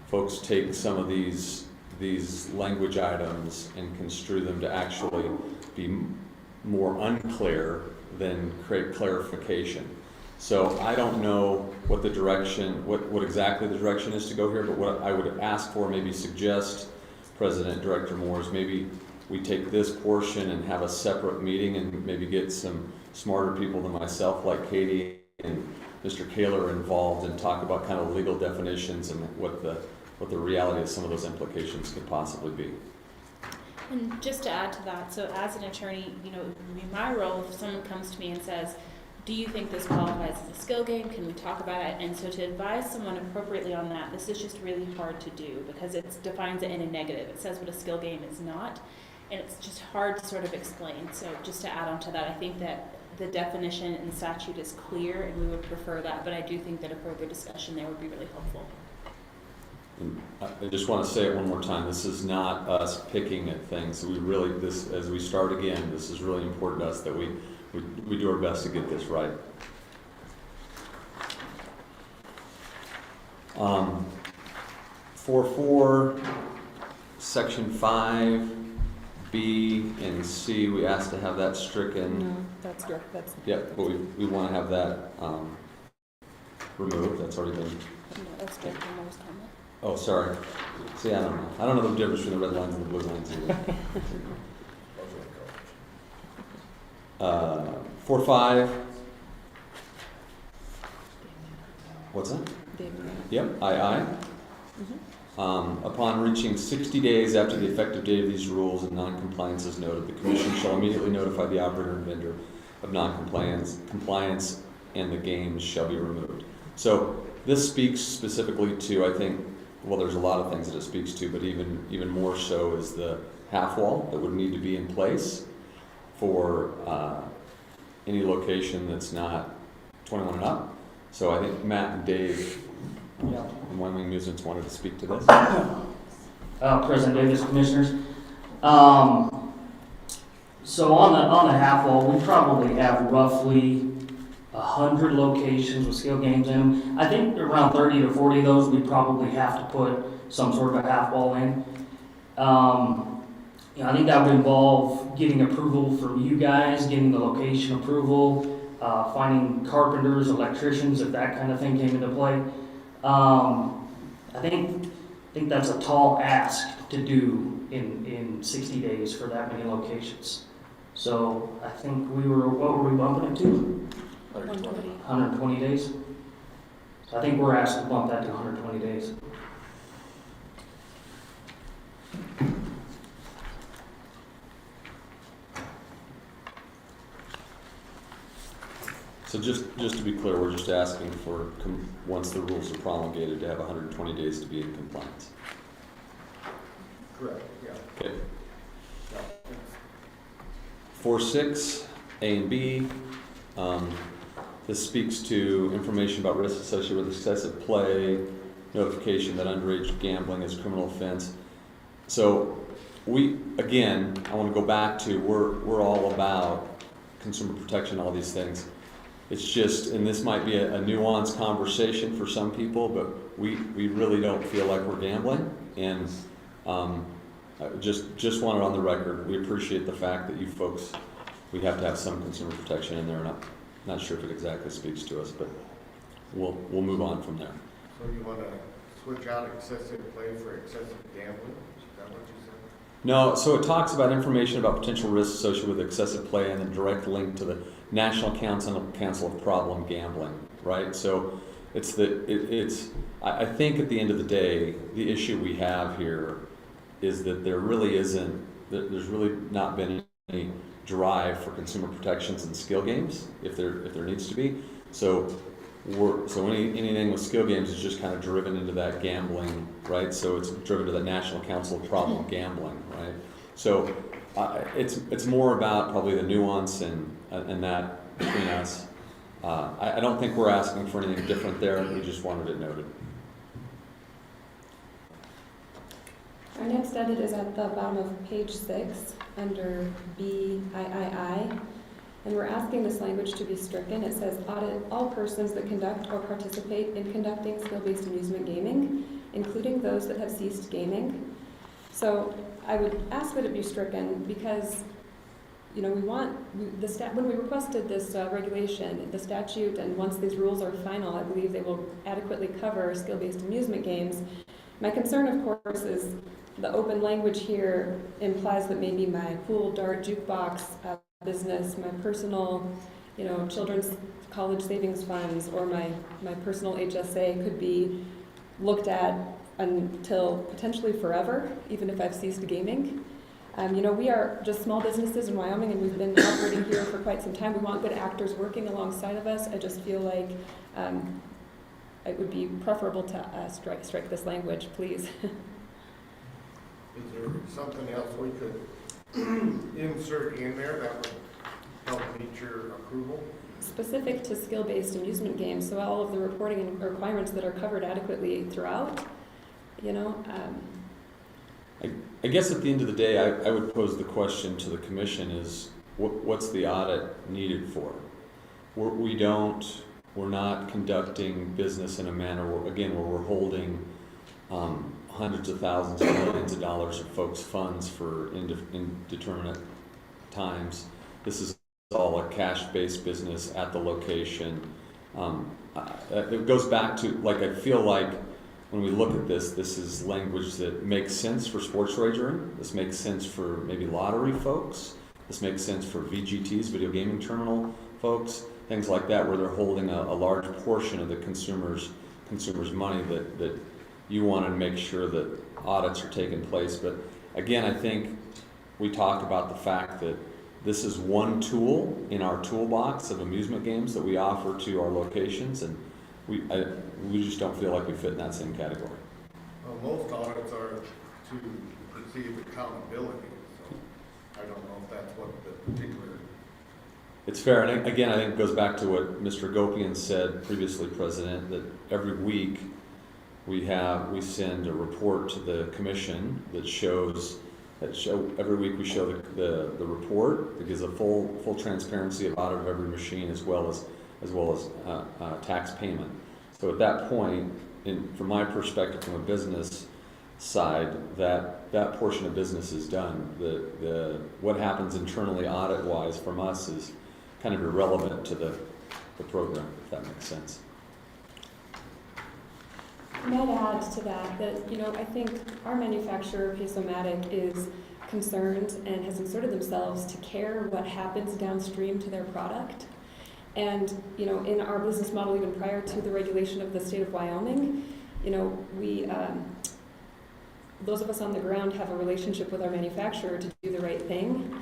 folks take some of these language items and construe them to actually be more unclear than create clarification. So I don't know what the direction, what exactly the direction is to go here, but what I would ask for, maybe suggest, President Director Moore, is maybe we take this portion and have a separate meeting and maybe get some smarter people than myself, like Katie and Mr. Kaler, involved and talk about kind of legal definitions and what the reality of some of those implications could possibly be. And just to add to that, so as an attorney, in my role, if someone comes to me and says, do you think this qualifies as a skill game? Can we talk about it? And so to advise someone appropriately on that, this is just really hard to do because it defines it in a negative. It says what a skill game is not, and it's just hard to sort of explain. So just to add on to that, I think that the definition in the statute is clear and we would prefer that, but I do think that a further discussion there would be really helpful. And I just want to say it one more time. This is not us picking at things. As we start again, this is really important to us that we do our best to get this right. 4.4, section 5, B and C, we asked to have that stricken. No, that's direct. That's. Yep, but we want to have that removed. That's already been. No, that's direct. Moore's comment. Oh, sorry. See, I don't know. I don't know the difference between the red lines and the blue lines either. 4.5. What's that? Yep, I. Upon reaching 60 days after the effective date of these rules and non-compliance is noted, the Commission shall immediately notify the operator and vendor of non-compliance, and the games shall be removed. So this speaks specifically to, I think, well, there's a lot of things that it speaks to, but even more so is the half wall that would need to be in place for any location that's not 21 and up. So I think Matt and Dave and Wyoming Amusements wanted to speak to this. President Davis, Commissioners. So on the half wall, we probably have roughly 100 locations with skill games in them. I think around 30 to 40 of those we probably have to put some sort of a half wall in. I think that would involve getting approval from you guys, getting the location approval, finding carpenters, electricians, if that kind of thing came into play. I think that's a tall ask to do in 60 days for that many locations. So I think what were we bumping it to? 120 days. So I think we're asked to bump that to 120 days. So just to be clear, we're just asking for, once the rules are promulgated, to have 120 days to be in compliance. Correct, yeah. Okay. 4.6, A and B. This speaks to information about risks associated with excessive play, notification that underage gambling is a criminal offense. So I want to go back to, we're all about consumer protection, all these things. It's just, and this might be a nuanced conversation for some people, but we really don't feel like we're gambling. And just want it on the record. We appreciate the fact that you folks, we have to have some consumer protection in there. And I'm not sure if it exactly speaks to us, but we'll move on from there. So you want to switch out excessive play for excessive gambling? Is that what you said? No, so it talks about information about potential risks associated with excessive play and a direct link to the National Council of Problem Gambling, right? So I think at the end of the day, the issue we have here is that there's really not been any drive for consumer protections in skill games, if there needs to be. So anything with skill games is just kind of driven into that gambling, right? So it's driven to the National Council of Problem Gambling, right? So it's more about probably the nuance and that between us. I don't think we're asking for anything different there. We just wanted it noted. Our next edit is at the bottom of page 6 under BIII. And we're asking this language to be stricken. It says, audit all persons that conduct or participate in conducting skill-based amusement gaming, including those that have ceased gaming. So I would ask that it be stricken because, you know, when we requested this regulation, the statute, and once these rules are final, I believe they will adequately cover skill-based amusement games. My concern, of course, is the open language here implies that maybe my pool, dart, jukebox business, my personal, children's college savings funds, or my personal HSA could be looked at until potentially forever, even if I've ceased gaming. We are just small businesses in Wyoming, and we've been operating here for quite some time. We want good actors working alongside of us. I just feel like it would be preferable to strike this language, please. Is there something else we could insert in there that would help meet your approval? Specific to skill-based amusement games, so all of the reporting and requirements that are covered adequately throughout, I guess at the end of the day, I would pose the question to the commission is, what's the audit needed for? We're not conducting business in a manner where we're holding hundreds of thousands of millions of dollars of folks' funds for indeterminate times. This is all a cash-based business at the location. It goes back to, I feel like when we look at this is language that makes sense for sports wagering. This makes sense for maybe lottery folks. This makes sense for VGTs, video gaming terminal folks, things like that, where they're holding a large portion of the consumer's money that you want to make sure that audits are taking place. But again, I think we talked about the fact that this is one tool in our toolbox of amusement games that we offer to our locations, and we just don't feel like we fit in that same category. Well, most audits are to perceive accountability, so I don't know if that's what the particular... It's fair, and again, I think it goes back to what Mr. Gopian said previously, President, that every week we send a report to the commission every week we show the report that gives a full transparency of audit of every machine as well as tax payment. So at that point, from my perspective, from a business side, that portion of business is done. What happens internally audit-wise from us is kind of irrelevant to the program, if that makes sense. I might add to that, I think our manufacturer, Pace-O-Matic, is concerned and has inserted themselves to care what happens downstream to their product. And, in our business model, even prior to the regulation of the state of Wyoming, we, those of us on the ground have a relationship with our manufacturer to do the right thing.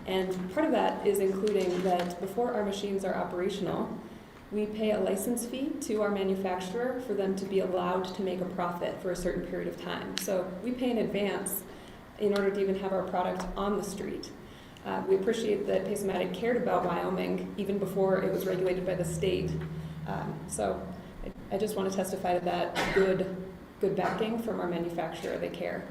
And part of that is including that before our machines are operational, we pay a license fee to our manufacturer for them to be allowed to make a profit for a certain period of time. So we pay in advance in order to even have our product on the street. We appreciate that Pace-O-Matic cared about Wyoming even before it was regulated by the state. So I just want to testify to that good backing from our manufacturer. They care.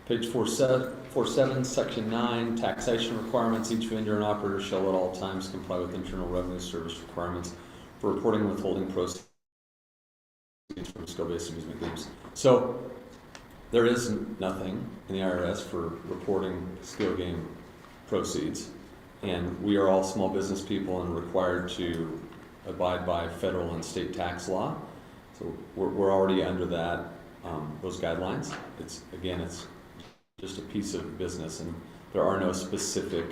Page 47, section 9, taxation requirements. Each vendor and operator shall at all times comply with Internal Revenue Service requirements for reporting and withholding proceeds from skill-based amusement games. So there is nothing in the IRS for reporting skill game proceeds. And we are all small business people and required to abide by federal and state tax law. So we're already under that, those guidelines. It's just a piece of business, and there are no specific,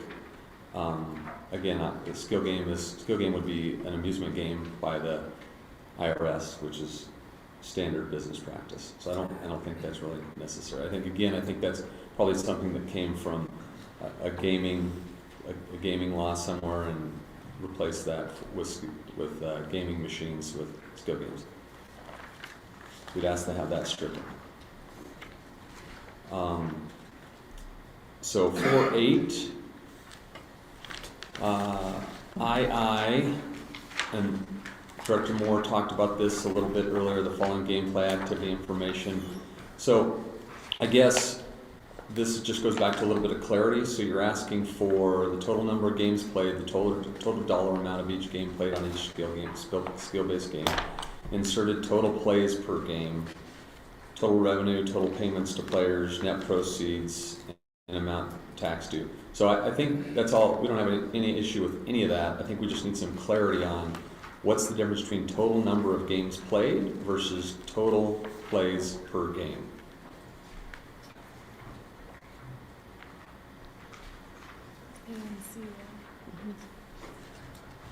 the skill game would be an amusement game by the IRS, which is standard business practice. So I don't think that's really necessary. I think that's probably something that came from a gaming law somewhere and replaced that with gaming machines with skill games. We'd ask to have that stricken. So 4.8, II, and Director Moore talked about this a little bit earlier, the following gameplay activity information. So I guess this just goes back to a little bit of clarity. So you're asking for the total number of games played, the total dollar amount of each game played on each skill-based game, inserted total plays per game, total revenue, total payments to players, net proceeds, and amount tax due. So I think that's all. We don't have any issue with any of that. I think we just need some clarity on what's the difference between total number of games played versus total plays per game.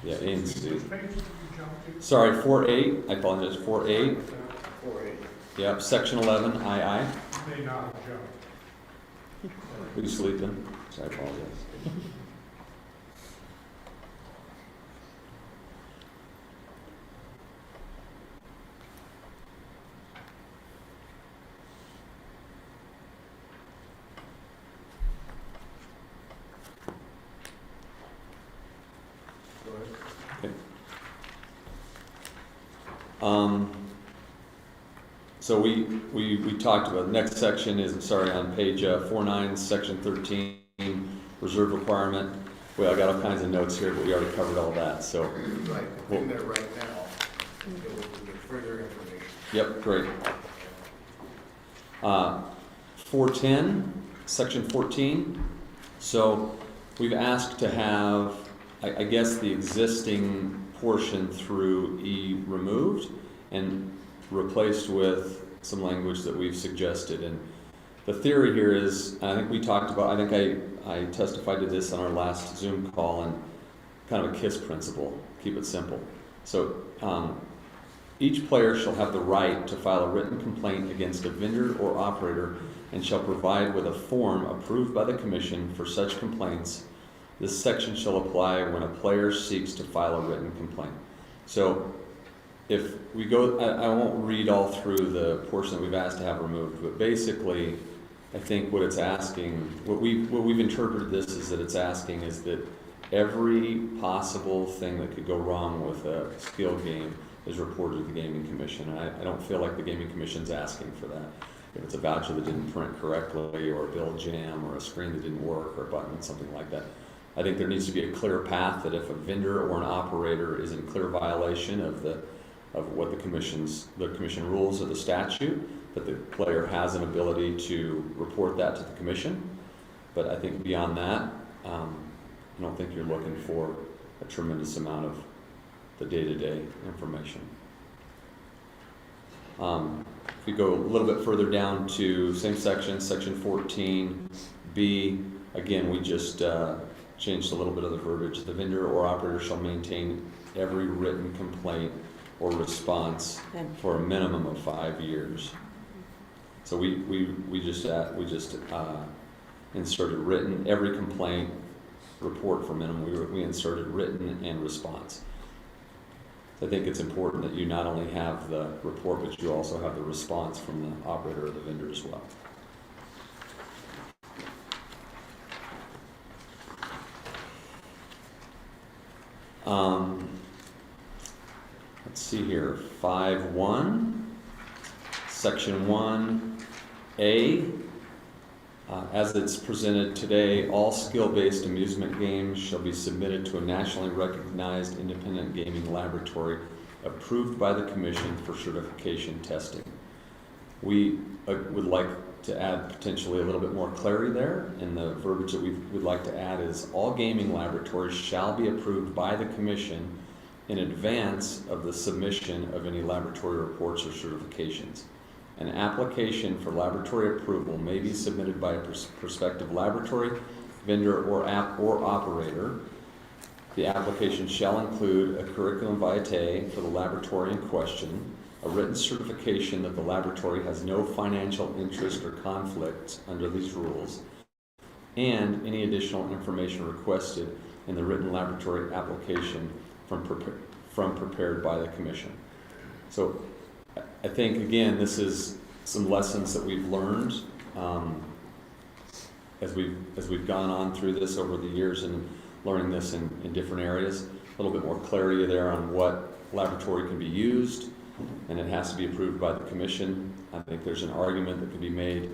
Yeah, A and C. Sorry, 4.8. I apologize. 4.8. 4.8. Yep, section 11, II. May not have jumped. Are you sleeping? So I apologize. Okay. So we talked about, the next section is, on page 49, section 13, reserve requirement. Well, I got all kinds of notes here, but we already covered all that, so. Right, in there right now, you'll get further information. Yep, great. 410, section 14. So we've asked to have, I guess, the existing portion through E removed and replaced with some language that we've suggested. And the theory here is, I think we talked about, I think I testified to this on our last Zoom call, and kind of a KISS principle, keep it simple. So each player shall have the right to file a written complaint against a vendor or operator and shall provide with a form approved by the commission for such complaints. This section shall apply when a player seeks to file a written complaint. So if we go, I won't read all through the portion that we've asked to have removed, but basically, I think what it's asking, what we've interpreted this is that it's asking is that every possible thing that could go wrong with a skill game is reported to the Gaming Commission. And I don't feel like the Gaming Commission's asking for that. If it's a voucher that didn't print correctly, or a bill jam, or a screen that didn't work, or a button, something like that. I think there needs to be a clear path that if a vendor or an operator is in clear violation of what the commission rules or the statute, that the player has an ability to report that to the commission. But I think beyond that, I don't think you're looking for a tremendous amount of the day-to-day information. If we go a little bit further down to same section, section 14B, again, we just changed a little bit of the verbiage. The vendor or operator shall maintain every written complaint or response for a minimum of 5 years. So we just inserted written, every complaint report for minimum. We inserted written and response. So I think it's important that you not only have the report, but you also have the response from the operator or the vendor as well. Let's see here, 5.1, section 1A, As it's presented today, all skill-based amusement games shall be submitted to a nationally recognized independent gaming laboratory approved by the Commission for certification testing. We would like to add potentially a little bit more clarity there, and the verbiage that we would like to add is all gaming laboratories shall be approved by the Commission in advance of the submission of any laboratory reports or certifications. An application for laboratory approval may be submitted by a prospective laboratory, vendor, or operator. The application shall include a curriculum vitae for the laboratory in question, a written certification that the laboratory has no financial interest or conflicts under these rules, and any additional information requested in the written laboratory application prepared by the Commission. So I think, again, this is some lessons that we've learned as we've gone on through this over the years and learning this in different areas. A little bit more clarity there on what laboratory can be used, and it has to be approved by the Commission. I think there's an argument that can be made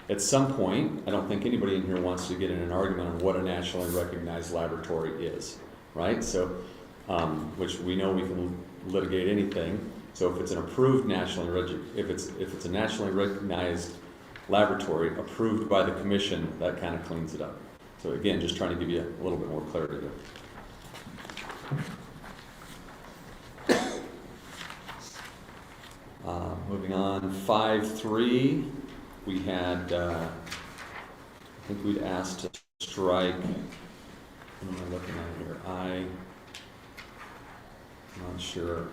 at some point. I don't think anybody in here wants to get in an argument on what a nationally recognized laboratory is, right? So, which we know we can litigate anything. So if it's an approved if it's a nationally recognized laboratory approved by the Commission, that kind of cleans it up. So again, just trying to give you a little bit more clarity there. Moving on, 5.3, we had, I think we'd asked to strike, what am I looking at here? I'm not sure.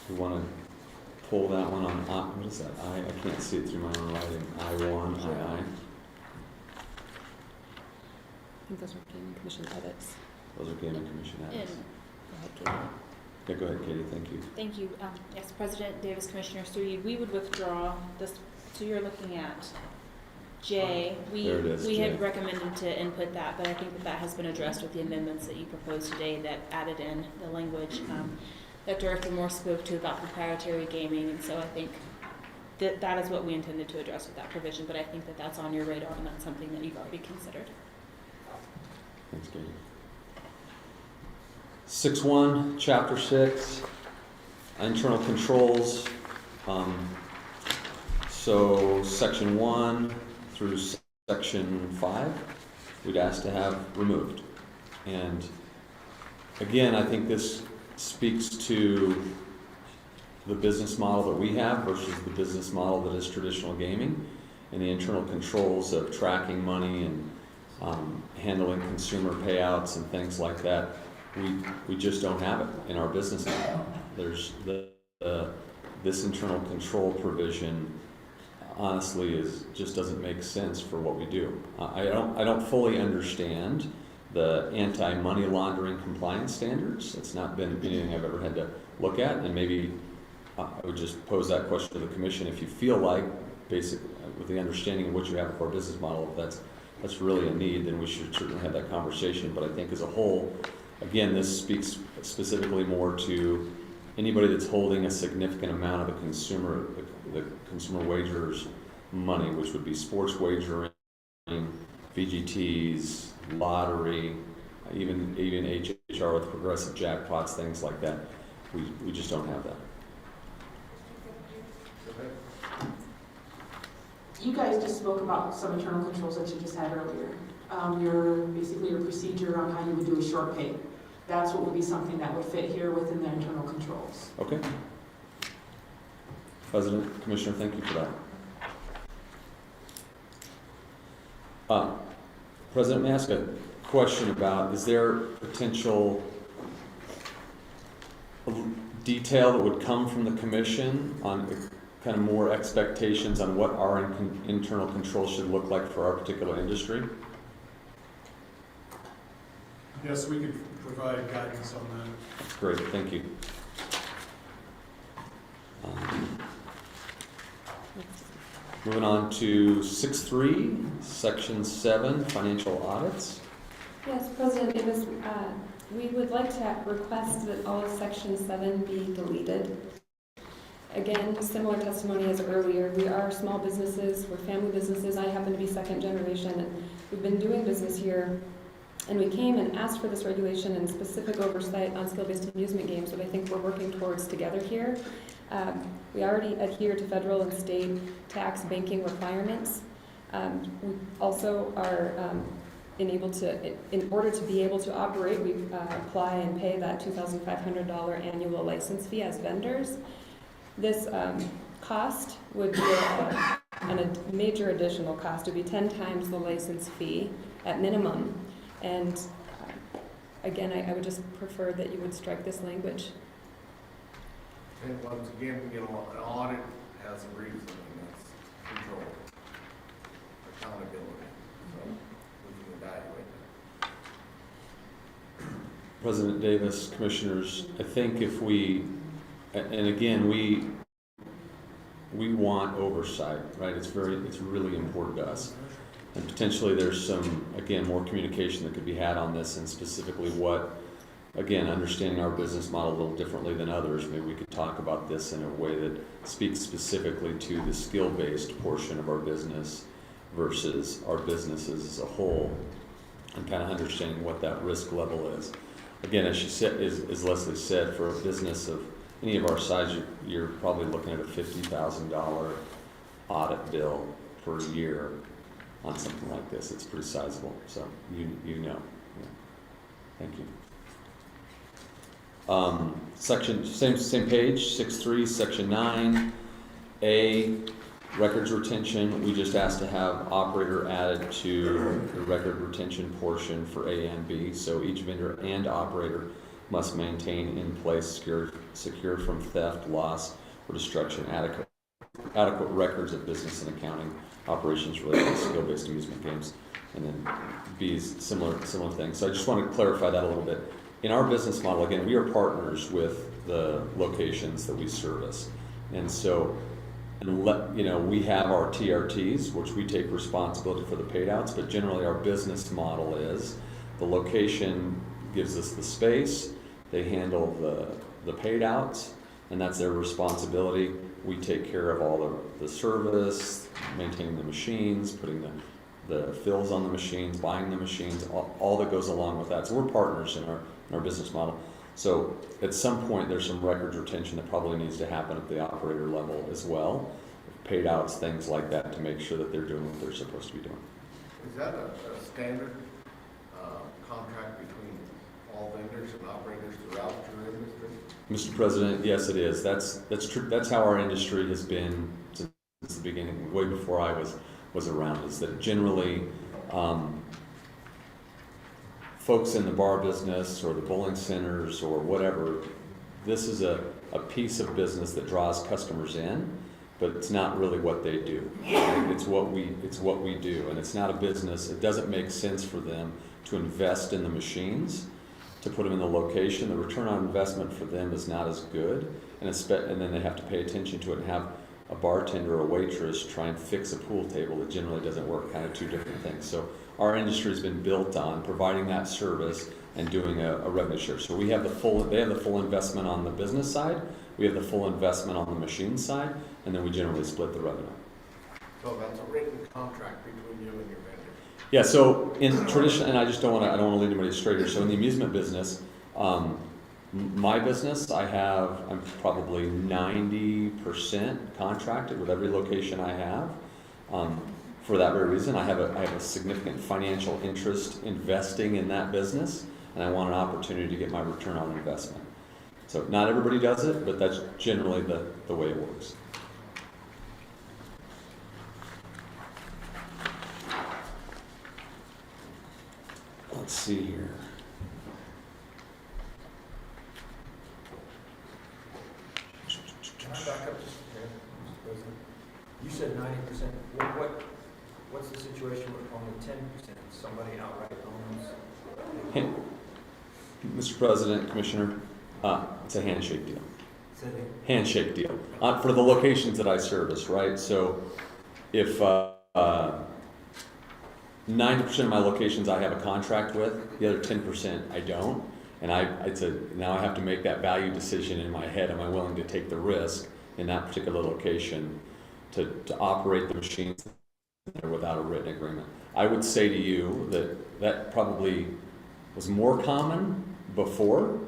We want to pull that one on, what is that? I can't see it through my own writing. I1, II. I think those are Gaming Commission edits. Those are Gaming Commission edits. Go ahead, Katie. Yeah, go ahead, Katie, thank you. Thank you. Yes, President Davis, Commissioners, through you, we would withdraw this. So you're looking at J. There it is, We J. had recommended to input that, but I think that has been addressed with the amendments that you proposed today that added in the language that Director Moore spoke to about proprietary gaming. And so I think that is what we intended to address with that provision, but I think that that's on your radar and that's something that you've already considered. Thanks, Katie. 6.1, Chapter 6, internal controls. So Section 1 through Section 5, we'd ask to have removed. And again, I think this speaks to the business model that we have versus the business model that is traditional gaming, and the internal controls of tracking money and handling consumer payouts and things like that. We just don't have it in our business model. There's this internal control provision honestly just doesn't make sense for what we do. I don't fully understand the anti-money laundering compliance standards. It's not been anything I've ever had to look at, and maybe I would just pose that question to the Commission. If you feel like, basically, with the understanding of what you have for our business model, if that's really a need, then we should certainly have that conversation. But I think as a whole, again, this speaks specifically more to anybody that's holding a significant amount of the consumer wagerers' money, which would be sports wagering, VGTs, lottery, even HHR with progressive jackpots, things like that. We just don't have that. You guys just spoke about some internal controls that you just had earlier. Your procedure on how you would do a short pay. That's what would be something that would fit here within the internal controls. Okay. President, Commissioner, thank you for that. President, may I ask a question about, is there potential detail that would come from the Commission on kind of more expectations on what our internal control should look like for our particular industry? Yes, we could provide guidance on that. Great, thank you. Moving on to 6.3, Section 7, Financial Audits. Yes, President Davis, we would like to request that all of Section 7 be deleted. Again, similar testimony as earlier, we are small businesses, we're family businesses. I happen to be second generation, and we've been doing business here. And we came and asked for this regulation and specific oversight on skill-based amusement games that I think we're working towards together here. We already adhere to federal and state tax banking requirements. We also are in order to be able to operate, we apply and pay that $2,500 annual license fee as vendors. This cost would be a major additional cost. It would be 10 times the license fee at minimum. And again, I would just prefer that you would strike this language. And once again, you know, an audit has a reason, and that's control, accountability, so we can evaluate that. President Davis, commissioners, I think if we, and again, we want oversight, right? It's really important to us. And potentially there's some, again, more communication that could be had on this, and specifically what, again, understanding our business model a little differently than others. Maybe we could talk about this in a way that speaks specifically to the skill-based portion of our business versus our businesses as a whole, and kind of understanding what that risk level is. Again, as she said, as Leslie said, for a business of any of our size, you're probably looking at a $50,000 audit bill per year on something like this. It's pretty sizable, so you know. Yeah. Thank you. Section, same page, 6.3, section 9A, records retention. We just asked to have operator added to the record retention portion for A and B. So each vendor and operator must maintain in place secure from theft, loss, or destruction adequate records of business and accounting operations related to skill-based amusement games. And then B is similar thing. So I just want to clarify that a little bit. In our business model, again, we are partners with the locations that we service. And so, we have our TRTs, which we take responsibility for the paid outs, but generally our business model is the location gives us the space, they handle the paid outs, and that's their responsibility. We take care of all the service, maintaining the machines, putting the fills on the machines, buying the machines, all that goes along with that. So we're partners in our business model. So at some point, there's some records retention that probably needs to happen at the operator level as well. Paid outs, things like that, to make sure that they're doing what they're supposed to be doing. Is that a standard contract between all vendors and operators throughout your industry? Mr. President, yes, it is. That's true. That's how our industry has been since the beginning, way before I was around. Is that generally folks in the bar business or the bowling centers or whatever, this is a piece of business that draws customers in, but it's not really what they do. It's what we do, and it's not a business. It doesn't make sense for them to invest in the machines, to put them in the location. The return on investment for them is not as good, and then they have to pay attention to it and have a bartender or a waitress try and fix a pool table that generally doesn't work, kind of two different things. So our industry has been built on providing that service and doing a revenue share. So they have the full investment on the business side, we have the full investment on the machine side, and then we generally split the revenue. So that's a written contract between you and your vendor? Yeah, so in tradition, and I don't want to lead anybody astray here. So in the amusement business, my business, I'm probably 90% contracted with every location I have. For that very reason, I have a significant financial interest investing in that business, and I want an opportunity to get my return on investment. So not everybody does it, but that's generally the way it works. Let's see here. Can I back up just a minute, Mr. President? You said 90%. What's the situation with only 10%? Somebody outright owns? Mr. President, Commissioner, it's a handshake deal. Say that. Handshake deal for the locations that I service, right? So if 90% of my locations I have a contract with, the other 10% I don't, and now I have to make that value decision in my head. Am I willing to take the risk in that particular location to operate the machines without a written agreement. I would say to you that that probably was more common before,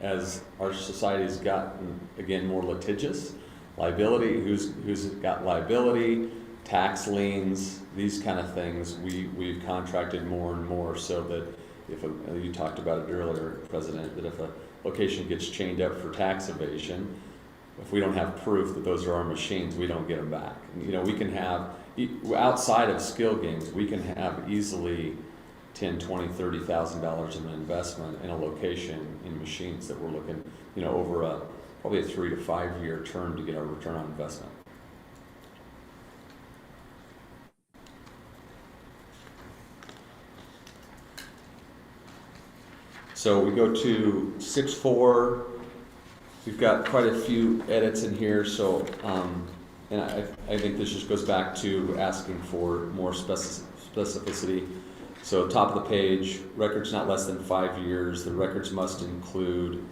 as our society's gotten, again, more litigious. Liability, who's got liability, tax liens, these kind of things, we've contracted more and more so that if you talked about it earlier, President, that if a location gets chained up for tax evasion, if we don't have proof that those are our machines, we don't get them back. You know, we can have, outside of skill games, we can have easily $10,000, $20,000, $30,000 in investment in a location in machines that we're looking, you know, over probably a 3 to 5 year term to get our return on investment. So we go to 6.4. We've got quite a few edits in here, so and I think this just goes back to asking for more specificity. So top of the page, records not less than 5 years. The records must include,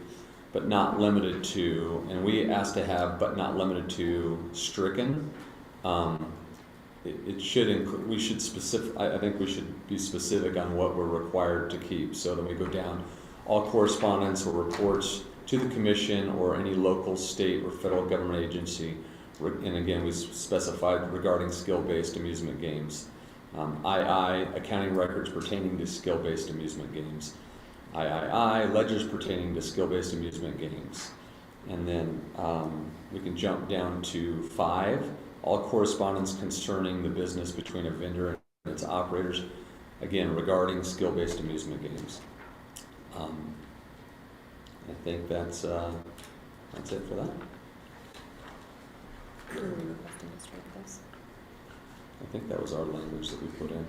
but not limited to, and we asked to have, but not limited to, stricken. It should include. We should I think we should be specific on what we're required to keep. So then we go down. All correspondence or reports to the commission or any local, state, or federal government agency, and again, we specified regarding skill-based amusement games. II, accounting records pertaining to skill-based amusement games. III, ledgers pertaining to skill-based amusement games. And then we can jump down to 5, all correspondence concerning the business between a vendor and its operators, again, regarding skill-based amusement games. I think that's it for that. I think that was our language that we put in.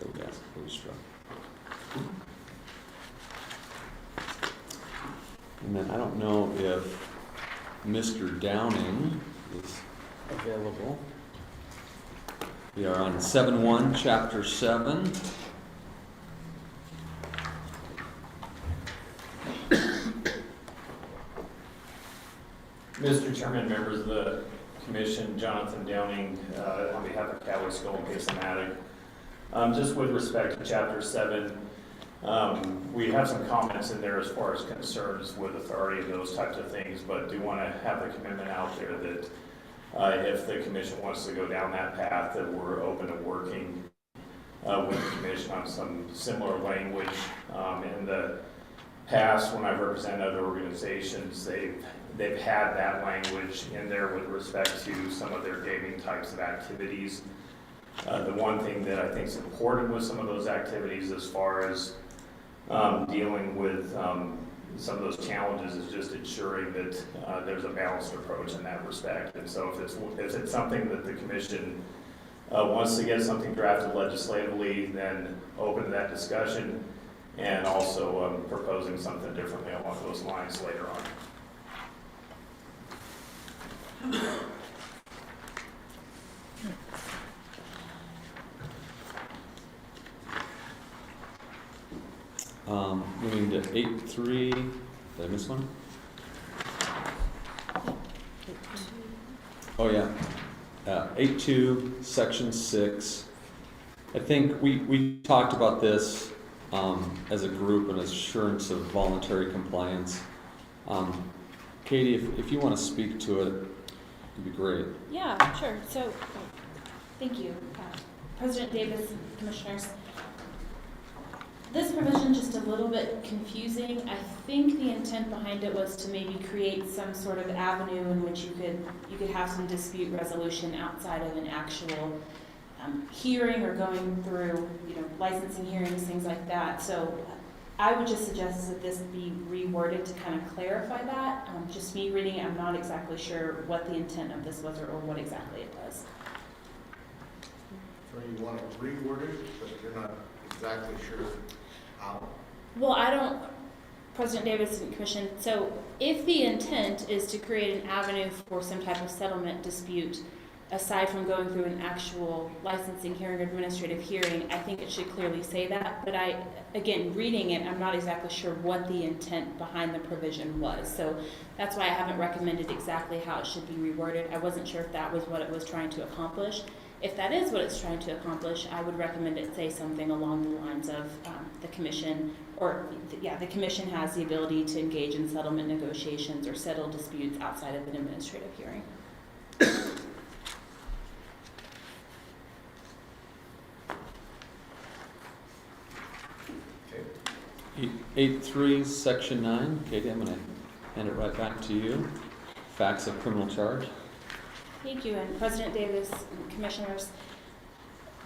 That we asked for struck. And then I don't know if Mr. Downing is available. We are on 7.1, Chapter 7. Mr. Chairman, members of the Commission, Jonathan Downing, on behalf of Cowboy Skull and Casematic. Just with respect to Chapter 7, we have some comments in there as far as concerns with authority and those types of things, but do want to have the commitment out there that if the Commission wants to go down that path, that we're open to working with the Commission on some similar language. In the past, when I've represented other organizations, they've had that language in there with respect to some of their gaming types of activities. The one thing that I think is important with some of those activities as far as dealing with some of those challenges is just ensuring that there's a balanced approach in that respect. And so if it's something that the Commission wants to get something drafted legislatively, then open to that discussion, and also proposing something differently along those lines later on. Moving to 8.3, did I miss one? Oh yeah, 8.2, Section 6. I think we talked about this as a group, and assurance of voluntary compliance. Katie, if you want to speak to it, it'd be great. Yeah, sure. So, thank you, President Davis, Commissioners. This provision is just a little bit confusing. I think the intent behind it was to maybe create some sort of avenue in which you could have some dispute resolution outside of an actual hearing or going through, licensing hearings, things like that. So I would just suggest that this be reworded to kind of clarify that. Just me reading it, I'm not exactly sure what the intent of this was or what exactly it does. So you want to reword it, but you're not exactly sure how? Well, President Davis and Commission, so if the intent is to create an avenue for some type of settlement dispute, aside from going through an actual licensing hearing or administrative hearing, I think it should clearly say that. But again, reading it, I'm not exactly sure what the intent behind the provision was. So that's why I haven't recommended exactly how it should be reworded. I wasn't sure if that was what it was trying to accomplish. If that is what it's trying to accomplish, I would recommend it say something along the lines of the commission, the commission has the ability to engage in settlement negotiations or settle disputes outside of an administrative hearing. 8.3, Section 9. Katie, I'm going to hand it right back to you. Facts of criminal charge. Thank you, and President Davis and Commissioners.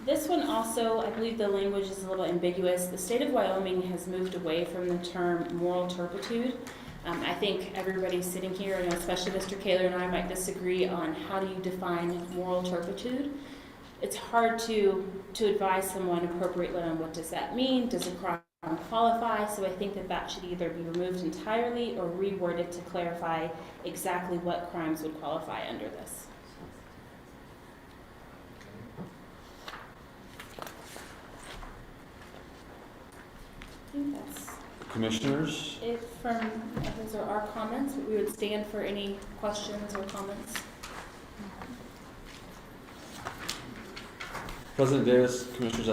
This one also, I believe the language is a little ambiguous. The state of Wyoming has moved away from the term moral turpitude. I think everybody sitting here, and especially Mr. Kaler and I, might disagree on how do you define moral turpitude. It's hard to advise someone appropriately on what does that mean. Does a crime qualify? So I think that should either be removed entirely or reworded to clarify exactly what crimes would qualify under this. I think that's Commissioners? it those are our comments. We would stand for any questions or comments. President Davis, Commissioners,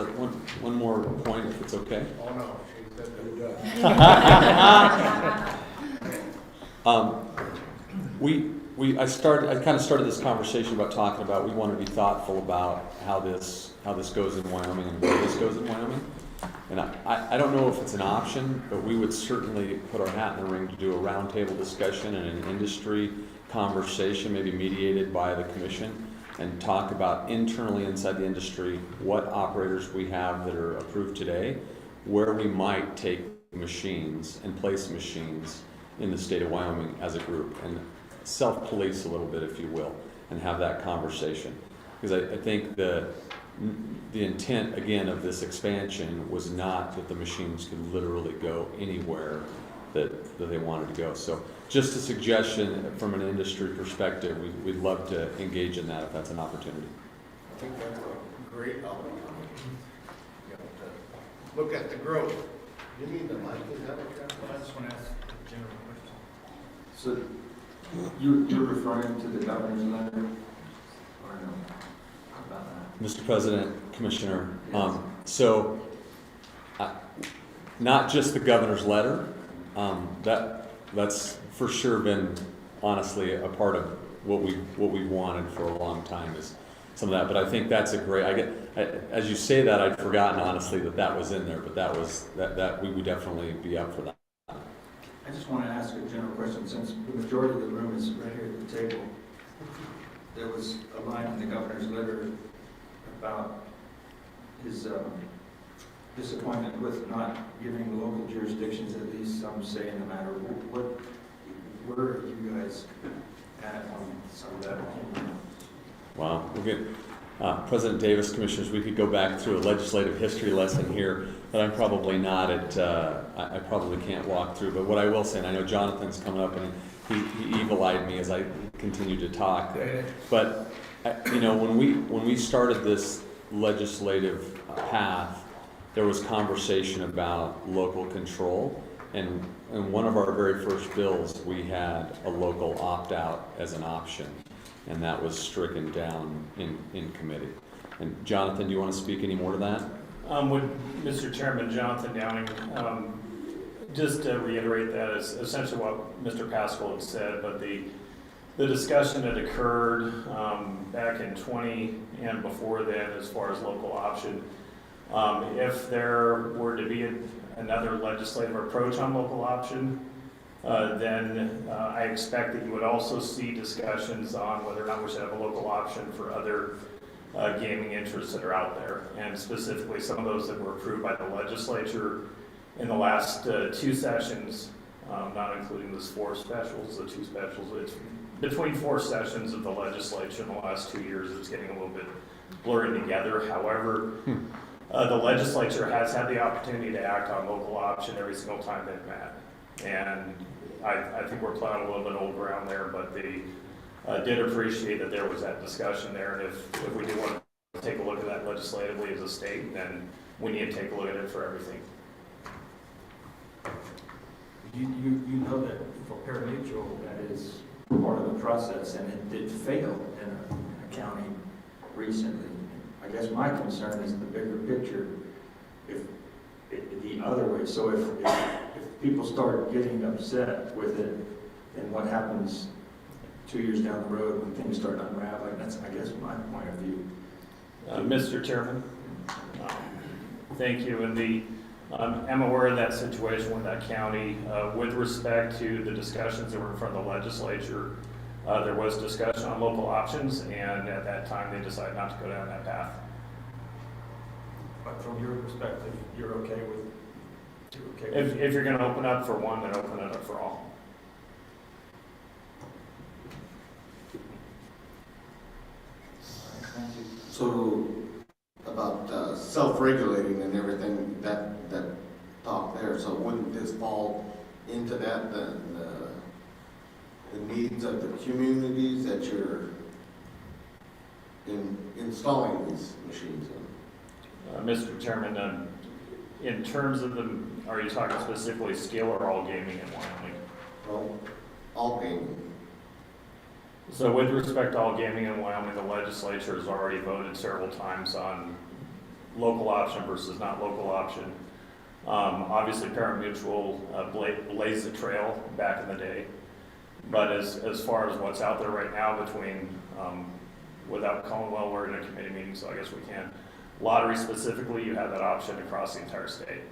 one more point, if it's okay. Oh, no, she said they're done. I kind of started this conversation about talking about we want to be thoughtful about how this goes in Wyoming and where this goes in Wyoming. And I don't know if it's an option, but we would certainly put our hat in the ring to do a roundtable discussion and an industry conversation, maybe mediated by the commission, and talk about internally inside the industry what operators we have that are approved today, where we might take machines and place machines in the state of Wyoming as a group, and self-police a little bit, if you will, and have that conversation. Because I think the intent, again, of this expansion was not that the machines could literally go anywhere that they wanted to go. So just a suggestion from an industry perspective, we'd love to engage in that if that's an opportunity. I think that's a great opportunity. Look at the growth. You mean the mic is that what you're I just want to ask a general question. So you're referring to the governor's letter or no? About that? Mr. President, Commissioner, not just the governor's letter, that's for sure been honestly a part of what we wanted for a long time is some of that. But I think that's a great. As you say that, I'd forgotten honestly that was in there. But that we would definitely be up for that. I just want to ask a general question, since the majority of the room is right here at the table. There was a line in the governor's letter about his disappointment with not giving the local jurisdictions at least some say in the matter. Where are you guys at on some of that? Wow, we're good. President Davis, Commissioners, we could go back through a legislative history lesson here, but I'm probably not I probably can't walk through. But what I will say, and I know Jonathan's coming up and he evil-eyed me as I continue to talk. But when we started this legislative path, there was conversation about local control, and in one of our very first bills, we had a local opt-out as an option, and that was stricken down in committee. And Jonathan, do you want to speak any more to that? Would Mr. Chairman, Jonathan Downing, just to reiterate that is essentially what Mr. Pascal had said, but the discussion that occurred back in 20 and before then as far as local option, if there were to be another legislative approach on local option, then I expect that you would also see discussions on whether or not we should have a local option for other gaming interests that are out there, and specifically some of those that were approved by the legislature in the last 2 sessions, not including the 4 specials, the 2 specials. It's between 4 sessions of the legislature in the last 2 years. It's getting a little bit blurred together. However, the legislature has had the opportunity to act on local option every single time they've met. And I think we're plowing a little bit old ground there, but did appreciate that there was that discussion there, and if we do want to take a look at that legislatively as a state, then we need to take a look at it for everything. You know that for paramutual, that is part of the process, and it did fail in a county recently. I guess my concern is the bigger picture, if the other way. So if people start getting upset with it, then what happens 2 years down the road when things start unraveling? That's, I guess, my point of view. Mr. Chairman, thank you. And I'm aware of that situation with that county. With respect to the discussions that were in front of the legislature, there was discussion on local options, and at that time they decided not to go down that path. But from your perspective, you're okay with? If you're going to open up for one, then open it up for all. So about self-regulating and everything, that talk there, so wouldn't this fall into that, the needs of the communities that you're installing these machines in? Mr. Chairman, in terms of are you talking specifically skill or all gaming in Wyoming? Well, all gaming. So with respect to all gaming in Wyoming, the legislature has already voted several times on local option versus not local option. Obviously, pari-mutuel blazed the trail back in the day. But as far as what's out there right now between, without calling, well, we're in a committee meeting, so I guess we can. Lottery specifically, you have that option across the entire state.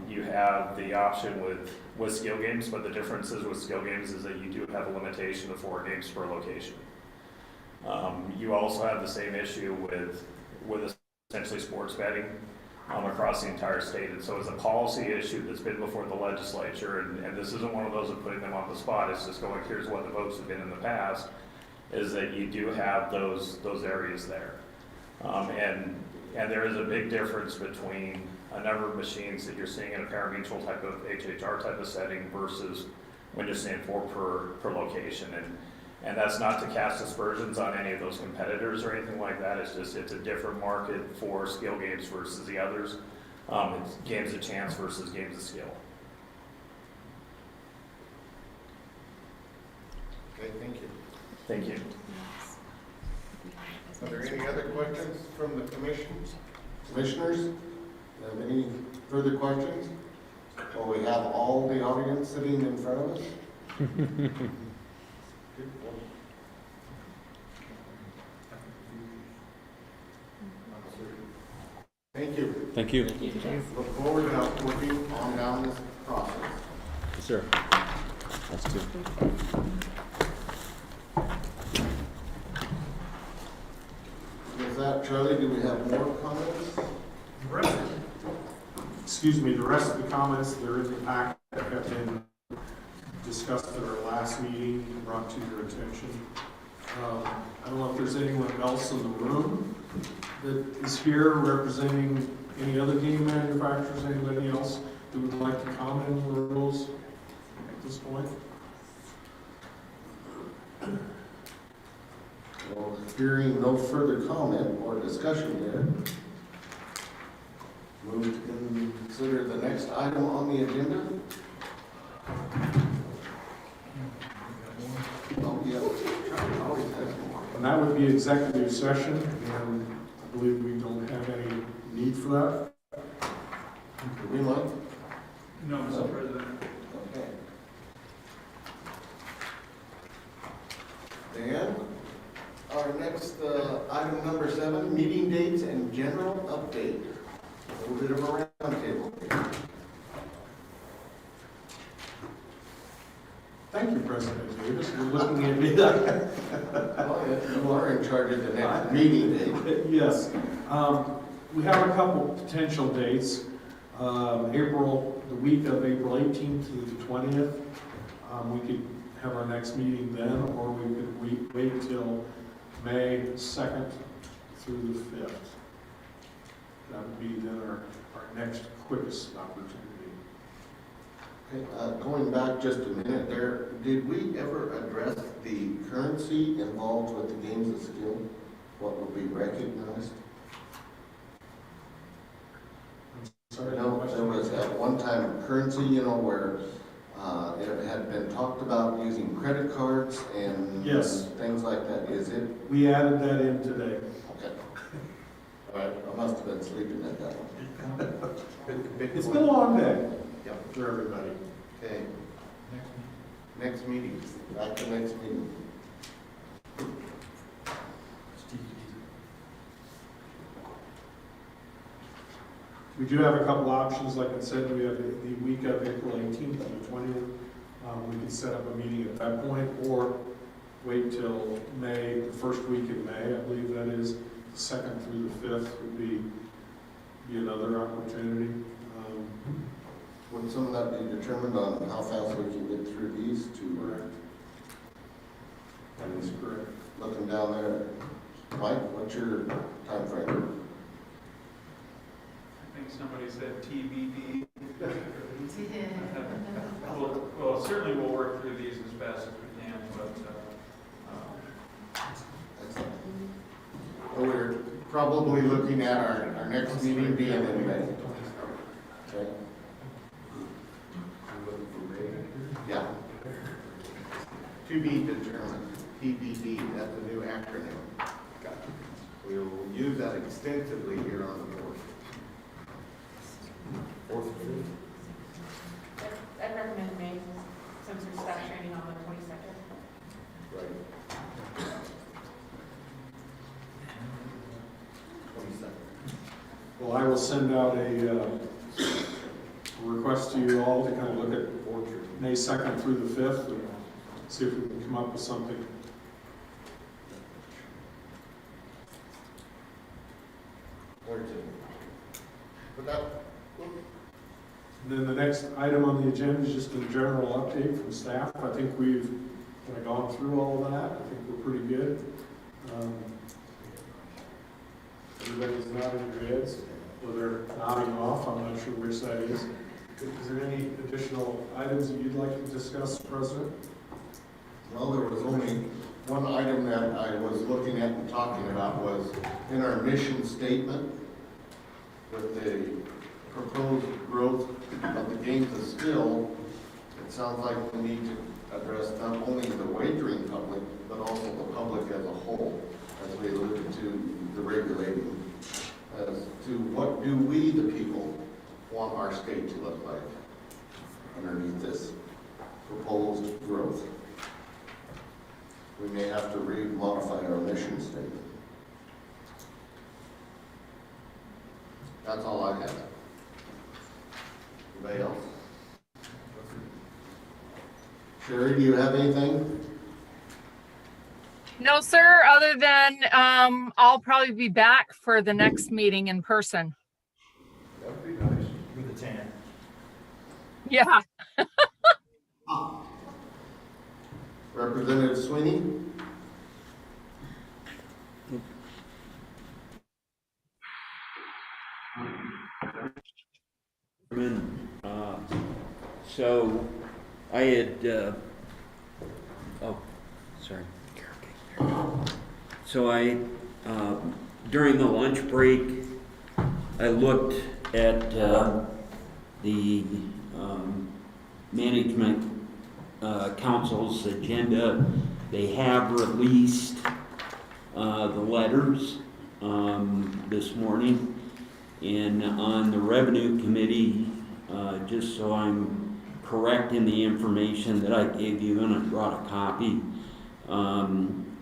You have the option with skill games, but the difference is with skill games is that you do have a limitation of 4 games per location. You also have the same issue with essentially sports betting across the entire state. And so it's a policy issue that's been before the legislature, and this isn't one of those of putting them on the spot, it's just going, here's what the votes have been in the past, is that you do have those areas there. And there is a big difference between a number of machines that you're seeing in a pari-mutuel type of HHR type of setting versus when you're seeing 4 per location. And that's not to cast aspersions on any of those competitors or anything like that. It's just, it's a different market for skill games versus the others. It's games of chance versus games of skill. Okay, thank you. Thank you. Are there any other questions from the commissioners? Have any further questions? Well, we have all the audience sitting in front of us. Thank you. Thank you. Look forward to working on down this process. Yes, sir. That's two. With that, Charlie, do we have more comments? The rest of the comments that are in the packet have been discussed at our last meeting and brought to your attention. I don't know if there's anyone else in the room that is here representing any other game manufacturers, anybody else that would like to comment on the rules at this point? Well, hearing no further comment or discussion here, move to consider the next item on the agenda. Oh, yeah. Always has more. And that would be executive session, and I believe we don't have any need for that. Green light? No, Mr. President. Okay. Dan, our next item number 7, meeting dates and general update. A little bit of a roundtable here. Thank you, President Davis. You're looking at me. Oh, yeah, you are in charge of the next meeting date. Yes. We have a couple potential dates. The week of April 18th to the 20th. We could have our next meeting then, or we could wait till May 2nd through the 5th. That would be then our next quickest opportunity. Okay, going back just a minute there, did we ever address the currency involved with the games of skill? What will be recognized? Sorry, No, there was at one time currency, where it had been talked about using credit cards and Yes. things like that. Is it? We added that in today. Okay. All right, I must have been sleeping at that one. It's been a long day. Yeah. For everybody. Okay. Next meeting, back to next meeting. We do have a couple options, like I said, we have the week of April 18th and the 20th. We can set up a meeting at that point, or wait till May, the first week in May, I believe that is, the 2nd through the 5th would be another opportunity. Would some of that be determined on how fast we can get through these two? Correct. That is correct. Looking down there, Mike, what's your time frame? I think somebody said TBD. Well, certainly we'll work through these as fast as we can, but We're probably looking at our next meeting being in May. Okay. Yeah. To be determined, TBD, that's a new acronym. We will use that extensively here on the board. I'd recommend May, since we start training on the 22nd. Right. 22nd. Well, I will send out a request to you all to kind of look at May 2nd through the 5th and see if we can come up with something. Where to? Put that. And then the next item on the agenda is just a general update from staff. I think we've kind of gone through all of that. I think we're pretty good. Everybody's nodding their heads, or they're nodding off. I'm not sure which that is. Is there any additional items that you'd like to discuss, President? Well, there was only one item that I was looking at and talking about was in our mission statement with the proposed growth of the games of skill. It sounds like we need to address not only the wagering public, but also the public as a whole, as we alluded to the regulating, as to what do we, the people, want our state to look like underneath this proposed growth. We may have to modify our mission statement. That's all I have. Anybody else? Sherry, do you have anything? No, sir, other than I'll probably be back for the next meeting in person. That would be nice. With a tan. Yeah. Representative Sweeney? So I had, sorry. So during the lunch break, I looked at the management council's agenda. They have released the letters this morning. And on the revenue committee, just so I'm correct in the information that I gave you, and I brought a copy.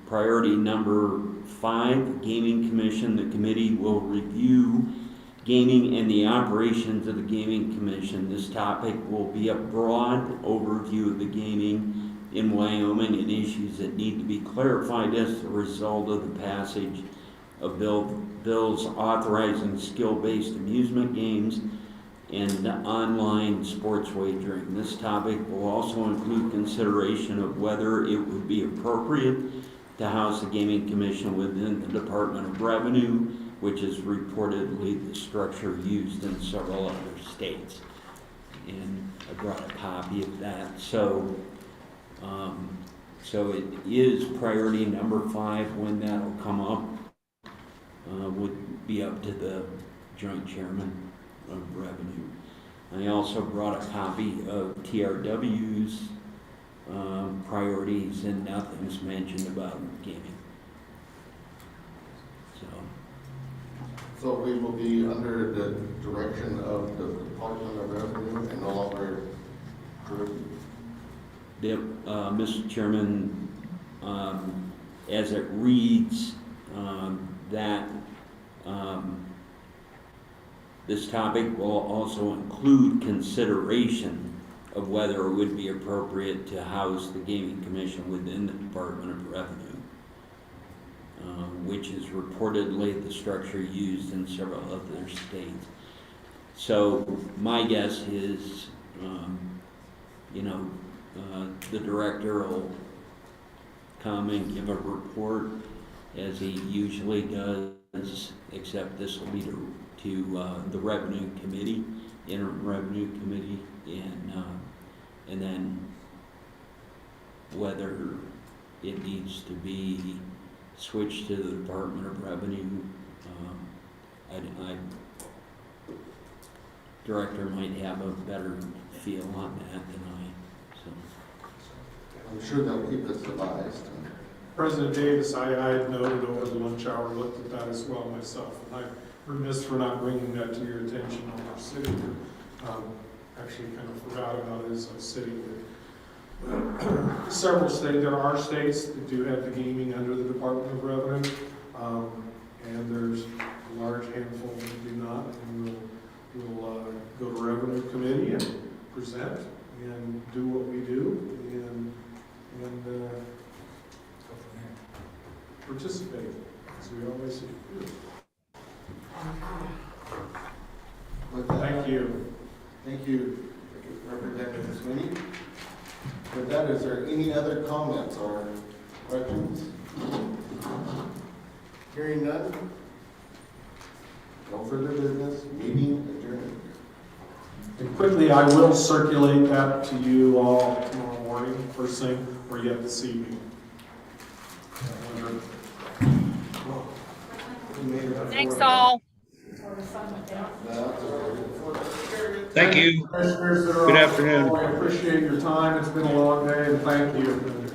Priority number 5, Gaming Commission. The committee will review gaming and the operations of the Gaming Commission. This topic will be a broad overview of the gaming in Wyoming and issues that need to be clarified as a result of the passage of bills authorizing skill-based amusement games and online sports wagering. This topic will also include consideration of whether it would be appropriate to house the Gaming Commission within the Department of Revenue, which is reportedly the structure used in several other states. and I brought a copy of that. So, so it is priority number 5. When that'll come up would be up to the Joint Chairman of Revenue. I also brought a copy of TRW's priorities, and nothing's mentioned about gaming. So we will be under the direction of the Department of Revenue and no longer. Mr. Chairman, as it reads, that this topic will also include consideration of whether it would be appropriate to house the Gaming Commission within the Department of Revenue, which is reportedly the structure used in several other states. So my guess is, the director will come and give a report as he usually does, except this will be to the Revenue Committee, Interim Revenue Committee, and then whether it needs to be switched to the Department of Revenue. Director might have a better feel on that than I, so. I'm sure they'll keep us advised. President Davis, I had noted over the lunch hour, looked at that as well myself, and I'm remiss for not bringing that to your attention when we're sitting here. Actually kind of forgot about it as I was sitting there. Several states, there are states that do have the gaming under the Department of Revenue, and there's a large handful that do not, and we'll go to Revenue Committee and present and do what we do, and participate, as we always do. Thank you. Thank you, Representative Sweeney. With that, is there any other comments or questions? Hearing none. No further business. Meeting adjourned. And quickly, I will circulate that to you all tomorrow morning, first thing, or yet this evening. Thanks all. Thank you. Commissioners that are Good on the afternoon. call, I appreciate your time. It's been a long day, and thank you.